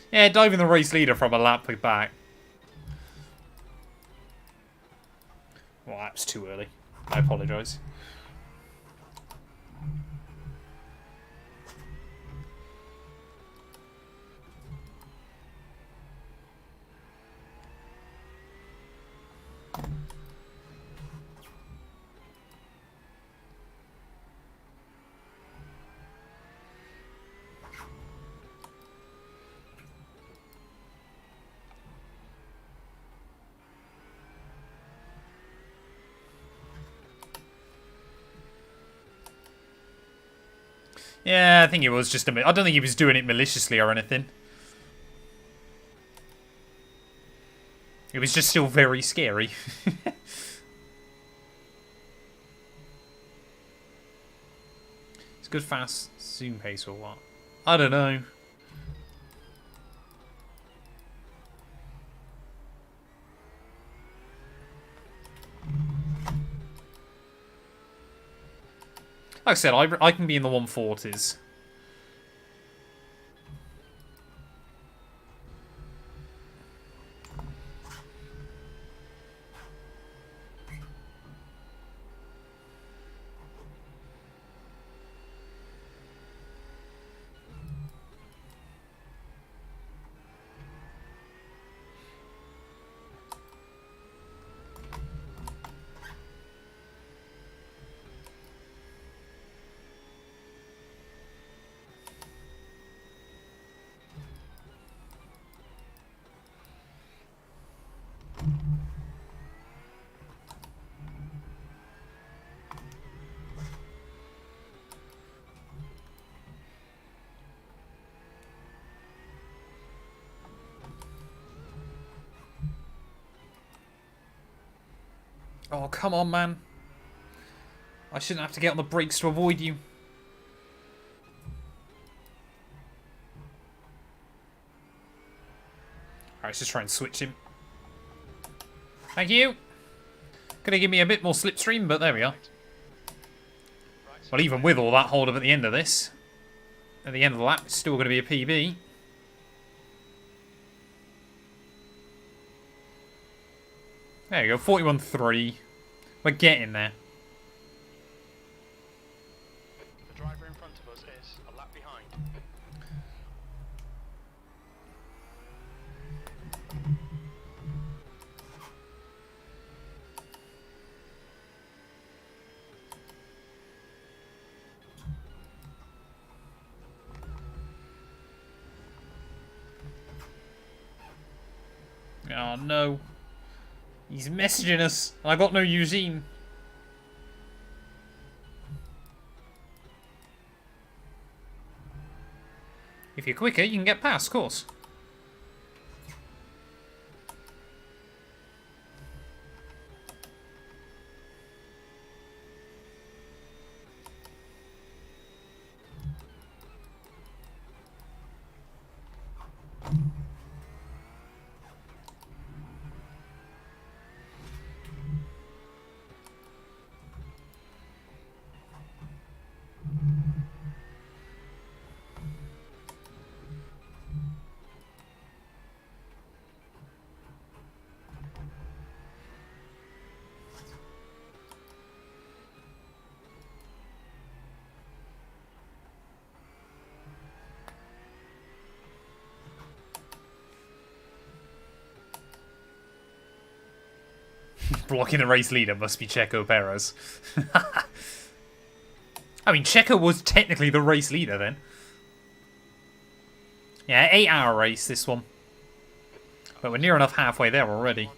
Yeah, diving the race leader from a lap back. Well, that was too early. I apologise. Yeah, I think it was just a... I don't think he was doing it maliciously or anything. It was just still very scary. It's good fast zoom pace or what? I don't know. Like I said, I can be in the 140s. Oh, come on, man. I shouldn't have to get on the brakes to avoid you. Alright, let's just try and switch him. Thank you. Gonna give me a bit more slipstream, but there we are. Well, even with all that hold up at the end of this, at the end of the lap, it's still going to be a PB. There you go, 41.3. We're getting there. The driver in front of us is a lap behind. Oh no. He's messaging us. I got no Eugene. If you're quicker, you can get past, of course. Blocking the race leader must be Checo Perez. I mean, Checo was technically the race leader then. Yeah, 8-hour race, this one. But we're near enough halfway there already. 1.44.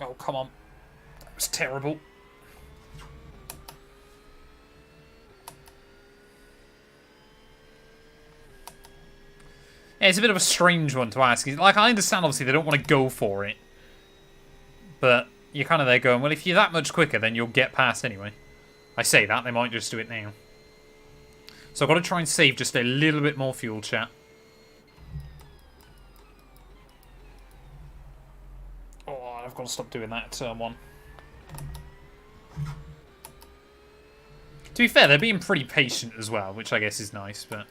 Oh, come on. That was terrible. Yeah, it's a bit of a strange one to ask. Like, I understand, obviously, they don't want to go for it. But you're kind of there going, well, if you're that much quicker, then you'll get past anyway. I say that, they might just do it now. So I've got to try and save just a little bit more fuel, chat. Oh, I've got to stop doing that at turn 1. To be fair, they're being pretty patient as well, which I guess is nice, but...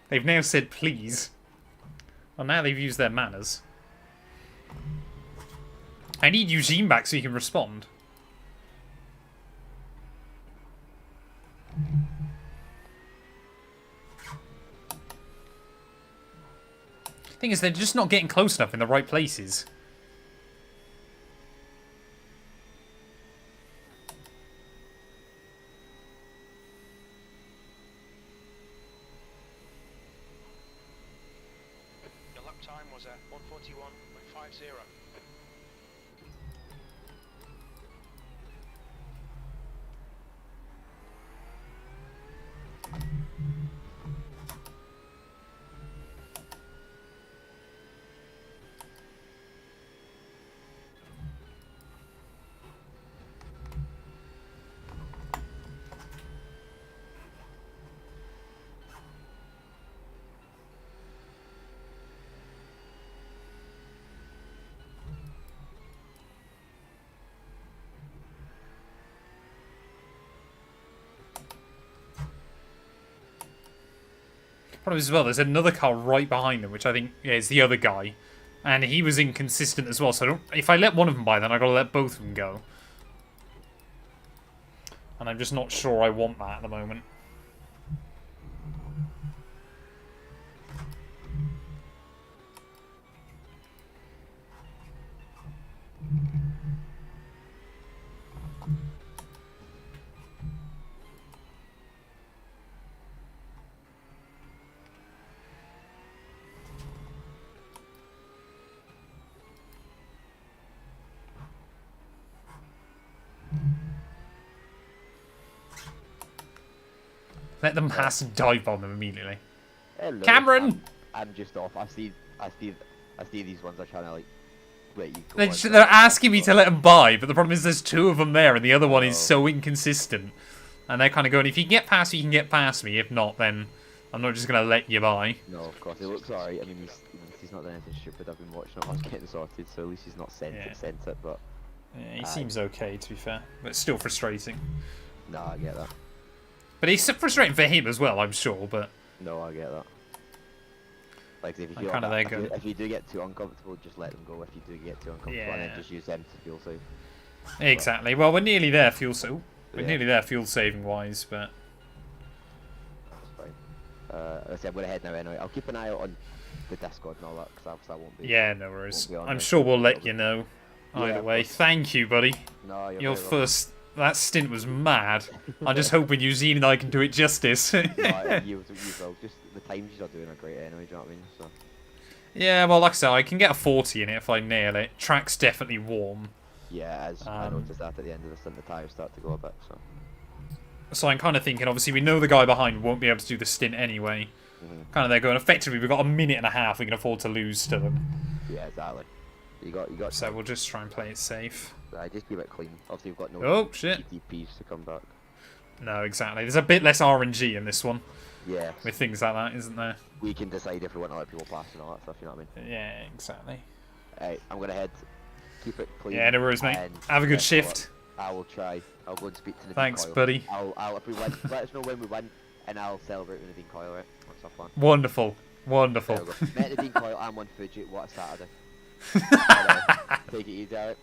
They've now said please. Well, now they've used their manners. I need Eugene back so he can respond. Thing is, they're just not getting close enough in the right places. Your lap time was at 141.50. Problem is as well, there's another car right behind them, which I think is the other guy. And he was inconsistent as well, so I don't, if I let one of them by, then I've got to let both of them go. And I'm just not sure I want that at the moment. Let them pass and dive bomb them immediately. Hello. Cameron! I'm just off. I see these ones are trying to like let you go. They're asking me to let them by, but the problem is there's two of them there, and the other one is so inconsistent. And they're kind of going, if you can get past me, you can get past me. If not, then I'm not just going to let you by. No, of course. It looks alright. I mean, he's not done anything stupid. I've been watching him. I was getting sorted, so at least he's not sent it. But Yeah, he seems okay, to be fair. But it's still frustrating. no, I get that. But it's frustrating for him as well, I'm sure, but... No, I get that. Like, if you, I'm kinda there going- if you do get too uncomfortable, just let them go. If you do get too uncomfortable, and then just use them to feel safe. Exactly. Well, we're nearly there, we're Yeah. nearly there fuel-saving wise, but... That's fine. I said I'm going to head now anyway. I'll keep an eye out on the Discord and all that, because I won't be... Yeah, no worries. won't be on I'm there, sure so we'll let it'll you be- know. Yeah, Either of way. course. Thank you, buddy. No, you're Your very first... That stint was mad. I'm just hoping Eugene and I can do it justice. welcome. No, you will. Just the times you're doing are great anyway, do you know what I mean? So. Yeah, well, like I said, I can get a 40 in it if I nail it. Track's definitely warm. Yeah, as I noticed that at the end of the stint, the tyres start to go a bit, so... So I'm kind of thinking, obviously, we know the guy behind won't be able to do the stint anyway. Kind of there going, effectively, we've got a minute and a half we can afford to lose to them. Yeah, exactly. You got. So we'll just try and play it safe. Just keep it clean. Obviously, we've got no Oh, shit. TTPs to come back. No, exactly. There's a bit less RNG in this one. Yeah. With things like that, isn't there? We can decide if we want to let people pass and all that stuff, you know what I mean? Yeah, exactly. Alright, I'm going to head. Keep it clean. Yeah, no worries, mate. and Have a good best of luck. shift. I will try. I'll go and speak to the Thanks, decoil. buddy. I'll if we win, let us know when we win, and I'll celebrate with the decoil. Right? What's our plan? Wonderful. There Wonderful. we go. Met the decoil. I'm on Fuji. What a Saturday. Take it easy, Alright?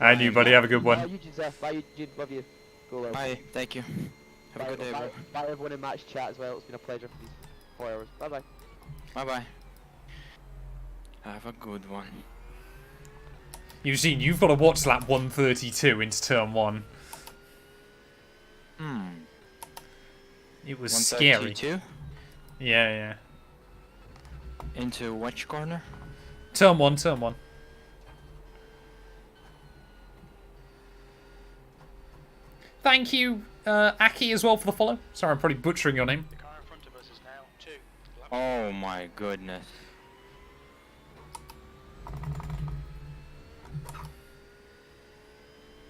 And you, buddy, have a good Bye, one. Eugene, sir. Bye, Eugene. Love you. Go well. Bye. Thank you. Have a good day, bro. Bye, everyone in match chat as well. It's been a pleasure for these 4 hours. Bye bye. Bye bye. Have a good one. Eugene, you've got to watch lap 132 into turn 1. It was scary. 132 Yeah. into which corner? Turn 1, turn 1. Thank you, Aki, as well for the follow. Sorry, I'm probably butchering your name. The car in front of us is now 2. Lap Oh my goodness.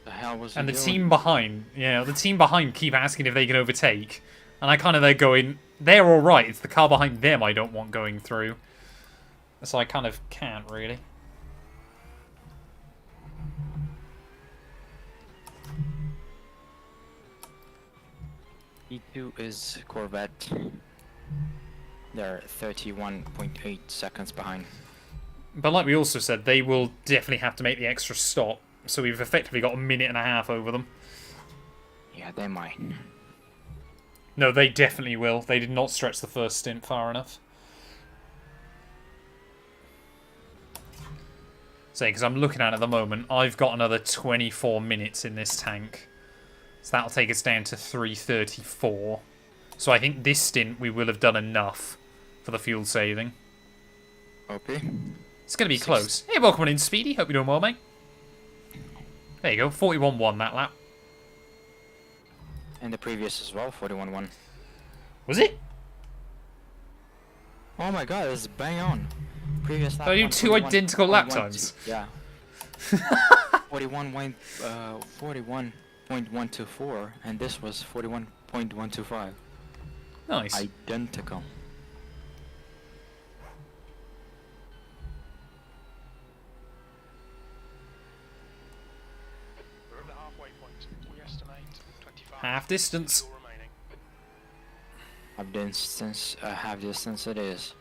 The hell was And he the doing? team behind, the team behind keep asking if they can overtake. And I kind of, they're going, they're alright, it's the car behind them I don't want going through. So I kind of can't, really. E2 is Corvette. They're 31.8 seconds behind. But like we also said, they will definitely have to make the extra stop. So we've effectively got a minute and a half over them. Yeah, they might. No, they definitely will. They did not stretch the first stint far enough. So, because I'm looking at the moment, I've got another 24 minutes in this tank. So that'll take us down to 3:34. So I think this stint we will have done enough for the fuel saving. Okay. It's going to be close. Hey, welcome on in, Speedy. Hope you're doing well, mate. There you go. 41-1 that lap. And the previous as well, 41-1. Was it? Oh my god, this is bang on. Previous lap. Oh, you two 141, identical lap 112. times. Yeah. 41.124, and this was 41.125. Nice. Identical. We're at the halfway point. We estimate 25. Half distance. Fuel remaining. Half distance it is.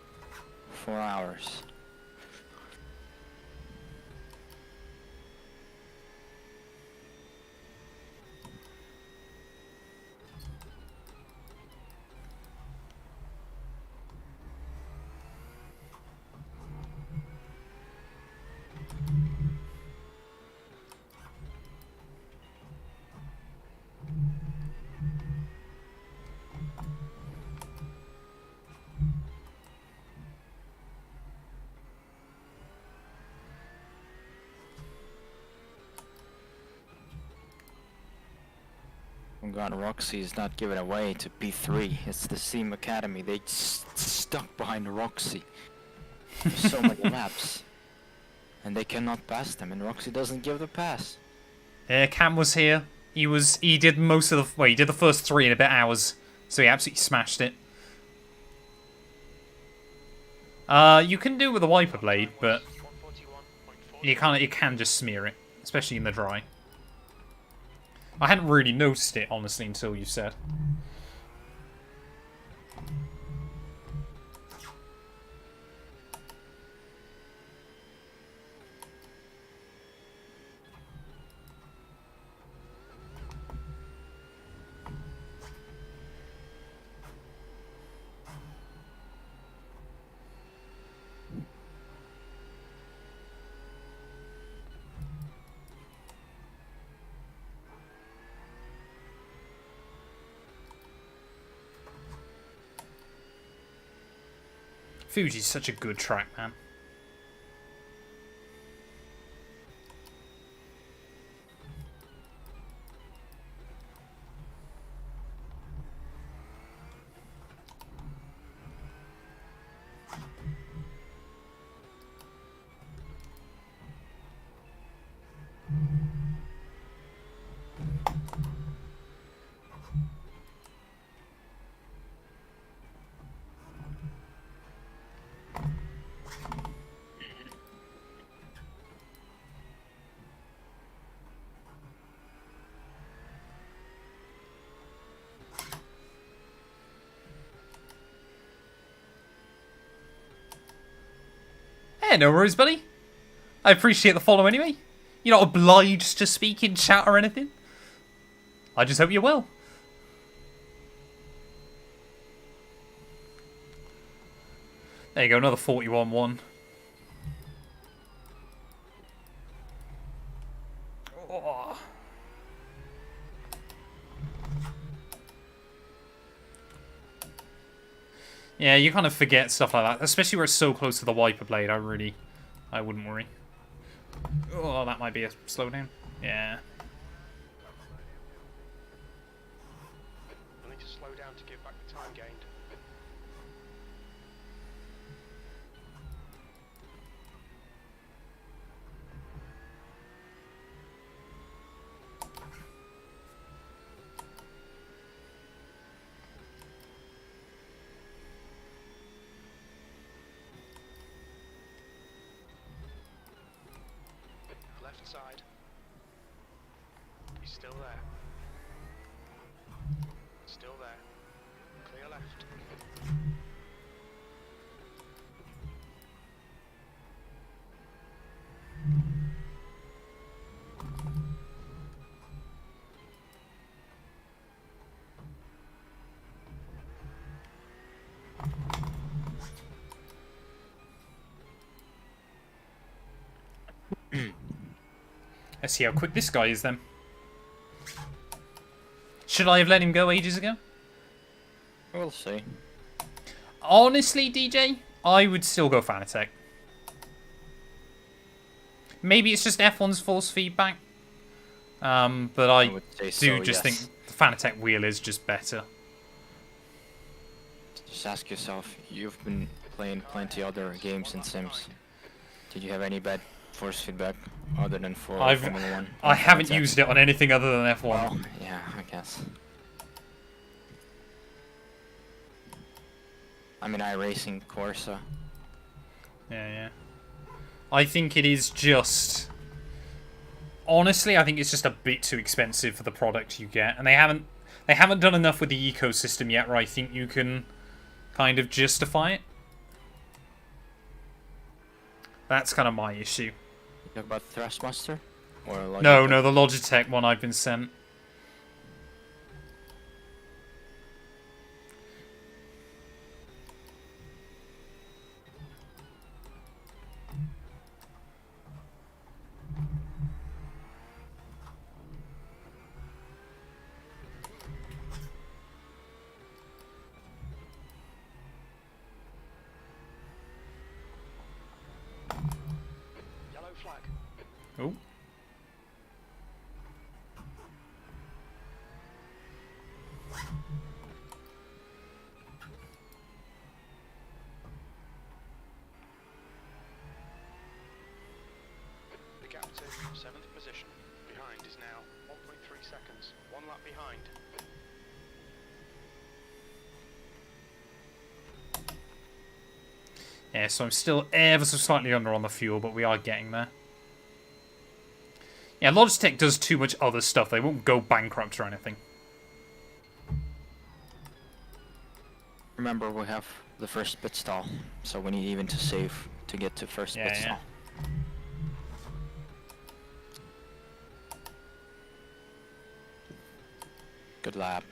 4 hours. Oh god, Roxy is not given away to P3. It's the Steam Academy. They stuck behind Roxy for so many laps. And they cannot pass them, and Roxy doesn't give the pass. Cam was here. He did most of the, well, he did the first 3 and a bit hours. So he absolutely smashed it. You can do it with a wiper blade, but 141.4. you can just smear it, especially in the dry. I hadn't really noticed it, honestly, until you said. Fuji's such a good track, man. Yeah, no worries, buddy. I appreciate the follow anyway. You're not obliged to speak in chat or anything. I just hope you're well. There you go, another 41-1. Oh. Yeah, you kind of forget stuff like that, especially where it's so close to the wiper blade. I wouldn't worry. Oh, that might be a slowdown. Yeah. I need to slow down to give back the time gained. Left side. He's still there. Still there. Clear left. Let's see how quick this guy is then. Should I have let him go ages ago? We'll see. Honestly, DJ, I would still go Fanatec. Maybe it's just F1's false feedback. But I would say do so, just yes. think the Fanatec wheel is just better. Just ask yourself, you've been playing plenty other games and sims. Did you have any bad force feedback other than for Formula 1? I haven't used it on anything other than F1. Well, yeah, I guess. I mean, iRacing, Corsa. Yeah. I think it is just... Honestly, I think it's just a bit too expensive for the product you get. And they haven't done enough with the ecosystem yet where I think you can kind of justify it. That's kind of my issue. You talk about Thrustmaster? Or Logitech? No, the Logitech one I've been sent. Yellow flag. Oh. The gap to 7th position. Behind is now 1.3 seconds. One lap behind. Yeah, so I'm still ever so slightly under on the fuel, but we are getting there. Yeah, Logitech does too much other stuff. They won't go bankrupt or anything. Remember, we have the first pit stall, so we need even to save to get to first pit Yeah. stall. Good lap.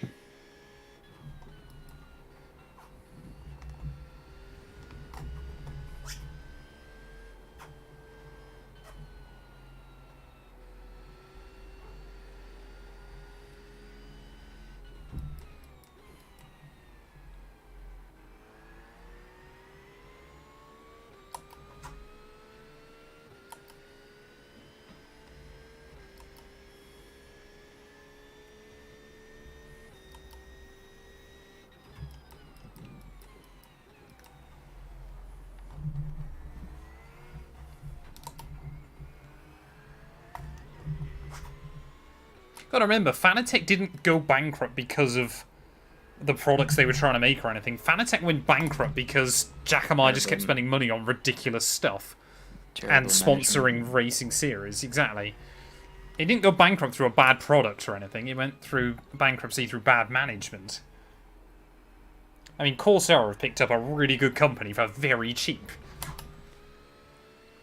Gotta remember, Fanatec didn't go bankrupt because of the products they were trying to make or anything. Fanatec went bankrupt because Jack and I just kept spending money on ridiculous stuff. And sponsoring racing series, exactly. It didn't go bankrupt through a bad product or anything. It went through bankruptcy through bad management. I mean, Corsair have picked up a really good company for very cheap.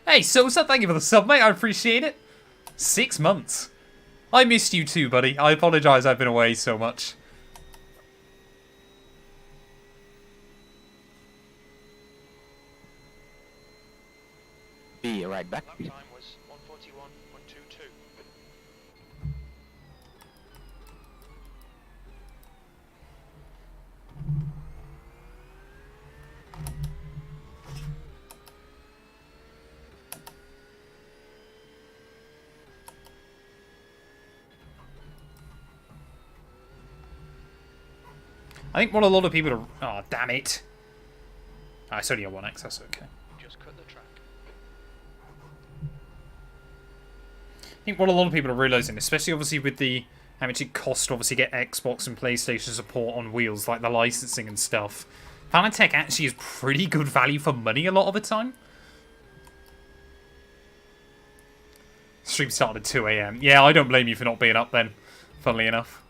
Hey, Sosa, thank you for the sub, mate. I appreciate it. 6 months. I missed you too, buddy. I apologise I've been away so much. Be right back. Lap time was 141.22. I think what a lot of people are... Oh, damn it. Oh, it's only a 1x, that's okay. Just cut the track. I think what a lot of people are realising, especially obviously with the... how much it costs to obviously get Xbox and PlayStation support on wheels, like the licensing and stuff. Fanatec actually is pretty good value for money a lot of the time. Stream started at 2 AM. Yeah, I don't blame you for not being up then, funnily enough.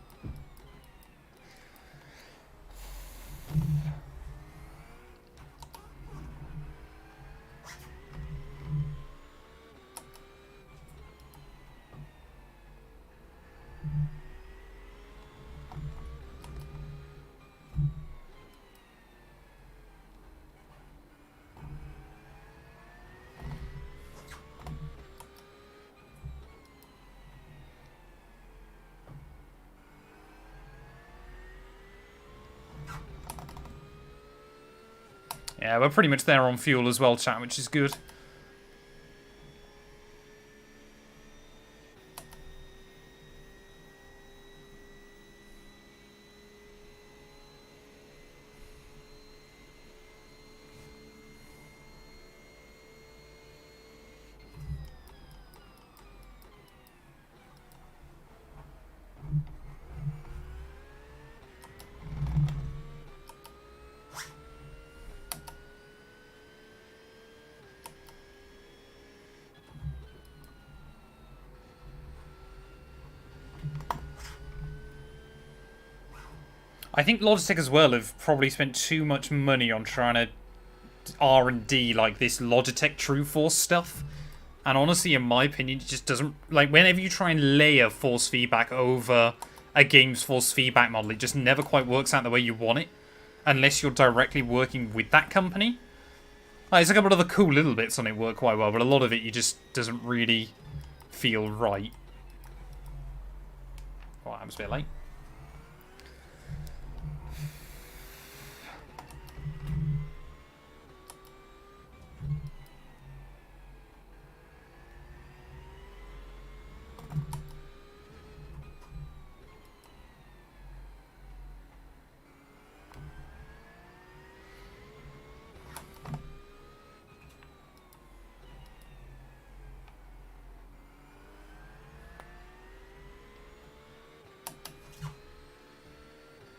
Yeah, we're pretty much there on fuel as well, chat, which is good. I think Logitech as well have probably spent too much money on trying to R&D like this Logitech True Force stuff. And honestly, in my opinion, it just doesn't... like, whenever you try and layer force feedback over a game's force feedback model, it just never quite works out the way you want it. Unless you're directly working with that company. Like, there's a couple of the cool little bits on it work quite well, but a lot of it you just doesn't really feel right. Oh, I was a bit late.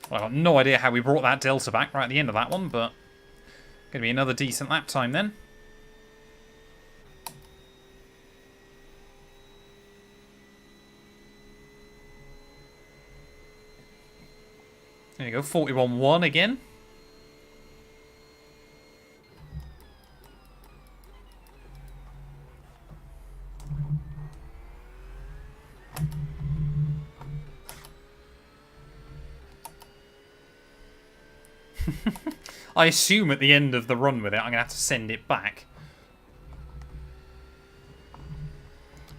Well, I've got no idea how we brought that delta back right at the end of that one, but going to be another decent lap time then. There you go, 41.1 again. I assume at the end of the run with it, I'm going to have to send it back.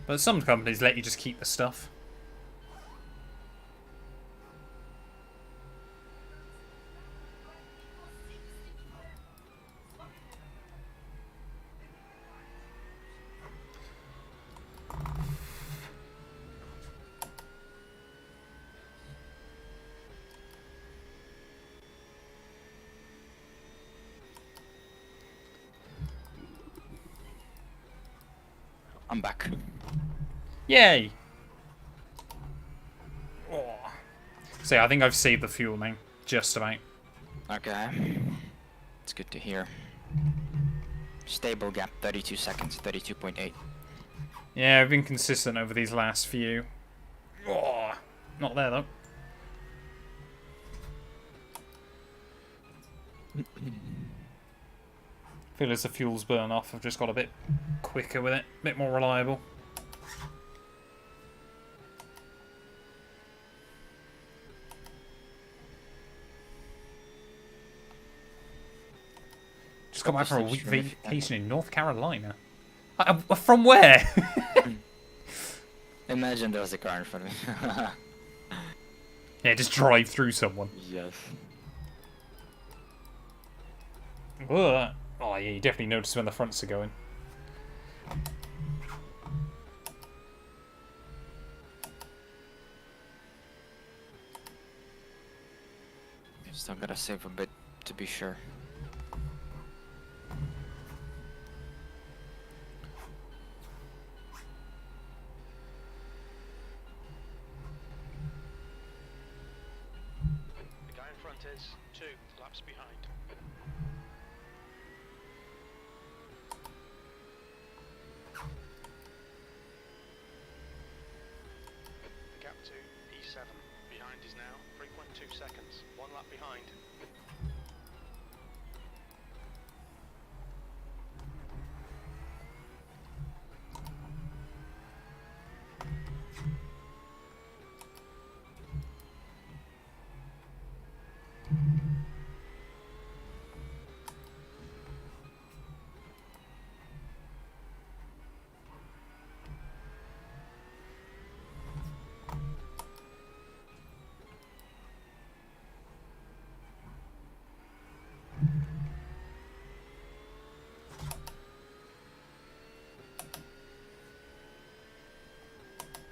But some companies let you just keep the stuff. I'm back. Yay! Oh. So I think I've saved the fuel now. Just about. Okay. It's good to hear. Stable gap, 32 seconds, 32.8. Yeah, I've been consistent over these last few. Oh, not there though. feel as the fuel's burn off, I've just got a bit quicker with it, a bit more reliable. Just got back from a week vacation in North Carolina. From where? Imagine there was a car in front of me. Yeah, just drive through someone. Yes. Ugh. Oh yeah, you definitely notice when the fronts are going. Still gotta save a bit to be sure. The guy in front is 2 laps behind. The gap to P7 behind is now 3.2 seconds. 1 lap behind.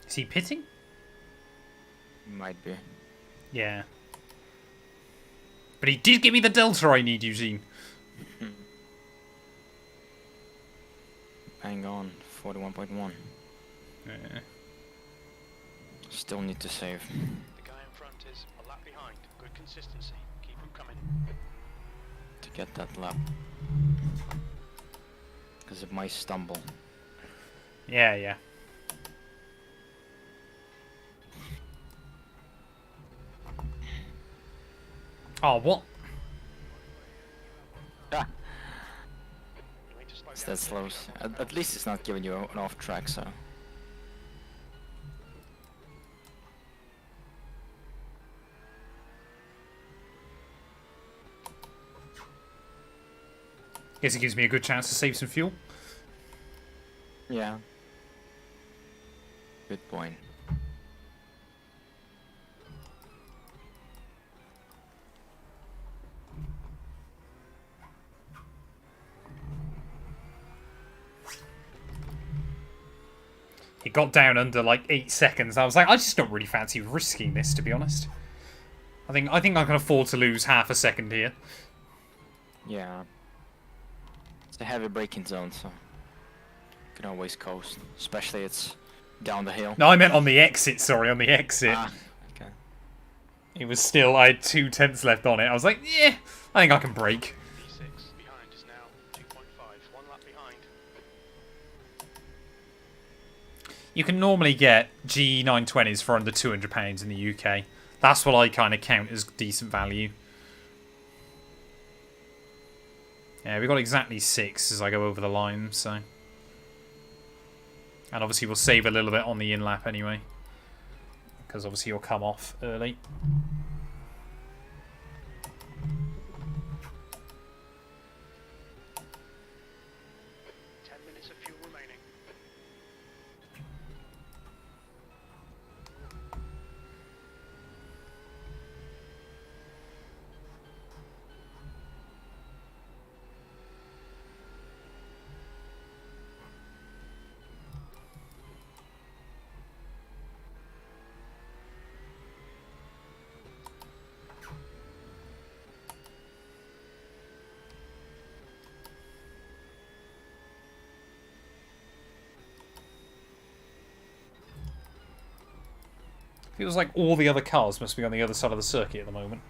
Is he pitting? Might be. Yeah. But he did give me the delta I need, Eugene. Hang on, 41.1. Yeah. Still need to save. The guy in front is a lap behind. Good consistency. Keep him coming. To get that lap. Because it might stumble. Yeah, yeah. Oh, what? Ah, You need to slow it's down. that slow. At least it's not giving you an off track, so. Guess it gives me a good chance to save some fuel. Yeah. Good point. It got down under like 8 seconds. I was like, I just don't really fancy risking this, to be honest. I think I can afford to lose half a second here. Yeah. It's a heavy braking zone, so you can always coast. Especially it's down the hill. No, I meant on the exit. Sorry, on the exit. Ah, okay. It was still. I had 2 tenths left on it. I was like, yeah, I think I can brake. P6 behind is now 2.5. 1 lap behind. You can normally get G920s for under £200 in the UK. That's what I kind of count as decent value. Yeah, we got exactly 6 as I go over the line, so. And obviously we'll save a little bit on the in-lap anyway. Because obviously you'll come off early. Minutes of fuel remaining. Feels like all the other cars must be on the other side of the circuit at the moment.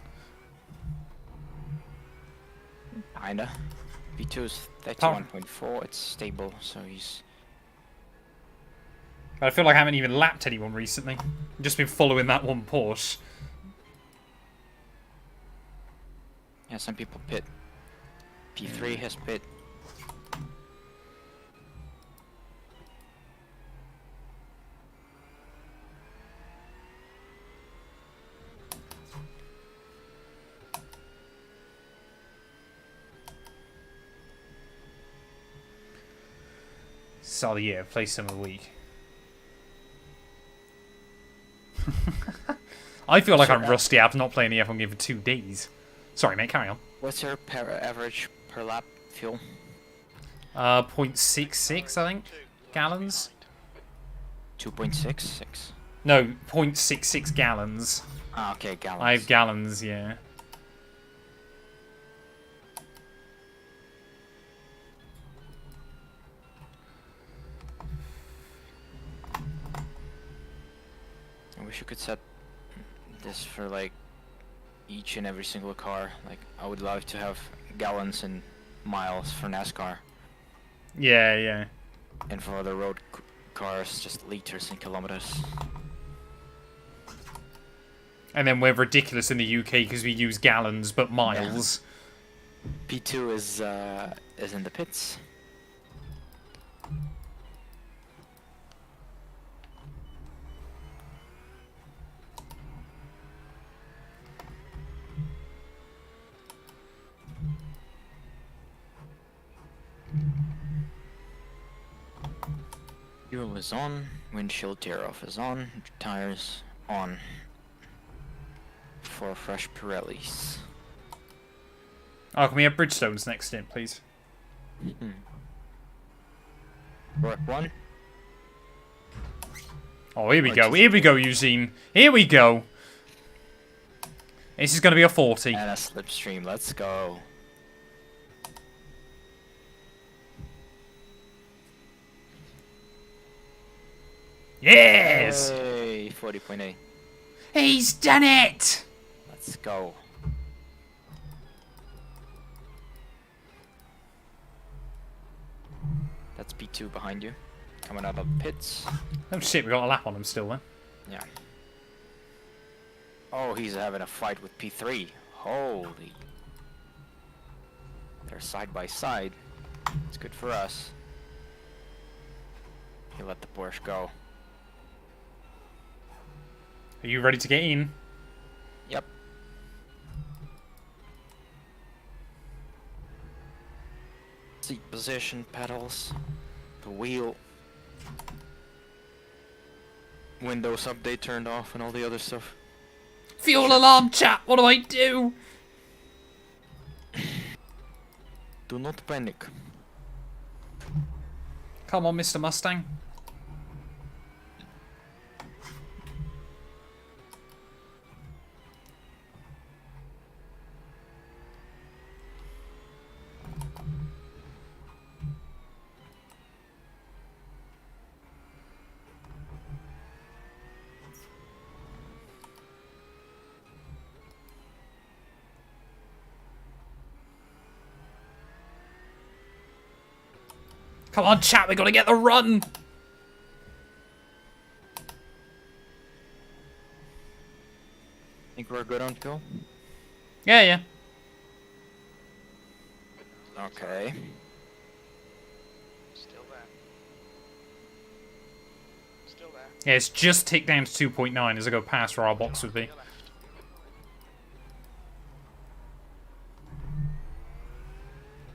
Kinda. V2 is 31.4, it's stable, so he's... I feel like I haven't even lapped anyone recently. I've just been following that one Porsche. Yeah, some people pit. P3 has pit. So yeah, play some of the week. I feel like I'm rusty after not playing the F1 game for 2 days. Sorry, mate, carry on. What's your average per lap fuel? 0.66, I think, gallons. 2.66. No, 0.66 gallons. Ah, okay, gallons. I have gallons, yeah. I wish you could set this for like each and every single car. Like, I would love to have gallons and miles for NASCAR, Yeah, yeah. and for other road cars, just liters and kilometers. And then we're ridiculous in the UK because we use gallons but miles. P2 is in the pits. Fuel is on, windshield tear off is on, tires on. For fresh Pirellis. Oh, can we have Bridgestones next in, please? Work one. Oh, here we go. Here we go, Eugene. Here we go. This is going to be a 40. And a slipstream. Let's go. Yes! Hey, 40.8. He's done it! Let's go. That's P2 behind you. Coming out of the pits. Oh shit, we got a lap on him still then. Yeah. Oh, he's having a fight with P3. Holy. They're side by side. It's good for us. He let the Porsche go. Are you ready to get in? Yep. Seat position, pedals, the wheel, Windows update turned off, and all the other stuff. Fuel alarm, chat! What do I do? Do not panic. Come on, Mr. Mustang. Come on, chat, we gotta get the run! Think we're good on fuel? Yeah, yeah. Okay. Still there. Still there. Yeah, it's just ticked down to 2.9 as I go past where our box would be. To your left.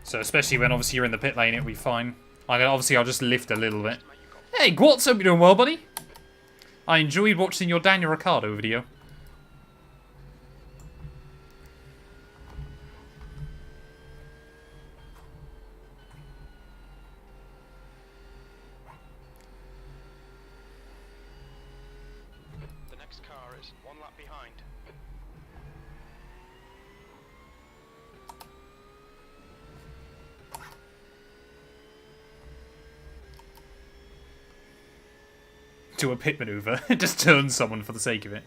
So especially when obviously you're in the pit lane, it'll be fine. Obviously, I'll just lift a little bit. Hey, Gwatz, hope you're doing well, buddy. I enjoyed watching your Daniel Ricciardo video. The next car is one lap behind. Do a pit maneuver. Just turn someone for the sake of it.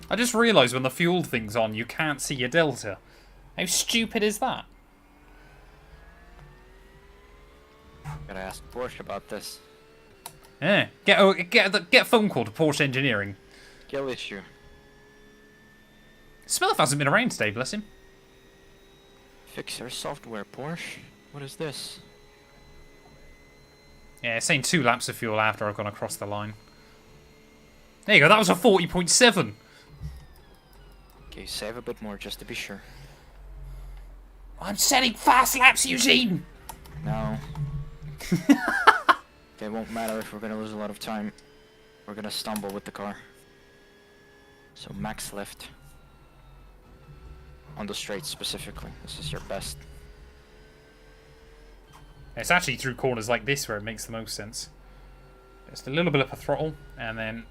I just realised when the fuel thing's on, you can't see your delta. How stupid is that? Gotta ask Porsche about this. Yeah, get a phone call to Porsche Engineering. Skill issue. Smurf hasn't been around today, bless him. Fix your software, Porsche. What is this? Yeah, it's saying 2 laps of fuel after I've gone across the line. There you go, that was a 40.7. Okay, save a bit more just to be sure. I'm setting fast laps, Eugene! No. It won't matter if we're gonna lose a lot of time. We're gonna stumble with the car. So max lift. On the straight specifically. This is your best. It's actually through corners like this where it makes the most sense. Just a little bit of a throttle, and then...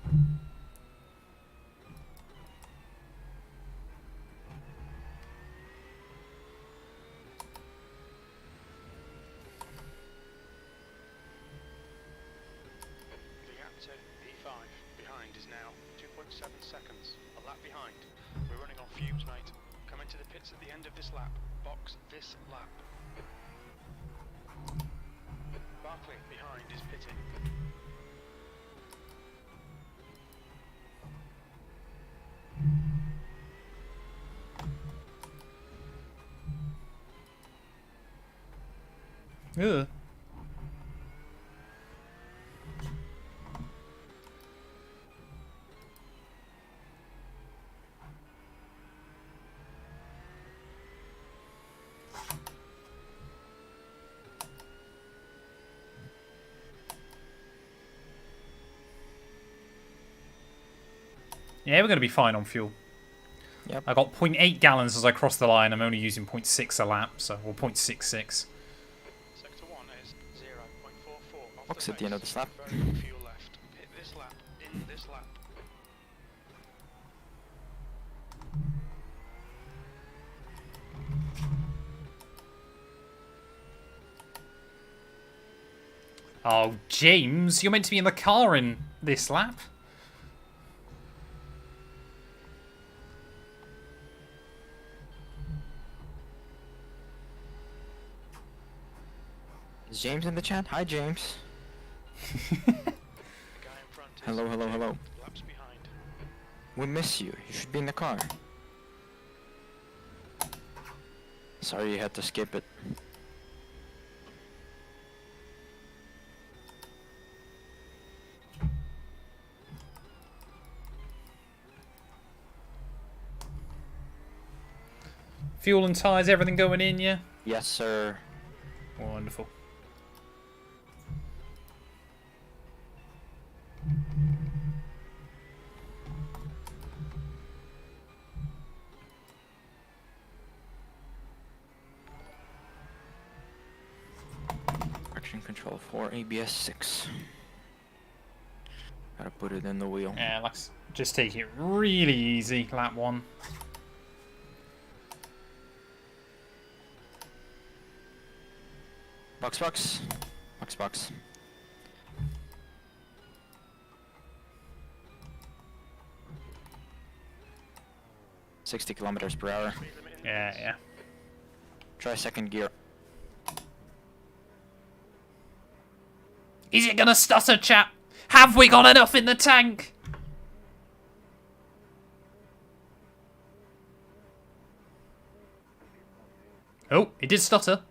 The gap to P5 behind is now 2.7 seconds. A lap behind. We're running on fumes, mate. Come into the pits at the end of this lap. Box this lap. Barkley behind is pitting. Ugh. Yeah, we're going to be fine on fuel. Yep. I got 0.8 gallons as I crossed the line. I'm only using 0.6 a lap, so or 0.66. Sector 1 is 0.44 off Box the at the end of pace. this lap. Very little fuel left. Hit this lap. In this lap. Oh, James, you're meant to be in the car in this lap. Is James in the chat? Hi, James. The guy in front is Hello, hello, hello. laps behind. We miss you. You should be in the car. Sorry you had to skip it. Fuel and tyres, everything going in, yeah? Yes, sir. Wonderful. Traction control 4, ABS 6. Gotta put it in the wheel. Yeah, let's just take it really easy, lap 1. Box, box. Box, box. £60 km/h. Yeah. Try second gear. Is it gonna stutter, chap? Have we got enough in the tank? Oh, it did stutter.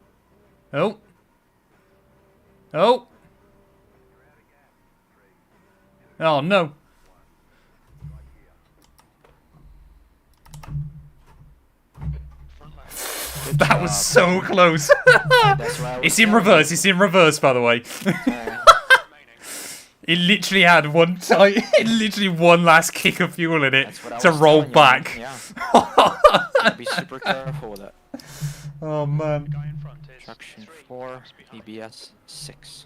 Oh. Oh. Oh, no. Front left. Good That job. was so close. That's why I was It's in telling reverse. you. It's in reverse, by the way. Uh, Remaining. It literally had one time. It literally one last kick of fuel in it that's what I to was roll telling you, back. man. Yeah. Gotta be super careful with it. Oh man. Guy in front is Traction 3 4, laps behind. ABS 6.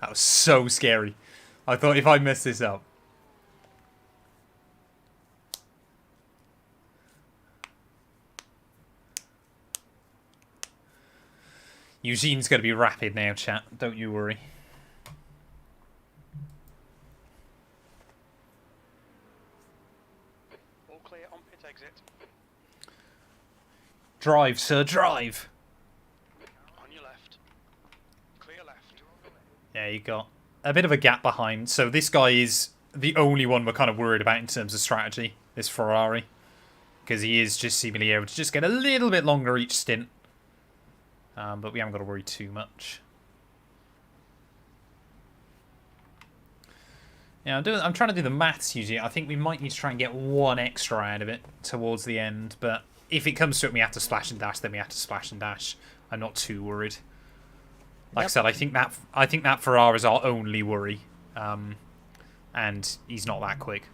That was so scary. I thought if I mess this up. Eugene's going to be rapid now, chat. Don't you worry. All clear on pit exit. Drive, sir, drive. On your left. Clear left. Yeah, you got a bit of a gap behind. So this guy is the only one we're kind of worried about in terms of strategy, this Ferrari. Because he is just seemingly able to just get a little bit longer each stint. But we haven't got to worry too much. Yeah, I'm trying to do the maths usually. I think we might need to try and get one extra out of it towards the end. But if it comes to it, we have to splash and dash, then we have to splash and dash. I'm not too worried. Like I said, I think that Ferrari is our only worry. And he's not that quick.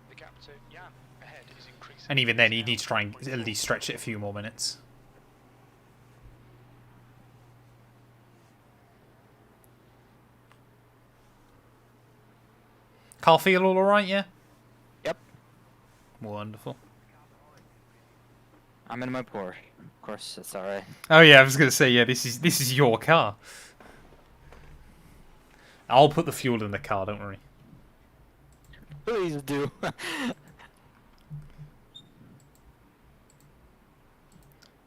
The gap to Jan ahead is increasing. And even then, he needs to try and at least stretch it a few more minutes. Car feel all alright, yeah? Yep. Wonderful. I'm in my Porsche. Of course, it's alright. Oh yeah, I was gonna say, yeah, this is your car. I'll put the fuel in the car, don't worry. Please do.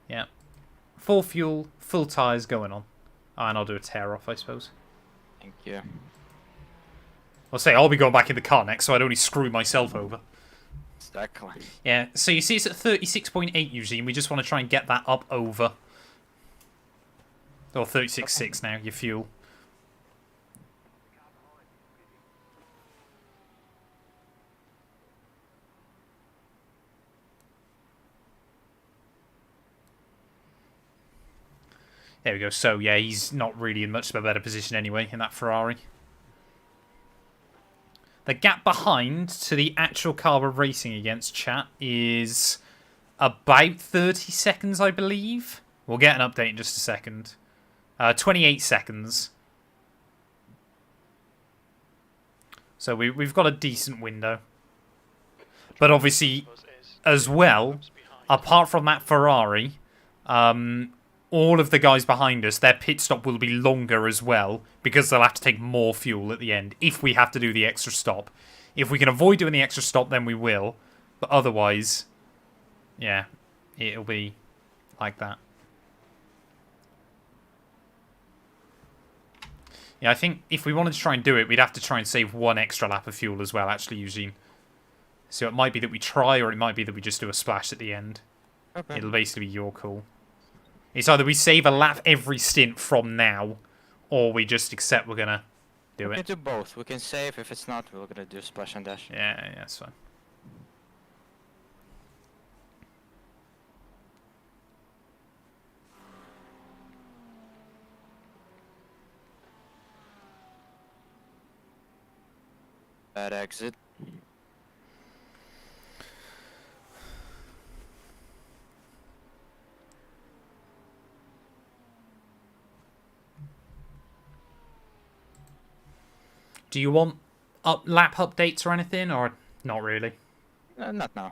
Yeah. Full fuel, full tyres going on. Oh, and I'll do a tear off, I suppose. Thank you. I'll say I'll be going back in the car next, so I don't only screw myself over. Exactly. Yeah, so you see it's at 36.8 usually, and we just want to try and get that up over. Or 36.6 now, your fuel. There we go. So, yeah, he's not really in much of a better position anyway in that Ferrari. The gap behind to the actual car we're racing against, chat, is about 30 seconds, I believe. We'll get an update in just a second. 28 seconds. So we've got a decent window. But obviously, as well, apart from that Ferrari, all of the guys behind us, their pit stop will be longer as well, because they'll have to take more fuel at the end, if we have to do the extra stop. If we can avoid doing the extra stop, then we will. But otherwise, yeah, it'll be like that. Yeah, I think if we wanted to try and do it, we'd have to try and save one extra lap of fuel as well, actually, Eugene. So it might be that we try, or it might be that we just do a splash at the end. Okay. It'll basically be your call. It's either we save a lap every stint from now, or we just accept we're going to do We it. can do both. We can save. If it's not, we're gonna do splash and dash. Yeah, that's fine. Bad exit. Do you want lap updates or anything, or not really? Not now.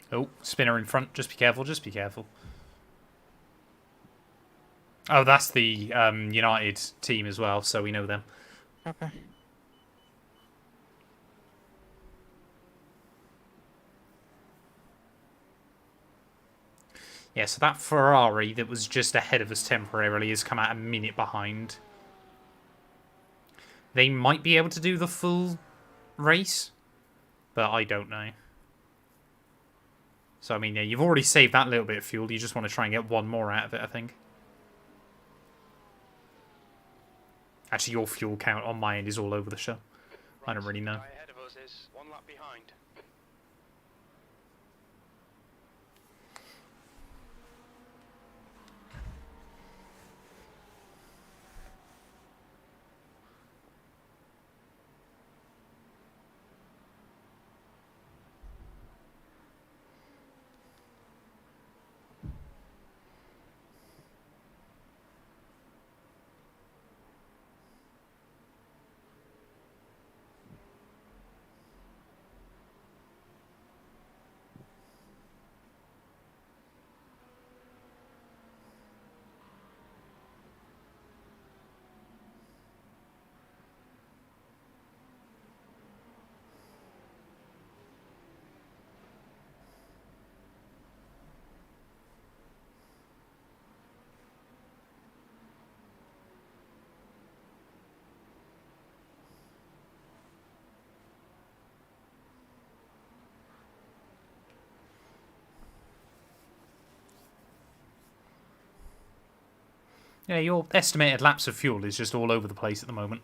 Oh, spinner in front. Just be careful, just be careful. Oh, that's the United team as well, so we know them. Okay. Yeah, so that Ferrari that was just ahead of us temporarily has come out a minute behind. They might be able to do the full race, but I don't know. So, I mean, yeah, you've already saved that little bit of fuel. You just want to try and get one more out of it, I think. Actually, your fuel count on my end is all over the show. I don't really know. The guy ahead of us is 1 lap behind. Yeah, your estimated laps of fuel is just all over the place at the moment.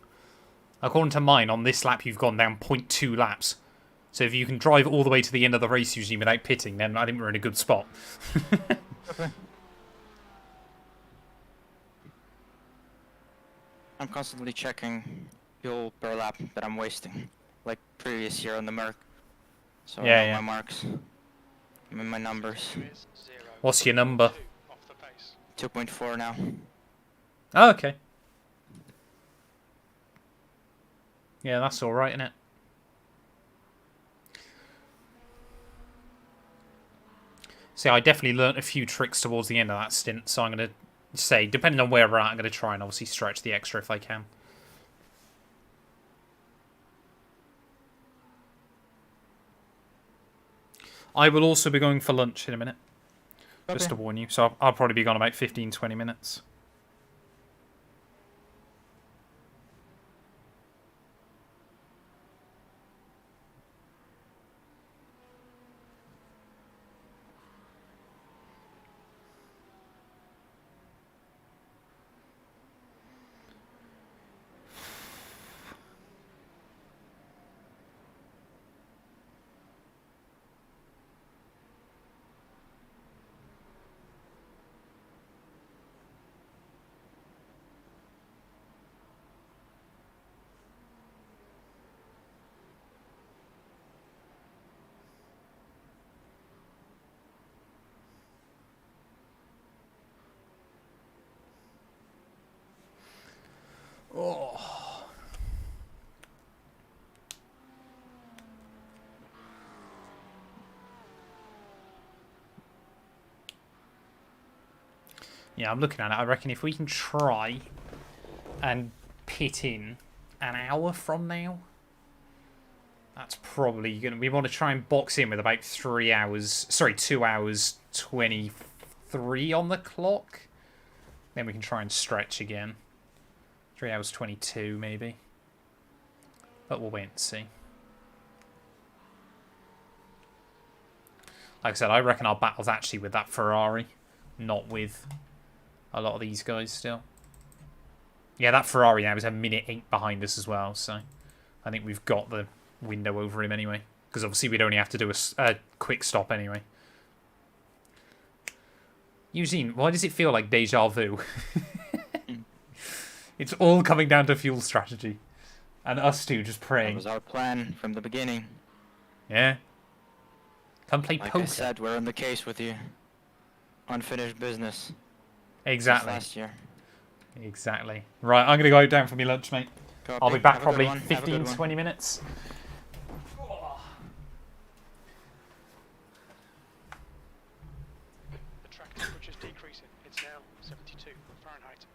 According to mine, on this lap you've gone down 0.2 laps. So if you can drive all the way to the end of the race usually without pitting, then I think we're in a good spot. Okay. I'm constantly checking fuel per lap that I'm wasting, like previous year on the Merc. So Yeah, I know yeah. my marks, I mean my numbers. Is 0. What's your number? 2 off the pace. 2.4 now. Oh, okay. Yeah, that's alright, isn't it? See, I definitely learnt a few tricks towards the end of that stint, so I'm going to say, depending on where we're at, I'm going to try and obviously stretch the extra if I can. I will also be going for lunch in a minute, just to warn you, so I'll probably be gone about 15-20 minutes. Oh. Yeah, I'm looking at it. I reckon if we can try and pit in an hour from now, that's probably going to... We want to try and box in with about 3 hours... Sorry, 2 hours 23 on the clock. Then we can try and stretch again. 3 hours 22, maybe. But we'll wait and see. Like I said, I reckon our battle's actually with that Ferrari, not with a lot of these guys still. Yeah, that Ferrari now is a minute 8 behind us as well, so I think we've got the window over him anyway. Because obviously we'd only have to do a quick stop anyway. Eugene, why does it feel like deja vu? It's all coming down to fuel strategy. And us two just That praying. was our plan from the beginning. Yeah. Come play Like poker. I said, we're on the case with you. Unfinished business. Since Exactly. last year. Exactly. Right, I'm going to go down for my lunch, mate. Copy. I'll be back Have a good probably one. Have a good 15, one. 20 minutes. The track temperature's decreasing. It's now 72 Fahrenheit.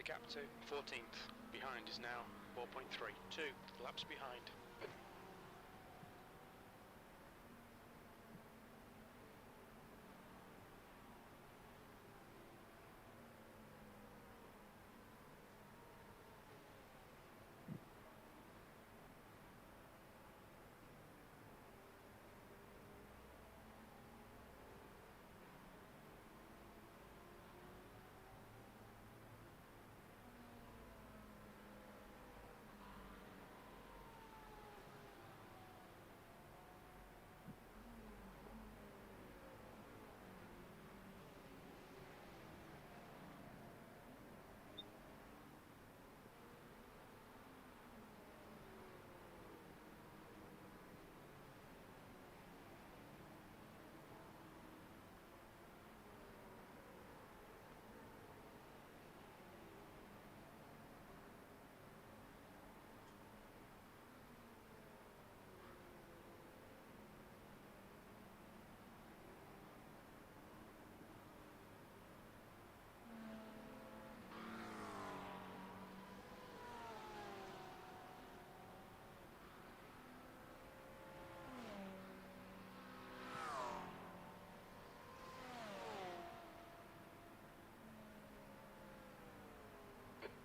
gap to 14th. Behind is now 4.3. 2 laps behind.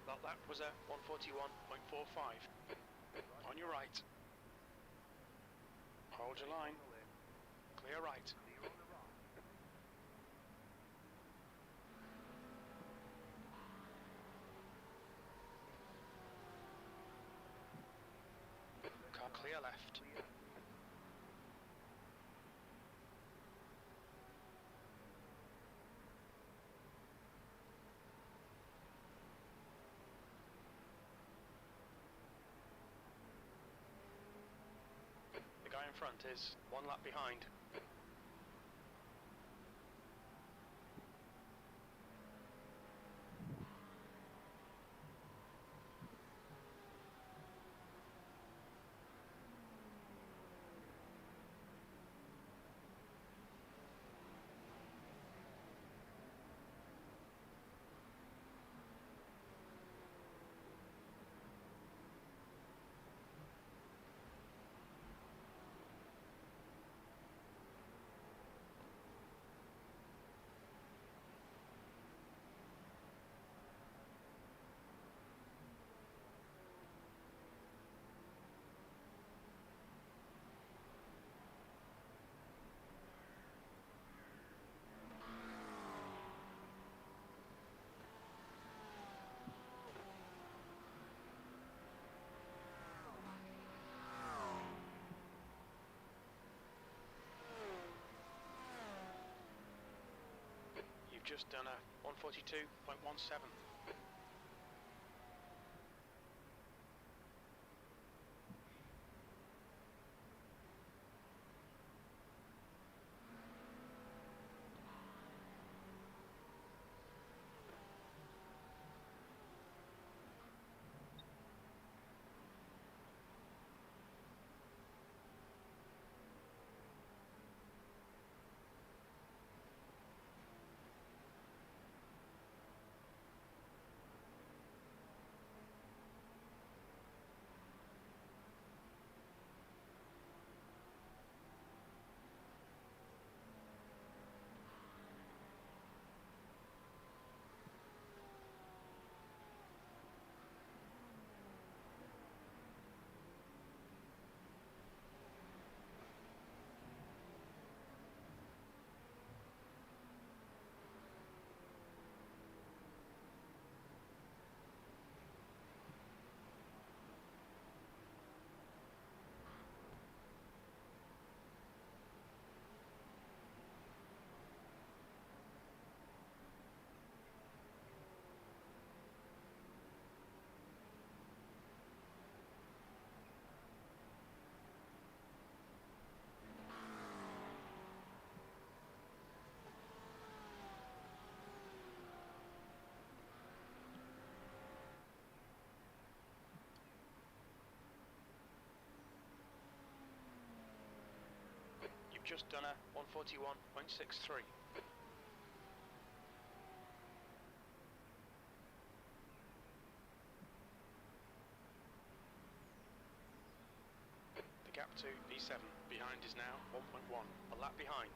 That lap was at 141.45. On your right. Hold your line. Clear right. Car clear left. The guy in front is 1 lap behind. You've just done a 142.17. You've just done a 141.63. gap to P7. Behind is now 1.1. A lap behind.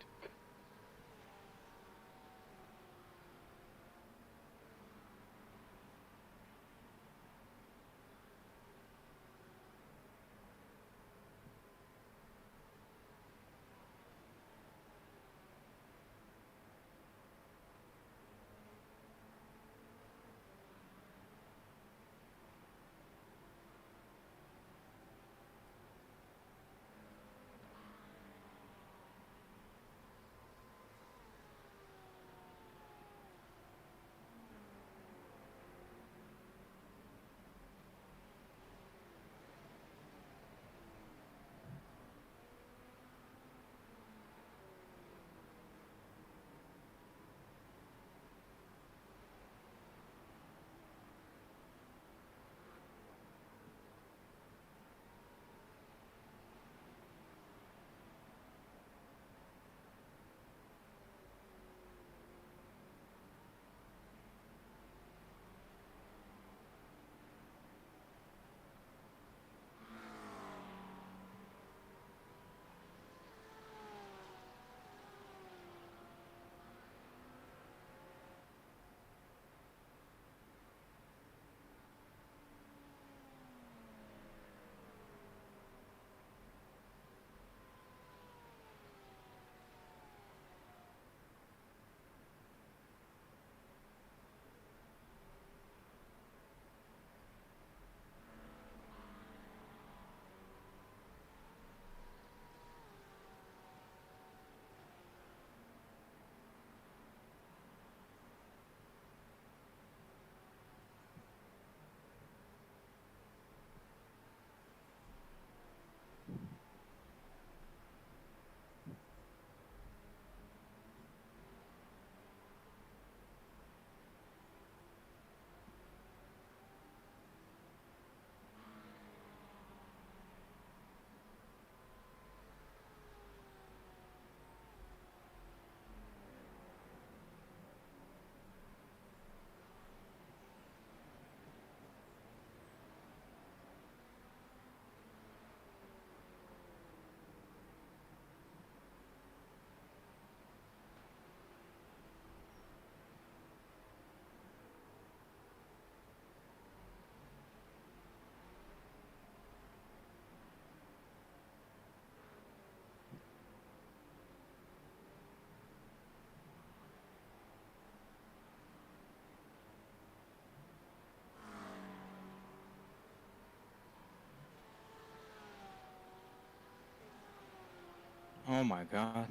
Oh my god.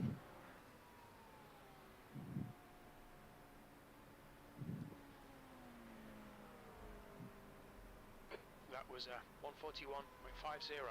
That was 141.50.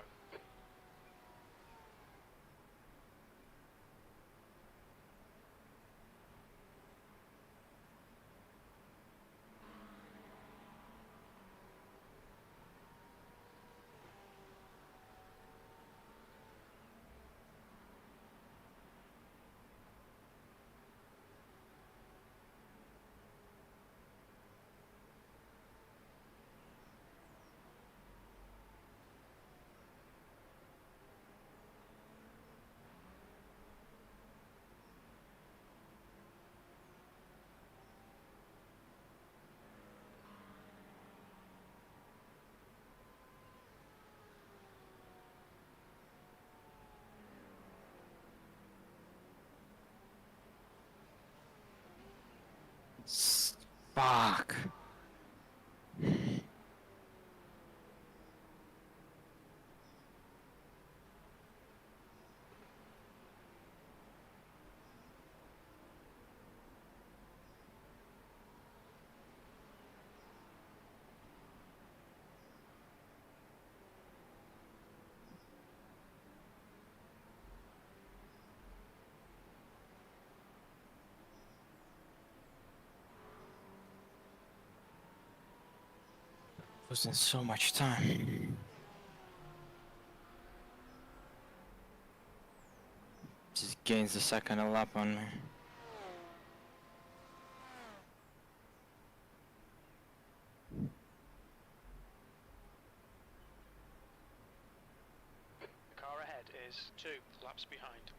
Fuck. Losing so much time. Just gains the second a lap on me. The car ahead is 2 laps behind.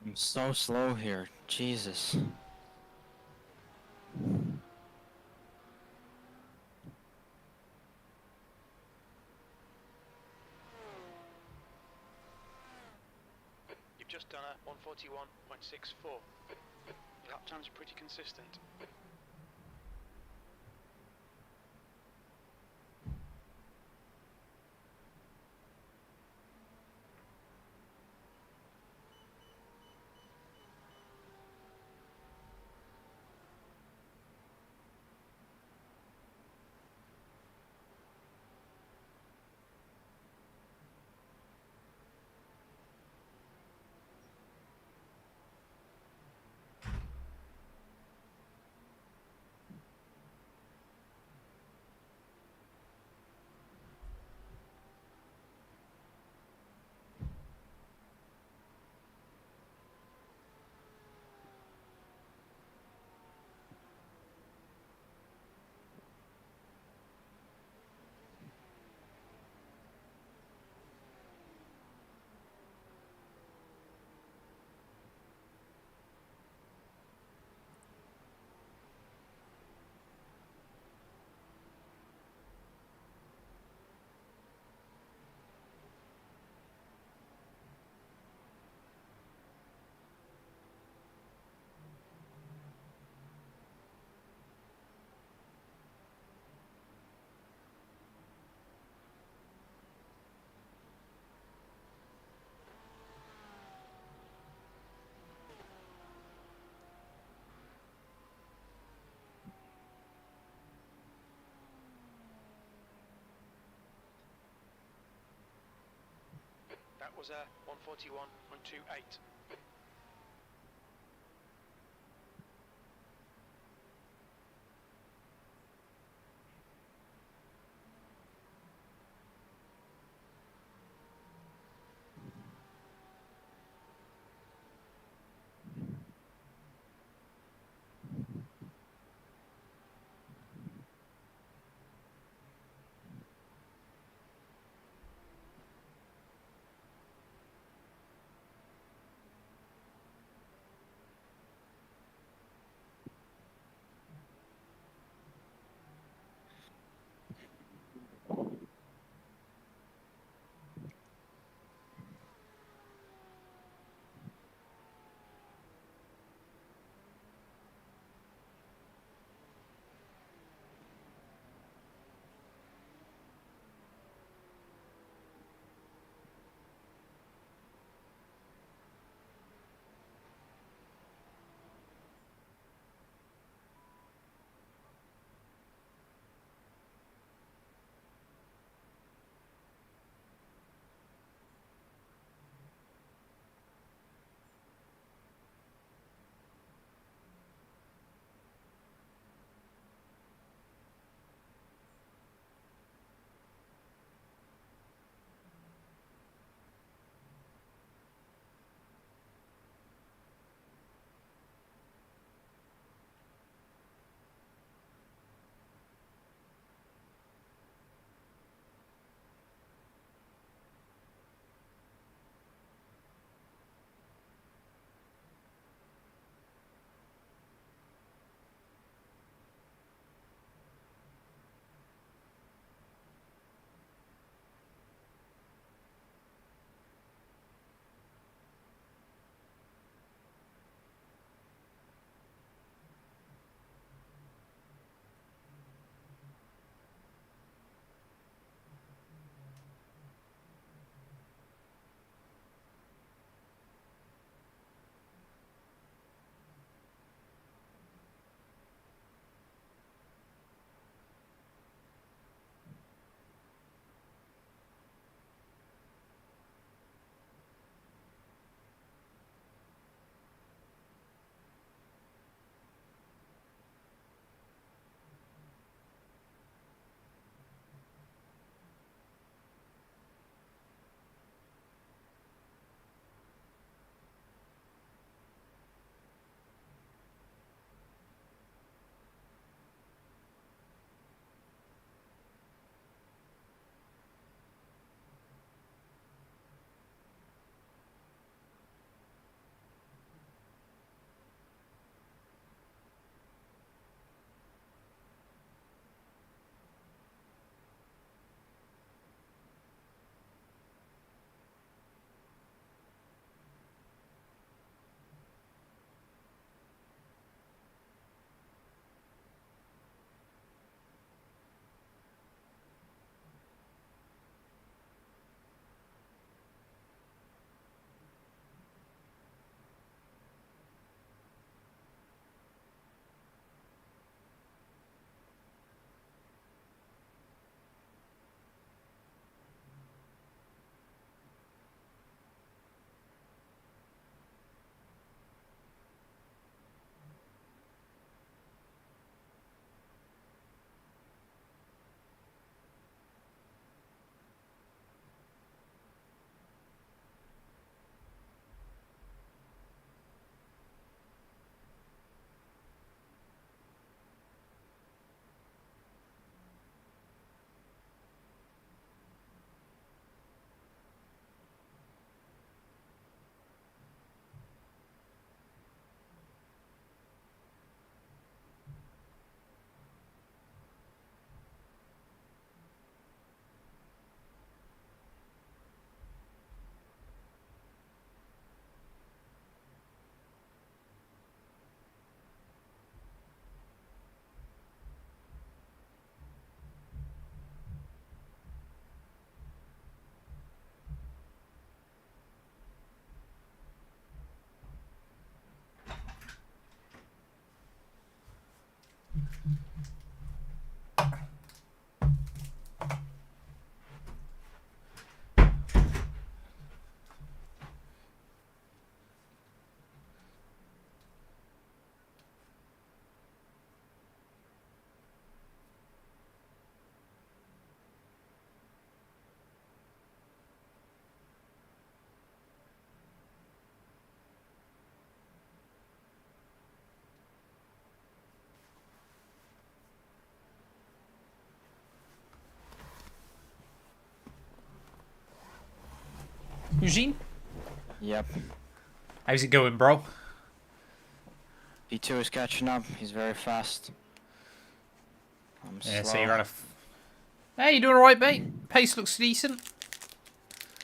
I'm so slow here. Jesus. You've just done a 141.64. Your lap times are pretty consistent. That was a 141.28. Eugene, Yep. how's it going, bro? P2 is catching up. He's very fast. I'm Yeah, slow. so you're on a. Hey, you doing alright, mate? Pace looks decent.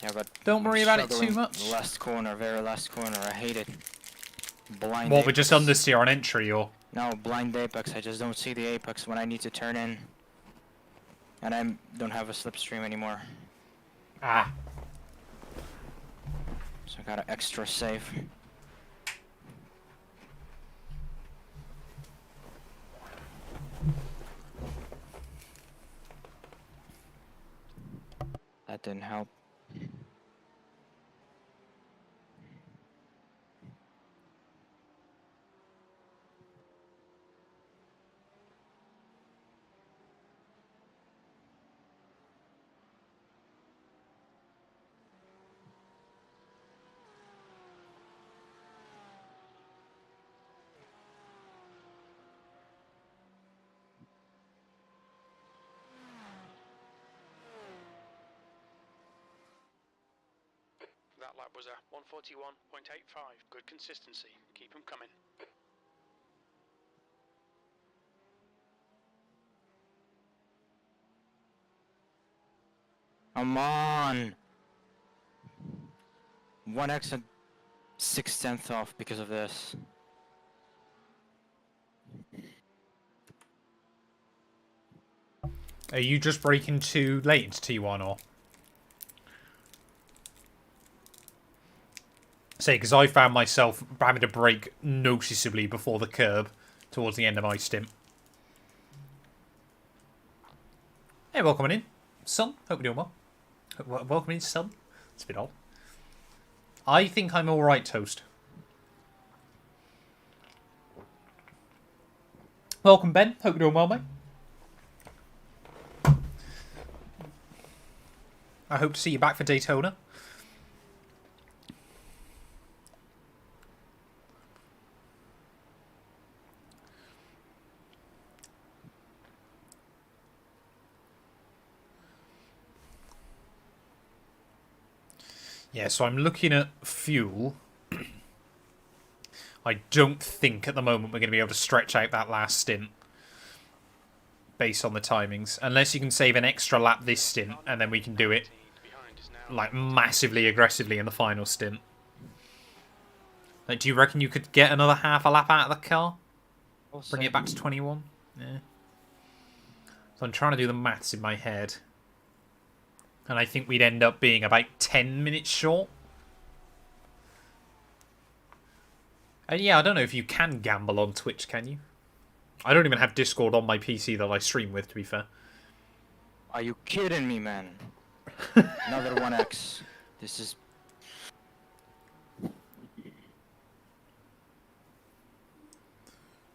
Yeah, but Don't I'm worry about it too struggling. much. The last corner, very last corner. I hate it. Blind What, we're just apex. understeer on entry, or? No, blind apex. I just don't see the apex when I need to turn in. And I don't have a slipstream anymore. Ah. So I gotta extra safe. That didn't help. That lap was a 141.85. Good consistency. Keep them coming. Come on! 1 exit 6/10 off because of this. Are you just breaking too late into T1, or? Say, because I found myself having to brake noticeably before the curb towards the end of my stint. Hey, welcome in. Son, hope you're doing well. Welcome in, son. It's a bit odd. I think I'm alright, Toast. Welcome, Ben. Hope you're doing well, mate. I hope to see you back for Daytona. Yeah, so I'm looking at fuel. I don't think at the moment we're going to be able to stretch out that last stint based on the timings. Unless you can save an extra lap this stint, and then we can do it Behind is now like massively aggressively in the final stint. Like, do you reckon you could get another half a lap out of the car? Bring it back to 21? Yeah. So I'm trying to do the maths in my head. And I think we'd end up being about 10 minutes short. And yeah, I don't know if you can gamble on Twitch, can you? I don't even have Discord on my PC that I stream with, to be fair. Are you kidding me, man? Another 1x. This is...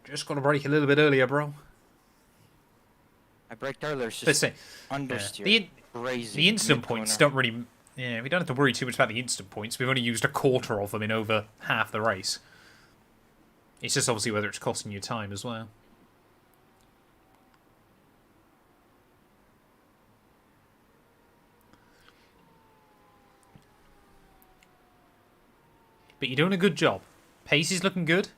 Just got to brake a little bit earlier, bro. I braked earlier, it's Let's just say, understeer. Crazy. the instant mid-corner. points don't really... Yeah, we don't have to worry too much about the instant points. We've only used a quarter of them in over half the race. It's just obviously whether it's costing you time as well. But you're doing a good job. Pace is looking good.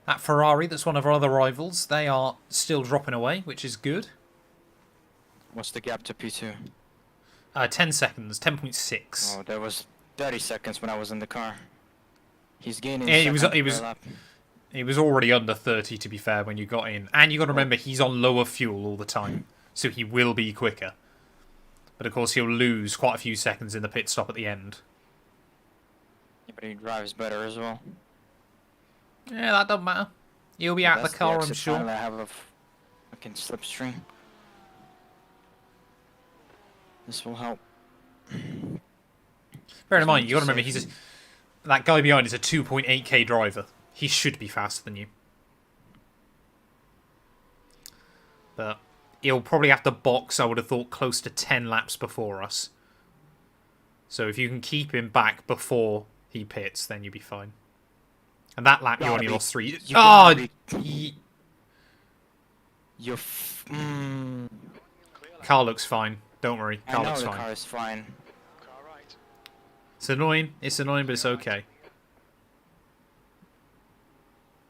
That Ferrari, that's one of our other rivals, they are still dropping away, which is good. What's the gap to P2? 10 seconds, 10.6. Oh, there was 30 seconds when I was in the car. He's gaining Yeah, seconds per was lap. He was already under 30, to be fair, when you got in. And you got to remember, he's on lower fuel all the time, so he will be quicker. But of course, he'll lose quite a few seconds in the pit stop at the end. Yeah, but he drives better as well. Yeah, that doesn't matter. You'll be out of the That's car, I'm exit. sure. Finally, I have a fucking slipstream. This will help. Bear in mind, Someone you got to just remember, that guy behind is a 2.8k driver. He should be faster than you. But he'll probably have to box, I would have thought, close to 10 laps before us. So if you can keep him back before he pits, then you'll be fine. And that lap, you Gotta only be- lost 3. you Oh! gotta You're Car looks fine. Don't worry. I Car know looks the fine. car is fine. Car right. It's annoying. It's annoying, but it's okay.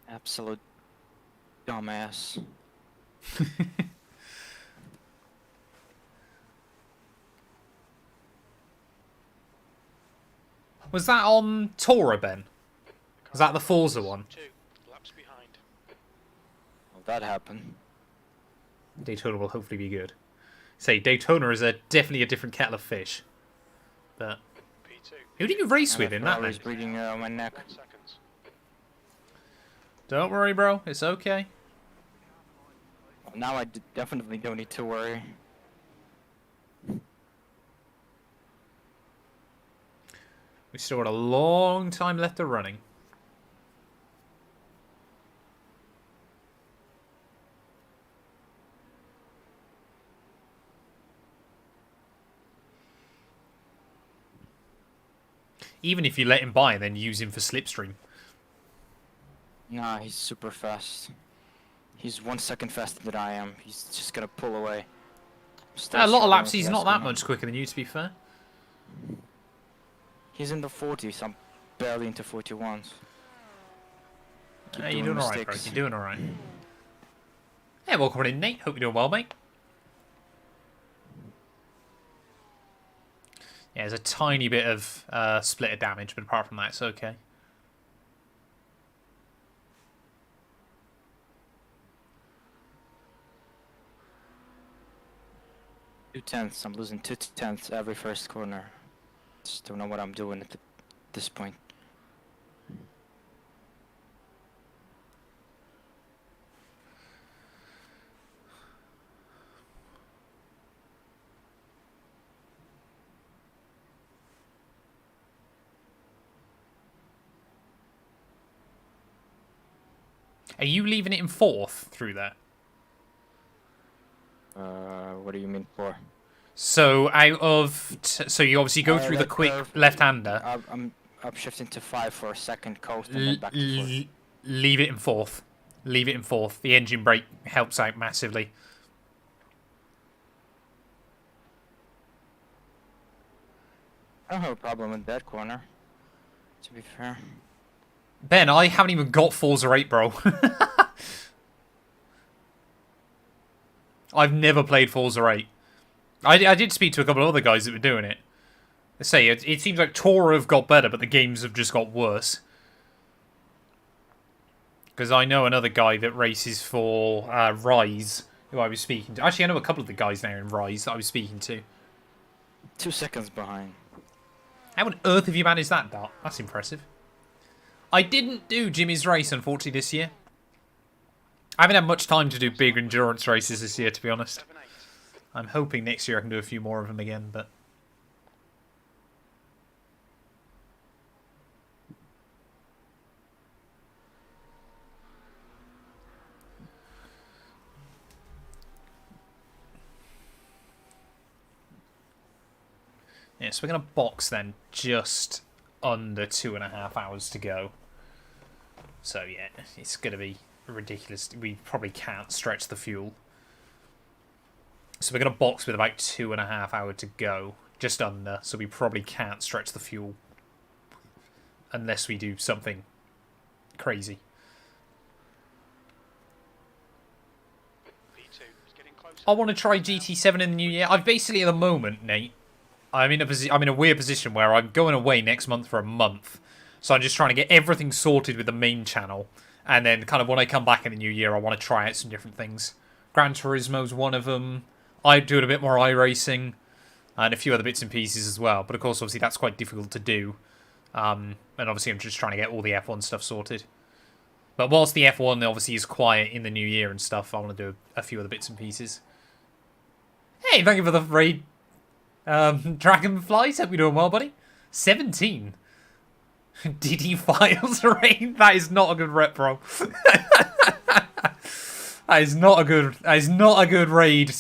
Absolute dumbass. Was that on Tora, Ben? Was that the Forza one? 2 laps behind. Well, that happened. Daytona will hopefully be good. Say, Daytona is definitely a different kettle of fish. But P2. who did you race with in that I then? was breathing my neck. 1 seconds. Don't worry, bro. It's okay. Now I definitely don't need to worry. We've still got a long time left of running. Even if you let him by and then use him for slipstream. Nah, he's super fast. He's 1 second faster than I am. He's just gonna pull away. Still A lot of struggling laps, with he's the not rest that of much them. quicker than you, to be fair. He's in the 40s. I'm barely into 41s. Keep You're doing doing alright, bro. mistakes. You're doing alright. Hey, welcome in, Nate. Hope you're doing well, mate. Yeah, there's a tiny bit of splitter damage, but apart from that, it's okay. Two tenths. I'm losing 2/10 every first corner. Just don't know what I'm doing at this point. Are you leaving it in fourth through there? What do you mean for? So out of so you obviously go through the that quick curve, left-hander. I'm shifting to 5 for a second coast and then back to 4. Leave it in fourth. Leave it in fourth. The engine brake helps out massively. I don't have a problem with that corner, to be fair. Ben, I haven't even got Forza 8, bro. I've never played Forza 8. I did speak to a couple of other guys that were doing it. They say it seems like Tora have got better, but the games have just got worse. Because I know another guy that races for Rise, who I was speaking to. Actually, I know a couple of the guys now in Rise that I was speaking to. 2 seconds behind. How on earth have you managed that, Dart? That's impressive. I didn't do Jimmy's race, unfortunately, this year. I haven't had much time to do big endurance races this year, to be honest. 7-8. I'm hoping next year I can do a few more of them again, but... Yeah, so we're going to box then just under 2.5 hours to go. So yeah, it's going to be ridiculous. We probably can't stretch the fuel. So we're going to box with about 2.5 hours to go. Just under, so we probably can't stretch the fuel. Unless we do something crazy. P2 is getting closer. I want to try GT7 in the new year. I've basically, at the moment, Nate, I'm in a weird position where I'm going away next month for a month. So I'm just trying to get everything sorted with the main channel. And then kind of when I come back in the new year, I want to try out some different things. Gran Turismo's one of them. I'm doing a bit more iRacing. And a few other bits and pieces as well. But of course, obviously, that's quite difficult to do. And obviously, I'm just trying to get all the F1 stuff sorted. But whilst the F1 obviously is quiet in the new year and stuff, I want to do a few other bits and pieces. Hey, thank you for the raid, Dragonflies. Hope you're doing well, buddy. 17. DD Files raid. That is not a good rep, bro. That is not a good. That is not a good raid.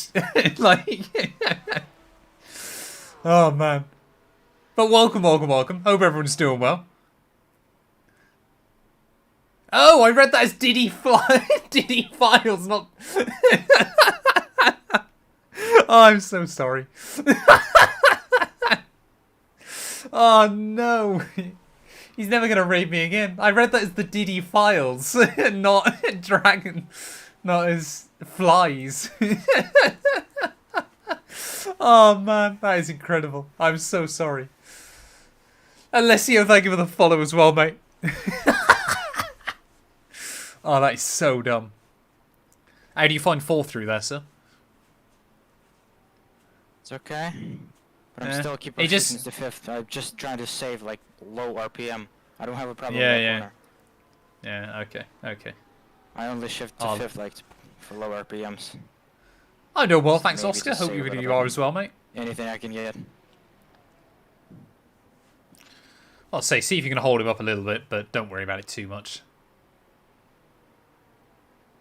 Like, oh man. But welcome. Hope everyone's doing well. Oh, I read that as Diddy Files, not. Oh, I'm so sorry. Oh no. He's never gonna raid me again. I read that as the Diddy Files, not Dragon, not as Flies. Oh man, that is incredible. I'm so sorry. Alessio, thank you for the follow as well, mate. Oh, that is so dumb. How do you find fall through there, sir? It's okay. But I'm Yeah. still keeping It just- since the 5th. I'm just trying to save like low RPM. I don't have a problem Yeah, with that yeah. corner. Yeah, okay. I only shift to I'll- 5th like for low RPMs. I know well, thanks Maybe Oscar. just Hope save a little you bit. are as well, mate. Anything I can get. I'll say, see if you can hold him up a little bit, but don't worry about it too much.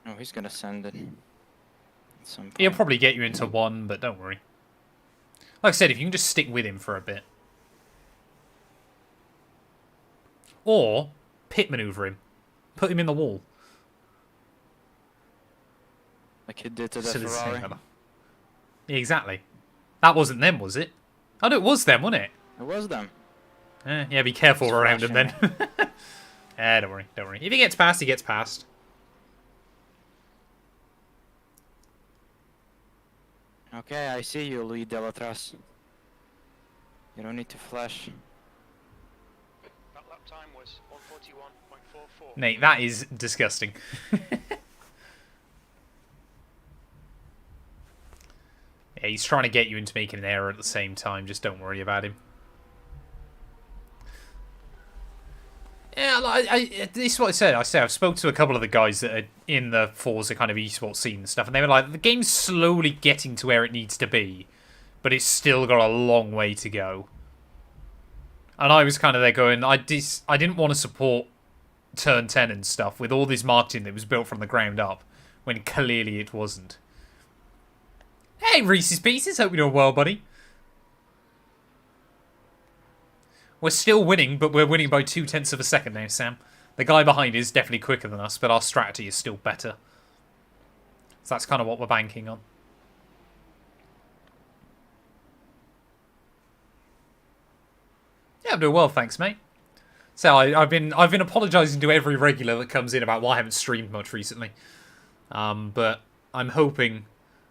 Oh, he's gonna send it. At some point. He'll probably get you into one, but don't worry. Like I said, if you can just stick with him for a bit. Or pit maneuver him. Put him in the wall. Like he did to the So the same Ferrari. colour. Yeah, exactly. That wasn't them, was it? Oh, no, it was them, wasn't it? It was them. Yeah, be careful It's around him then. Don't worry. If he gets past, he gets past. Okay, I see you, Louis Delatras. You don't need to flash. That lap time was 141.44. Nate, that is disgusting. Yeah, he's trying to get you into making an error at the same time. Just don't worry about him. Yeah, this is what I said. I've spoke to a couple of the guys that are in the Forza kind of esports scene and stuff, and they were like, the game's slowly getting to where it needs to be, but it's still got a long way to go. And I was kind of there going, I didn't want to support Turn 10 and stuff with all this marketing that was built from the ground up, when clearly it wasn't. Hey, Reese's Pieces, hope you're doing well, buddy. We're still winning, but we're winning by 0.2 of a second now, Sam. The guy behind is definitely quicker than us, but our strategy is still better. So that's kind of what we're banking on. Yeah, I'm doing well, thanks, mate. So I've been apologising to every regular that comes in about why I haven't streamed much recently. But I'm hoping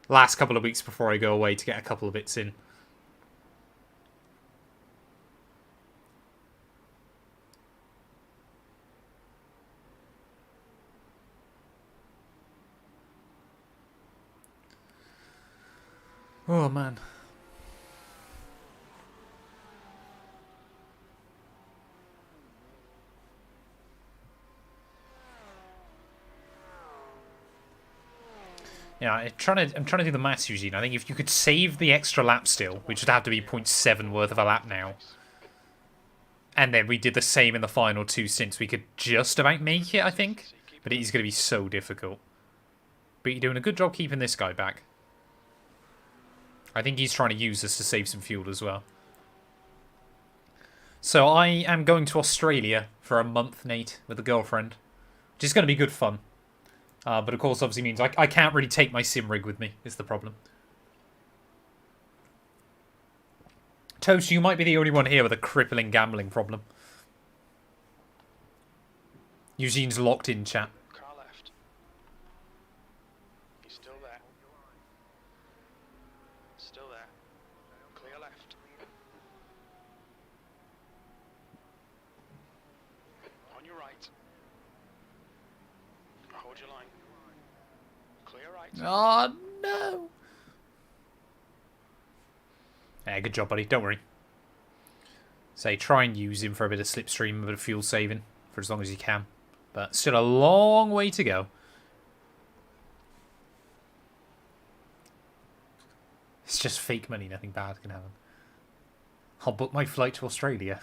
last couple of weeks before I go away to get a couple of bits in. Oh, man. Yeah, I'm trying to do the maths, Eugene. I think if you could save the extra lap still, which would have to be 0.7 worth of a lap now, and then we did the same in the final two stints, we could just about make it, I think. But it is going to be so difficult. But you're doing a good job keeping this guy back. I think he's trying to use us to save some fuel as well. So I am going to Australia for a month, Nate, with a girlfriend. Which is going to be good fun. But of course, obviously means I can't really take my sim rig with me, is the problem. Toast, you might be the only one here with a crippling gambling problem. Eugene's locked in, chat. Car left. He's still there. Still there. Clear left. On your right. Hold your line. Clear right. Oh, no. Yeah, good job, buddy. Don't worry. Say, try and use him for a bit of slipstream, a bit of fuel saving, for as long as you can. But still a long way to go. It's just fake money, nothing bad can happen. I'll book my flight to Australia.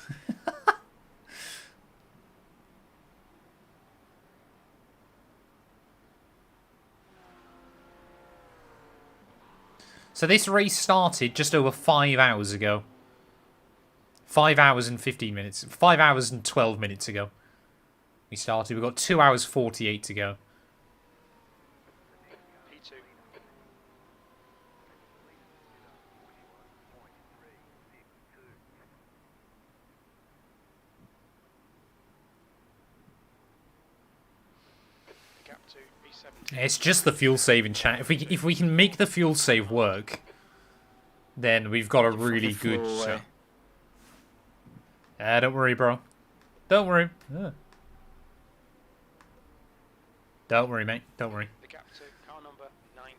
So this race started just over 5 hours ago. 5 hours and 15 minutes. 5 hours and 12 minutes ago. We started. We've got 2 hours 48 to go. P2. The gap to B17. It's just the fuel saving chat. If we can make the fuel save work, then we've got a really Flew good away. shot. Don't worry, bro. Don't worry. Don't worry, mate. Don't worry. The gap to car number 19.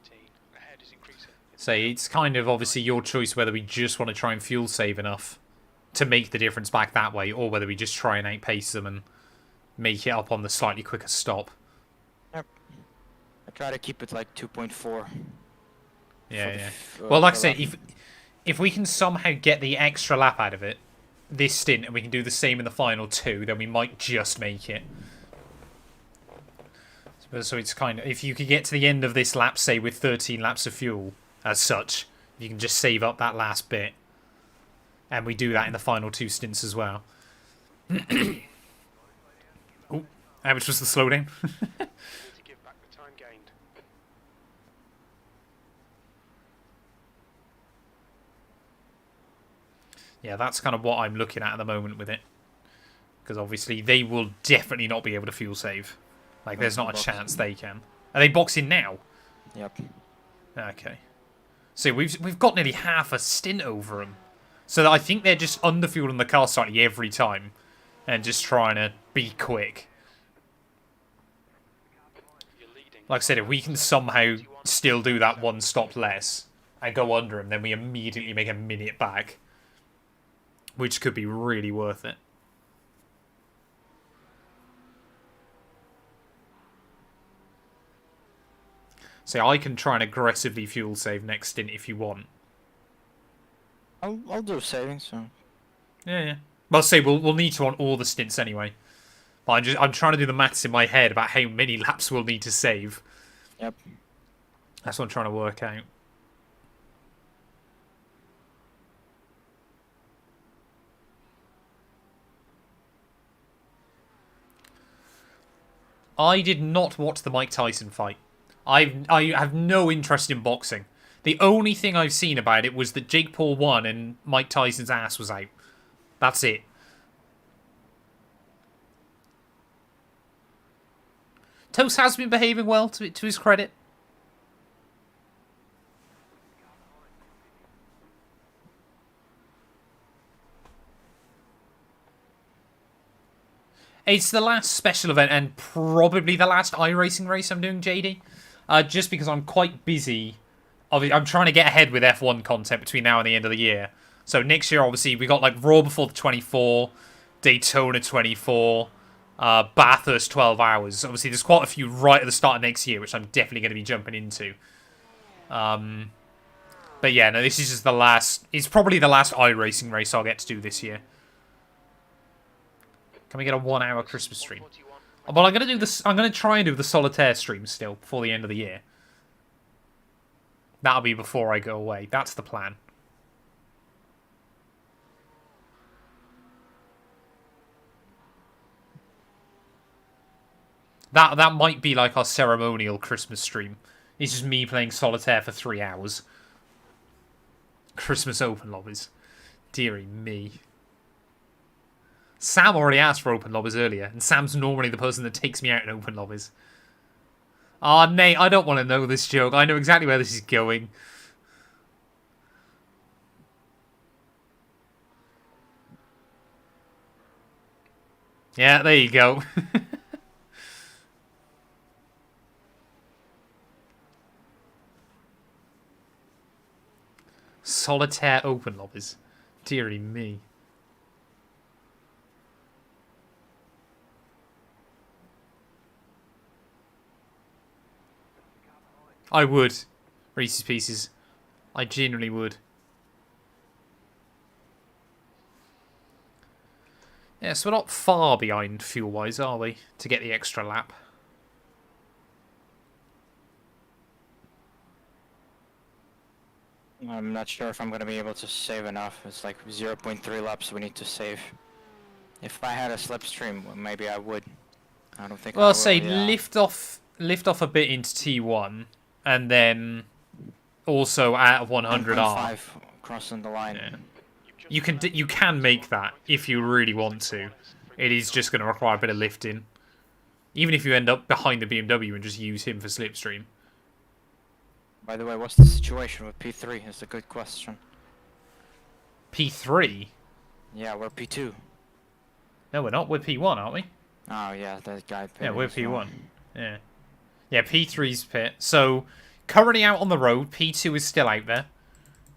Ahead is increasing. Say it's kind of obviously your choice whether we just want to try and fuel save enough to make the difference back that way, or whether we just try and outpace them and make it up on the slightly quicker stop. Yep. I try to keep it like 2.4. Yeah. Well, like I say, if we can somehow get the extra lap out of it this stint, and we can do the same in the final 2, then we might just make it. So it's kind of, if you could get to the end of this lap, say with 13 laps of fuel, as such, you can just save up that last bit, and we do that in the final 2 stints as well. Oh, which was the slowdown. Need to give back the time gained. Yeah, that's kind of what I'm looking at the moment with it. Because obviously they will definitely not be able to fuel save. Like, there's not a chance they can. Are they boxing now? Yep. Okay. So we've got nearly half a stint over them. So I think they're just underfueling the car slightly every time. And just trying to be quick. You're leading. Like I said, if we can somehow still do that 1 stop less and go under them, then we immediately make a minute back. Which could be really worth it. So I can try and aggressively fuel save next stint if you want. I'll do savings. So. Yeah. Well, say we'll need to on all the stints anyway. But I'm trying to do the maths in my head about how many laps we'll need to save. Yep. That's what I'm trying to work out. I did not watch the Mike Tyson fight. I have no interest in boxing. The only thing I've seen about it was that Jake Paul won and Mike Tyson's ass was out. That's it. Toast has been behaving well, to his credit. It's the last special event and probably the last iRacing race I'm doing, JD. Just because I'm quite busy. I'm trying to get ahead with F1 content between now and the end of the year. So next year, obviously, we got like Raw before the 24, Daytona 24, Bathurst 12 hours. Obviously, there's quite a few right at the start of next year, which I'm definitely going to be jumping into. But yeah, no, this is just the last. It's probably the last iRacing race I'll get to do this year. Can we get a 1 hour Christmas stream? Well, I'm gonna do this. I'm gonna try and do the solitaire stream still before the end of the year. That'll be before I go away. That's the plan. That might be like our ceremonial Christmas stream. It's just me playing solitaire for 3 hours. Christmas open lobbies. Deary me. Sam already asked for open lobbies earlier, and Sam's normally the person that takes me out in open lobbies. Ah, Nate, I don't want to know this joke. I know exactly where this is going. Yeah, there you go. Solitaire open lobbies. Deary me. I would. Reese's Pieces. I genuinely would. Yeah, so we're not far behind fuel-wise, are we? To get the extra lap. I'm not sure if I'm gonna be able to save enough. It's like 0.3 laps we need to save. If I had a slipstream, well, maybe I would. I don't think I Well, I'll will, say yeah. lift off a bit into T1, and then also at 100R. 1.5 crossing the line. Yeah. You can make that if you really want to. It is just going to require a bit of lifting. Even if you end up behind the BMW and just use him for slipstream. By the way, what's the situation with P3? Is a good question. P3? Yeah, we're P2. No, we're not. We're P1, aren't we? Oh yeah, that guy. Yeah, we're pitted as well. P1. Yeah. Yeah, P3's pit. So, currently out on the road, P2 is still out there.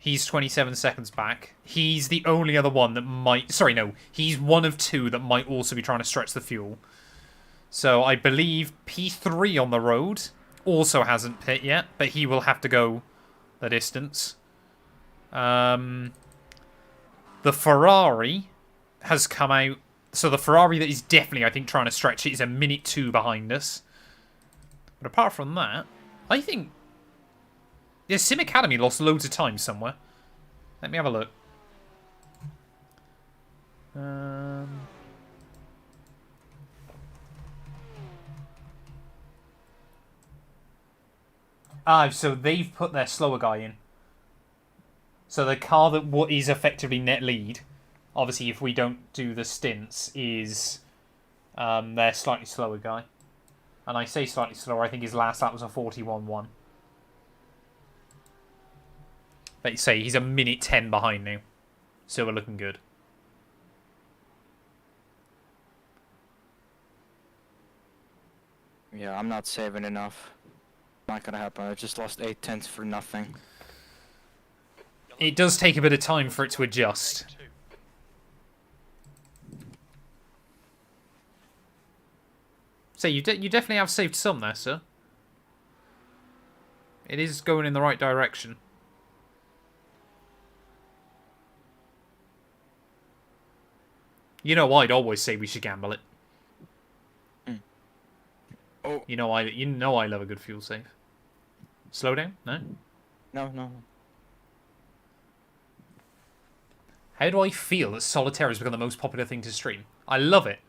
He's 27 seconds back. He's the only other one that might... Sorry, no. He's one of two that might also be trying to stretch the fuel. So, I believe P3 on the road also hasn't pit yet, but he will have to go the distance. The Ferrari has come out... So, the Ferrari that is definitely, I think, trying to stretch it is a minute 2 behind us. But apart from that, I think... Yeah, Sim Academy lost loads of time somewhere. Let me have a look. So they've put their slower guy in. So the car that is effectively net lead, obviously if we don't do the stints, is their slightly slower guy. And I say slightly slower, I think his last lap was a 41.1. But you say he's a minute 10 behind now. So we're looking good. Yeah, I'm not saving enough. Not gonna happen. I just lost 8/10 for nothing. It does take a bit of time for it to adjust. So you definitely have saved some there, sir. It is going in the right direction. You know, I'd always say we should gamble it. Oh. You know I love a good fuel save. Slow down? No? No. How do I feel that Solitaire has become the most popular thing to stream? I love it.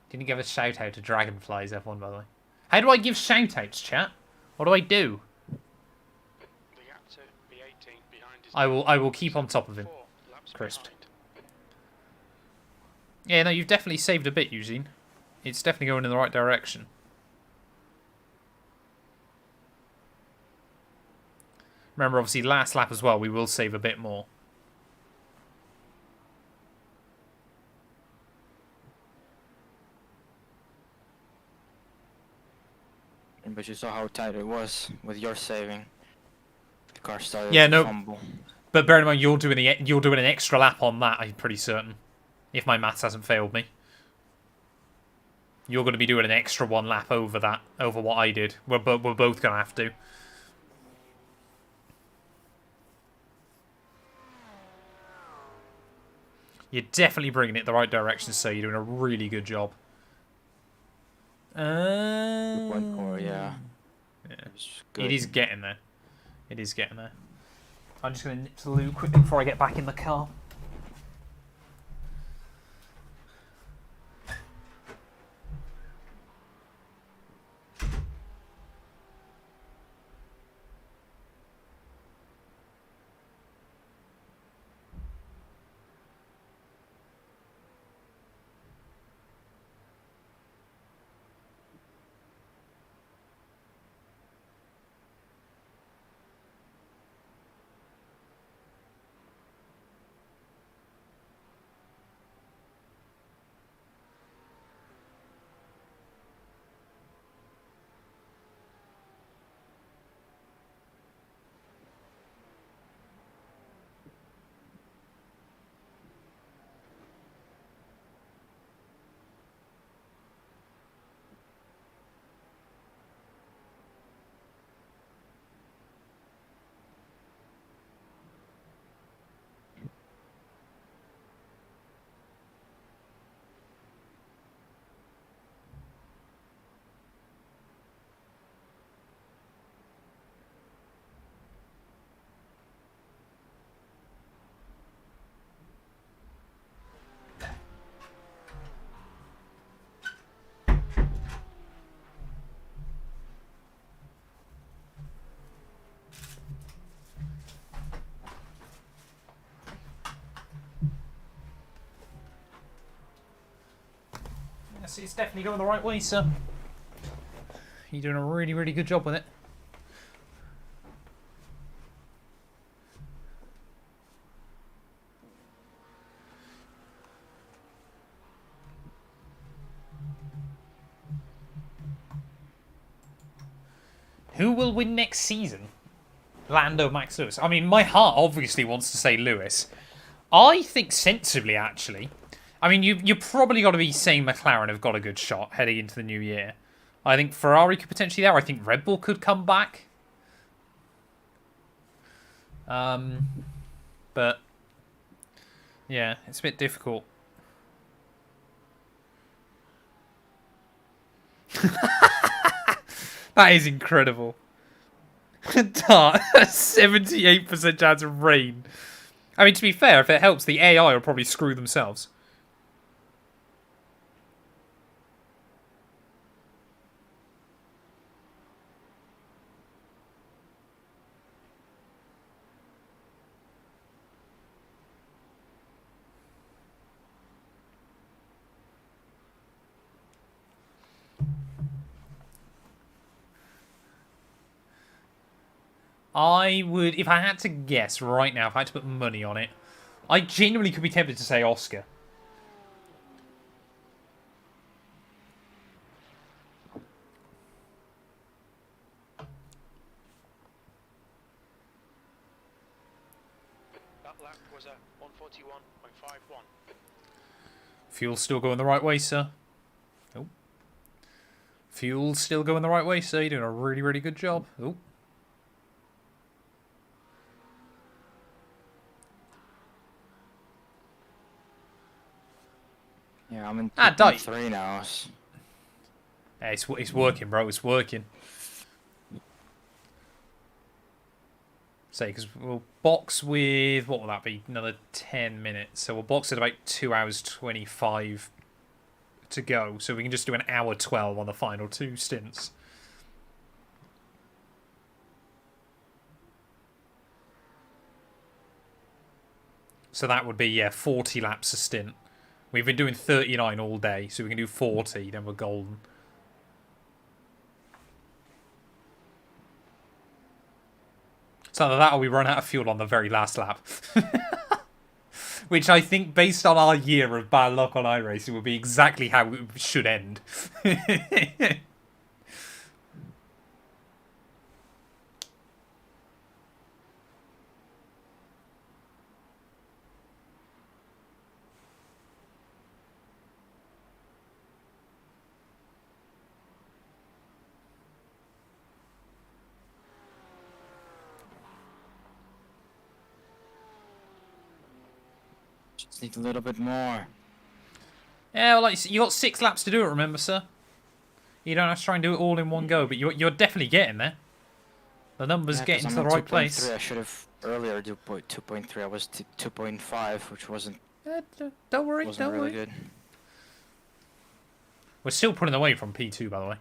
Didn't give a shout out to Dragonflies F1, by the way. How do I give shout outs, chat? What do I do? I will keep on top of him. Crisped. Yeah, no, you've definitely saved a bit, Eugene. It's definitely going in the right direction. Remember, obviously, last lap as well, we will save a bit more. But you saw how tight it was with your saving. The car started to fumble. But bear in mind, you're doing an extra lap on that, I'm pretty certain. If my maths hasn't failed me. You're going to be doing an extra one lap over that, over what I did. We're both going to have to. You're definitely bringing it the right direction, so you're doing a really good job. One more, yeah. It is getting there. It is getting there. I'm just going to nip to the loo quickly before I get back in the car. it's definitely going the right way, sir. You're doing a really, really good job with it. Who will win next season? Lando, Max, Lewis. I mean, my heart obviously wants to say Lewis. I think sensibly, actually. I mean, you probably got to be saying McLaren have got a good shot heading into the new year. I think Ferrari could potentially there. I think Red Bull could come back. But yeah, it's a bit difficult. That is incredible. Dart, 78% chance of rain. I mean, to be fair, if it helps, the AI will probably screw themselves. I would, if I had to guess right now, if I had to put money on it, I genuinely could be tempted to say Oscar. That lap was a 141.51. Fuel's still going the right way, sir. Oh. Fuel's still going the right way, sir. You're doing a really, really good job. Oh. Yeah, I'm in Dike. 3 now. Hey, it's working, bro. It's working. Say, because we'll box with, what will that be? Another 10 minutes. So we'll box at about 2 hours 25 to go. So we can just do an hour 12 on the final 2 stints. So that would be, yeah, 40 laps a stint. We've been doing 39 all day, so we can do 40, then we're golden. So either that or we run out of fuel on the very last lap. Which I think, based on our year of bad luck on iRacing, would be exactly how it should end. Just need a little bit more. Yeah, well, like, you got 6 laps to do it, remember, sir? You don't have to try and do it all in one go, but you're definitely getting there. The numbers Yeah, getting 'cause to I'm the at right place. 2.3. I should have earlier do 2.3. I was 2.5, which wasn't Don't worry, really worry. good. We're still putting away from P2, by the way.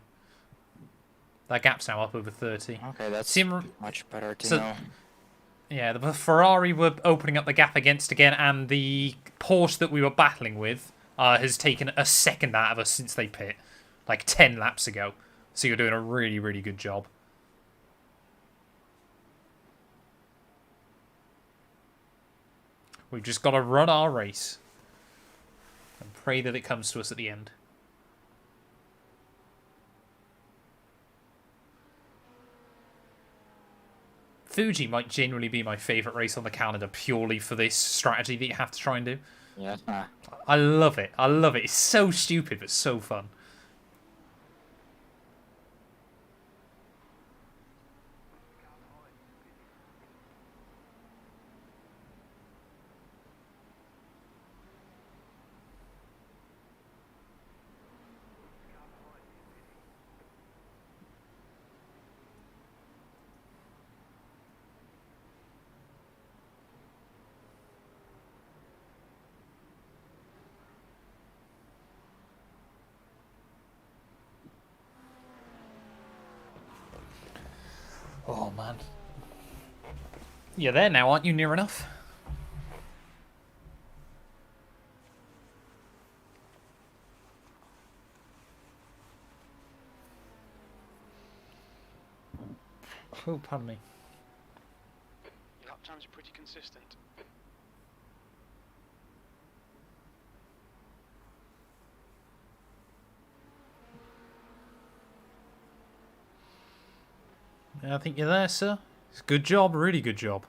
That gap's now up over 30. Okay, that's Sim much better to so- know. Yeah, the Ferrari were opening up the gap against again, and the Porsche that we were battling with has taken a second out of us since they pit, like 10 laps ago. So you're doing a really, really good job. We've just got to run our race and pray that it comes to us at the end. Fuji might genuinely be my favourite race on the calendar purely for this strategy that you have to try and do. Yeah. I love it. I love it. It's so stupid, but so fun. Oh, man. You're there now, aren't you? Near enough? Oh, pardon me. Your lap times are pretty consistent. I think you're there, sir. It's a good job, really good job.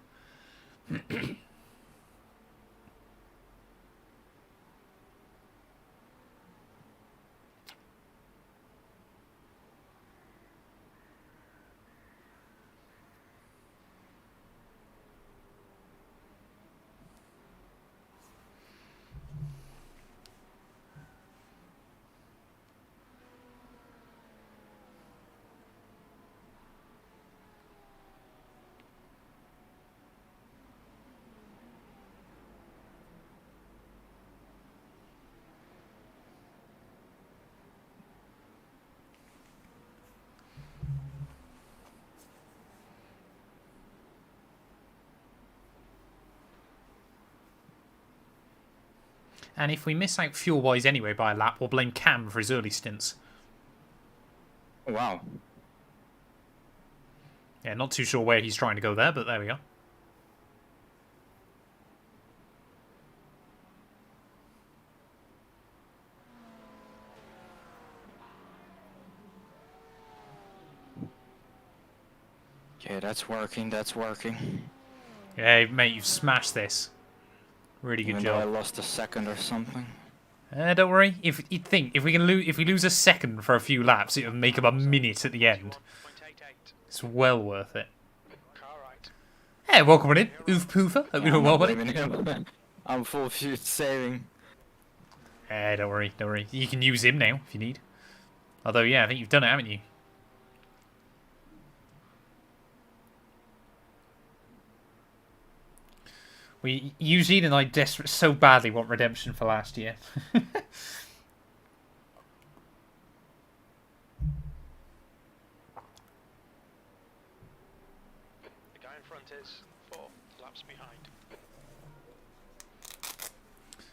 And if we miss out fuel-wise anyway by a lap, we'll blame Cam for his early stints. Wow. Yeah, not too sure where he's trying to go there, but there we go. Okay, that's working, that's working. Yeah, mate, you've smashed this. Really good Even though I job. lost a second or something. Don't worry. If we lose a second for a few laps, it'll make him a minute at the end. 1.88. It's well worth it. Car right. Hey, welcome on in, Oof Poofer. Hope you're doing well, buddy. blaming him. I'm full fuel saving. Don't worry, don't worry. You can use him now if you need. Although, yeah, I think you've done it, haven't you? Eugene and I so badly want redemption for last year. The guy in front is 4 laps behind.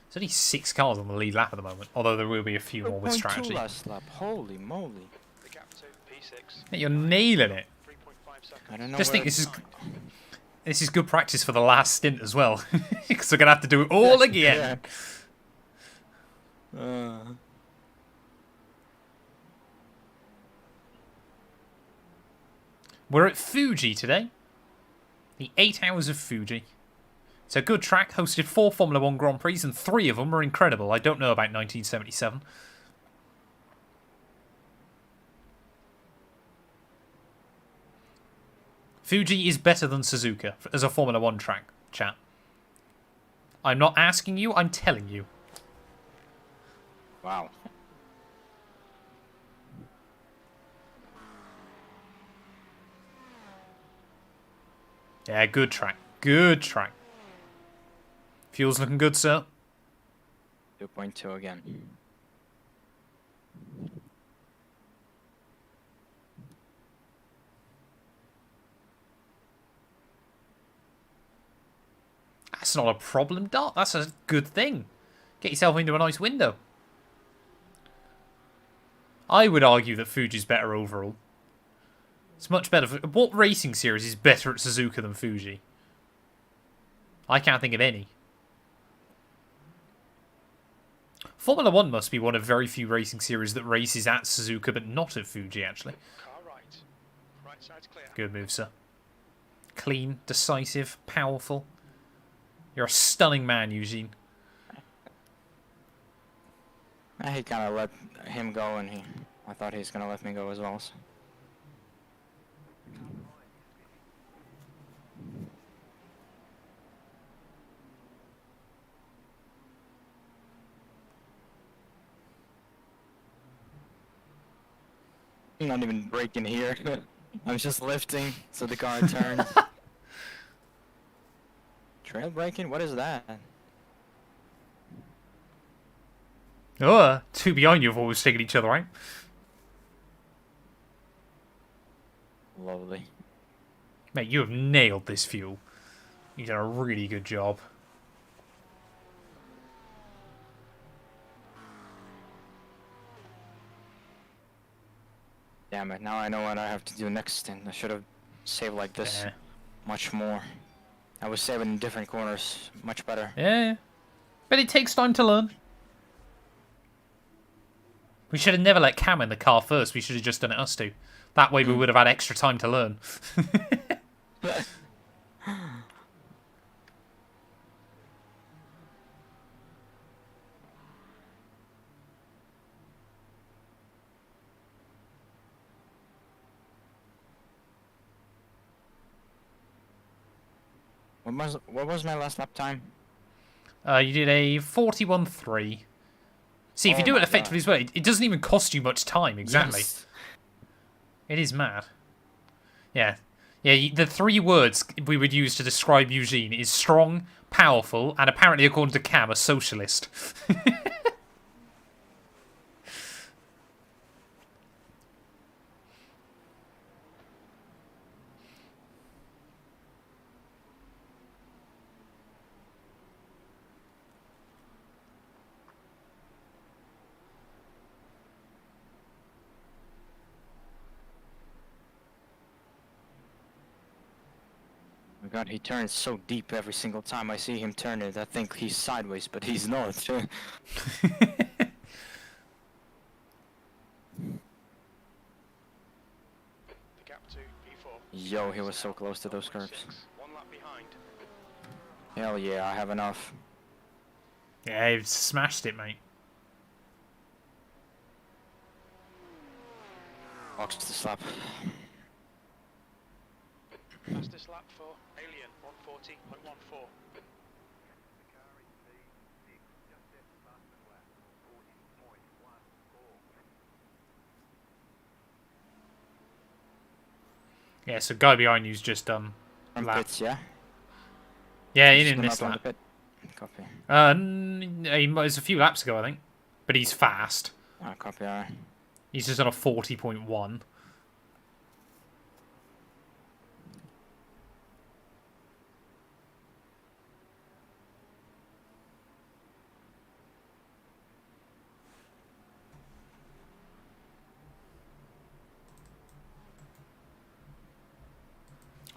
There's only 6 cars on the lead lap at the moment, although there will be a few more with 0.2 strategy. last lap. Holy moly. The gap to P6. Mate, you're nailing it. 3.5 seconds. I don't know. Just think where- this is good practice for the last stint as well, because we're gonna have to do it all again. Yeah. We're at Fuji today. The 8 Hours of Fuji. It's a good track, hosted 4 Formula 1 Grand Prix, and 3 of them were incredible. I don't know about 1977. Fuji is better than Suzuka as a Formula 1 track, chat. I'm not asking you, I'm telling you. Wow. Yeah, good track. Good track. Fuel's looking good, sir. 2.2 again. That's not a problem, Dart. That's a good thing. Get yourself into a nice window. I would argue that Fuji's better overall. It's much better. What racing series is better at Suzuka than Fuji? I can't think of any. Formula 1 must be one of very few racing series that races at Suzuka but not at Fuji, actually. Car right. Right side's clear. Good move, sir. Clean, decisive, powerful. You're a stunning man, Eugene. He kind of let him go, and I thought he was gonna let me go as well. So. I'm not even braking here. I'm just lifting so the car turns. Trail braking? What is that? Oh, 2 behind you have always taken each other out. Lovely. Mate, you have nailed this fuel. You've done a really good job. Damn it, now I know what I have to do next stint. I should have save like this Yeah. much more. I was saving in different corners much better. Yeah. But it takes time to learn. We should have never let Cam in the car first. We should have just done it us two. That way we would have had extra time to learn. What was my last lap time? You did a 41.3. See, if you Oh do it my effectively as well, it doesn't even cost you much time, exactly. Yes. It is mad. Yeah. Yeah, the 3 words we would use to describe Eugene is strong, powerful, and apparently, according to Cam, a socialist. Oh my god, he turns so deep every single time I see him turn it. I think he's sideways, but he's not. The gap to P4. Yo, he was so close to those curbs. 1 lap behind. Hell yeah, I have enough. Yeah, you've smashed it, mate. Box this lap. Fastest lap for Alien, 140.14. Yeah, so guy behind you's just done From lap. pits, yeah? Yeah, he Just didn't come miss up on the lap. pit. Copy. It was a few laps ago, I think. But he's fast. Copy, alright. He's just on a 40.1.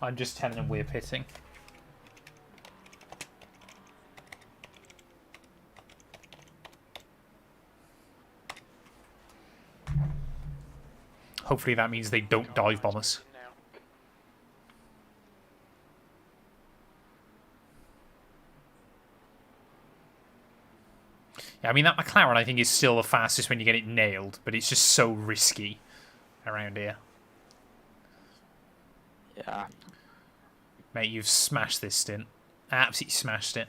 I'm just telling him we're pitting. Hopefully that means they don't dive bomb us. Now. Yeah, I mean, that McLaren, I think, is still the fastest when you get it nailed, but it's just so risky around here. Yeah. Mate, you've smashed this stint. Absolutely smashed it.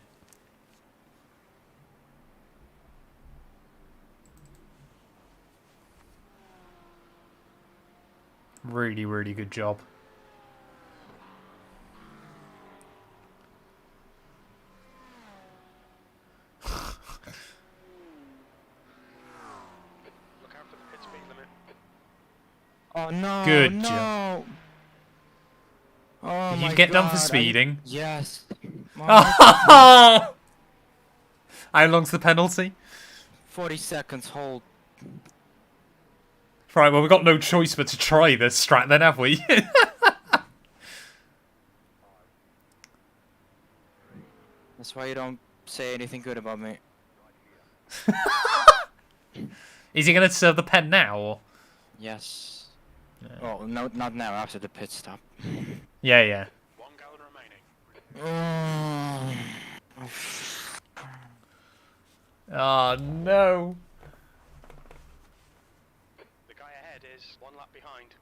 Really, really good job. Look out for the pit speed limit. Oh no! Good no. job. Oh Did my you get done for God, speeding? Yes. Oh! How long's the penalty? 40 seconds hold. Right, well, we've got no choice but to try this strat then, have we? That's why you don't say anything good about me. Is he going to serve the pen now, or? Yes. Oh, no, not now, after the pit stop. Yeah, yeah. 1 gallon remaining. Oh, no. The guy ahead is 1 lap behind.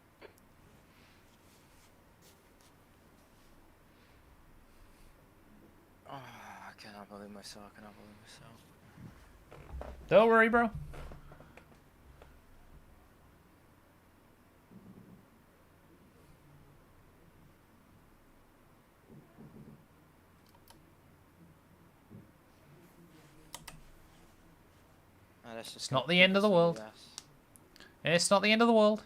Oh, I cannot believe myself, I cannot believe myself. Don't worry, bro. It's not the end of the world. It's not the end of the world.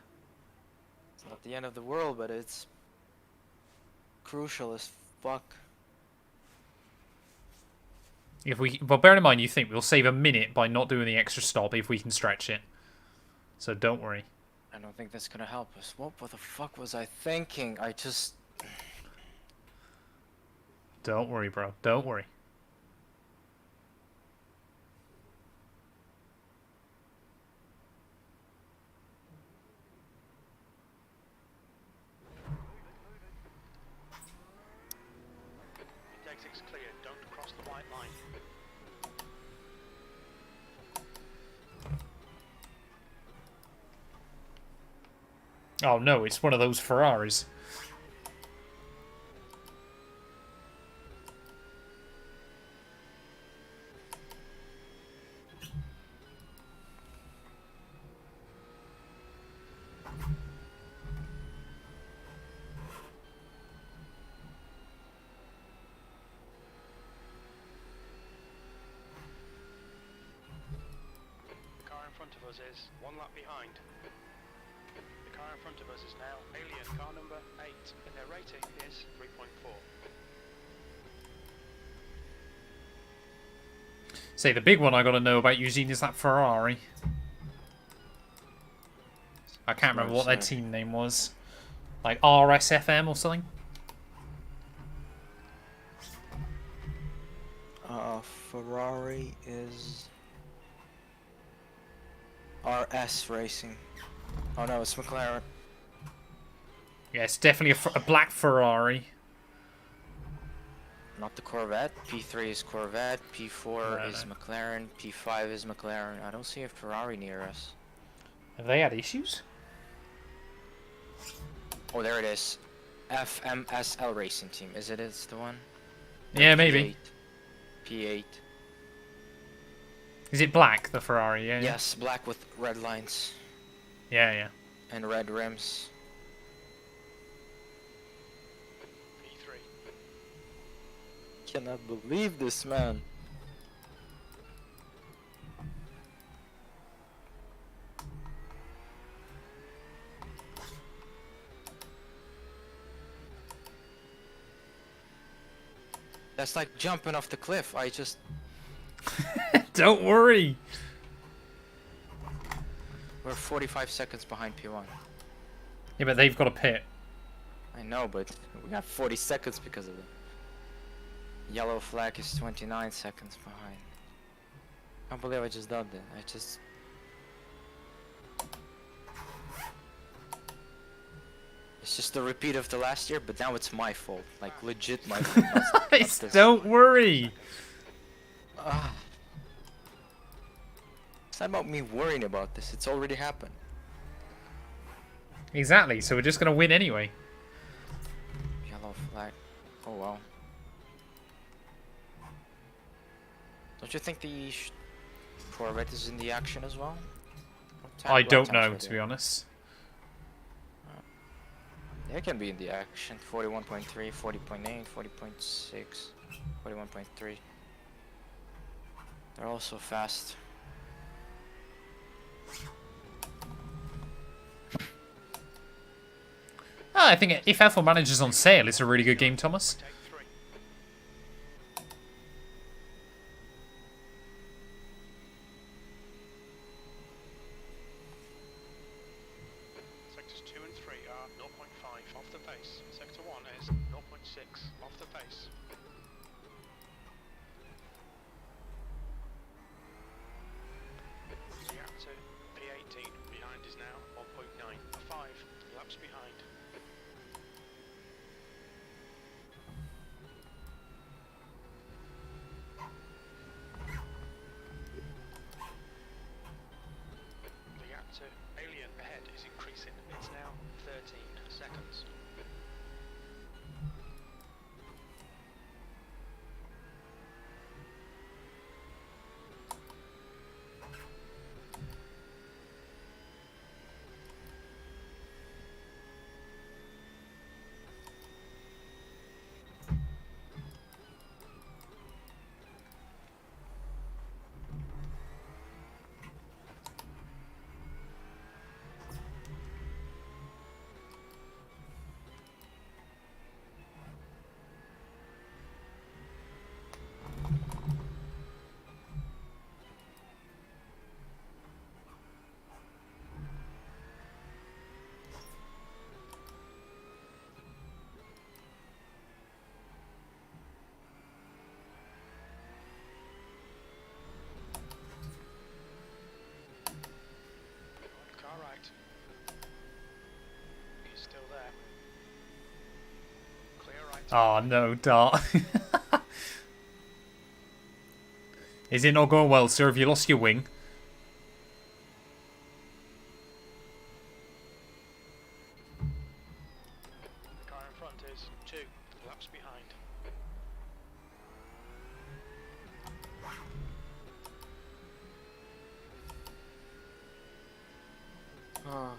It's not the end of the world, but it's crucial as fuck. If we, well, bear in mind, you think we'll save a minute by not doing the extra stop if we can stretch it. So don't worry. I don't think that's gonna help us. What the fuck was I thinking? I just... Don't worry, bro. Don't worry. Exit's clear. Don't cross the white line. Oh no, it's one of those Ferraris. The car in front of us is one lap behind. The car in front of us is now Alien car number 8, and their rating is 3.4. Say, the big one I gotta know about Eugene is that Ferrari. I can't remember what their team name was. Like RSFM or something? Ferrari is... RS Racing. Oh no, it's McLaren. Yeah, it's definitely a black Ferrari. Not the Corvette. P3 is Corvette. P4 is No. McLaren. P5 is McLaren. I don't see a Ferrari near us. Have they had issues? Oh, there it is. FMSL Racing Team. Is it? It's the one? Yeah, maybe. P8. Is it black, the Ferrari? Yeah. Yes, black with red lines Yeah, yeah. and red rims. P3. Cannot believe this, man. That's like jumping off the cliff. I just... Don't worry. We're 45 seconds behind P1. Yeah, but they've got a pit. I know, but we got 40 seconds because of it. Yellow flag is 29 seconds behind. I can't believe I just done that. I just... It's just a repeat of the last year, but now it's my fault. Like, legit my fault. not Guys, this. don't worry. Ah. It's not about me worrying about this. It's already happened. Exactly, so we're just gonna win anyway. Yellow flag. Oh, wow. Don't you think the Corvette is in the action as well? I don't know, to be honest. They can be in the action. 41.3, 40.8, 40.6, 41.3. They're also fast. I think if F1 Manager's on sale, it's a really good game, Thomas. Take 3. Sectors 2 and 3 are 0.5 off the pace. Sector 1 is 0.6 off the pace. Reactor P18 behind is now 1.9. 5 laps behind. Reactor Alien ahead is increasing. It's now 13 seconds. Oh no, Dart. Is it not going well, sir? Have you lost your wing? The car in front is 2 laps behind. Oh.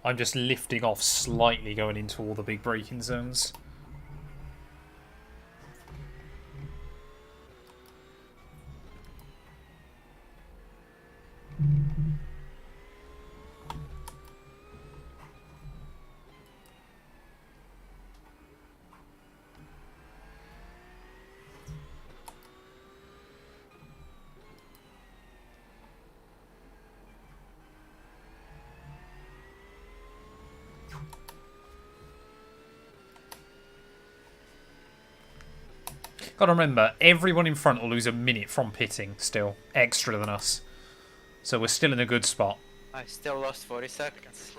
I'm just lifting off slightly going into all the big braking zones. Gotta remember, everyone in front will lose a minute from pitting still. Extra than us. So we're still in a good spot. I still lost 40 seconds.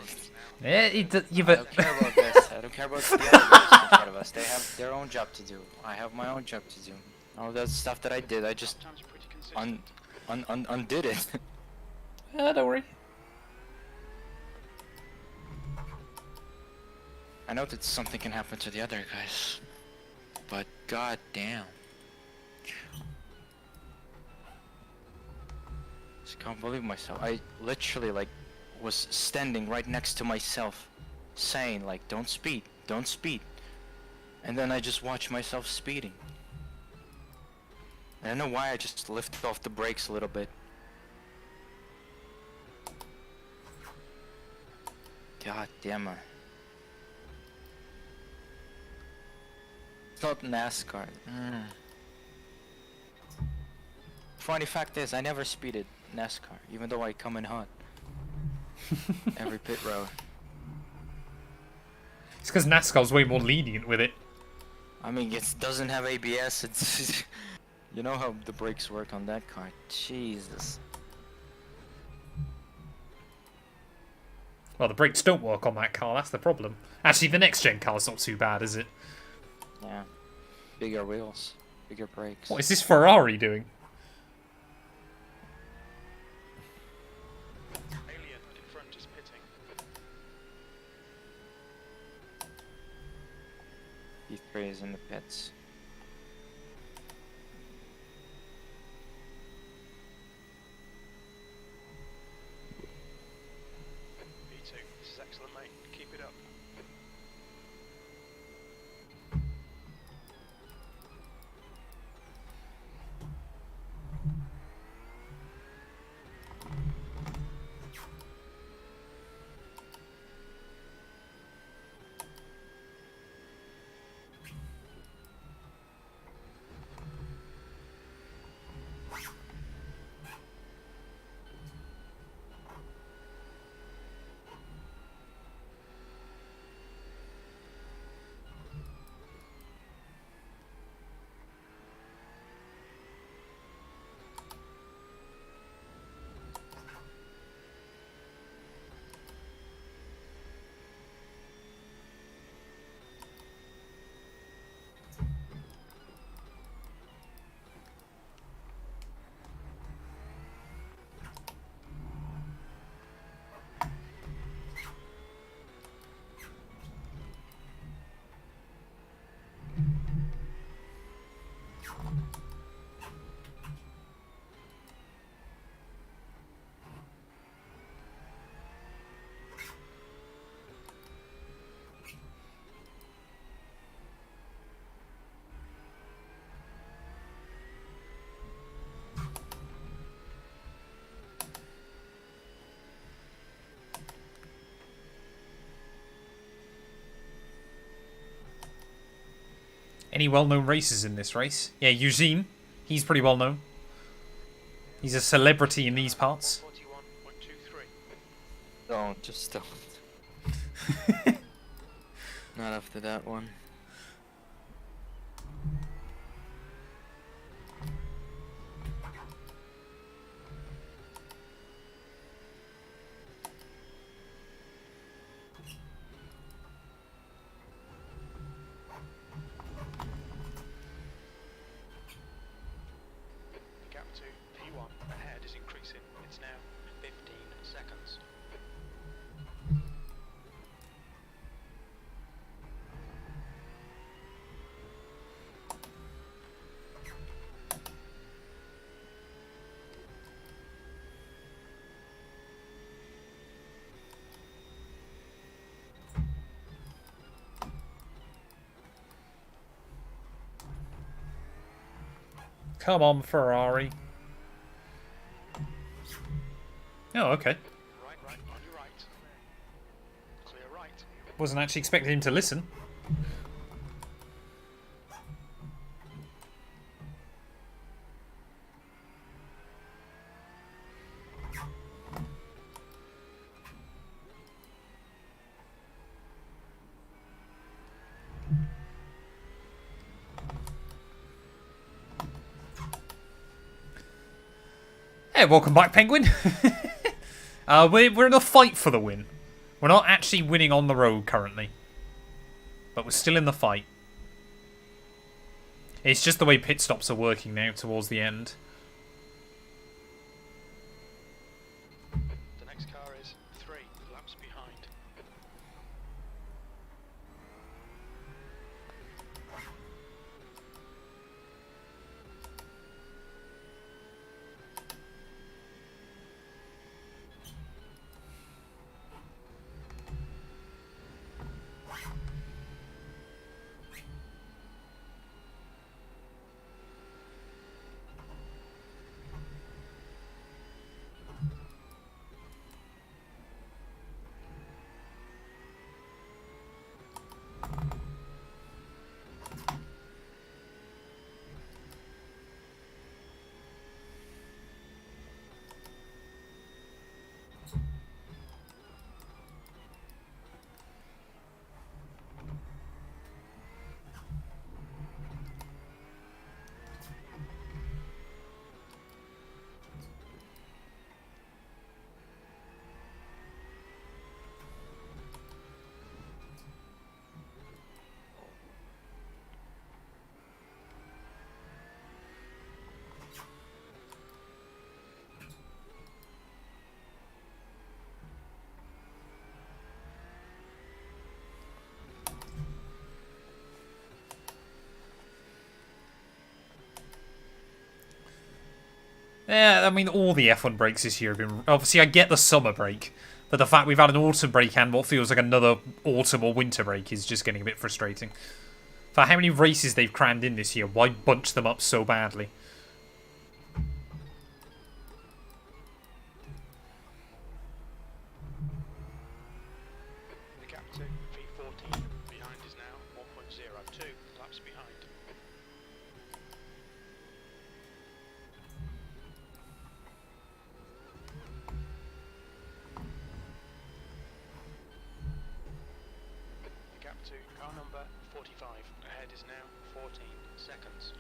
Yeah, I but don't care about this. I don't care about the other guys in front of us. They have their own job to do. I have my own job to do. All that stuff that I did, I just Times are pretty consistent. undid it. don't worry. I know that something can happen to the other guys, but god damn. Just can't believe myself. I literally like was standing right next to myself saying like don't speed, don't speed. And then I just watched myself speeding. I don't know why I just lifted off the brakes a little bit. God damn it. It's not NASCAR. Funny fact is, I never speeded NASCAR, even though I come in hot. Every pit road. It's because NASCAR's way more lenient with it. I mean, it doesn't have ABS. It's you know how the brakes work on that car. Jesus. Well, the brakes don't work on that car, that's the problem. Actually, the next gen car's not too bad, is it? Yeah. Bigger wheels, bigger brakes. What is this Ferrari doing? Alien in front is pitting. E3 is in the pits. V2, this is excellent, mate. Keep it up. Any well-known racers in this race? Yeah, Eugene. He's pretty well-known. He's a celebrity in these parts. 41, 123. Don't, just don't. Not after that one. The gap to P1 ahead is increasing. It's now 15 seconds. Come on, Ferrari. Oh, okay. Right, on your right. Clear right. Wasn't actually expecting him to listen. Hey, welcome back, Penguin. We're in a fight for the win. We're not actually winning on the road currently. But we're still in the fight. It's just the way pit stops are working now towards the end. The next car is 3 laps behind. Yeah, I mean, all the F1 breaks this year have been... Obviously, I get the summer break, but the fact we've had an autumn break and what feels like another autumn or winter break is just getting a bit frustrating. For how many races they've crammed in this year, why bunch them up so badly? The gap to P14 behind is now 1.02 laps behind. The gap to car number 45 ahead is now 14 seconds.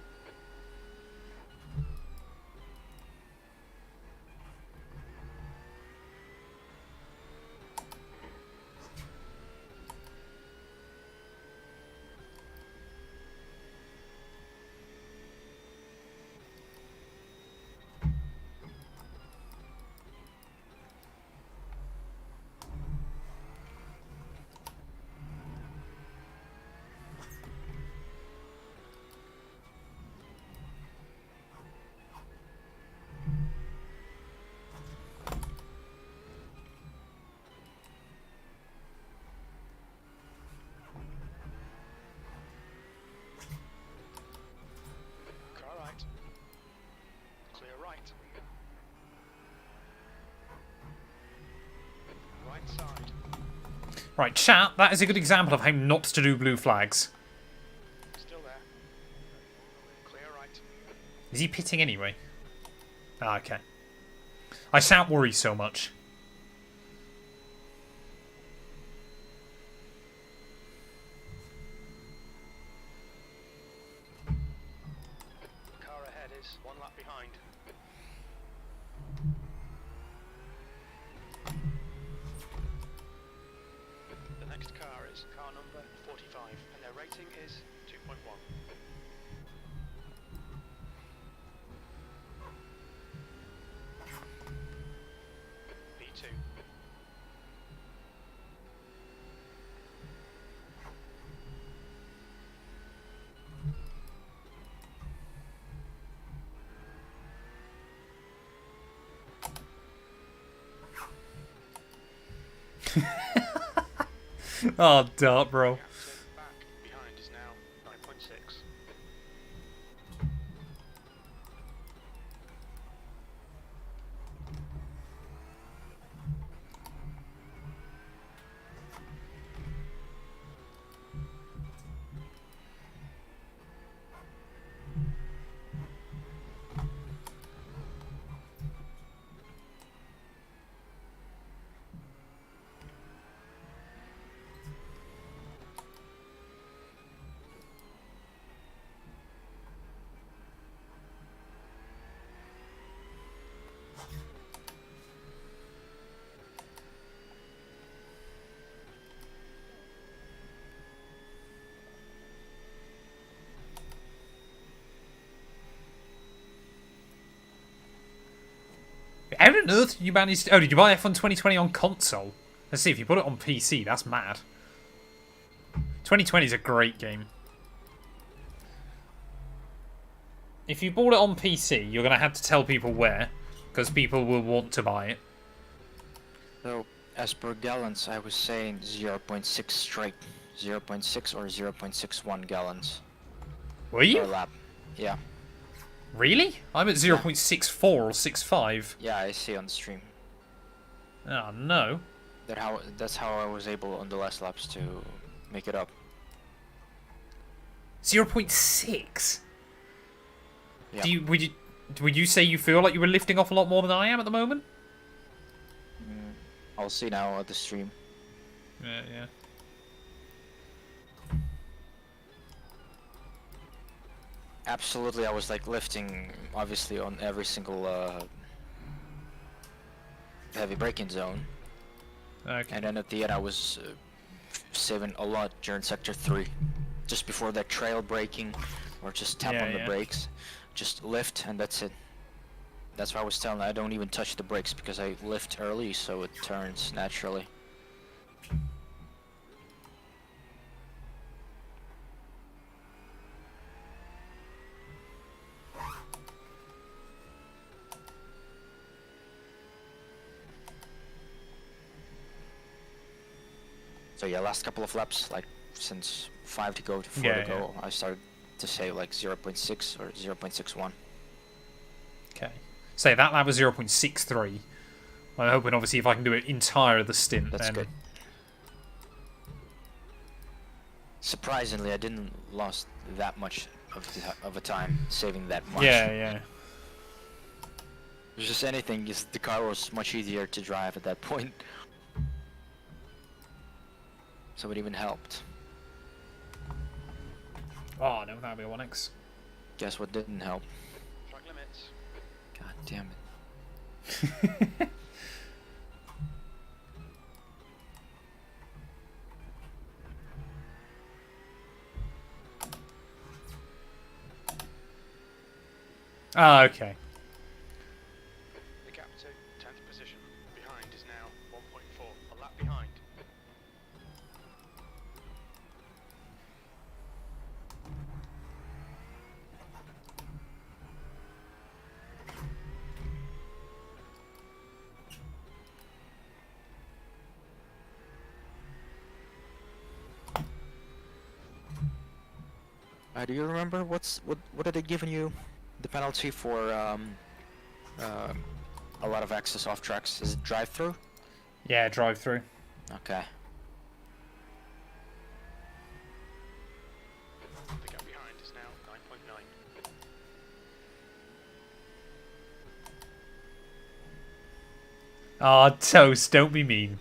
Car right. Clear right. Right side. Right, chat, that is a good example of how not to do blue flags. Still there. Is he pitting anyway? Ah, okay. I shan't worry so much. The car ahead is 1 lap behind. The next car is car number 45, and their rating is 2.1. P2. Oh, dart, bro. Gap to back behind is now 9.6. How on earth did you manage to... Oh, did you buy F1 2020 on console? Let's see, if you bought it on PC, that's mad. 2020 is a great game. If you bought it on PC, you're going to have to tell people where, because people will want to buy it. So, as per gallons, I was saying 0.6 straight. 0.6 or 0.61 gallons Were per you? lap. Yeah. Really? I'm at 0.64 or 65. Yeah, I see on the stream. Oh, no. That's how I was able on the last laps to make it up. 0.6? Yeah. Would you say you feel like you were lifting off a lot more than I am at the moment? I'll see now at the stream. Yeah. Absolutely, I was like lifting, obviously, on every single heavy braking zone. Okay. And then at the end I was saving a lot during sector 3. Just before that trail braking, or just tap on the brakes. Just lift and that's it. That's why I was telling I don't even touch the brakes because I lift early so it turns naturally. So yeah, last couple of laps, like since 5 to go to 4 to go, I started to say like 0.6 or 0.61. Okay. Say that lap was 0.63. I'm hoping, obviously, if I can do it entire of the stint, That's then... good. Surprisingly, I didn't lost that much of a time saving that much. Yeah. It was just anything, just the car was much easier to drive at that point. So it even helped. Oh, no, that'll be a 1x. Guess what didn't help? Track limits. God damn it. Ah, okay. The gap to 10th position behind is now 1.4, a lap behind. Do you remember what did they given you the penalty for a lot of access off tracks? Is it drive-through? Yeah, drive through. Okay. The gap behind is now 9.9. Ah, Toast, don't be mean.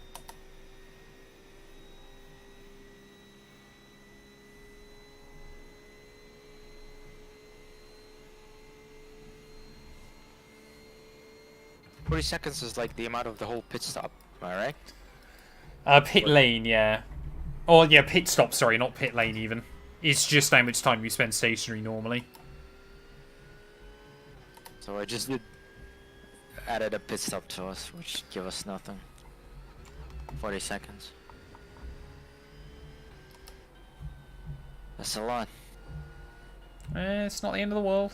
$40 is like the amount of the whole pit stop. Am I right? Pit lane, yeah. Oh, yeah, pit stop, sorry, not pit lane even. It's just how much time you spend stationary normally. So I just added a pit stop to us, which give us nothing. 40 seconds. That's a lot. It's not the end of the world.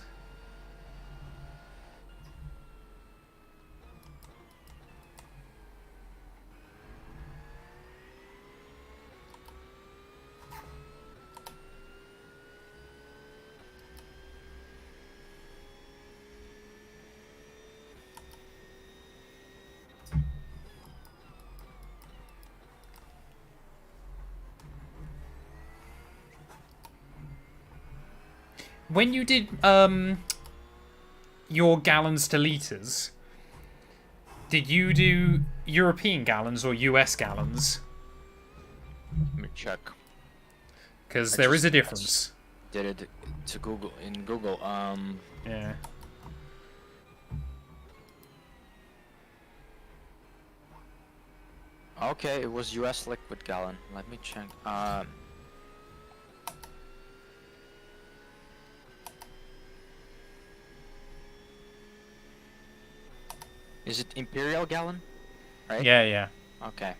When you did your gallons to litres, did you do European gallons or US gallons? Let me check. Because I there is just- a difference. Did it to Google in Google. Yeah. Okay, it was US liquid gallon. Let me check. Is it imperial gallon? Right? Yeah, yeah. Okay.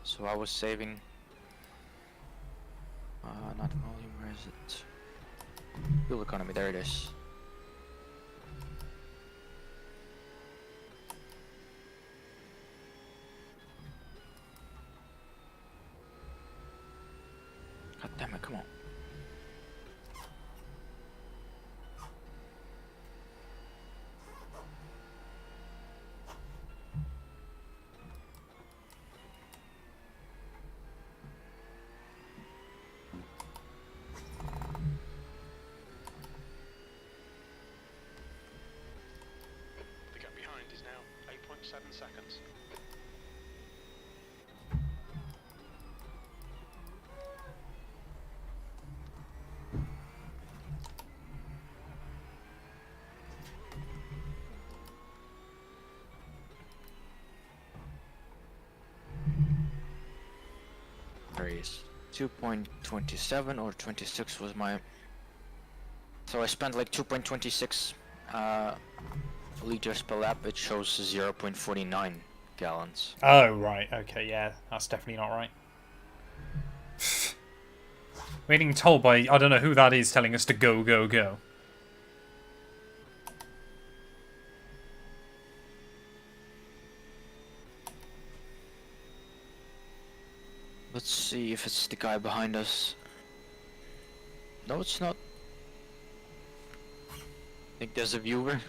So I was saving. Not volume. Where is it? Fuel economy. There it is. God damn it! Come on. The gap behind is now 8.7 seconds. There he is. 2.27 or 26 was my. So I spent like 2.26 liters per lap. It shows 0.49 gallons. Oh, right. Okay, yeah. That's definitely not right. We're getting told by, I don't know who that is, telling us to go, go, go. Let's see if it's the guy behind us. No, it's not. I think there's a viewer.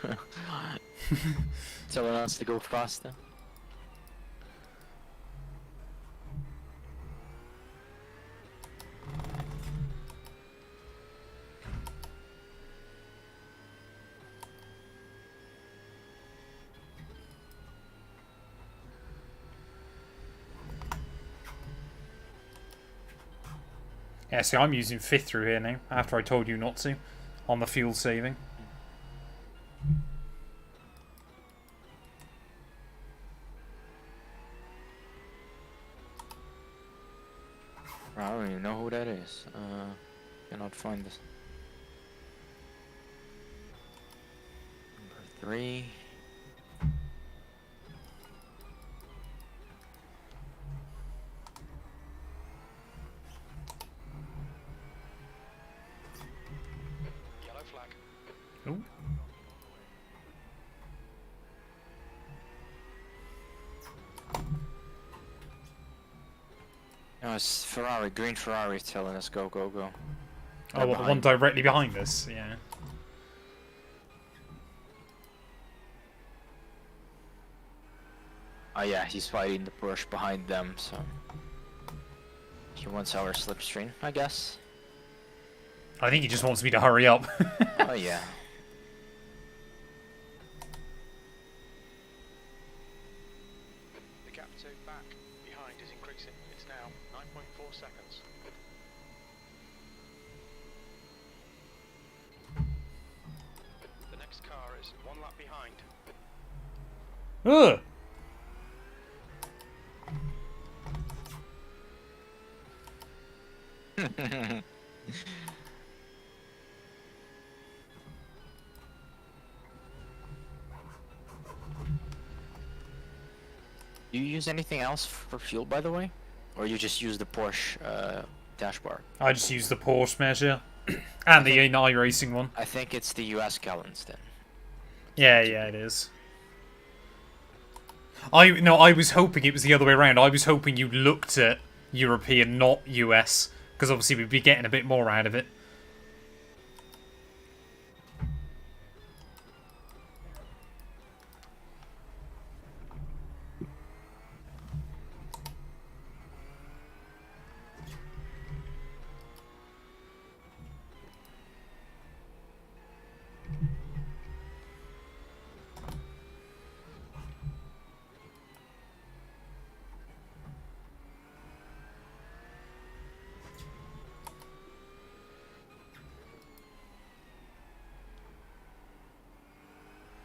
Someone wants to go faster. Yeah, see, I'm using fifth through here now, after I told you not to, on the fuel saving. I don't even know who that is. Cannot find this. Number 3. Yellow flag. Ooh. No, it's Ferrari, green Ferrari telling us go, go, go. Oh, They're well, the one behind. directly behind us, yeah. Oh yeah, he's fighting the Porsche behind them, so... He wants our slipstream, I guess. I think he just wants me to hurry up. Oh yeah. The gap to back behind is increasing. It's now 9.4 seconds. The next car is 1 lap behind. Ugh. Do you use anything else for fuel, by the way? Or you just use the Porsche dashboard? I just use the Porsche measure. And the iRacing one. I think it's the US gallons then. Yeah, it is. I was hoping it was the other way around. I was hoping you looked at European, not US, because obviously we'd be getting a bit more out of it.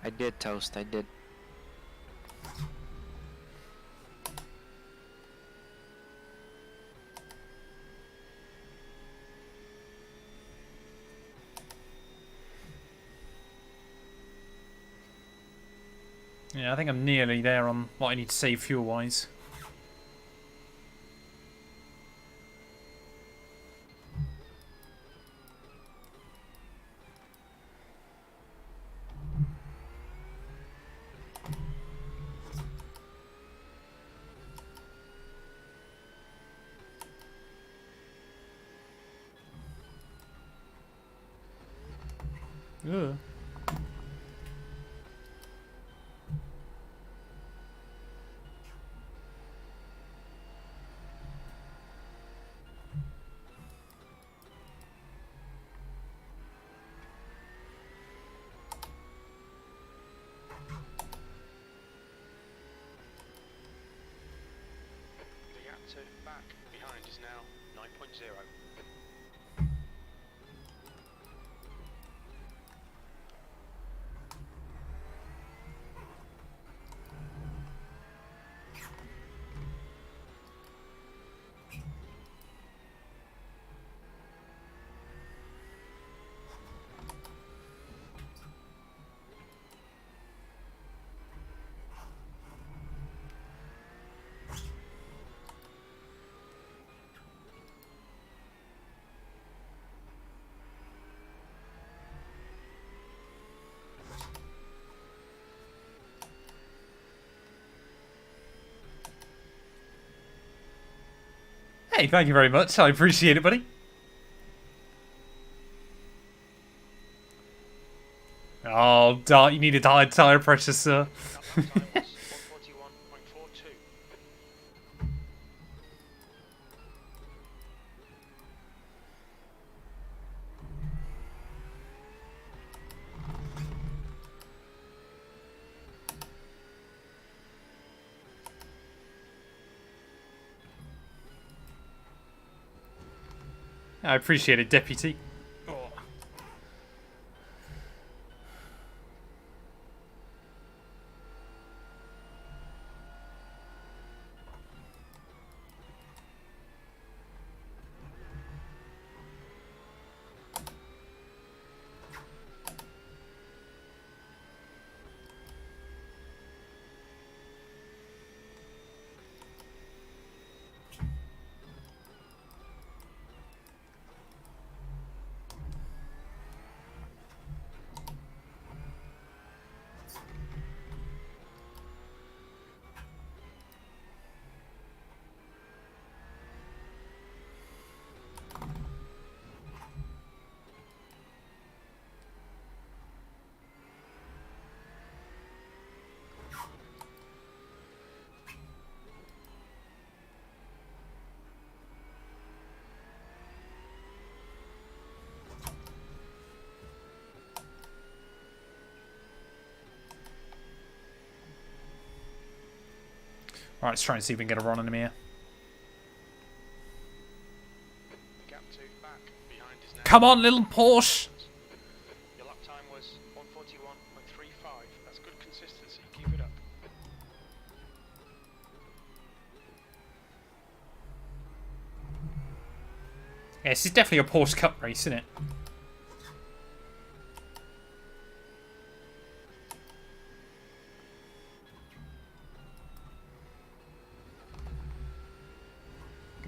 I did, Toast, I did. Yeah, I think I'm nearly there on what I need to save fuel-wise. Ugh. The gap to back behind is now 9.0. Hey, thank you very much. I appreciate it, buddy. Oh, Dart, you need a higher tire pressure, sir. That lap time was 141.42. I appreciate it, Deputy. Right, let's try and see if we can get a run on him here. The gap to back behind is now. Come on, little Porsche! Your lap time was 1:41.35. That's good consistency. Keep it up. Yeah, this is definitely a Porsche Cup race, isn't it?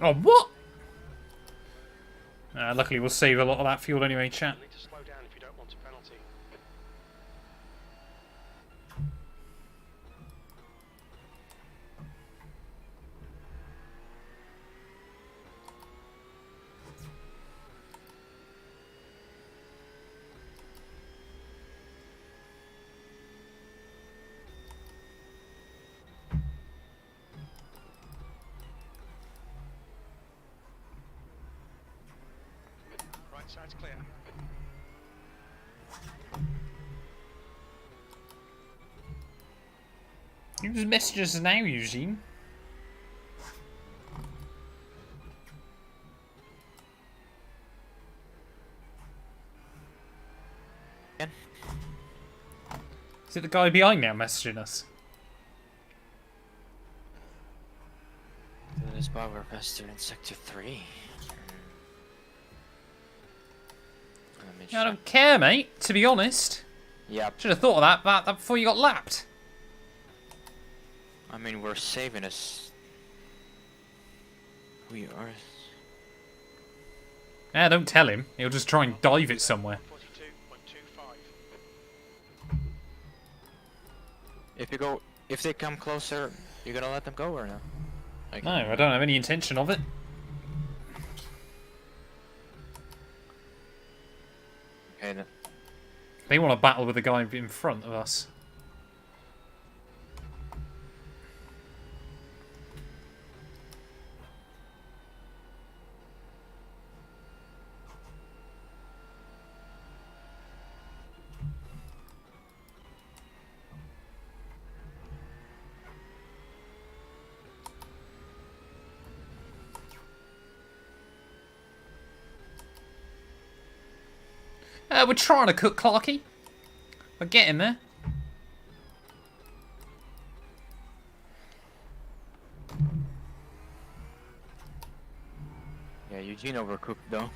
Oh, what? Luckily, we'll save a lot of that fuel anyway, chat. You need to slow down if you don't want a penalty. Right side's clear. Use messages now, Eugene. Again? Is it the guy behind now messaging us? This power faster in sector 3. I don't care, mate, to be honest. Yep. Should have thought of that before you got lapped. I mean, we're saving us. We are. Yeah, don't tell him. He'll just try and dive it somewhere. 42.25. If they come closer, you're gonna let them go or no? Okay. No, I don't have any intention of it. Okay then. They want to battle with the guy in front of us. We're trying to cook, Clarky. We're getting there. Yeah, Eugene overcooked though.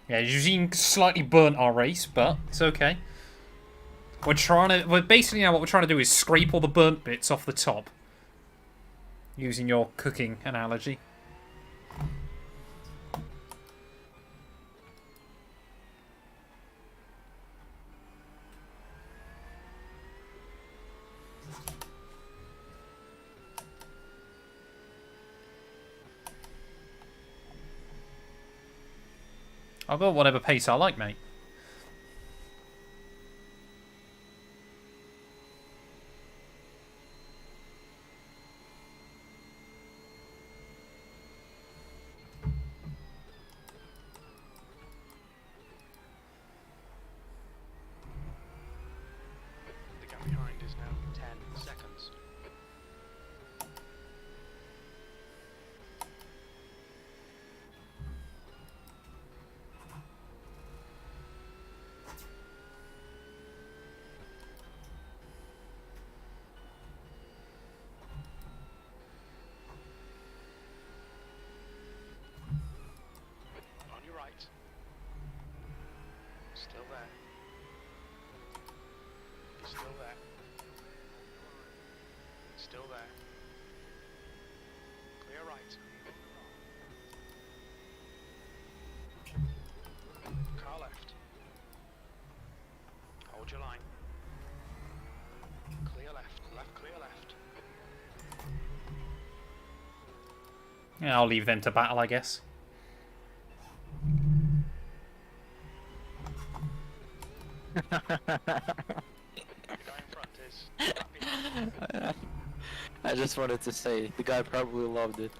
Yeah, Eugene slightly burnt our race, but it's okay. We're basically now what we're trying to do is scrape all the burnt bits off the top. Using your cooking analogy. I'll go at whatever pace I like, mate. The gap behind is now 10 seconds. On your right. Still there. You're still there. Still there. Clear right. Car left. Hold your line. Clear left. Left, clear left. Yeah, I'll leave them to battle, I guess. The guy in front is. I just wanted to say, the guy probably loved it.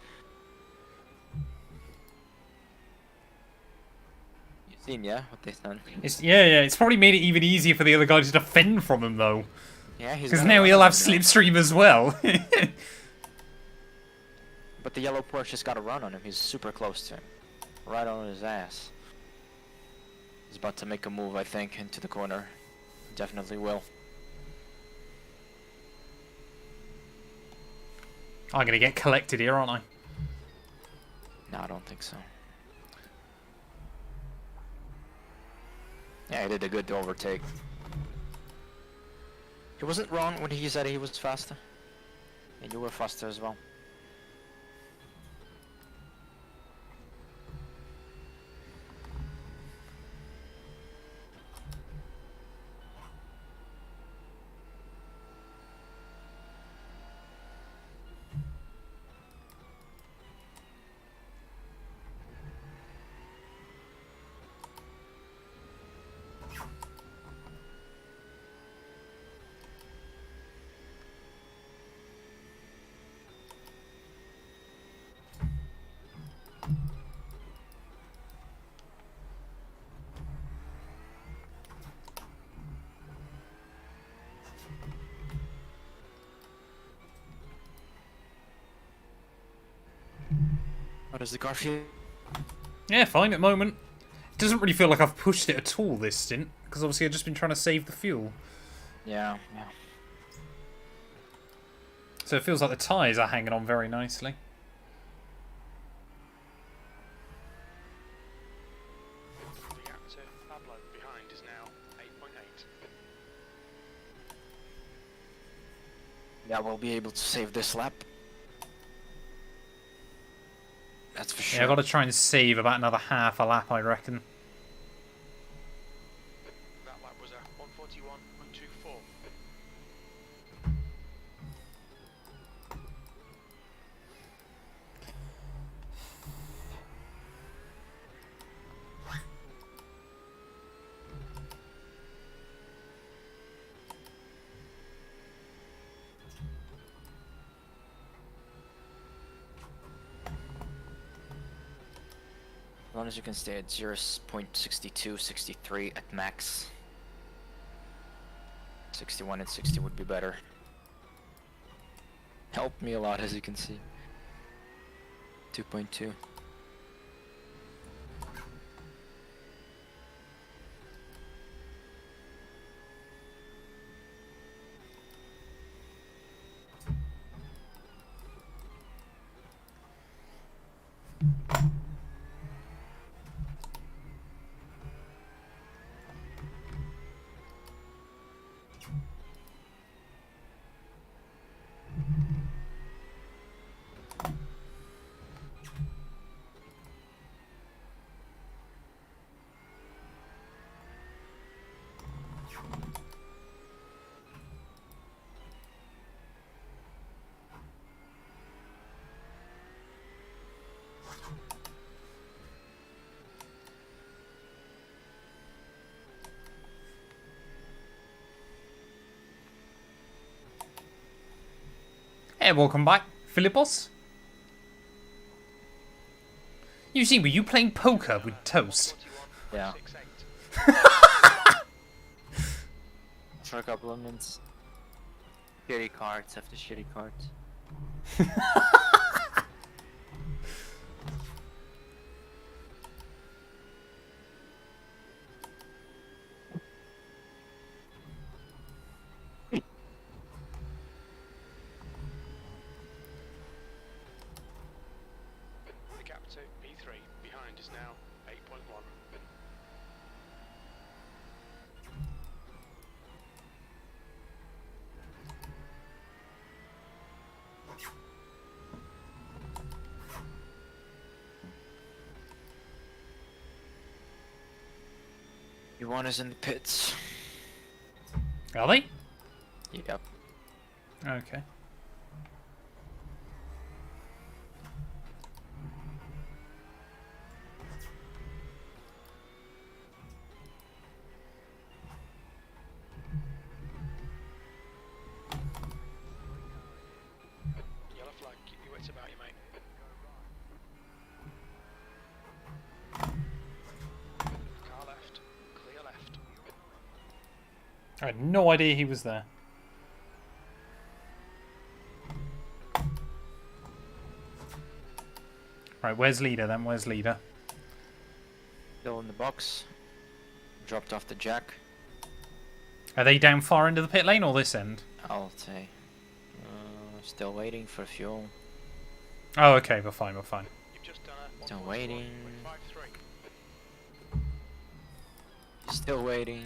You seen, yeah, what they done? Yeah, it's probably made it even easier for the other guy to defend from him, though. Yeah, he's Because got a now run he'll on have him now. slipstream as well. But the yellow Porsche's got a run on him. He's super close to him. Right on his ass. He's about to make a move, I think, into the corner. Definitely will. I'm going to get collected here, aren't I? No, I don't think so. Yeah, he did a good overtake. He wasn't wrong when he said he was faster. And you were faster as well. How does the car feel? Yeah, fine at the moment. It doesn't really feel like I've pushed it at all this stint, because obviously I've just been trying to save the fuel. Yeah. So it feels like the tyres are hanging on very nicely. The gap to Pablo behind is now 8.8. Yeah, we'll be able to save this lap. That's for sure. Yeah, I've got to try and save about another half a lap, I reckon. That lap was a 141.24. As long as you can stay at 0.62, 63 at max. 61 and 60 would be better. Helped me a lot, as you can see. 2.2. Hey, welcome back, Philippos. You see, were you playing poker with Toast? Yeah. For a couple of minutes. Shitty cards after shitty cards. The gap to P3 behind is now 8.1. One is in the pits. Are they? Yep. Okay. Yellow flag, keep your wits about you, mate. Car left, clear left. I had no idea he was there. Right, where's leader then? Where's leader? Still in the box. Dropped off the jack. Are they down far into the pit lane or this end? I'll say. Still waiting for fuel. Oh, okay, we're fine, we're fine. You've just done a Still waiting. 141.53. Still waiting.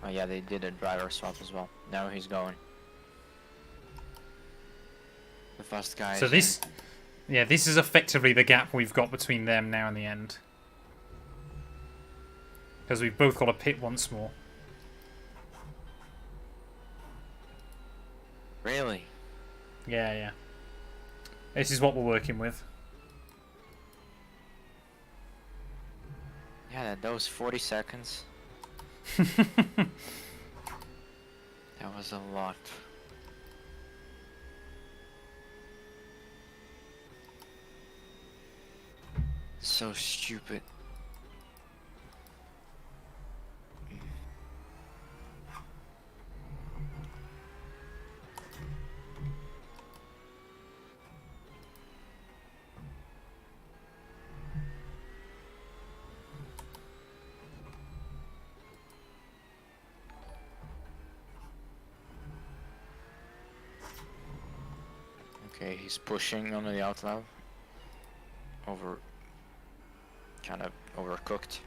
Oh yeah, they did a driver swap as well. Now he's going. The first guy. So this, yeah, this is effectively the gap we've got between them now and the end. Because we've both got a pit once more. Really? Yeah, yeah. This is what we're working with. Yeah, those 40 seconds. That was a lot. So stupid. Okay, he's pushing on the outlaw. Kind of overcooked.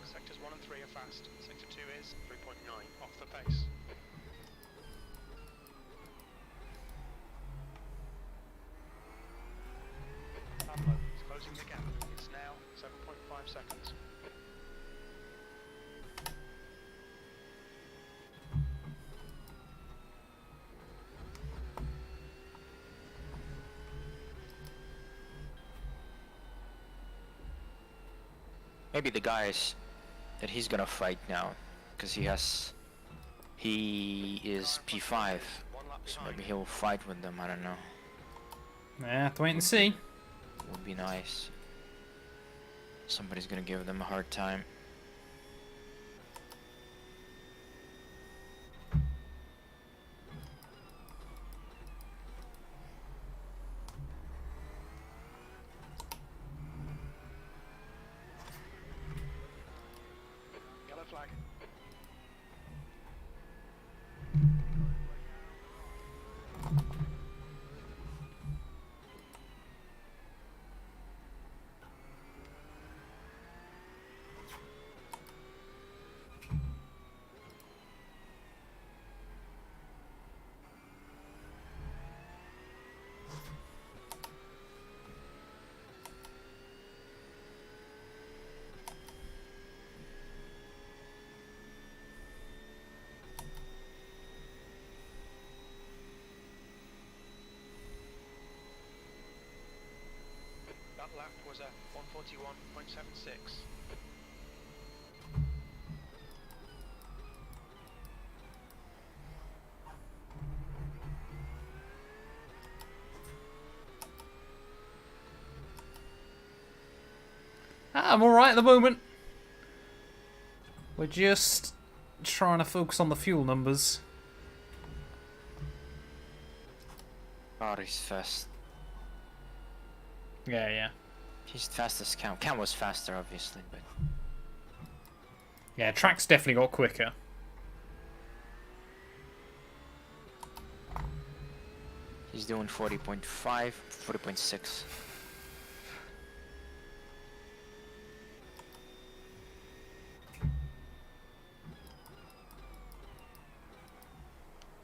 Sectors 1 and 3 are fast. Sector 2 is 3.9 off the pace. Pablo is closing the gap. It's now 7.5 seconds. Maybe the guys that he's gonna fight now, because he is P5, so maybe he'll fight with them. I don't know. Yeah, have to wait and see. Would be nice. Somebody's gonna give them a hard time. Yellow flag. That lap was a 141.76. I'm alright at the moment. We're just trying to focus on the fuel numbers. Oh, he's fast. Yeah, yeah. He's fast as Cam. Cam was faster, obviously, but Yeah, track's definitely got quicker. he's doing 40.5, 40.6.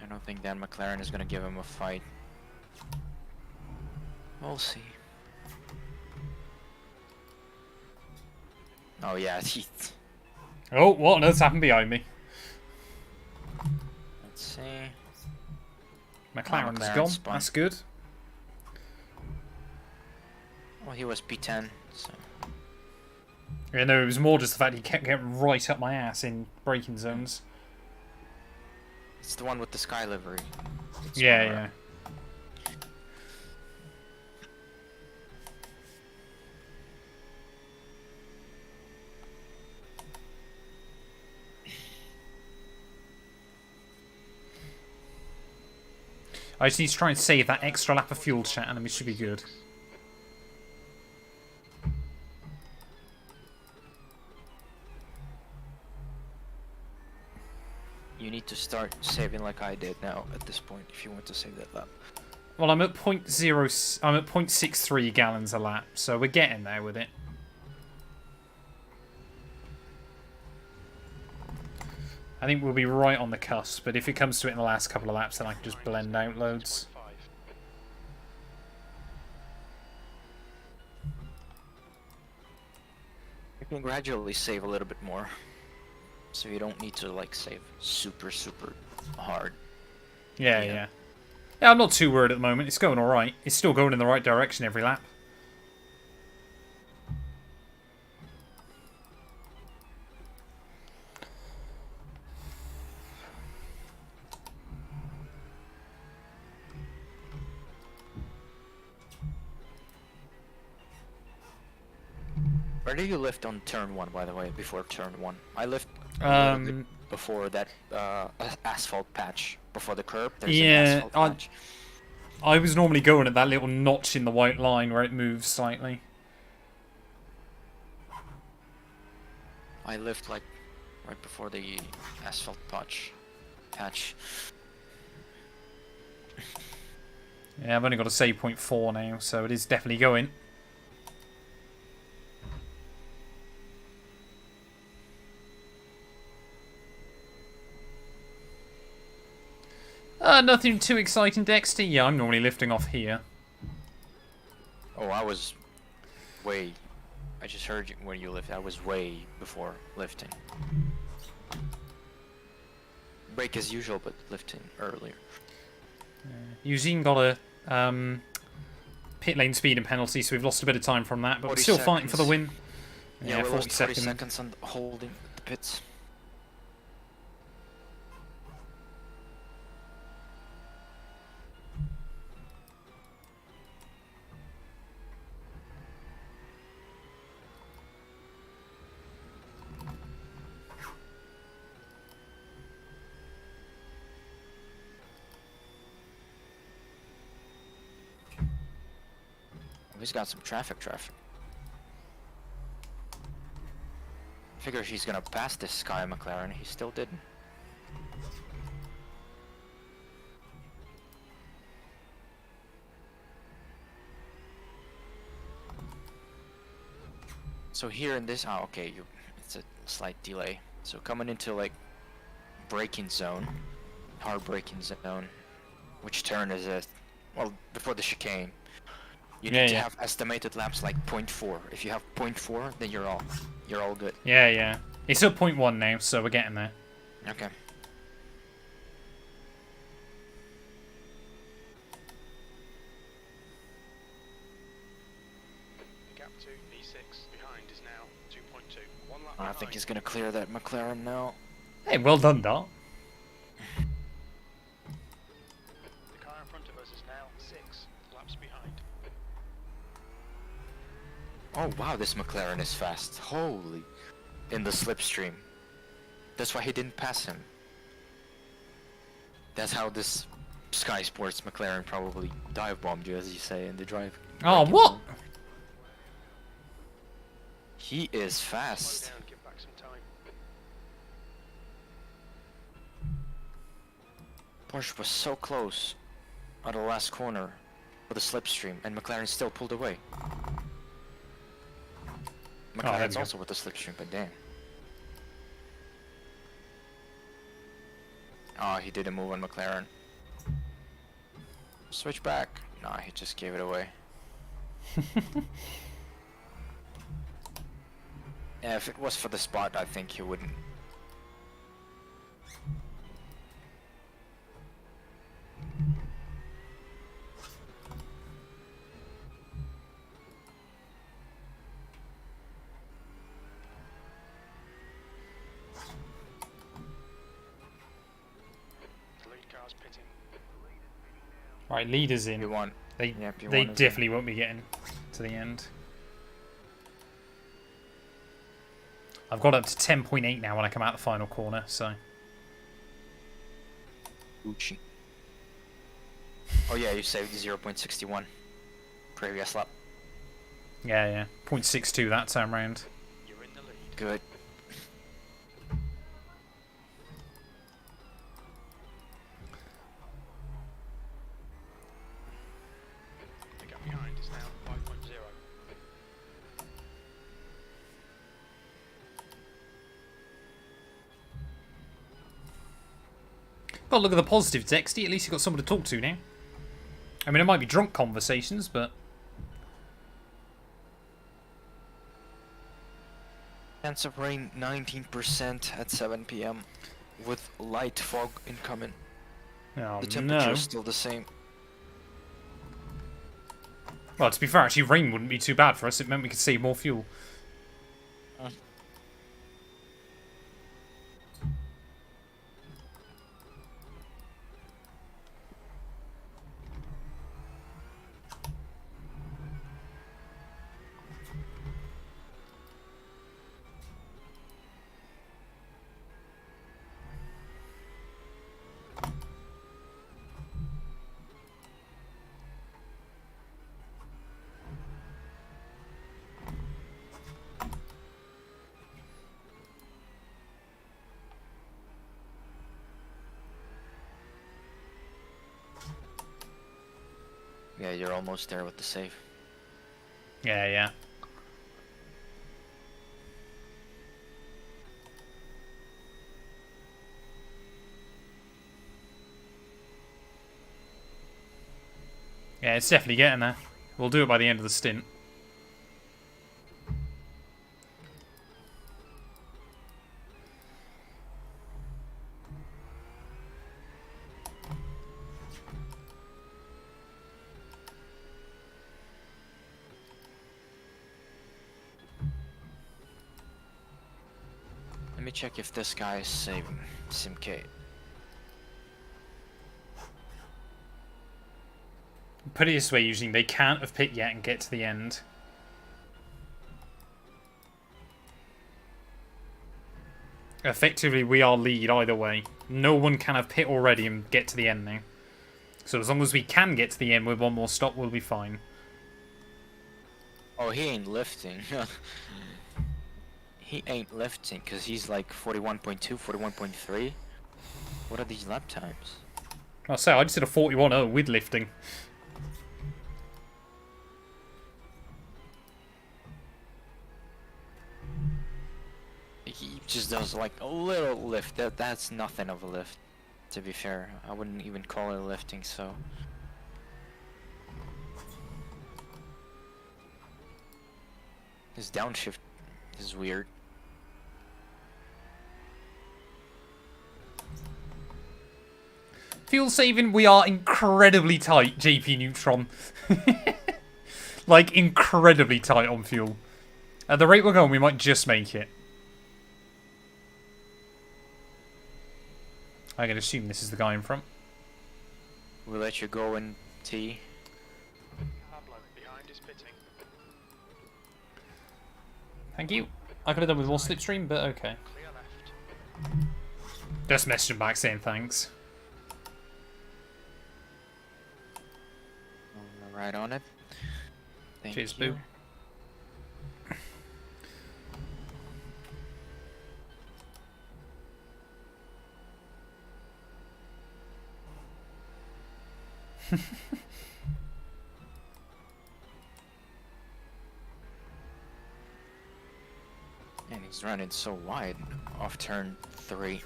I don't think Dan McLaren is gonna give him a fight. We'll see. Oh yeah, he. Oh, what on earth's happened behind me? Let's see. McLaren's McLaren gone. spun. That's good. Well, he was P10, so. Yeah, no, it was more just the fact he kept getting right up my ass in braking zones. It's the one with the sky livery. It's Yeah, one yeah. around. I just need to try and save that extra lap of fuel, chat, and then we should be good. You need to start saving like I did now at this point if you want to save that lap. Well, I'm at 0.0. I'm at 0.63 gallons a lap, so we're getting there with it. I think we'll be right on the cusp, but if it comes to it in the last couple of laps, then I can just blend out loads. You can gradually save a little bit more. So you don't need to like save super hard. Yeah, Yeah. yeah. Yeah, I'm not too worried at the moment. It's going alright. It's still going in the right direction every lap. Where do you lift on turn 1, by the way, before turn 1? I lift a little bit before that asphalt patch. Before the curb, there's an asphalt patch. I was normally going at that little notch in the white line where it moves slightly. I lift like right before the asphalt patch. Yeah, I've only got a save point 4 now, so it is definitely going. Nothing too exciting, Dexter. Yeah, I'm normally lifting off here. Oh, I was way... I just heard you when you lift. I was way before lifting. Brake as usual, but lifting earlier. Eugene got a pit lane speeding penalty, so we've lost a bit of time from that, but we're 40 still fighting for the seconds. win. Yeah, we 40 lost 40 seconds on holding the pits. He's got some traffic. Figure he's gonna pass this Sky McLaren, he still didn't. So here in this, okay, it's a slight delay. So coming into like braking zone, hard braking zone, which turn is it? Well, before the chicane. You need to have estimated laps like 0.4. If you have 0.4, then you're all good. Yeah, yeah. It's at 0.1 now, so we're getting there. Okay. The gap to E6 behind is now 2.2. 1 lap I behind. think he's gonna clear that McLaren now. Hey, well done, Dart. The car in front of us is now 6 laps behind. Oh wow, this McLaren is fast. Holy. In the slipstream. That's why he didn't pass him. That's how this Sky Sports McLaren probably dive bombed you, as you say, in the drive. Oh, what? He is Slow fast. down, give back some time. Porsche was so close at the last corner for the slipstream, and McLaren still pulled away. there we McLaren's go. also with the slipstream, but damn. Oh, he didn't move on McLaren. Switch back. Nah, he just gave it away. Yeah, if it was for the spot, I think he wouldn't. Right, leaders in. P1. They Yeah, P1 they is in. definitely won't be getting to the end. I've got up to 10.8 now when I come out the final corner, so... Fuji. Oh yeah, you saved 0.61 previous lap. Yeah, yeah. 0.62 that time round. You're in the lead. Good. The gap behind is now 5.0. Got to look at the positives, Dexty. At least you've got someone to talk to now. I mean, it might be drunk conversations, but... Chance of rain 19% at 7 p.m. with light fog incoming. Oh, The temperature no. is still the same. Well, to be fair, actually, rain wouldn't be too bad for us. It meant we could save more fuel. Yeah, you're almost there with the save. Yeah, yeah. Yeah, it's definitely getting there. We'll do it by the end of the stint. Let me check if this guy is saving Simcade. Put it this way, usually they can't have picked yet and get to the end. Effectively, we are lead either way. No one can have pit already and get to the end now. So as long as we can get to the end with one more stop, we'll be fine. Oh, he ain't lifting. He ain't lifting because he's like 41.2, 41.3. What are these lap times? I'll say, I just did a 41.0 with lifting. He just does like a little lift. That's nothing of a lift. To be fair, I wouldn't even call it lifting. So his downshift is weird. Fuel saving, we are incredibly tight, JP Neutron. Like, incredibly tight on fuel. At the rate we're going, we might just make it. I can assume this is the guy in front. We'll let you go in T. Pablo behind is pitting. Thank you. I could have done with more slipstream, but okay. Clear left. Just messaged him back saying thanks. Right on it. Thank Cheers, you. Boo. And he's running so wide off turn 3.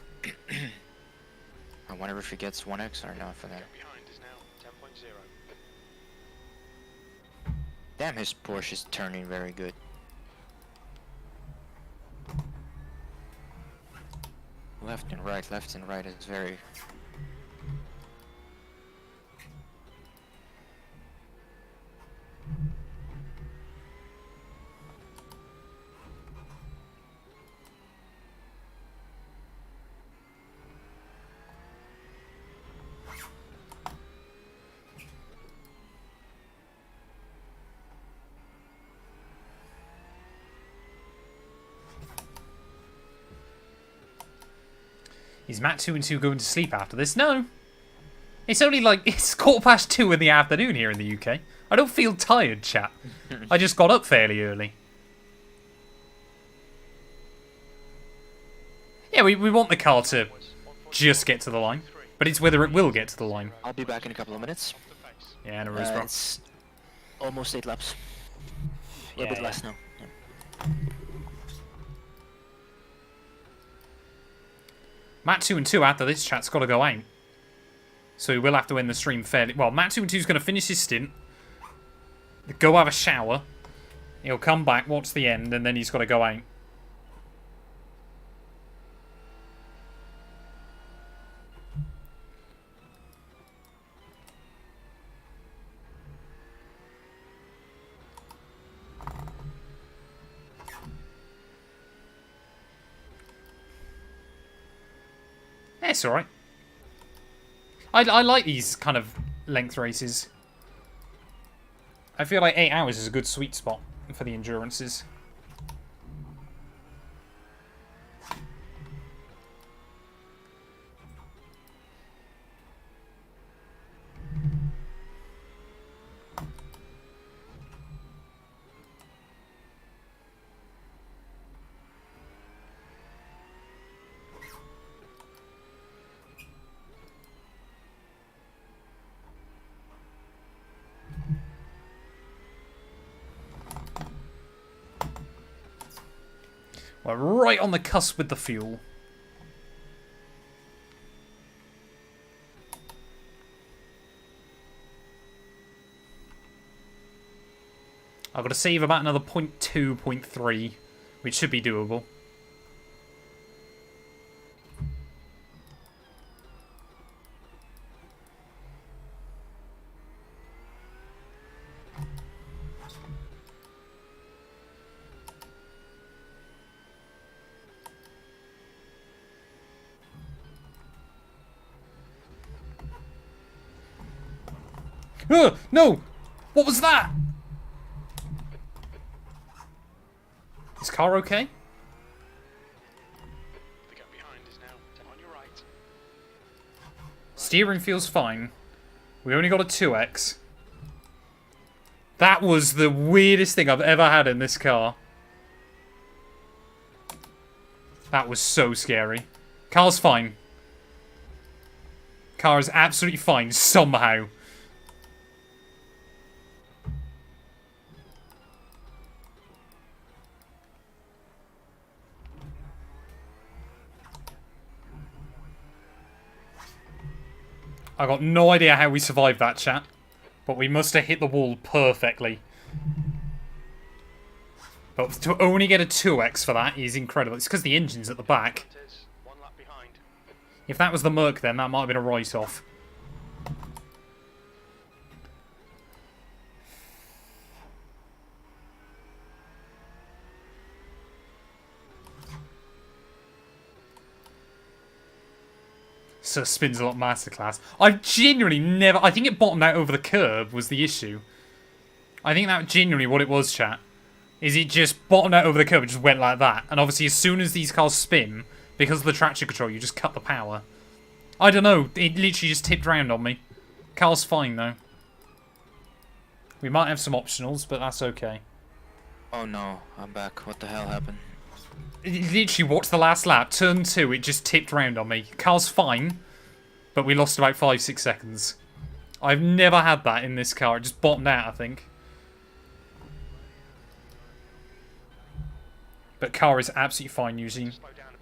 I wonder if he gets 1x or not for that. Gap behind is now 10.0. Damn, his Porsche is turning very good. Left and right is very... Is Matt 2 and 2 going to sleep after this? No. It's only like, it's 2:15 in the afternoon here in the UK. I don't feel tired, chat. I just got up fairly early. Yeah, we want the car to just get to the line. But it's whether it will get to the line. I'll be back in a couple of minutes. Yeah, no worries, bro. It's almost 8 laps. A little bit less now. Yeah. Matt 2 and 2 after this chat's got to go out. So he will have to end the stream fairly... Well, Matt 2 and 2 is going to finish his stint. Go have a shower. He'll come back, watch the end, and then he's got to go out. It's alright. I like these kind of length races. I feel like 8 hours is a good sweet spot for the endurances. We're right on the cusp with the fuel. I've got to save about another 0.2, 0.3, which should be doable. No! What was that? Is car okay? The gap behind is now on your right. Steering feels fine. We only got a 2x. That was the weirdest thing I've ever had in this car. That was so scary. Car's fine. Car is absolutely fine somehow. I got no idea how we survived that, chat. But we must have hit the wall perfectly. But to only get a 2x for that is incredible. It's because the engine's at the back. It is 1 lap behind. If that was the Merc, then that might have been a write-off. So spins a lot masterclass. I've genuinely never... I think it bottomed out over the curb was the issue. I think that genuinely what it was, chat. Is it just bottomed out over the curb and just went like that. And obviously as soon as these cars spin, because of the traction control, you just cut the power. I don't know. It literally just tipped round on me. Car's fine, though. We might have some optionals, but that's okay. Oh no, I'm back. What the hell happened? Literally, watch the last lap. Turn 2, it just tipped round on me. Car's fine, but we lost about 5-6 seconds. I've never had that in this car. It just bottomed out, I think. But car is absolutely fine, Eugene.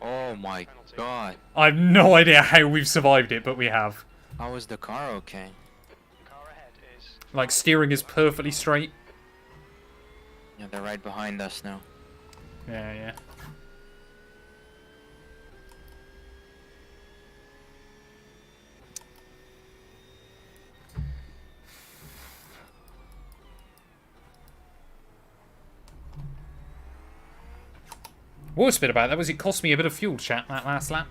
Oh my god. I have no idea how we've survived it, but we have. How is the car okay? The car ahead is Like, steering is perfectly straight. Yeah, they're right behind us now. Yeah, yeah. Worst bit about that was it cost me a bit of fuel, chat, that last lap.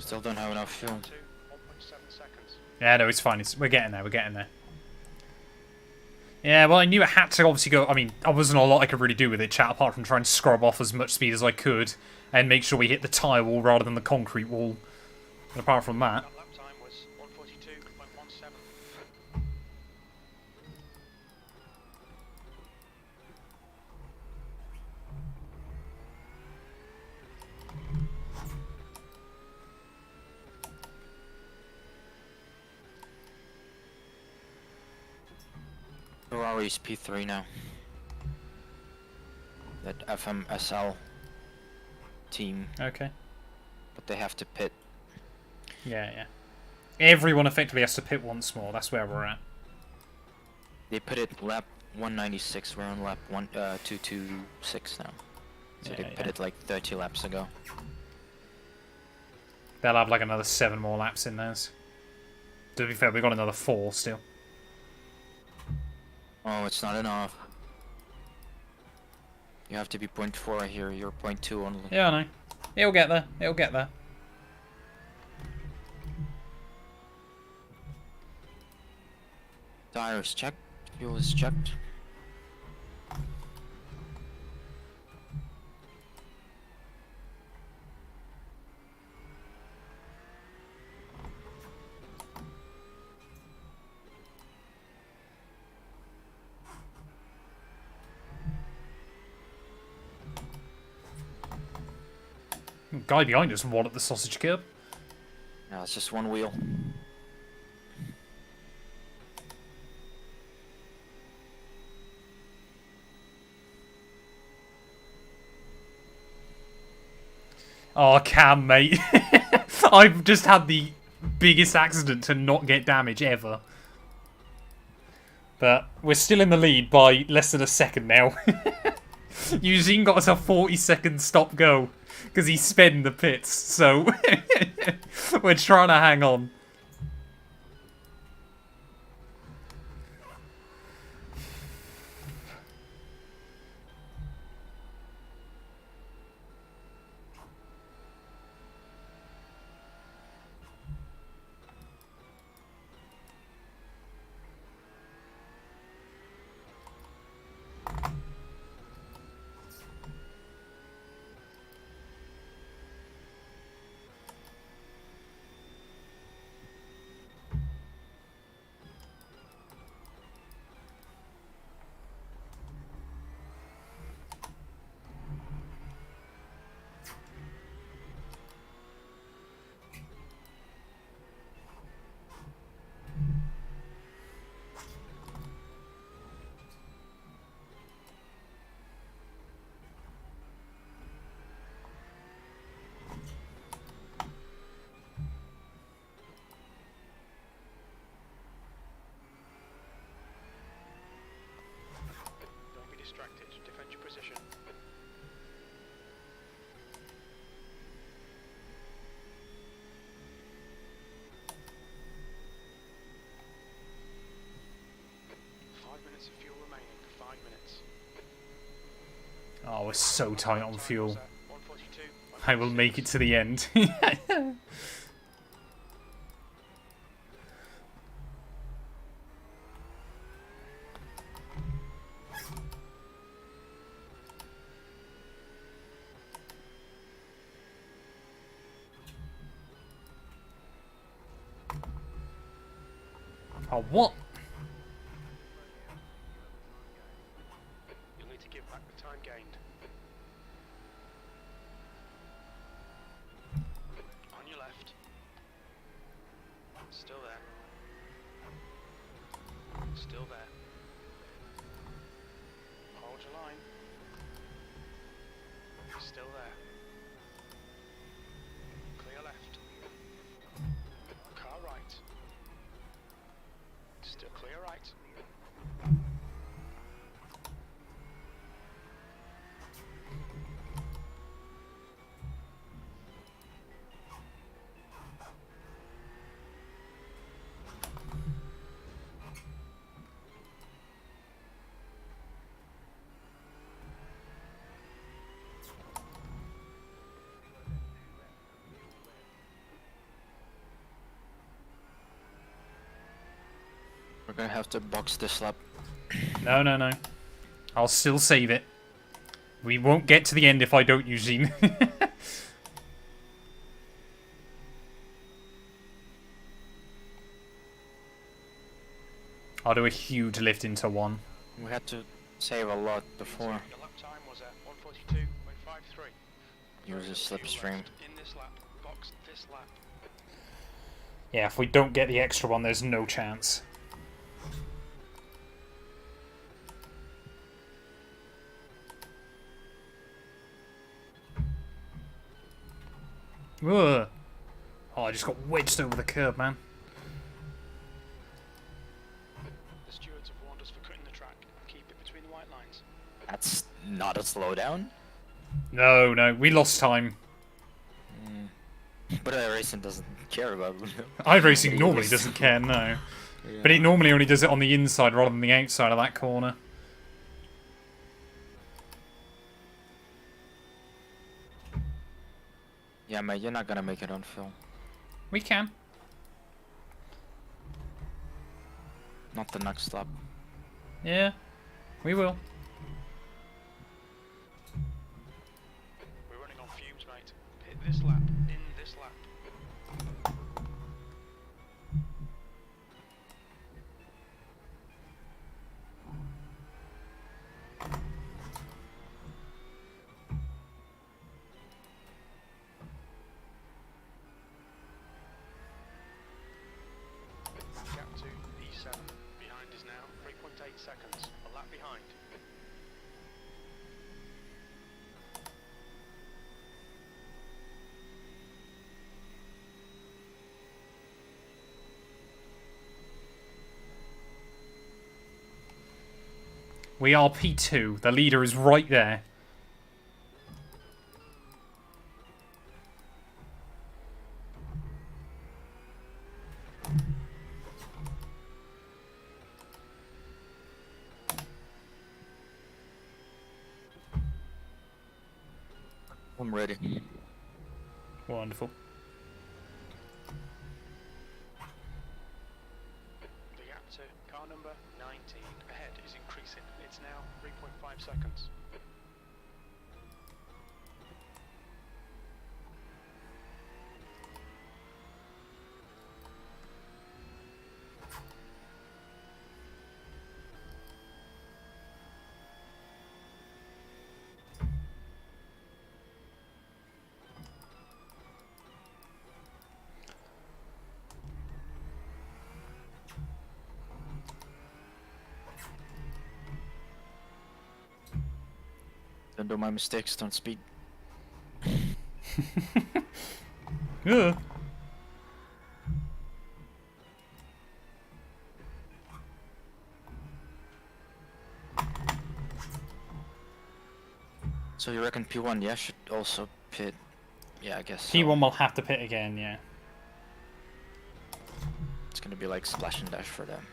Still don't have enough fuel. 1.7 seconds. Yeah, no, it's fine. We're getting there. We're getting there. Yeah, well, I knew it had to obviously go. I mean, there wasn't a lot I could really do with it, chat, apart from try and scrub off as much speed as I could and make sure we hit the tyre wall rather than the concrete wall. But apart from that, That lap time was 1:42.17. Ferrari's P3 now. That FMSL team, okay. but they have to pit. Yeah, yeah. Everyone effectively has to pit once more. That's where we're at. They pitted lap 196. We're on lap 226 now. So Yeah, they yeah. pitted like 30 laps ago. They'll have like another 7 more laps in theirs. To be fair, we've got another 4 still. Oh, it's not enough. You have to be 0.4 here. You're 0.2 only. Yeah, I know. It'll get there. It'll get there. Tires checked. Fuel is checked. Guy behind us walloped the sausage curb. Now it's just one wheel. Oh, Cam, mate. I've just had the biggest accident to not get damage ever. But we're still in the lead by less than a second now. Eugene got us a 40-second stop-go because he sped the pits, so we're trying to hang on. Don't be distracted. Defend your position. Five minutes of fuel remaining. 5 minutes. Oh, we're so tight on fuel. 1:42. I will make it to the end. Oh, what? You'll need to give back the time gained. On your left. Still there. Still there. Hold your line. Still there. Clear left. Car right. Still clear right. gonna have to box this lap. No, no, no. I'll still save it. We won't get to the end if I don't, Eugene. I'll do a huge lift into one. We had to save a lot before. Your lap time was at 1:42.53. Use a slipstream. In this lap, box this lap. Yeah, if we don't get the extra one, there's no chance. Ugh. Oh, I just got wedged over the curb, man. The stewards have warned us for cutting the track. Keep it between the white lines. That's not a slowdown. No, no, we lost time. But iRacing doesn't care about it. iRacing normally doesn't care, no. But it normally only does it on the inside rather than the outside of that corner. Yeah, mate, you're not gonna make it on film. We can. Not the next lap. Yeah, we will. We're running on fumes, mate. Hit this lap. In this lap. Gap to E7. Behind is now 3.8 seconds. A lap behind. We are P2. The leader is right there. I'm ready. Wonderful. The gap to car number 19 ahead is increasing. It's now 3.5 seconds. Don't do my mistakes, don't speed. Yeah. So you reckon P1, yeah, should also pit? Yeah, I guess so. P1 will have to pit again, yeah. It's gonna be like splash and dash for them.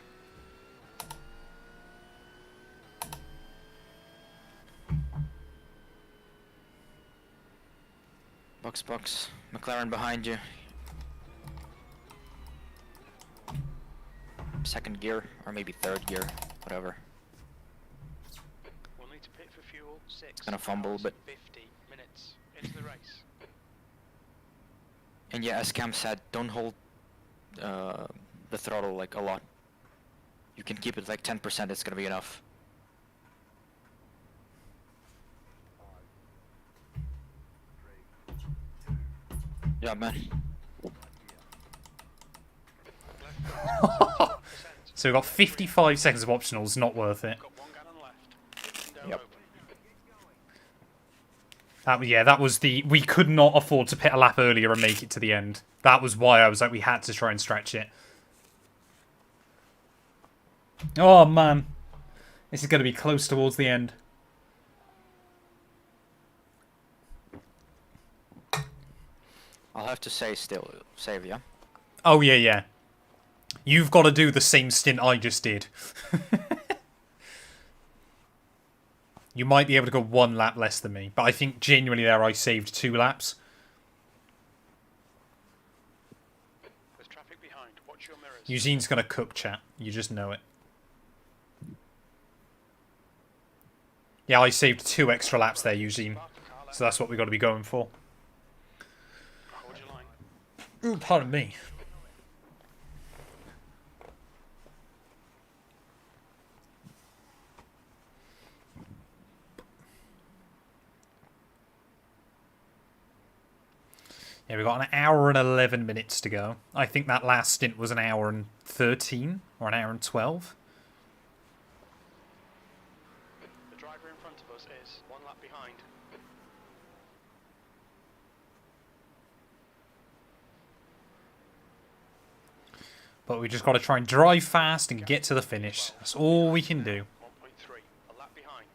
Box. McLaren behind you. Second gear, or maybe third gear, whatever. We'll need to pit for fuel. 6 Gonna fumble, hours, but- 50 minutes into the race. And yeah, as Cam said, don't hold the throttle like a lot. You can keep it like 10%, it's gonna be enough. Yeah, man. So we've got 55 seconds of optionals, not worth it. Got 1 gallon left. Window Yep. open. That was the... We could not afford to pit a lap earlier and make it to the end. That was why I was like, we had to try and stretch it. Oh, man. This is going to be close towards the end. I'll have to say still, save, yeah? Oh, yeah, yeah. You've got to do the same stint I just did. You might be able to go 1 lap less than me, but I think genuinely there I saved 2 laps. There's traffic behind. Watch your mirrors. Eugene's going to cook, chat. You just know it. Yeah, I saved 2 extra laps there, Eugene. So that's what we got to be going for. Hold your line. Ooh, pardon me. Yeah, we've got an hour and 11 minutes to go. I think that last stint was an hour and 13 or an hour and 12. The driver in front of us is 1 lap behind. But we just got to try and drive fast and get to the finish. That's all we can do. 1.3, a lap behind.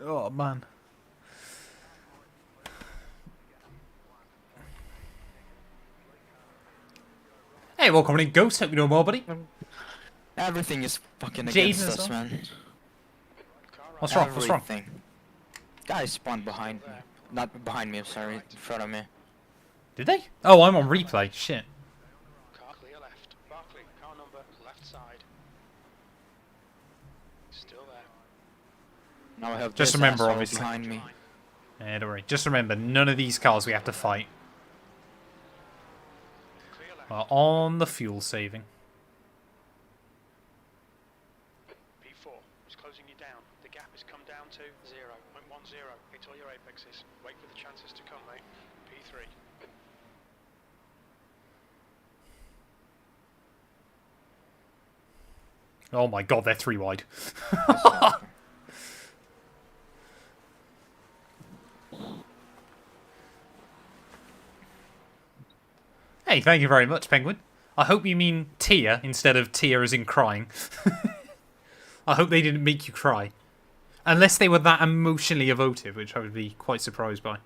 Oh, man. Hey, welcome in, Ghost. Hope you know more, buddy. Everything is fucking Jaden against as us, well? man. Car right. What's wrong? What's wrong? Everything. Guys spawned behind me. Not behind me, I'm sorry. In front of me. Did they? Oh, I'm on replay. Shit. Car clear left. Barclay, car number left side. Still there. Now I have Just this remember, asshole obviously. behind me. Yeah, don't worry. Just remember, none of these cars we have to fight Clear left. are on the fuel saving. P4 is closing you down. The gap has come down to 0.10. Hit all your apexes. Wait for the chances to come, mate. P3. Oh my god, they're 3 wide. Hey, thank you very much, Penguin. I hope you mean tear instead of tear as in crying. I hope they didn't make you cry. Unless they were that emotionally emotive, which I would be quite surprised by.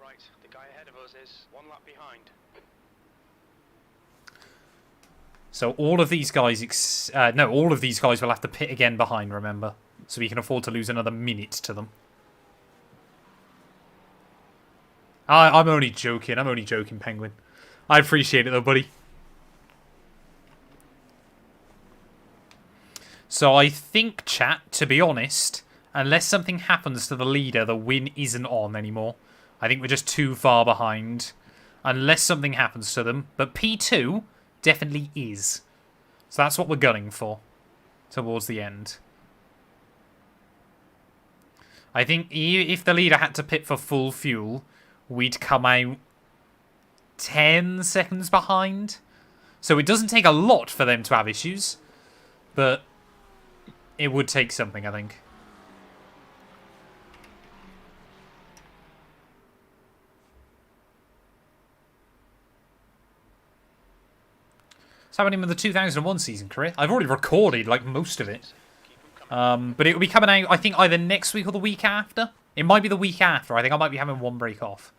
Right, the guy ahead of us is 1 lap behind. So all of these guys, no, all of these guys will have to pit again behind, remember? So we can afford to lose another minute to them. I'm only joking. I'm only joking, Penguin. I appreciate it, though, buddy. So I think, chat, to be honest, unless something happens to the leader, the win isn't on anymore. I think we're just too far behind. Unless something happens to them. But P2 definitely is. So that's what we're gunning for towards the end. I think if the leader had to pit for full fuel, we'd come out 10 seconds behind. So it doesn't take a lot for them to have issues, but it would take something, I think. It's happening with the 2001 season, career. I've already recorded like most of it. But it will be coming out, I think, either next week or the week after. It might be the week after. I think I might be having one break off.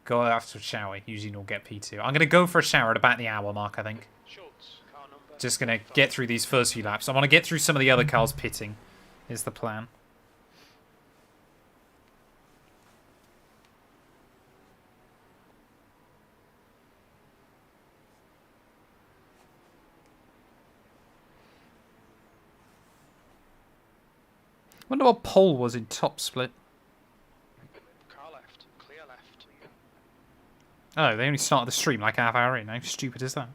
Go after a shower. Usually you'll get P2. I'm going to go for a shower at about the hour mark, I think. Schultz, car number. Just going to get through these first few laps. I want to get through some of the other cars pitting, is the plan. Wonder what pole was in top split. Car left, clear left. Oh, they only started the stream like half hour in. How stupid is that?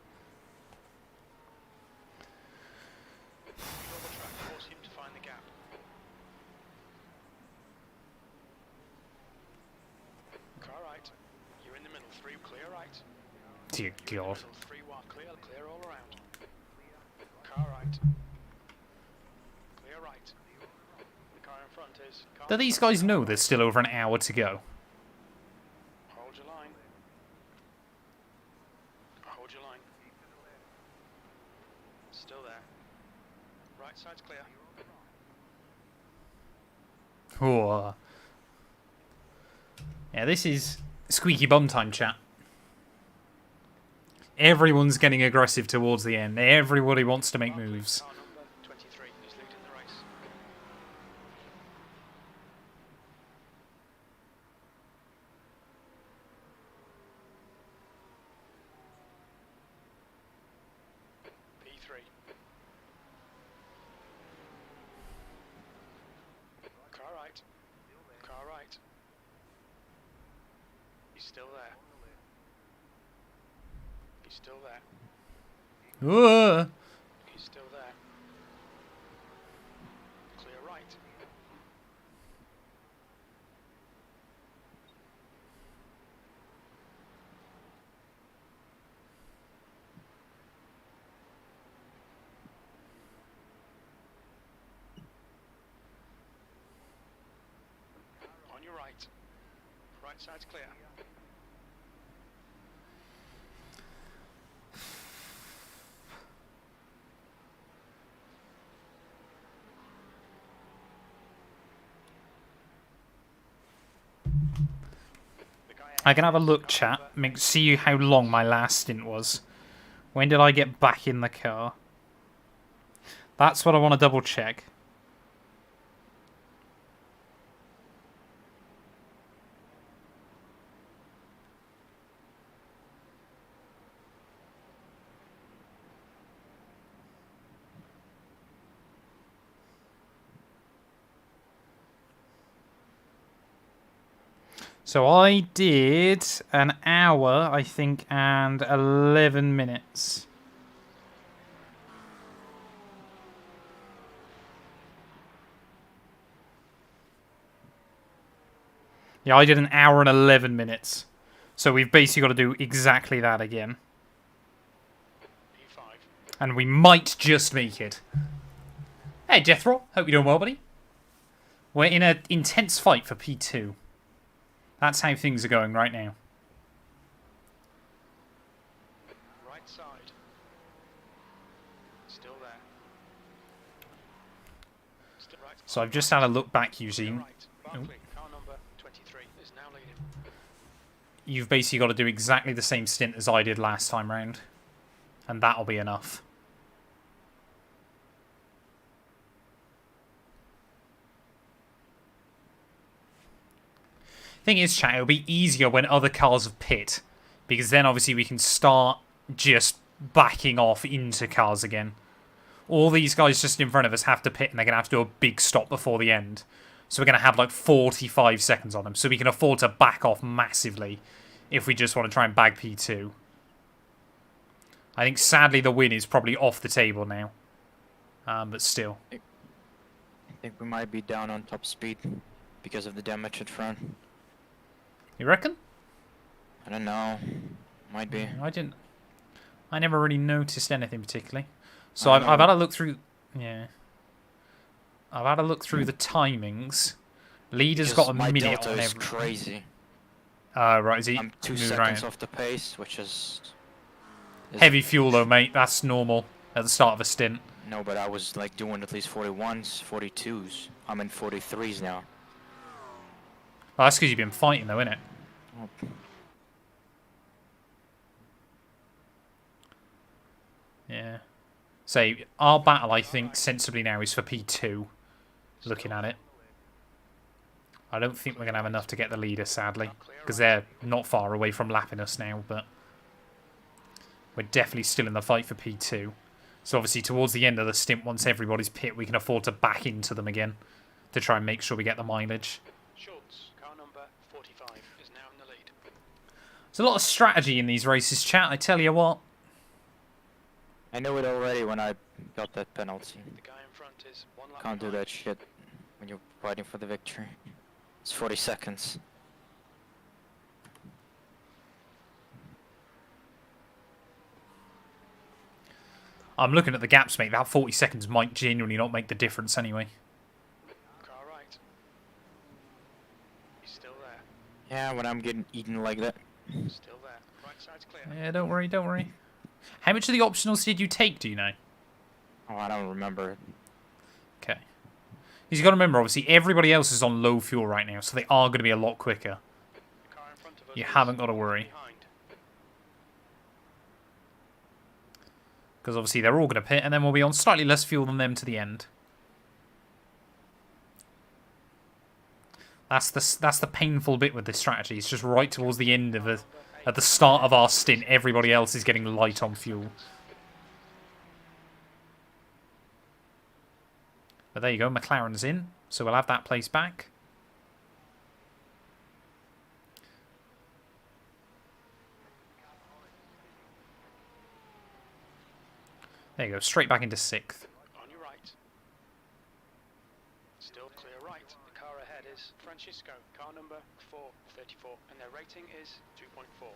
Control the track, force him to find the gap. Car right, you're in the middle, 3 clear right. Dear You're in God. the middle, 3 wide, clear all around. Car right. Clear right. The car in front is... Car Do these guys know there's still over an hour to go? Hold your line. Hold your line. Still there. Right side's clear. Oh. Yeah, this is squeaky bum time, chat. Everyone's getting aggressive towards the end. Everybody wants to make moves. Car number 23 is leading the race. Car right. He's still there. He's still there. Whoa. He's still there. Clear right. On your right. Right side's clear. The guy I can have a ahead, look, car chat. number See how long my last stint was. When did I get back in the car? That's what I want to double check. So I did an hour, I think, and 11 minutes. Yeah, I did an hour and 11 minutes. So we've basically got to do exactly that again. P5. And we might just make it. Hey, Jethro. Hope you're doing well, buddy. We're in an intense fight for P2. That's how things are going right now. Right side. Still there. Still right. So I've just had a look back, Clear Eugene. right. Barclay, car number 23 is now leading. You've basically got to do exactly the same stint as I did last time round. And that'll be enough. Thing is, chat, it'll be easier when other cars have pit. Because then obviously we can start just backing off into cars again. All these guys just in front of us have to pit and they're going to have to do a big stop before the end. So we're going to have like 45 seconds on them. So we can afford to back off massively if we just want to try and bag P2. I think sadly the win is probably off the table now. But still. I think we might be down on top speed because of the damage at front. You reckon? I don't know. Might be. I never really noticed anything particularly. So I I've know. had a look through. Yeah. I've had a look through the timings. Leader's Because got a my minute delta on is every. crazy. Right, is he? I'm 2 moving seconds around? off the pace, which is Heavy fuel though, mate. That's normal at the start of a stint. No, but I was like doing at least 41s, 42s. I'm in 43s now. Oh, that's because you've been fighting though, innit? Oh, Yeah. So our battle, I think, sensibly now is for P2. Looking at it. I don't think we're going to have enough to get the leader, sadly. Because they're not far away from lapping us now, but we're definitely still in the fight for P2. So obviously towards the end of the stint, once everybody's pit, we can afford to back into them again to try and make sure we get the mileage. Schultz, car number 45 is now in the lead. There's a lot of strategy in these races, chat, I tell you what. I knew it already when I got that penalty. The guy in front is one lap Can't do behind. that shit when you're fighting for the victory. It's 40 seconds. I'm looking at the gaps, mate. That 40 seconds might genuinely not make the difference anyway. Car right. He's still there. Yeah, when I'm getting eaten like that. Still there. Right side's clear. Yeah, don't worry, don't worry. How much of the optionals did you take, do you know? Oh, I don't remember. Okay. Because you've got to remember, obviously, everybody else is on low fuel right now, so they are going to be a lot quicker. The car in front of us You is haven't got to one lap worry. behind. Because obviously they're all going to pit, and then we'll be on slightly less fuel than them to the end. That's the painful bit with this strategy. It's just right towards the end of it. At the start of our stint, everybody else is getting light on fuel. But there you go, McLaren's in, so we'll have that place back. There you go, straight back into 6th. On your right. Still clear right. The car ahead is Francisco, car number 434, and their rating is 2.4.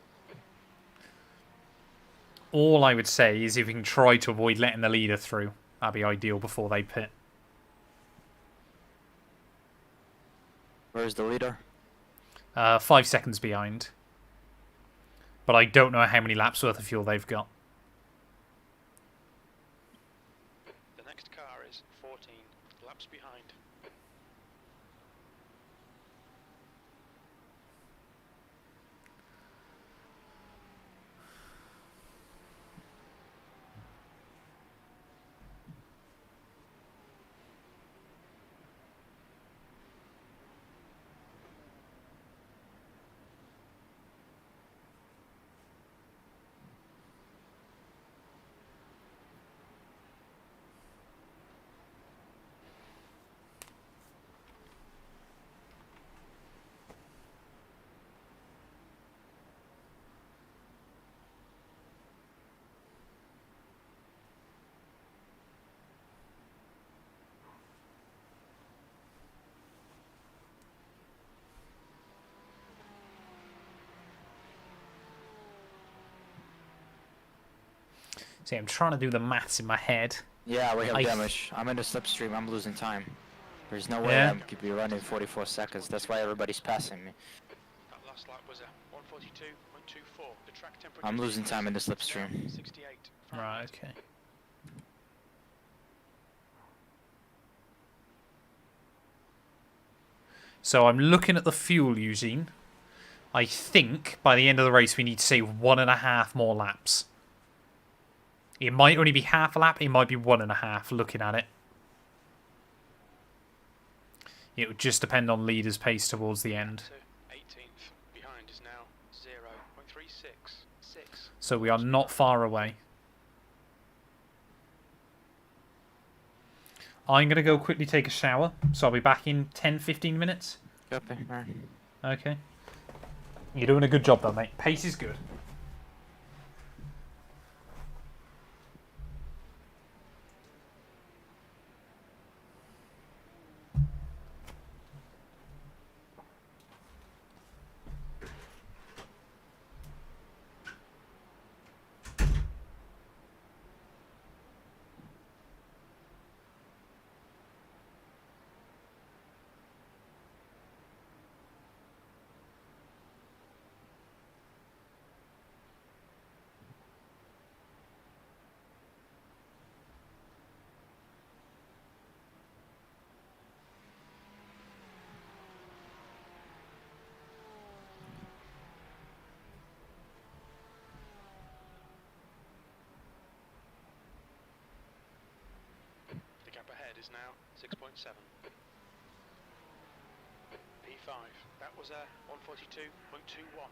All I would say is if you can try to avoid letting the leader through, that'd be ideal before they pit. Where's the leader? 5 seconds behind. But I don't know how many laps worth of fuel they've got. The next car is 14 laps behind. See, I'm trying to do the maths in my head. Yeah, we have I- damage. I'm in the slipstream. I'm losing time. There's no way Yeah. I could be running 44 seconds. That's why everybody's passing me. That last lap was a 142.24. The track temperature. I'm losing time in the is now slipstream. 68. Right, okay. So I'm looking at the fuel using. I think by the end of the race we need to save 1.5 more laps. It might only be half a lap, it might be 1.5 looking at it. It would just depend on leader's pace towards the end. To 18th. Behind is now 0.366. So we are not far away. I'm going to go quickly take a shower, so I'll be back in 10-15 minutes. Copy. Alright. Okay. You're doing a good job though, mate. Pace is good. The gap ahead is now 6.7. P5. That was a 142.21.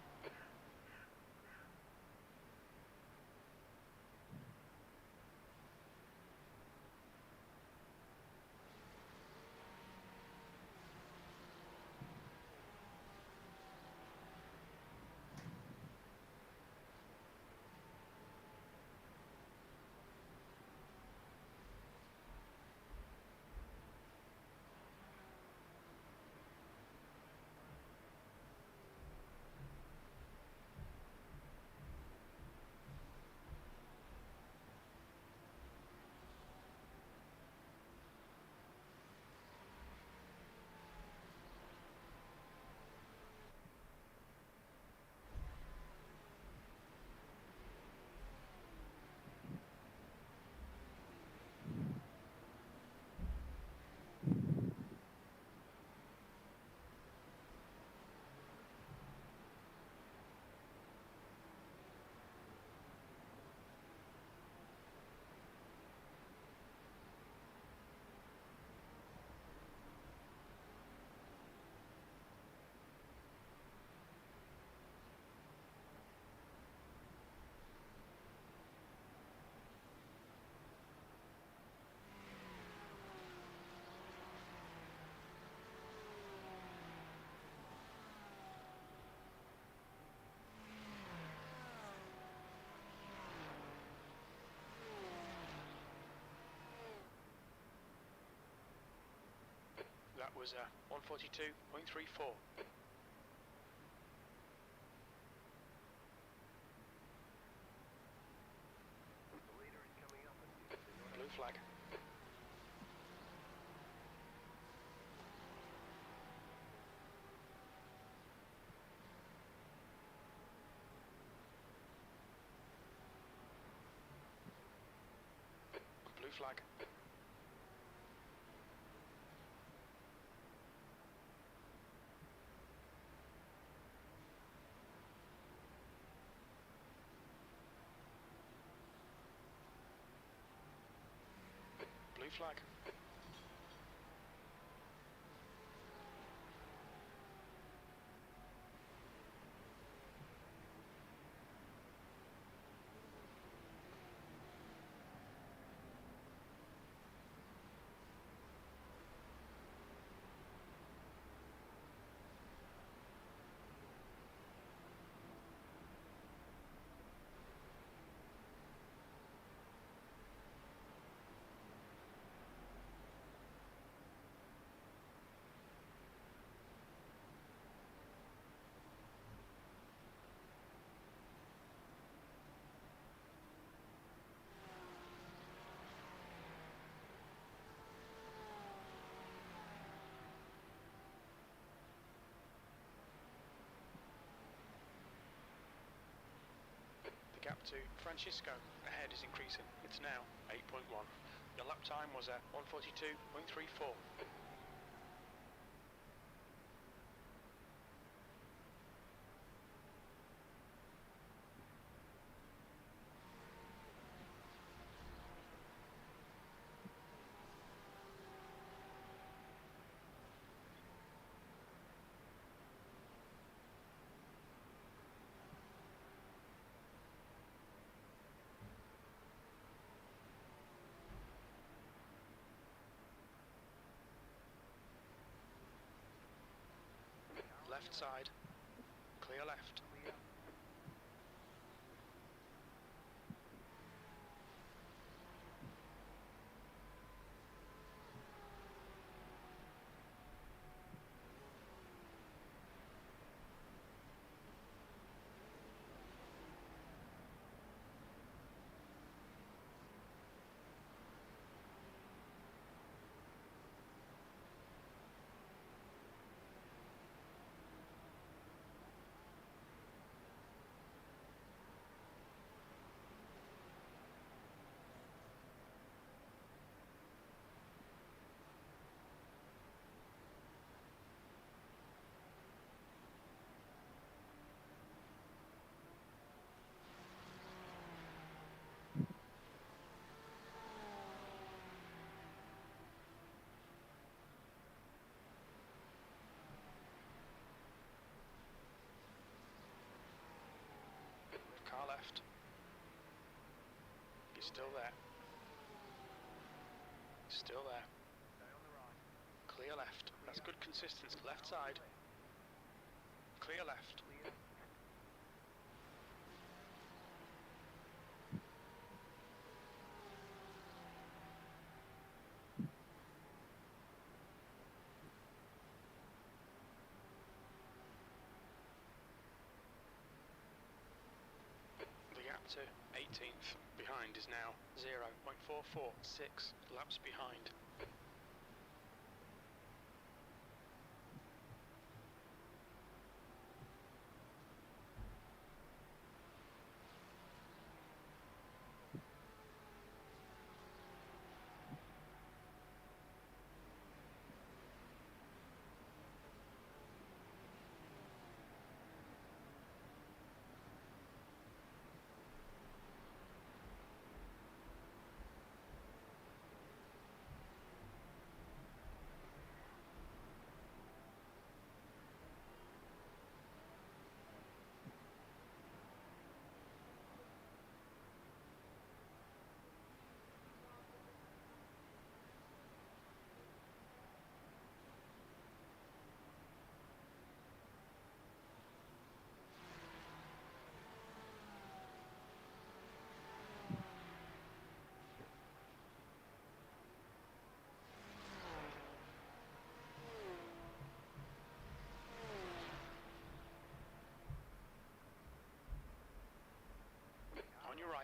was 142.34. Blue flag. Blue flag. Blue flag. The gap to Francisco ahead is increasing. It's now 8.1. Your lap time was 142.34. Left side, clear left. Car left. You're still there. Still there. Clear left. That's good consistency. Left side. Clear left. The gap to 18th behind is now 0.446 laps behind.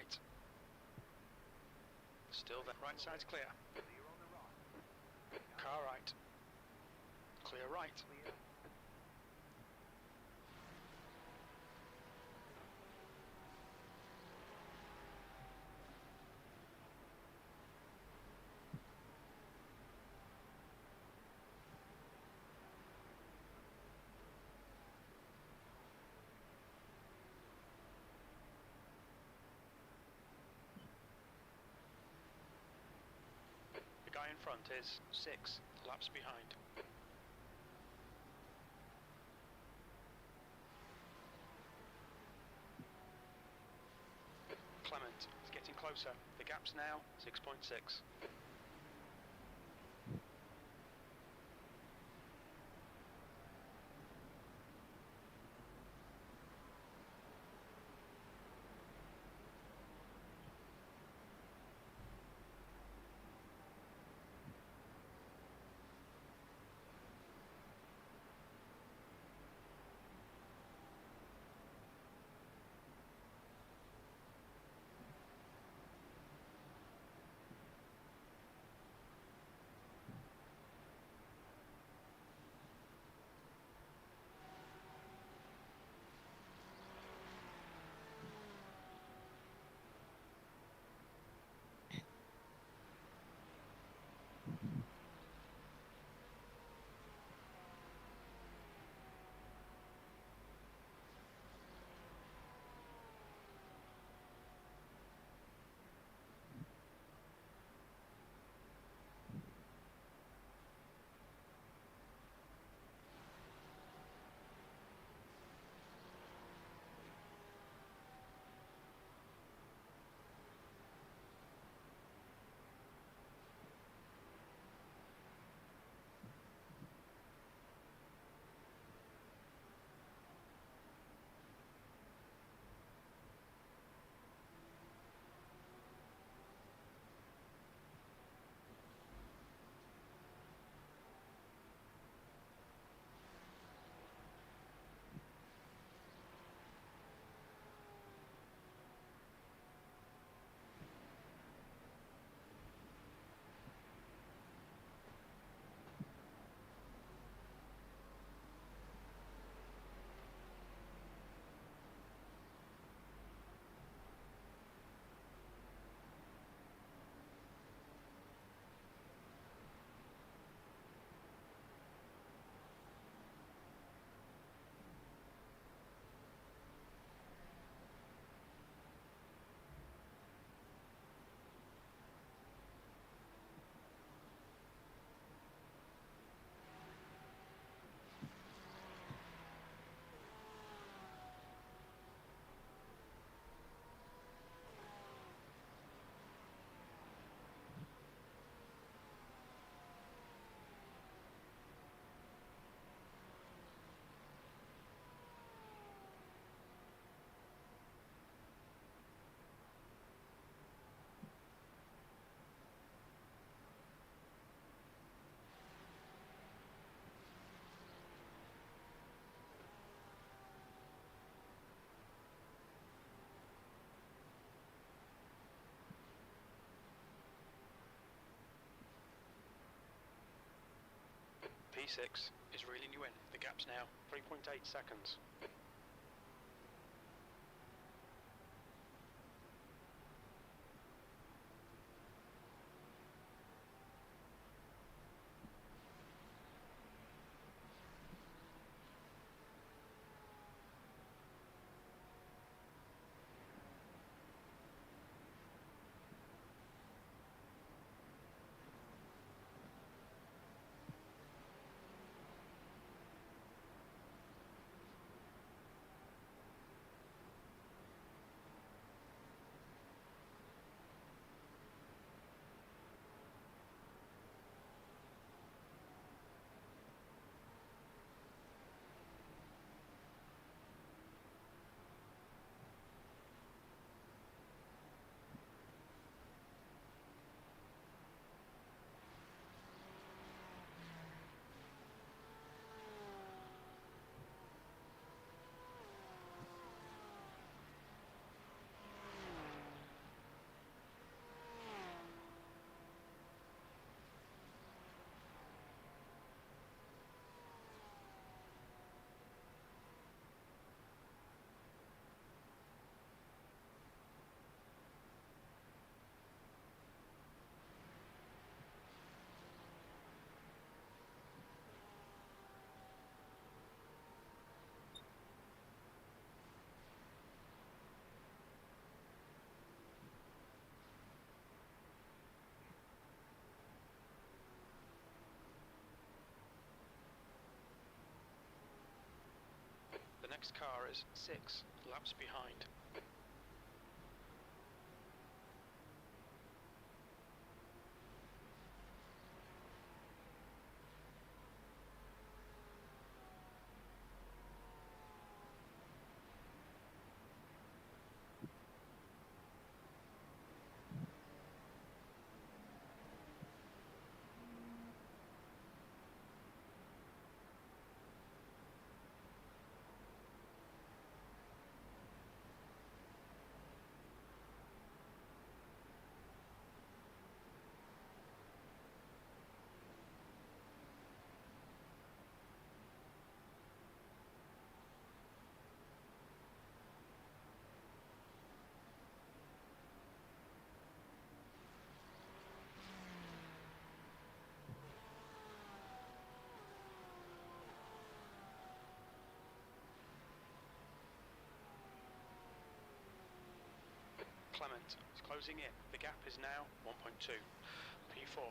right. Still there. Right side's clear. Car right. Clear right. The guy in front is 6 laps behind. Clement is getting closer. The gap's now 6.6. P6 is reeling you in. The gap's now 3.8 seconds. next car is 6 laps behind. Clement is closing in. The gap is now 1.2. P4.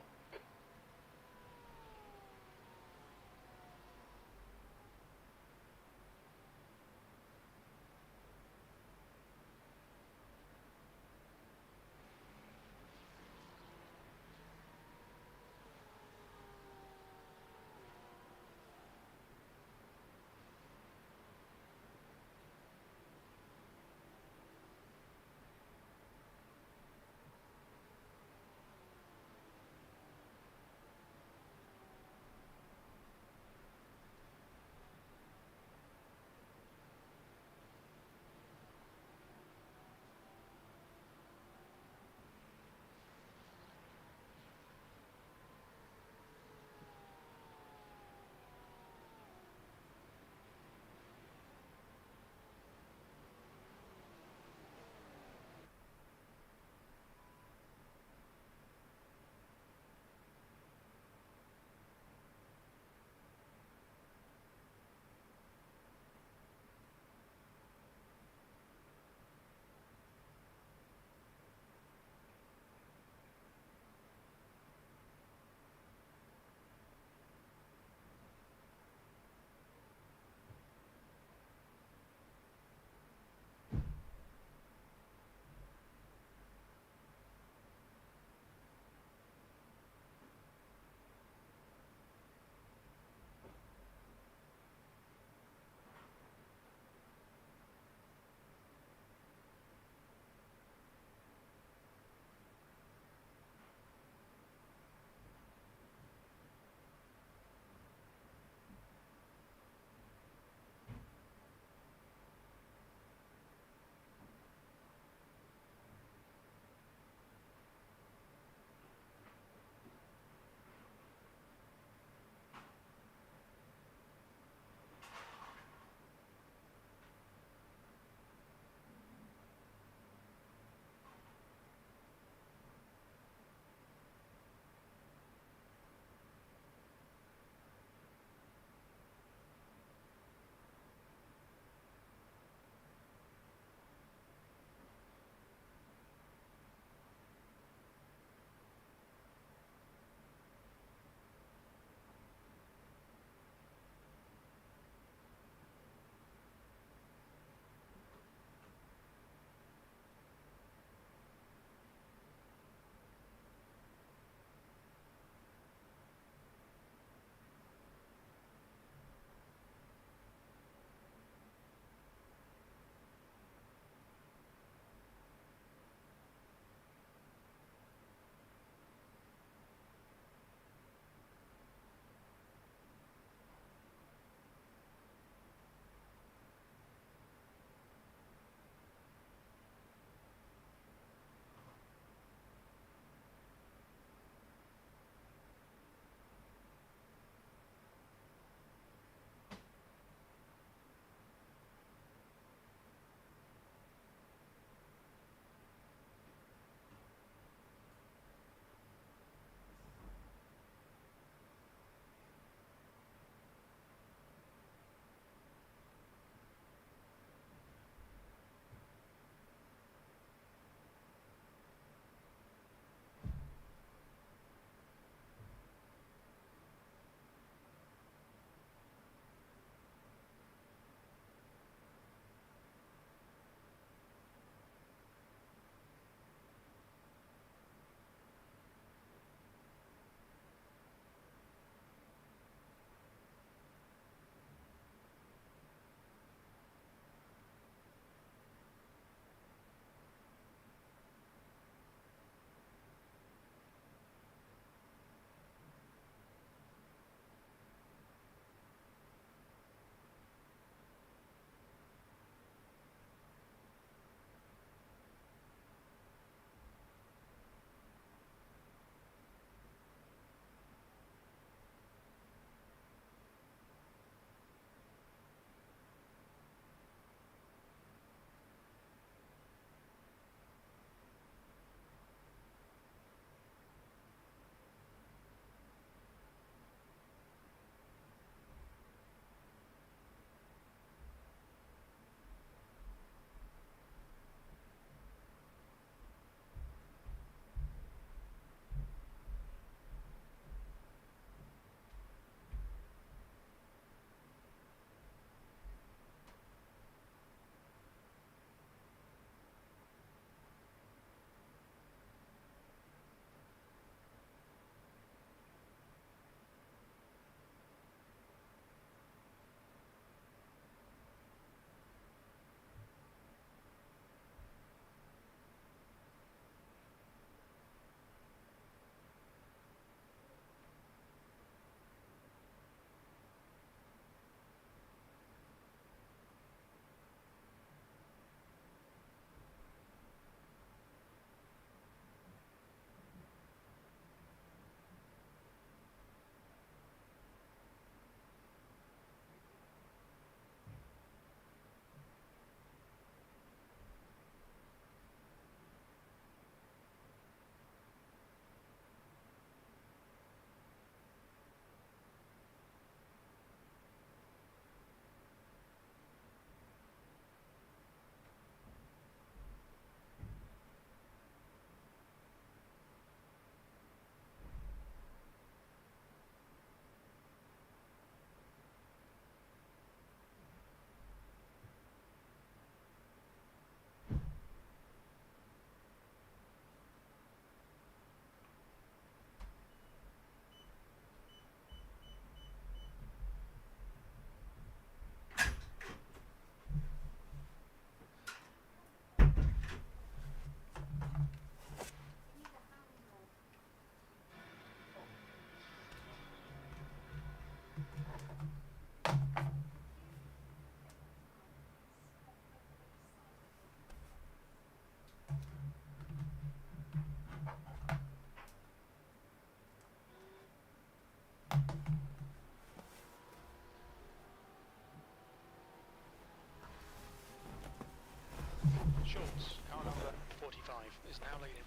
Schultz, car number 45, is now leading.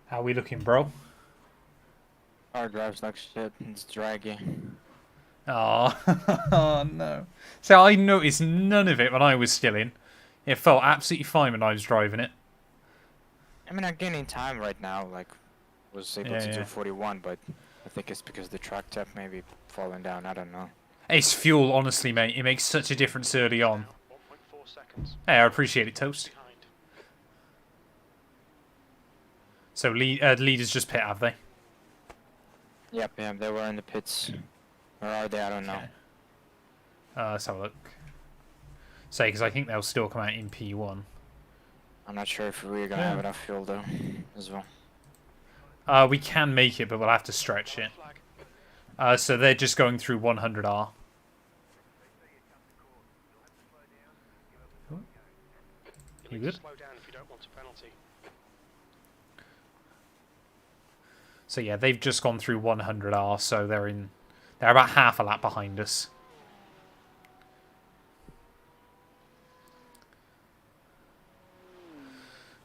How we looking, bro? Car drives like shit. It's draggy. Oh, oh no. So I noticed none of it when I was still in. It felt absolutely fine when I was driving it. I mean, I'm gaining time right now. Like, was able to Yeah. do 41, but I think it's because the track temp maybe falling down. I don't know. It's fuel, honestly, mate. It makes such a difference early on. 1.4 seconds Hey, I appreciate it, Toast. behind. So leaders just pit, have they? Yep, yeah, they were in the pits. Or are they? I don't know. Okay. Let's have a look. Say, because I think they'll still come out in P1. I'm not sure if we're gonna have enough fuel though, as well. We can make it, but we'll have to stretch it. So they're just going through 100R. You good? Slow down if you don't want a penalty. So yeah, they've just gone through 100R, so they're about half a lap behind us.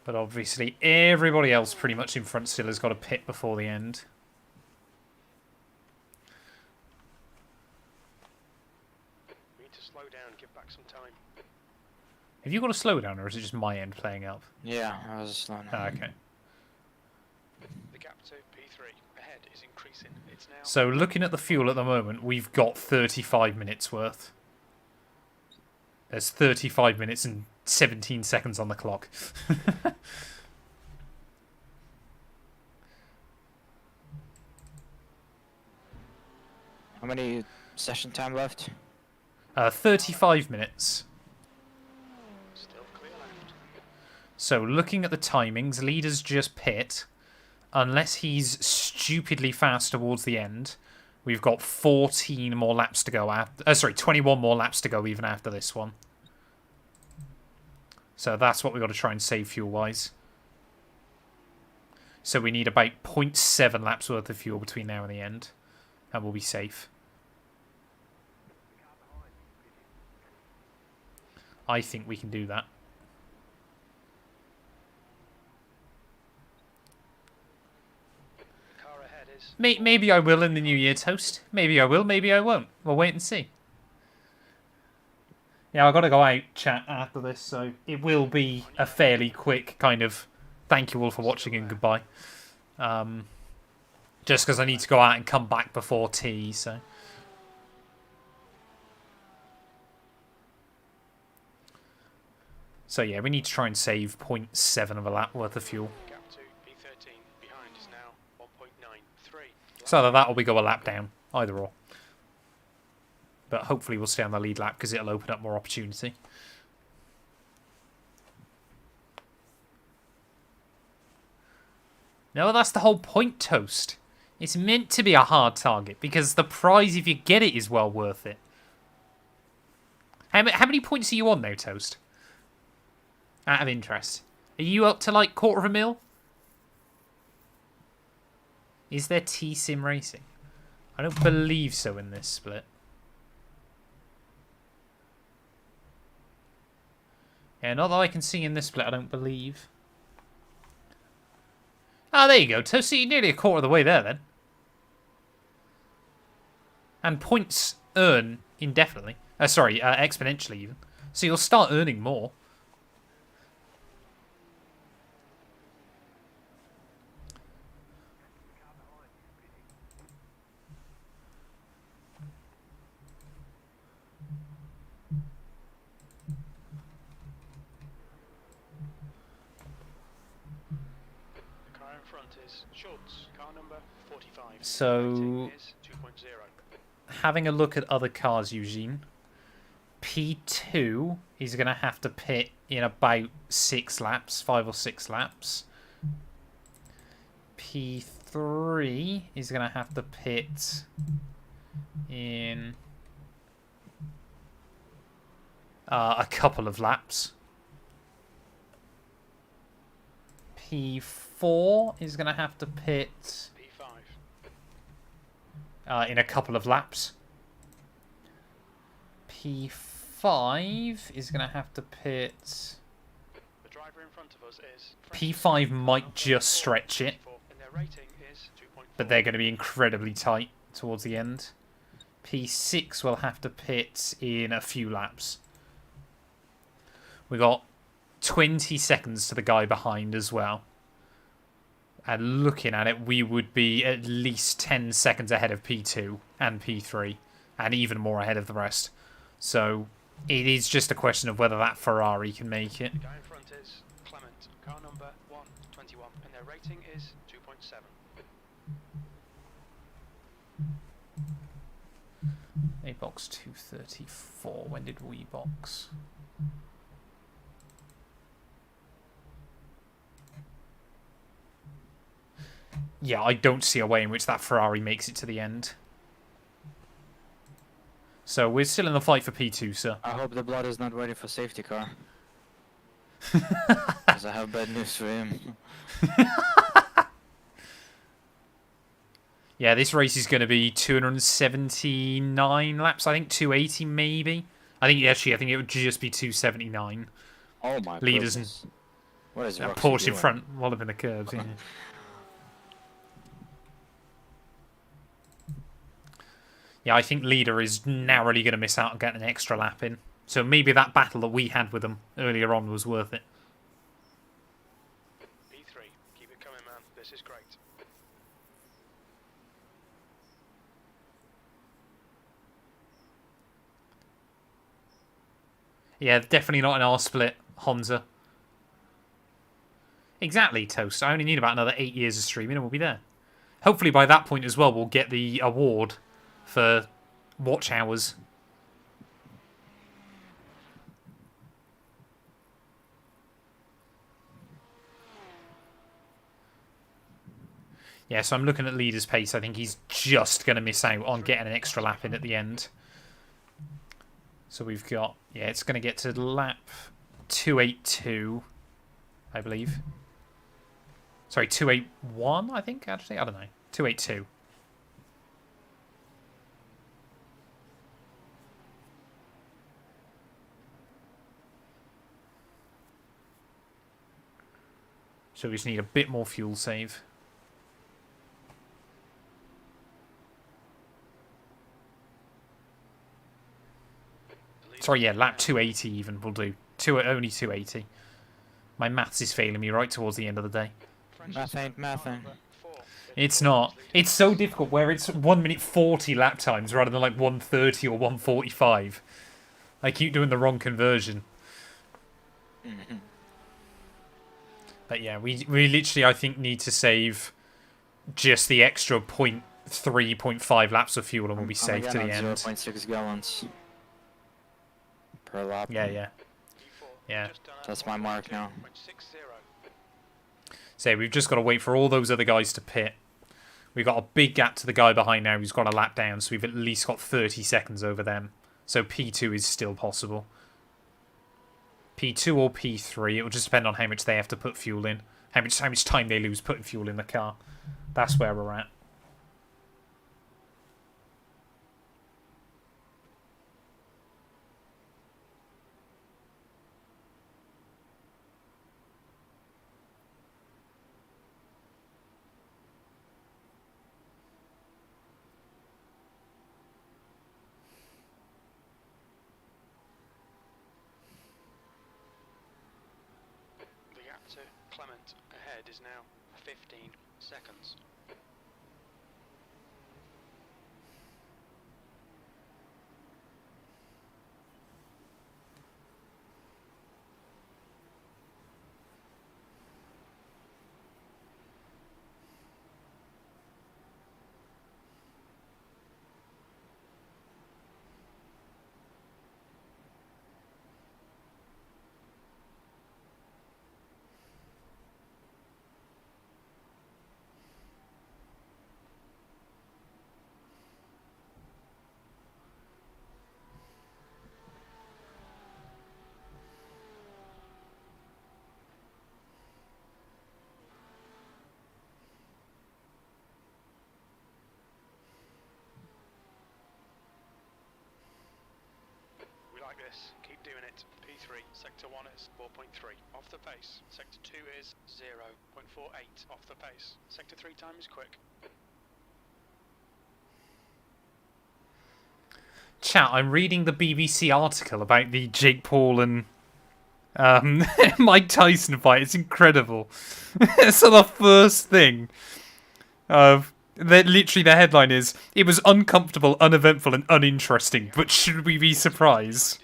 But obviously everybody else pretty much in front still has got a pit before the end. We need to slow down, give back some time. Have you got a slowdown, or is it just my end playing up? Yeah, I was slowing. Ah, okay. The gap to P3 ahead is increasing. It's now. So looking at the fuel at the moment, we've got 35 minutes worth. There's 35 minutes and 17 seconds on the clock. How many session time left? 35 minutes. Still clear left. So looking at the timings, leaders just pit. Unless he's stupidly fast towards the end, we've got 14 more laps to go after. Sorry, 21 more laps to go even after this one. So that's what we've got to try and save fuel-wise. So we need about 0.7 laps worth of fuel between now and the end. And we'll be safe. I think we can do that. The car ahead is. Maybe I will in the new year, Toast. Maybe I will, maybe I won't. We'll wait and see. Yeah, I've got to go out, chat, after this, so it will be a fairly quick kind of thank you all for watching and goodbye. Just because I need to go out and come back before tea, so... So yeah, we need to try and save 0.7 of a lap worth of fuel. Gap to P13 behind is now 1.93. So that'll be go a lap down, either or. But hopefully we'll stay on the lead lap because it'll open up more opportunity. No, that's the whole point, Toast. It's meant to be a hard target because the prize, if you get it, is well worth it. How many points are you on now, Toast? Out of interest. Are you up to like $250,000? Is there T-Sim Racing? I don't believe so in this split. Yeah, not that I can see in this split, I don't believe. Ah, there you go, Toast. You're nearly a quarter of the way there, then. And points earn indefinitely. Exponentially, even. So you'll start earning more. The car in front is Schultz, car number 45. So, Rating is 2.0. having a look at other cars, Eugene. P2 is going to have to pit in about 6 laps, 5 or 6 laps. P3 is going to have to pit in a couple of laps. P4 is going to have to pit P5. in a couple of laps. P5 P5 is going to have to pit. The driver in front of us is P5 might just stretch it, and their rating is 2.4. but they're going to be incredibly tight towards the end. P6 will have to pit in a few laps. We got 20 seconds to the guy behind as well. And looking at it, we would be at least 10 seconds ahead of P2 and P3, and even more ahead of the rest. So it is just a question of whether that Ferrari can make it. The guy in front is Clement, car number 121, and their rating is 2.7. A box 234. When did we box? Yeah, I don't see a way in which that Ferrari makes it to the end. So we're still in the fight for P2, sir. I hope the blood is not waiting for safety car. Because I have bad news for him. Yeah, this race is going to be 279 laps. I think 280 maybe. I think it would just be 279. Oh my Leaders goodness. What is and Roxy Porsche in doing? front, walloping the curbs. Yeah. Yeah, I think leader is narrowly going to miss out on getting an extra lap in. So maybe that battle that we had with them earlier on was worth it. P3, keep it coming, man. This is great. Yeah, definitely not an R-split, Honza. Exactly, Toast. I only need about another 8 years of streaming and we'll be there. Hopefully by that point as well, we'll get the award for watch hours. Yeah, so I'm looking at leader's pace. I think he's just going to miss out on getting an extra lap in at the end. So we've got... Yeah, it's going to get to lap 282, I believe. Sorry, 281, I think, actually. I don't know. 282. So we just need a bit more fuel save. Sorry, yeah, lap 280 even will do. Only 280. My maths is failing me right towards the end of the day. Math ain't mathin'. It's not. It's so difficult where it's 1 minute 40 lap times rather than like 130 or 145. I keep doing the wrong conversion. But yeah, we literally, I think, need to save just the extra 0.3, laps of fuel and we'll be safe to the end. 0.6 gallons per lap. Yeah. That's my mark now. So we've just got to wait for all those other guys to pit. We've got a big gap to the guy behind now who's got a lap down, so we've at least got 30 seconds over them. So P2 is still possible. P2 or P3, it will just depend on how much they have to put fuel in. How much time they lose putting fuel in the car. That's where we're at. To Clement ahead is now 15 seconds. this. Keep doing it. P3, sector 1 is 4.3 off the pace. Sector 2 is 0.48 off the pace. Sector 3 time is quick. Chat, I'm reading the BBC article about the Jake Paul and Mike Tyson fight. It's incredible. So the first thing literally the headline is, "It was uncomfortable, uneventful, and uninteresting, but should we be surprised?"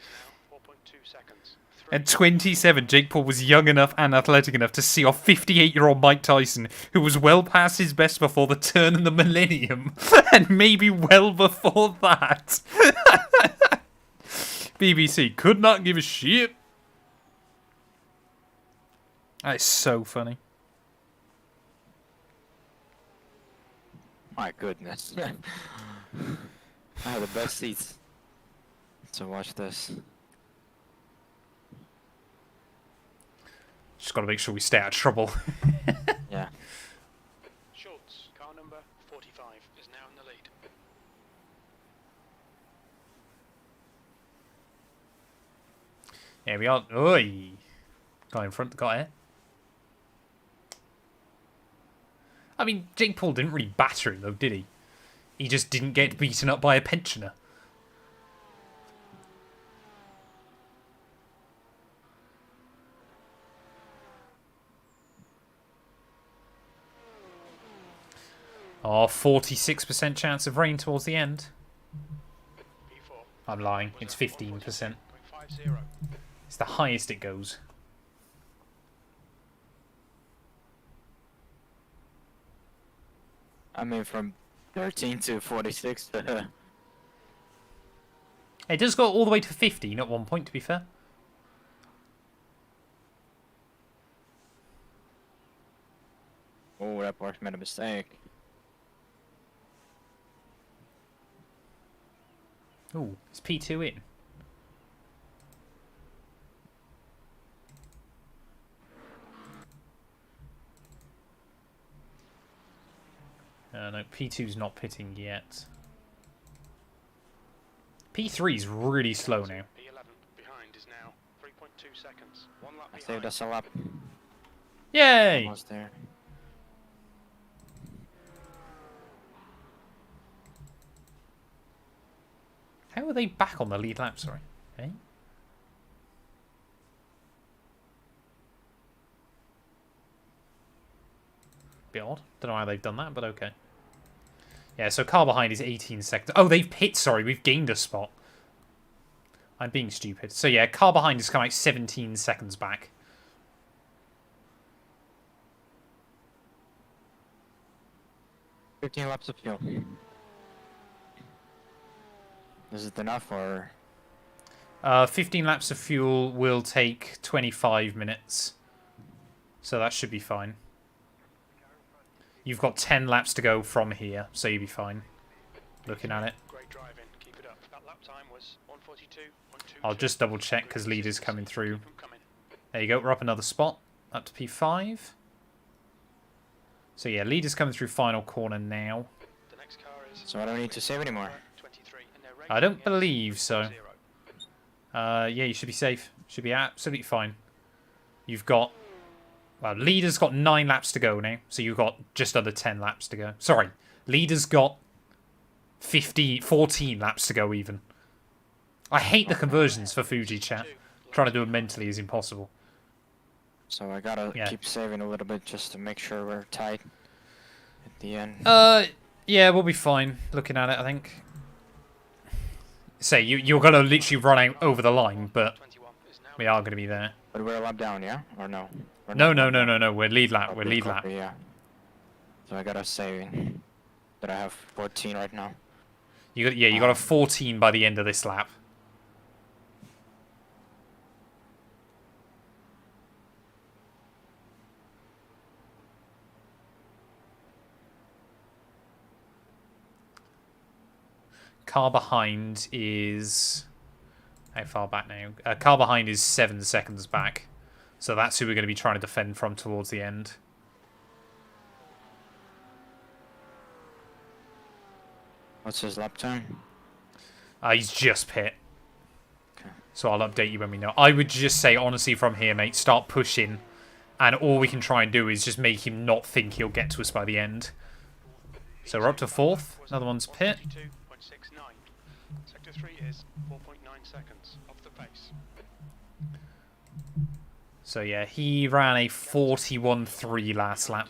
4.2 seconds. At 27, Jake Paul was young enough and athletic enough to see off 58-year-old Mike Tyson, who was well past his best before the turn of the millennium, and maybe well before that. BBC could not give a shit. That is so funny. My goodness. I have the best seats. So watch this. Just got to make sure we stay out of trouble. Yeah. Schultz, car number 45, is now in the lead. Here we are. Oi! Guy in front got it. I mean, Jake Paul didn't really batter him, though, did he? He just didn't get beaten up by a pensioner. Oh, 46% chance of rain towards the end. P4 I'm lying. was It's at 15%. 146.50. It's the highest it goes. I mean, from 13 to 46. It does go all the way to 15 at one point, to be fair. Oh, that Porsche made a mistake. Ooh, is P2 in? No, P2's not pitting yet. P3's really slow now. P11 behind is now 3.2 seconds. 1 lap I behind. saved us a lap. Yay! Almost there. How are they back on the lead lap, sorry? Eh? Bit odd. Don't know how they've done that, but okay. Yeah, so car behind is 18 seconds. Oh, they've pit, sorry. We've gained a spot. I'm being stupid. So yeah, car behind is kind of like 17 seconds back. $15 laps of fuel. Is it enough or? 15 laps of fuel will take 25 minutes. So that should be fine. You've got 10 laps to go from here, so you'll be fine. Looking at it. Great driving. Keep it up. That lap time was 142.22. I'll just double check because leader's coming through. Keep 'em coming. There you go, we're up another spot. Up to P5. So yeah, leader's coming through final corner now. The next car is So I don't need to save anymore. 23, and their I don't rating is believe so. 0. Yeah, you should be safe. Should be absolutely fine. You've got... Well, leader's got 9 laps to go now, so you've got just under 10 laps to go. Sorry, leader's got 14 laps to go even. I hate the conversions for Fuji, chat. Trying to do it mentally is impossible. So I gotta Yeah. keep saving a little bit just to make sure we're tight at the end. Yeah, we'll be fine looking at it, I think. Say, you're going to literally run out over the line, but 21 is now we are going to be there. But we're a lap down, yeah? Or no? We're No, not. no. We're lead lap. We're Okay, lead lap. copy, yeah. So I gotta save that I have 14 right now. You got a 14 by the end of this lap. Car behind is... How far back now? Car behind is 7 seconds back. So that's who we're going to be trying to defend from towards the end. What's his lap time? He's just pit. Okay. So I'll update you when we know. I would just say, honestly, from here, mate, start pushing. And all we can try and do is just make him not think he'll get to us by the end. So we're up to 4th. Another one's pit. 142.69. Sector 3 is 4.9 seconds off the pace. So yeah, he ran a 41.3 last lap.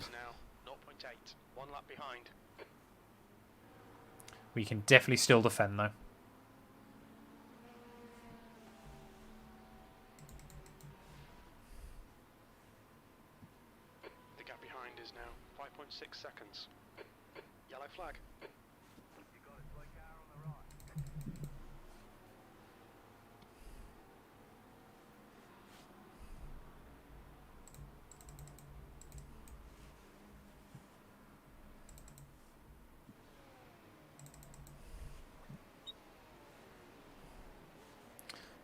Now 0.8. 1 lap behind. We can definitely still defend, though. The gap behind is now 5.6 seconds. Yellow flag.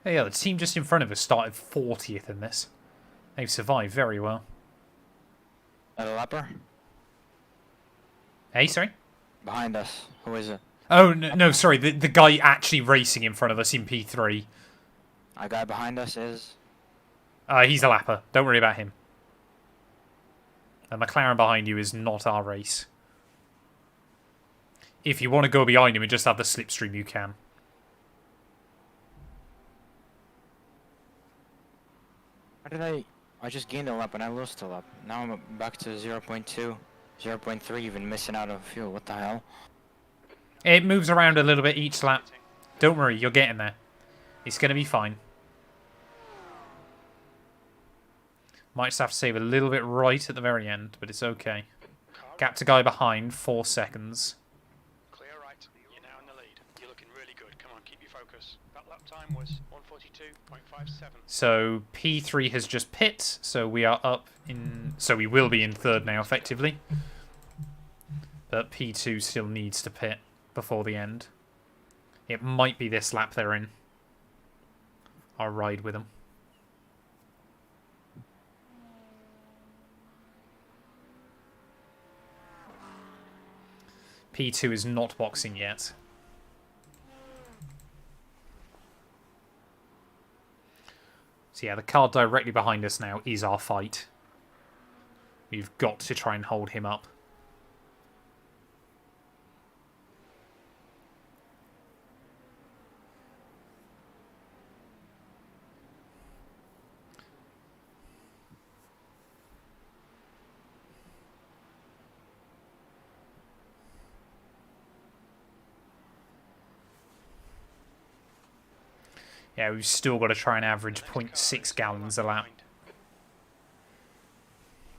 Hey, yeah, the team just in front of us started 40th in this. They've survived very well. A lapper? Hey, sorry? Behind us. Who is it? Oh, no, sorry. The guy actually racing in front of us in P3. A guy behind us is... He's a lapper. Don't worry about him. The McLaren behind you is not our race. If you want to go behind him and just have the slipstream, you can. How did I just gained a lap and I lost a lap. Now I'm back to 0.2, 0.3, even missing out on fuel. What the hell? It moves around a little bit each lap. Don't worry, you're getting there. It's going to be fine. Might just have to save a little bit right at the very end, but it's okay. Gap to guy behind, 4 seconds. Clear right. You're now in the lead. You're looking really good. Come on, keep your focus. That lap time was 142.57. So P3 has just pit, so we are up in... So we will be in 3rd now, effectively. But P2 still needs to pit before the end. It might be this lap they're in. I'll ride with them. P2 is not boxing yet. So yeah, the car directly behind us now is our fight. We've got to try and hold him up. Yeah, we've still got to try and average 0.6 gallons a lap.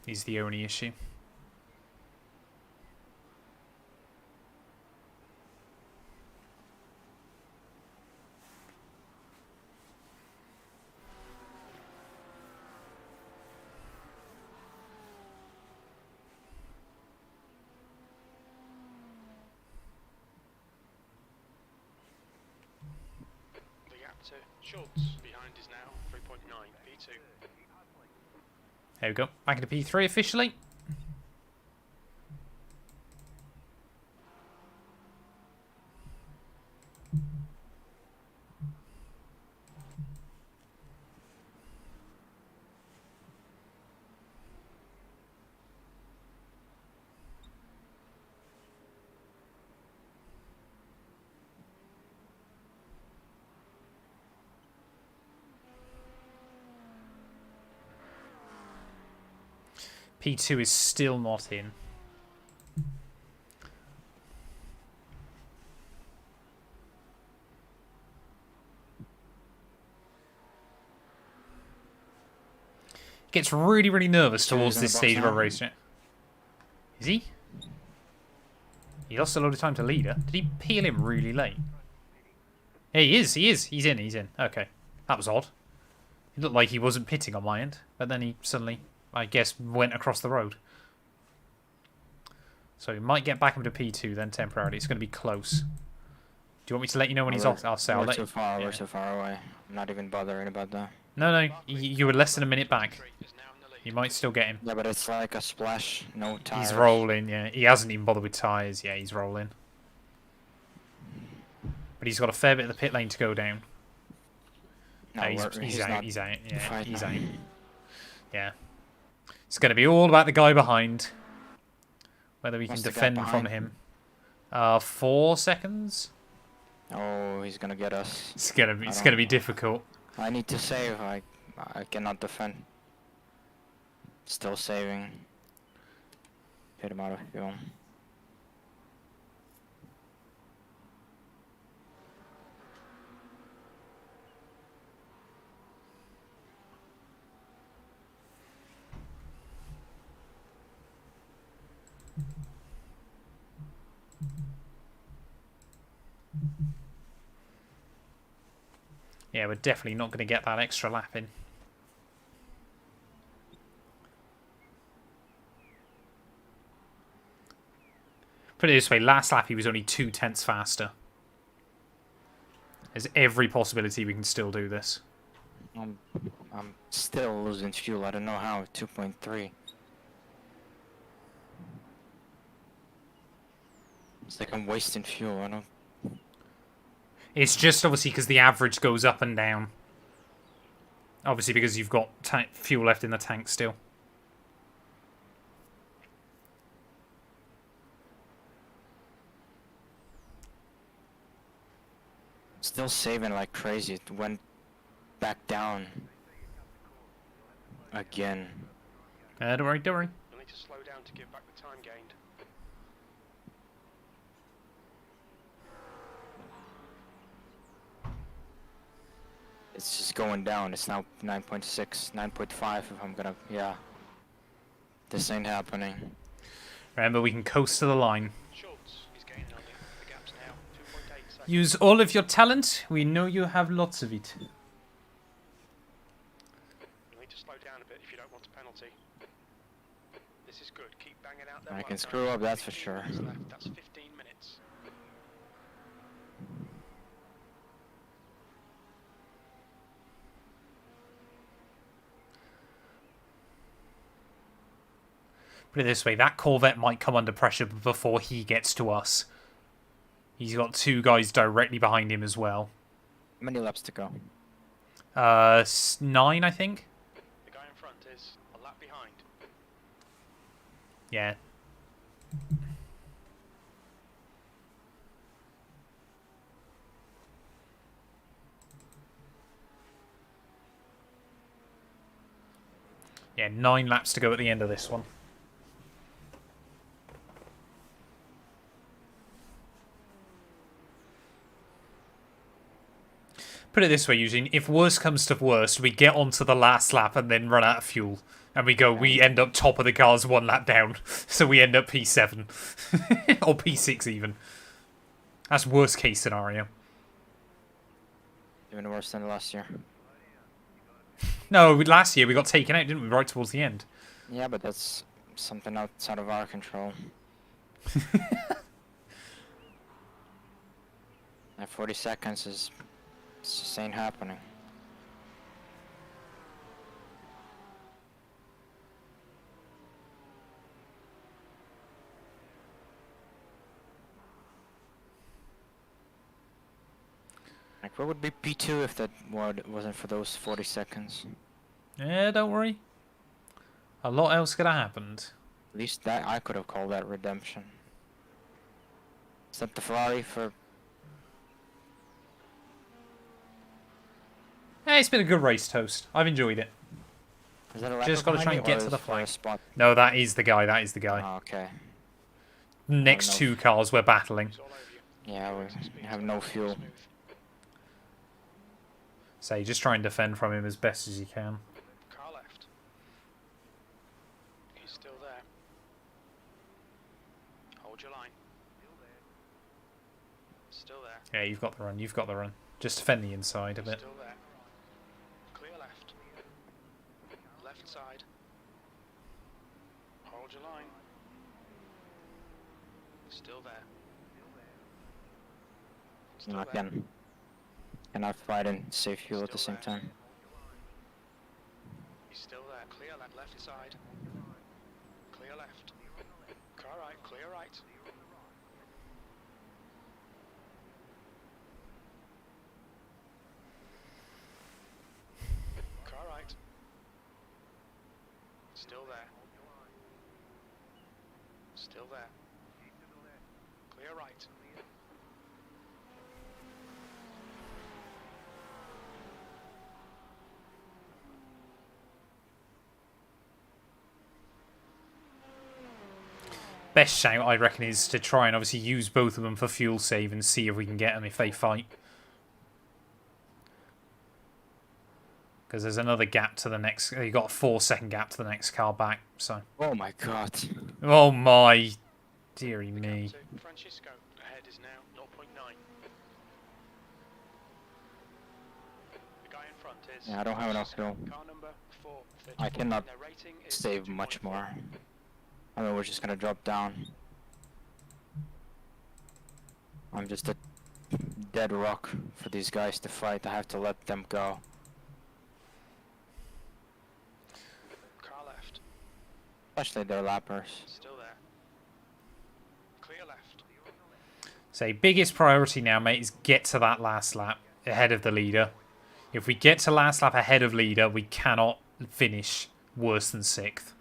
Is the only issue. To Schultz behind is now 3.9 P2. There we go. Back into P3 officially. P2 is still not in. Gets really, really nervous towards this stage of a race. Is he? He lost a lot of time to leader. Did he peel him really late? Yeah, he is. He's in. Okay. That was odd. It looked like he wasn't pitting on my end, but then he suddenly, I guess, went across the road. So he might get back into P2 then temporarily. It's going to be close. Do you want me to let you know when he's off? I'll say. We're too far. We're too far away. I'm not even bothering about that. No. You were less than a minute back. You might still get him. Yeah, but it's like a splash. No tires. He's rolling, yeah. He hasn't even bothered with tyres. Yeah, he's rolling. But he's got a fair bit of the pit lane to go down. No, he's out. not He's out. Yeah, fighting he's now. out. Yeah. It's going to be all about the guy behind. Whether we can What's the guy defend from behind? him. 4 seconds. Oh, he's gonna get us. It's gonna be difficult. I need to save. I cannot defend. Still saving. Hit him out of fuel. Yeah, we're definitely not going to get that extra lap in. Put it this way, last lap he was only 0.2 faster. There's every possibility we can still do this. I'm still losing fuel. I don't know how. 2.3. It's like I'm wasting fuel. I don't. It's just obviously because the average goes up and down. Obviously because you've got fuel left in the tank still. Still saving like crazy. It went back down. Again. Don't worry, don't worry. You'll need to slow down to give back the time gained. It's just going down. It's now 9.6, 9.5 if I'm gonna. Yeah. This ain't happening. Remember, we can coast to the line. Schultz is gaining on you. The gap's now 2.8 seconds. Use all of your talent. We know you have lots of it. You'll need to slow down a bit if you don't want a penalty. This is good. Keep banging out there. I can screw up, that's for sure. That's 15 minutes. Put it this way, that Corvette might come under pressure before he gets to us. He's got 2 guys directly behind him as well. How many laps to go? 9, I think. The guy in front is a lap behind. Yeah. Yeah, 9 laps to go at the end of this one. Put it this way, Eugene, if worst comes to worst, we get onto the last lap and then run out of fuel. And we end up top of the cars 1 lap down. So we end up P7. Or P6 even. That's worst case scenario. Even worse than last year. No, last year we got taken out, didn't we? Right towards the end. Yeah, but that's something outside of our control. And 40 seconds is... It just ain't happening. Like, what would be P2 if that wasn't for those 40 seconds? Yeah, don't worry. A lot else could have happened. At least that I could have called that redemption. Except the Ferrari for... Hey, it's been a good race, Toast. I've enjoyed it. Is that a Just gotta try and get to the flag. flag. Spot? No, that is the guy. That is the guy. Oh, okay. Next no. 2 cars we're battling. It's all over you. Yeah, we have no fuel. Smooth. So you just try and defend from him as best as you can. Car left. He's still there. Hold your line. Still there. Yeah, you've got the run. You've got the run. Just defend the inside a bit. Still there. Clear left. Left side. Hold your line. Still there. Still I there. cannot fight and save fuel at the same time. He's still there. Clear left side. Clear left. Car right. Clear right. there. Still there. Clear right. Best shout, I reckon, is to try and obviously use both of them for fuel save and see if we can get them if they fight. Because there's another gap to the next... You've got a 4-second gap to the next car back, so... Oh my god. Oh my... Dearie me. Francisco, ahead is now 0.9. The guy in front is... Yeah, I don't have enough fuel. Car number 4. I cannot Their rating is save much more. I mean, we're just gonna drop down. I'm just a dead rock for these guys to fight. I have to let them go. Car left. Especially their lappers. Still there. Clear left. So biggest priority now, mate, is get to that last lap ahead of the leader. If we get to last lap ahead of leader, we cannot finish worse than 6th.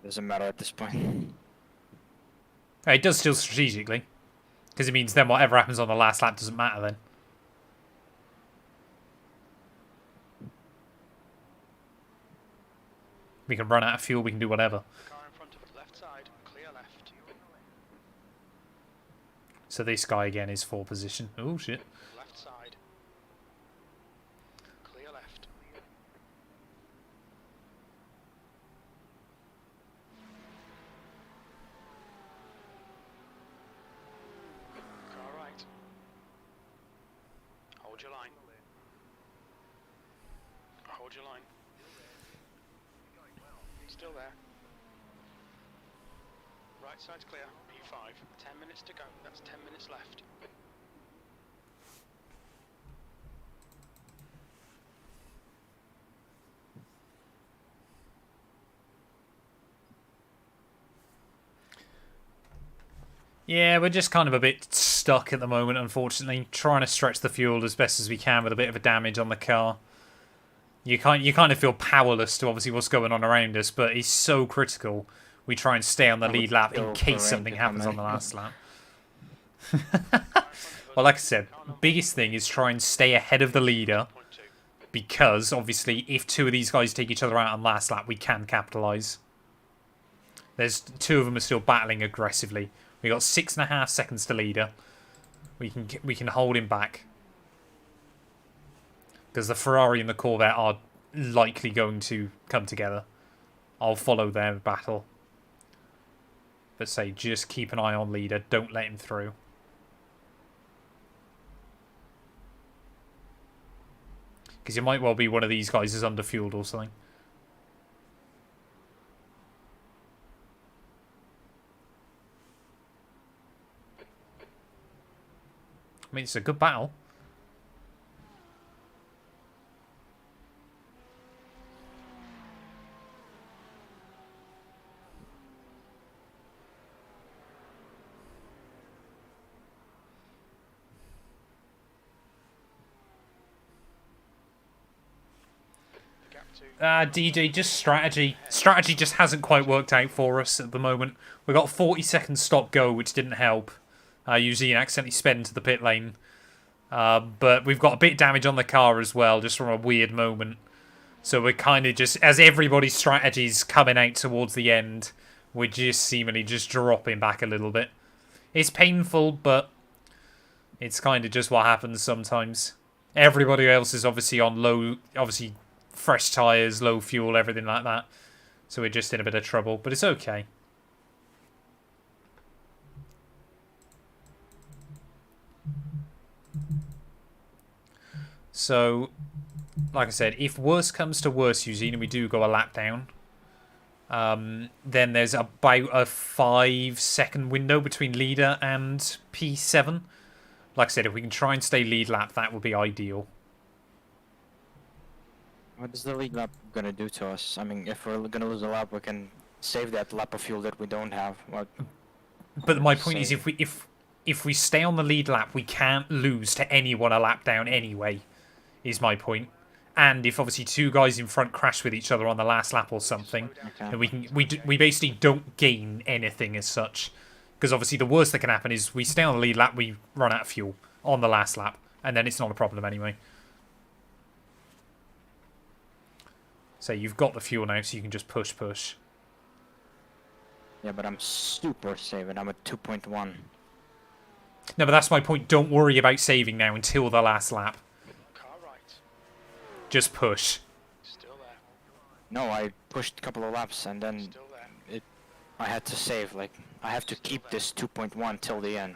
Doesn't matter at this point. It does still strategically, because it means then whatever happens on the last lap doesn't matter then. We can run out of fuel, we can do whatever. Car in front of the left side. Clear left. So this guy again is 4 position. Oh shit. Left side. Clear left. Car right. Hold your line. Hold your line. Still there. Right side's clear. P5. 10 minutes to go. That's 10 minutes left. Yeah, we're just kind of a bit stuck at the moment, unfortunately. Trying to stretch the fuel as best as we can with a bit of a damage on the car. You kind of feel powerless to obviously what's going on around us, but it's so critical. We try and stay on the lead lap in case something happens on the last lap. Well, like I said, biggest thing is try and stay ahead of the leader, because obviously if 2 of these guys take each other out on last lap, we can capitalise. There's 2 of them are still battling aggressively. We got 6.5 seconds to leader. We can hold him back. Because the Ferrari and the Corvette are likely going to come together. I'll follow their battle. But say, just keep an eye on leader. Don't let him through. Because it might well be one of these guys is underfueled or something. I mean, it's a good battle. DJ, just strategy. Strategy just hasn't quite worked out for us at the moment. We got 40 seconds stop go, which didn't help. Usually you accidentally spin to the pit lane. But we've got a bit of damage on the car as well, just from a weird moment. So we're kind of just, as everybody's strategy's coming out towards the end, we're just seemingly just dropping back a little bit. It's painful, but it's kind of just what happens sometimes. Everybody else is obviously on low, obviously fresh tyres, low fuel, everything like that. So we're just in a bit of trouble, but it's okay. So, like I said, if worse comes to worse, Eugene, and we do go a lap down, then there's about a 5-second window between leader and P7. Like I said, if we can try and stay lead lap, that would be ideal. What is the lead lap gonna do to us? I mean, if we're gonna lose a lap, we can save that lap of fuel that we don't have. What? But my point is, if we stay on the lead lap, we can't lose to anyone a lap down anyway, is my point. and if obviously two guys in front crash with each other on the last lap or something, Okay. then we basically don't gain anything as such. Because obviously the worst that can happen is we stay on the lead lap, we run out of fuel on the last lap, and then it's not a problem anyway. So you've got the fuel now, so you can just push. Yeah, but I'm super saving. I'm at 2.1. No, but that's my point. Don't worry about saving now until the last lap. Car right. Just push. Still there. No, I pushed a couple of laps and then Still there. I had to save. Like, I have to keep this 2.1 till the end.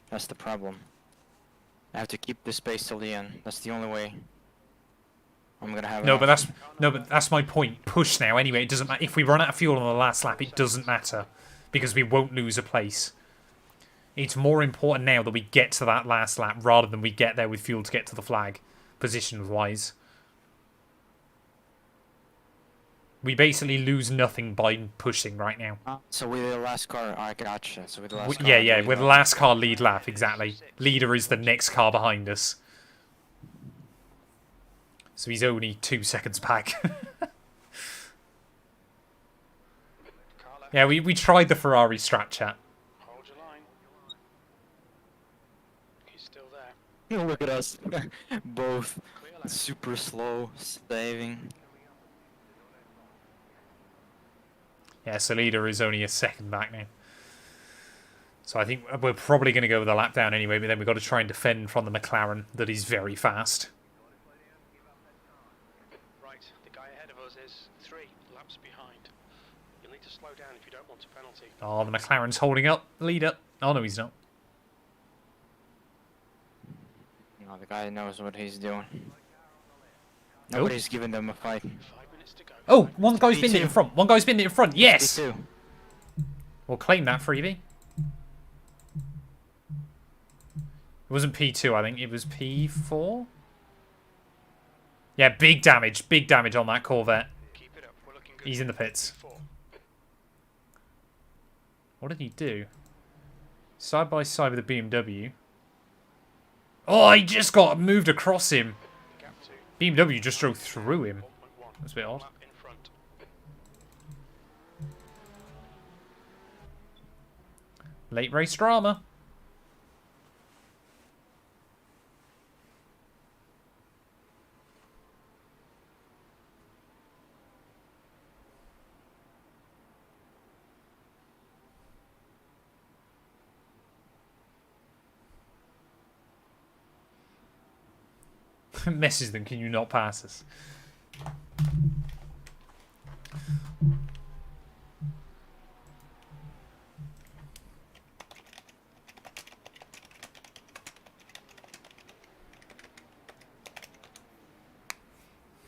That's the problem. I have to keep this pace till the end. That's the only way I'm gonna have. No, but that's my point. Push now. Anyway, it doesn't matter if we run out of fuel on the last lap. It doesn't matter because we won't lose a place. It's more important now that we get to that last lap rather than we get there with fuel to get to the flag, position-wise. We basically lose nothing by pushing right now. So with the last car, I gotcha. So with the last car, Yeah, with the last car lead lap, exactly. Leader is the next car behind us. So he's only 2 seconds back. Yeah, we tried the Ferrari strat chat. Hold your line. He's still there. Look at us, both super slow, saving. Yeah, so leader is only a second back now. So I think we're probably going to go with a lap down anyway, but then we've got to try and defend from the McLaren that is very fast. Right, the guy ahead of us is 3 laps behind. You'll need to slow down if you don't want a penalty. Oh, the McLaren's holding up. Leader. Oh, no, he's not. No, the guy knows what he's doing. Nobody's giving them a fight. 5 minutes to go. Oh, one guy's been P2. in front. One guy's been in front. Yes! Me too. We'll claim that freebie. It wasn't P2, I think. It was P4? Yeah, big damage. Big damage on that Corvette. Keep it up. We're looking good. He's in the pits. 4. What did he do? Side by side with the BMW. Oh, he just got moved across him. Gap 2. BMW just drove through him. 1.1. That's a bit odd. Lap in front. Late race drama. Message them, can you not pass us?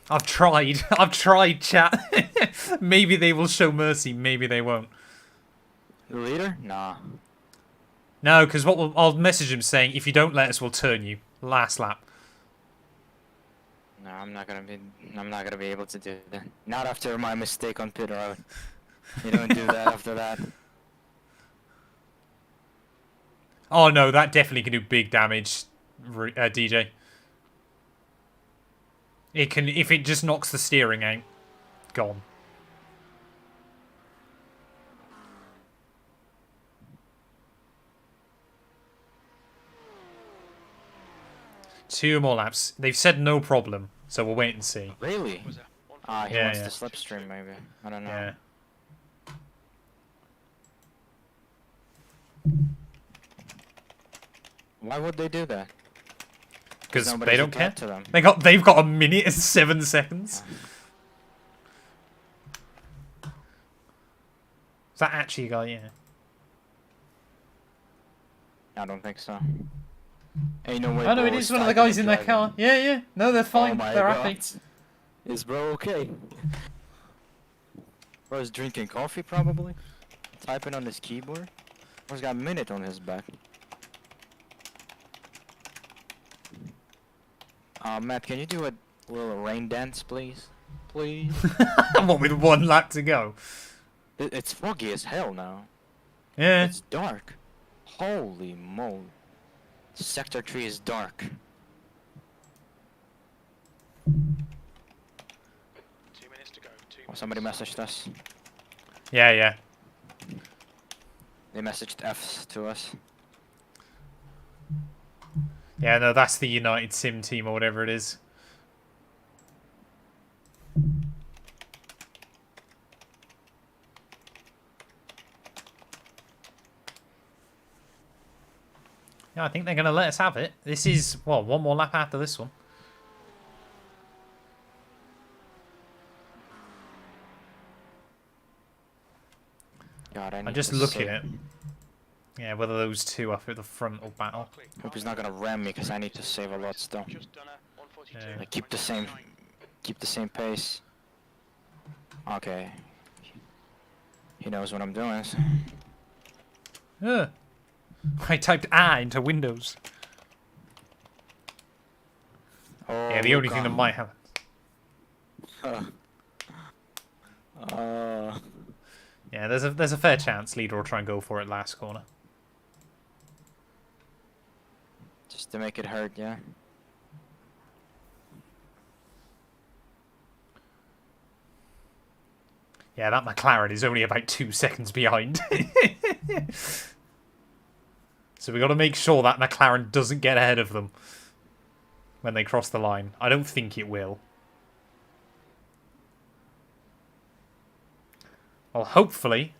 I've tried. I've tried, chat. Maybe they will show mercy, maybe they won't. The leader? Nah. No, because I'll message him saying, if you don't let us, we'll turn you. Last lap. No, I'm not gonna be able to do that. Not after my mistake on pit road. You don't do that after that. Oh no, that definitely can do big damage, DJ. It can, if it just knocks the steering out, gone. Two more laps. They've said no problem, so we'll wait and see. Really? Was there? 1. He Yeah, wants yeah. the slipstream maybe. I don't know. Yeah. Why would they do that? Because nobody's they don't care. applied to them. They've got a minute and 7 seconds. Is that actually a guy? Yeah. I don't think so. Ain't no way. Oh no, it bro is one of the started guys in their driving. car. Yeah, yeah. No, they're fine. Oh my They're God. happy. Is bro okay? Bro's drinking coffee probably. Typing on his keyboard. Bro's got a minute on his back. Matt, can you do a little rain dance, please? Please. What, with 1 lap to go? It's foggy as hell now. Yeah. It's dark. Holy moly. Sector 3 is dark. 2 minutes to go. Oh, somebody messaged us. Yeah, yeah. They messaged Fs to us. Yeah, no, that's the United Sim team or whatever it is. Yeah, I think they're going to let us have it. This is, well, one more lap after this one. God, I need I'm just to looking save. at, yeah, whether those two up at the front will battle. Hope he's not gonna ram me because I need to save a lot still. Just done a 142. Yeah. Like, keep the same pace. Okay. He knows what I'm doing. So. I typed A into Windows. Oh, Yeah, the only thing that might happen. Yeah, there's a fair chance Leader will try and go for it last corner. Just to make it hurt, yeah. Yeah, that McLaren is only about 2 seconds behind. So we got to make sure that McLaren doesn't get ahead of them when they cross the line. I don't think it will. Well, hopefully,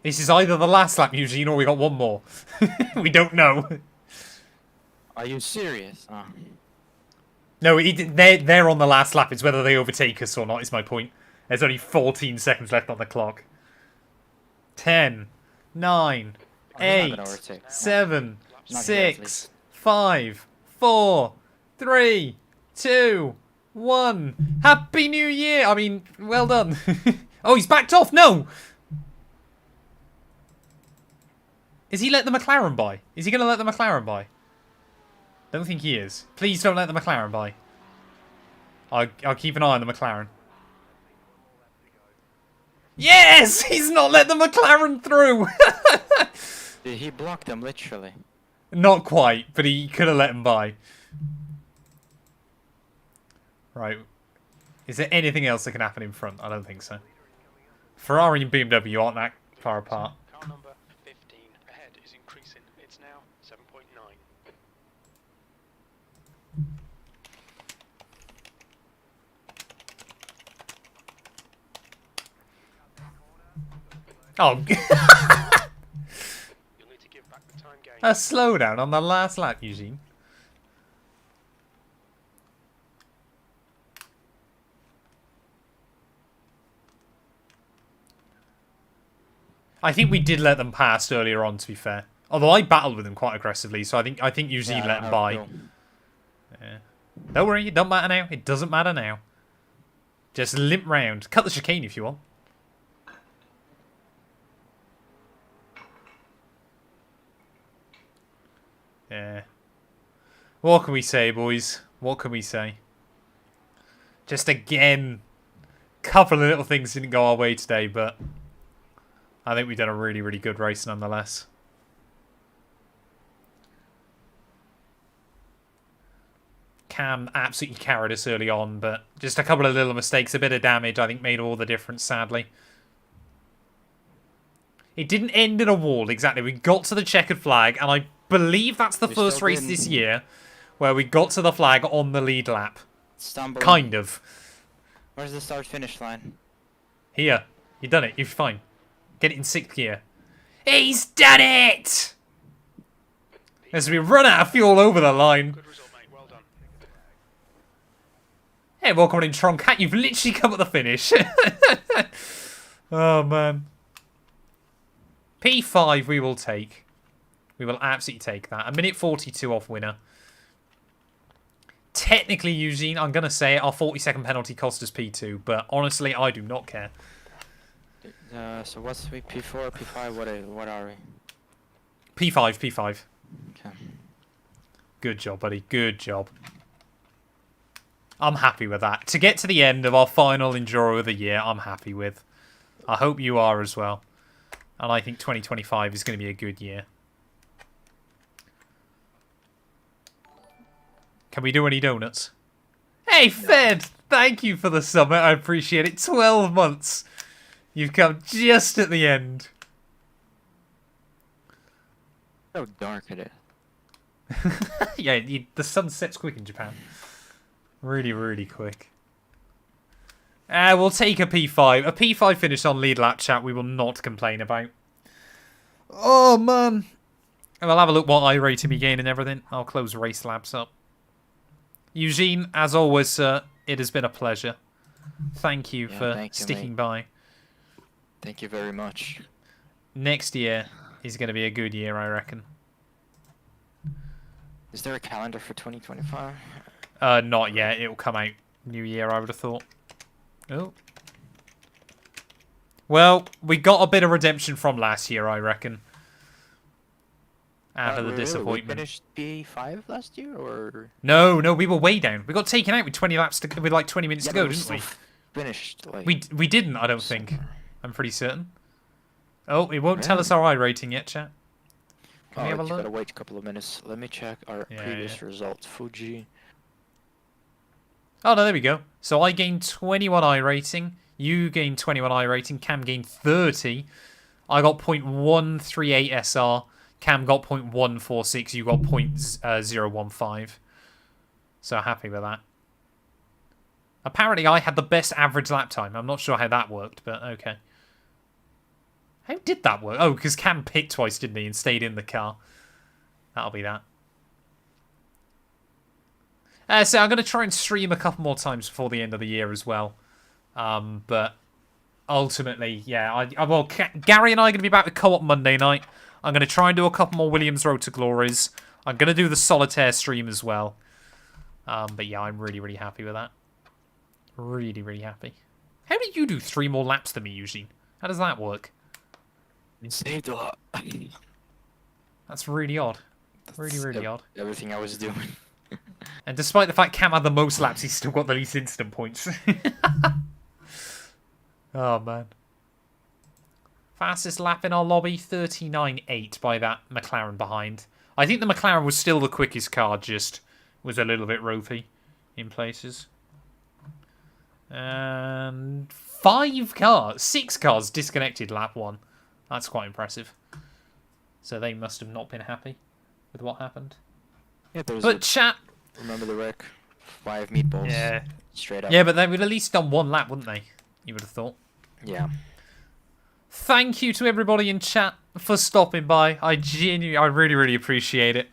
this is either the last lap, Eugene, or we got one more. We don't know. Are you serious? Oh. No, they're on the last lap. It's whether they overtake us or not, is my point. There's only 14 seconds left on the clock. 10, 9, Oh, he's not 8, gonna overtake. 7, Not here, at 6, least. 5, 4, 3, 2, 1. Happy New Year! I mean, well done. Oh, he's backed off. No! Is he let the McLaren by? Is he going to let the McLaren by? Don't think he is. Please don't let the McLaren by. I'll keep an eye on the McLaren. Yes! He's not let the McLaren through! He blocked them, literally. Not quite, but he could have let him by. Right. Is there anything else that can happen in front? I don't think so. Ferrari and BMW aren't that far apart. Car number 15 ahead is increasing. It's now 7.9. Oh, You'll need to give back the time gain. a slowdown on the last lap, Eugene. I think we did let them pass earlier on, to be fair. Although I battled with them quite aggressively, so I think Eugene Yeah, let them I by. will. Yeah. Don't worry, it don't matter now. It doesn't matter now. Just limp round. Cut the chicane if you want. Yeah. What can we say, boys? What can we say? Just again, couple of little things didn't go our way today, but I think we've done a really, really good race nonetheless. Cam absolutely carried us early on, but just a couple of little mistakes, a bit of damage, I think made all the difference, sadly. It didn't end in a wall, exactly. We got to the checkered flag, and I believe that's the We first still race didn't. this year where we got to the flag on the lead lap. Stumble. Kind of. Where's the start-finish line? Here. You've done it. You're fine. Get it in 6th gear. He's done it! As we run out of fuel over the line. Good result, mate. Well done. Hey, welcome in, Troncat. You've literally come at the finish. Oh, man. P5 we will take. We will absolutely take that. A minute 42 off winner. Technically, Eugene, I'm going to say our 40-second penalty cost us P2, but honestly, I do not care. So what's we P4, P5? What are we? P5, P5. Okay. Good job, buddy. Good job. I'm happy with that. To get to the end of our final Enduro of the year, I'm happy with. I hope you are as well. And I think 2025 is going to be a good year. Can we do any donuts? Hey, Fed, thank you for the sub. I appreciate it. 12 months. You've come just at the end. So dark it is. Yeah, the sun sets quick in Japan. Really, really quick. We'll take a P5. A P5 finish on lead lap, chat, we will not complain about. Oh, man. And I'll have a look what iRating we gain and everything. I'll close race labs up. Eugene, as always, sir, it has been a pleasure. Thank you for sticking by. Thank you very much. Next year is going to be a good year, I reckon. Is there a calendar for 2025? Not yet. It'll come out New Year, I would have thought. Oh. Well, we got a bit of redemption from last year, I reckon. After the disappointment. We finished P5 last year, or? No, we were way down. We got taken out with 20 laps to, with like 20 minutes to go, didn't we? Finished. Like, we didn't, I don't think. I'm pretty certain. Oh, it won't tell us our iRating yet, chat. Can we have a look? Gotta wait a couple of minutes. Let me check our previous results. Fuji. Oh, no, there we go. So I gained 21 iRating. You gained 21 iRating. Cam gained 30. I got 0.138 SR. Cam got 0.146. You got 0.015. So happy with that. Apparently, I had the best average lap time. I'm not sure how that worked, but okay. How did that work? Oh, because Cam picked twice, didn't he, and stayed in the car. That'll be that. So I'm going to try and stream a couple more times before the end of the year as well. But ultimately, yeah. Well, Gary and I are going to be back with Co-op Monday night. I'm going to try and do a couple more Williams Road to Glories. I'm going to do the Solitaire stream as well. But yeah, I'm really, really happy with that. Really, really happy. How did you do 3 more laps than me, Eugene? How does that work? You saved a lot. That's really odd. Really, really odd. Everything I was doing. And despite the fact Cam had the most laps, he's still got the least instant points. Oh, man. Fastest lap in our lobby, 39.8 by that McLaren behind. I think the McLaren was still the quickest car, just was a little bit ropey in places. And 6 cars disconnected lap 1. That's quite impressive. So they must have not been happy with what happened. Yeah, but chat... Remember the wreck? 5 meatballs. Yeah. Straight up. Yeah, but they would at least done 1 lap, wouldn't they? You would have thought. Yeah. Thank you to everybody in chat for stopping by. I really, really appreciate it.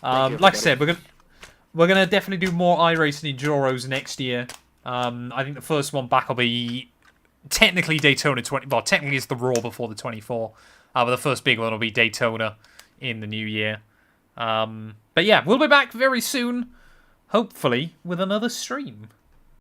Like I said, we're gonna definitely do more iRacing Enduros next year. I think the first one back will be technically Daytona 20. Well, technically it's the Raw before the 24. But the first big one will be Daytona in the new year. But yeah, we'll be back very soon, hopefully with another stream.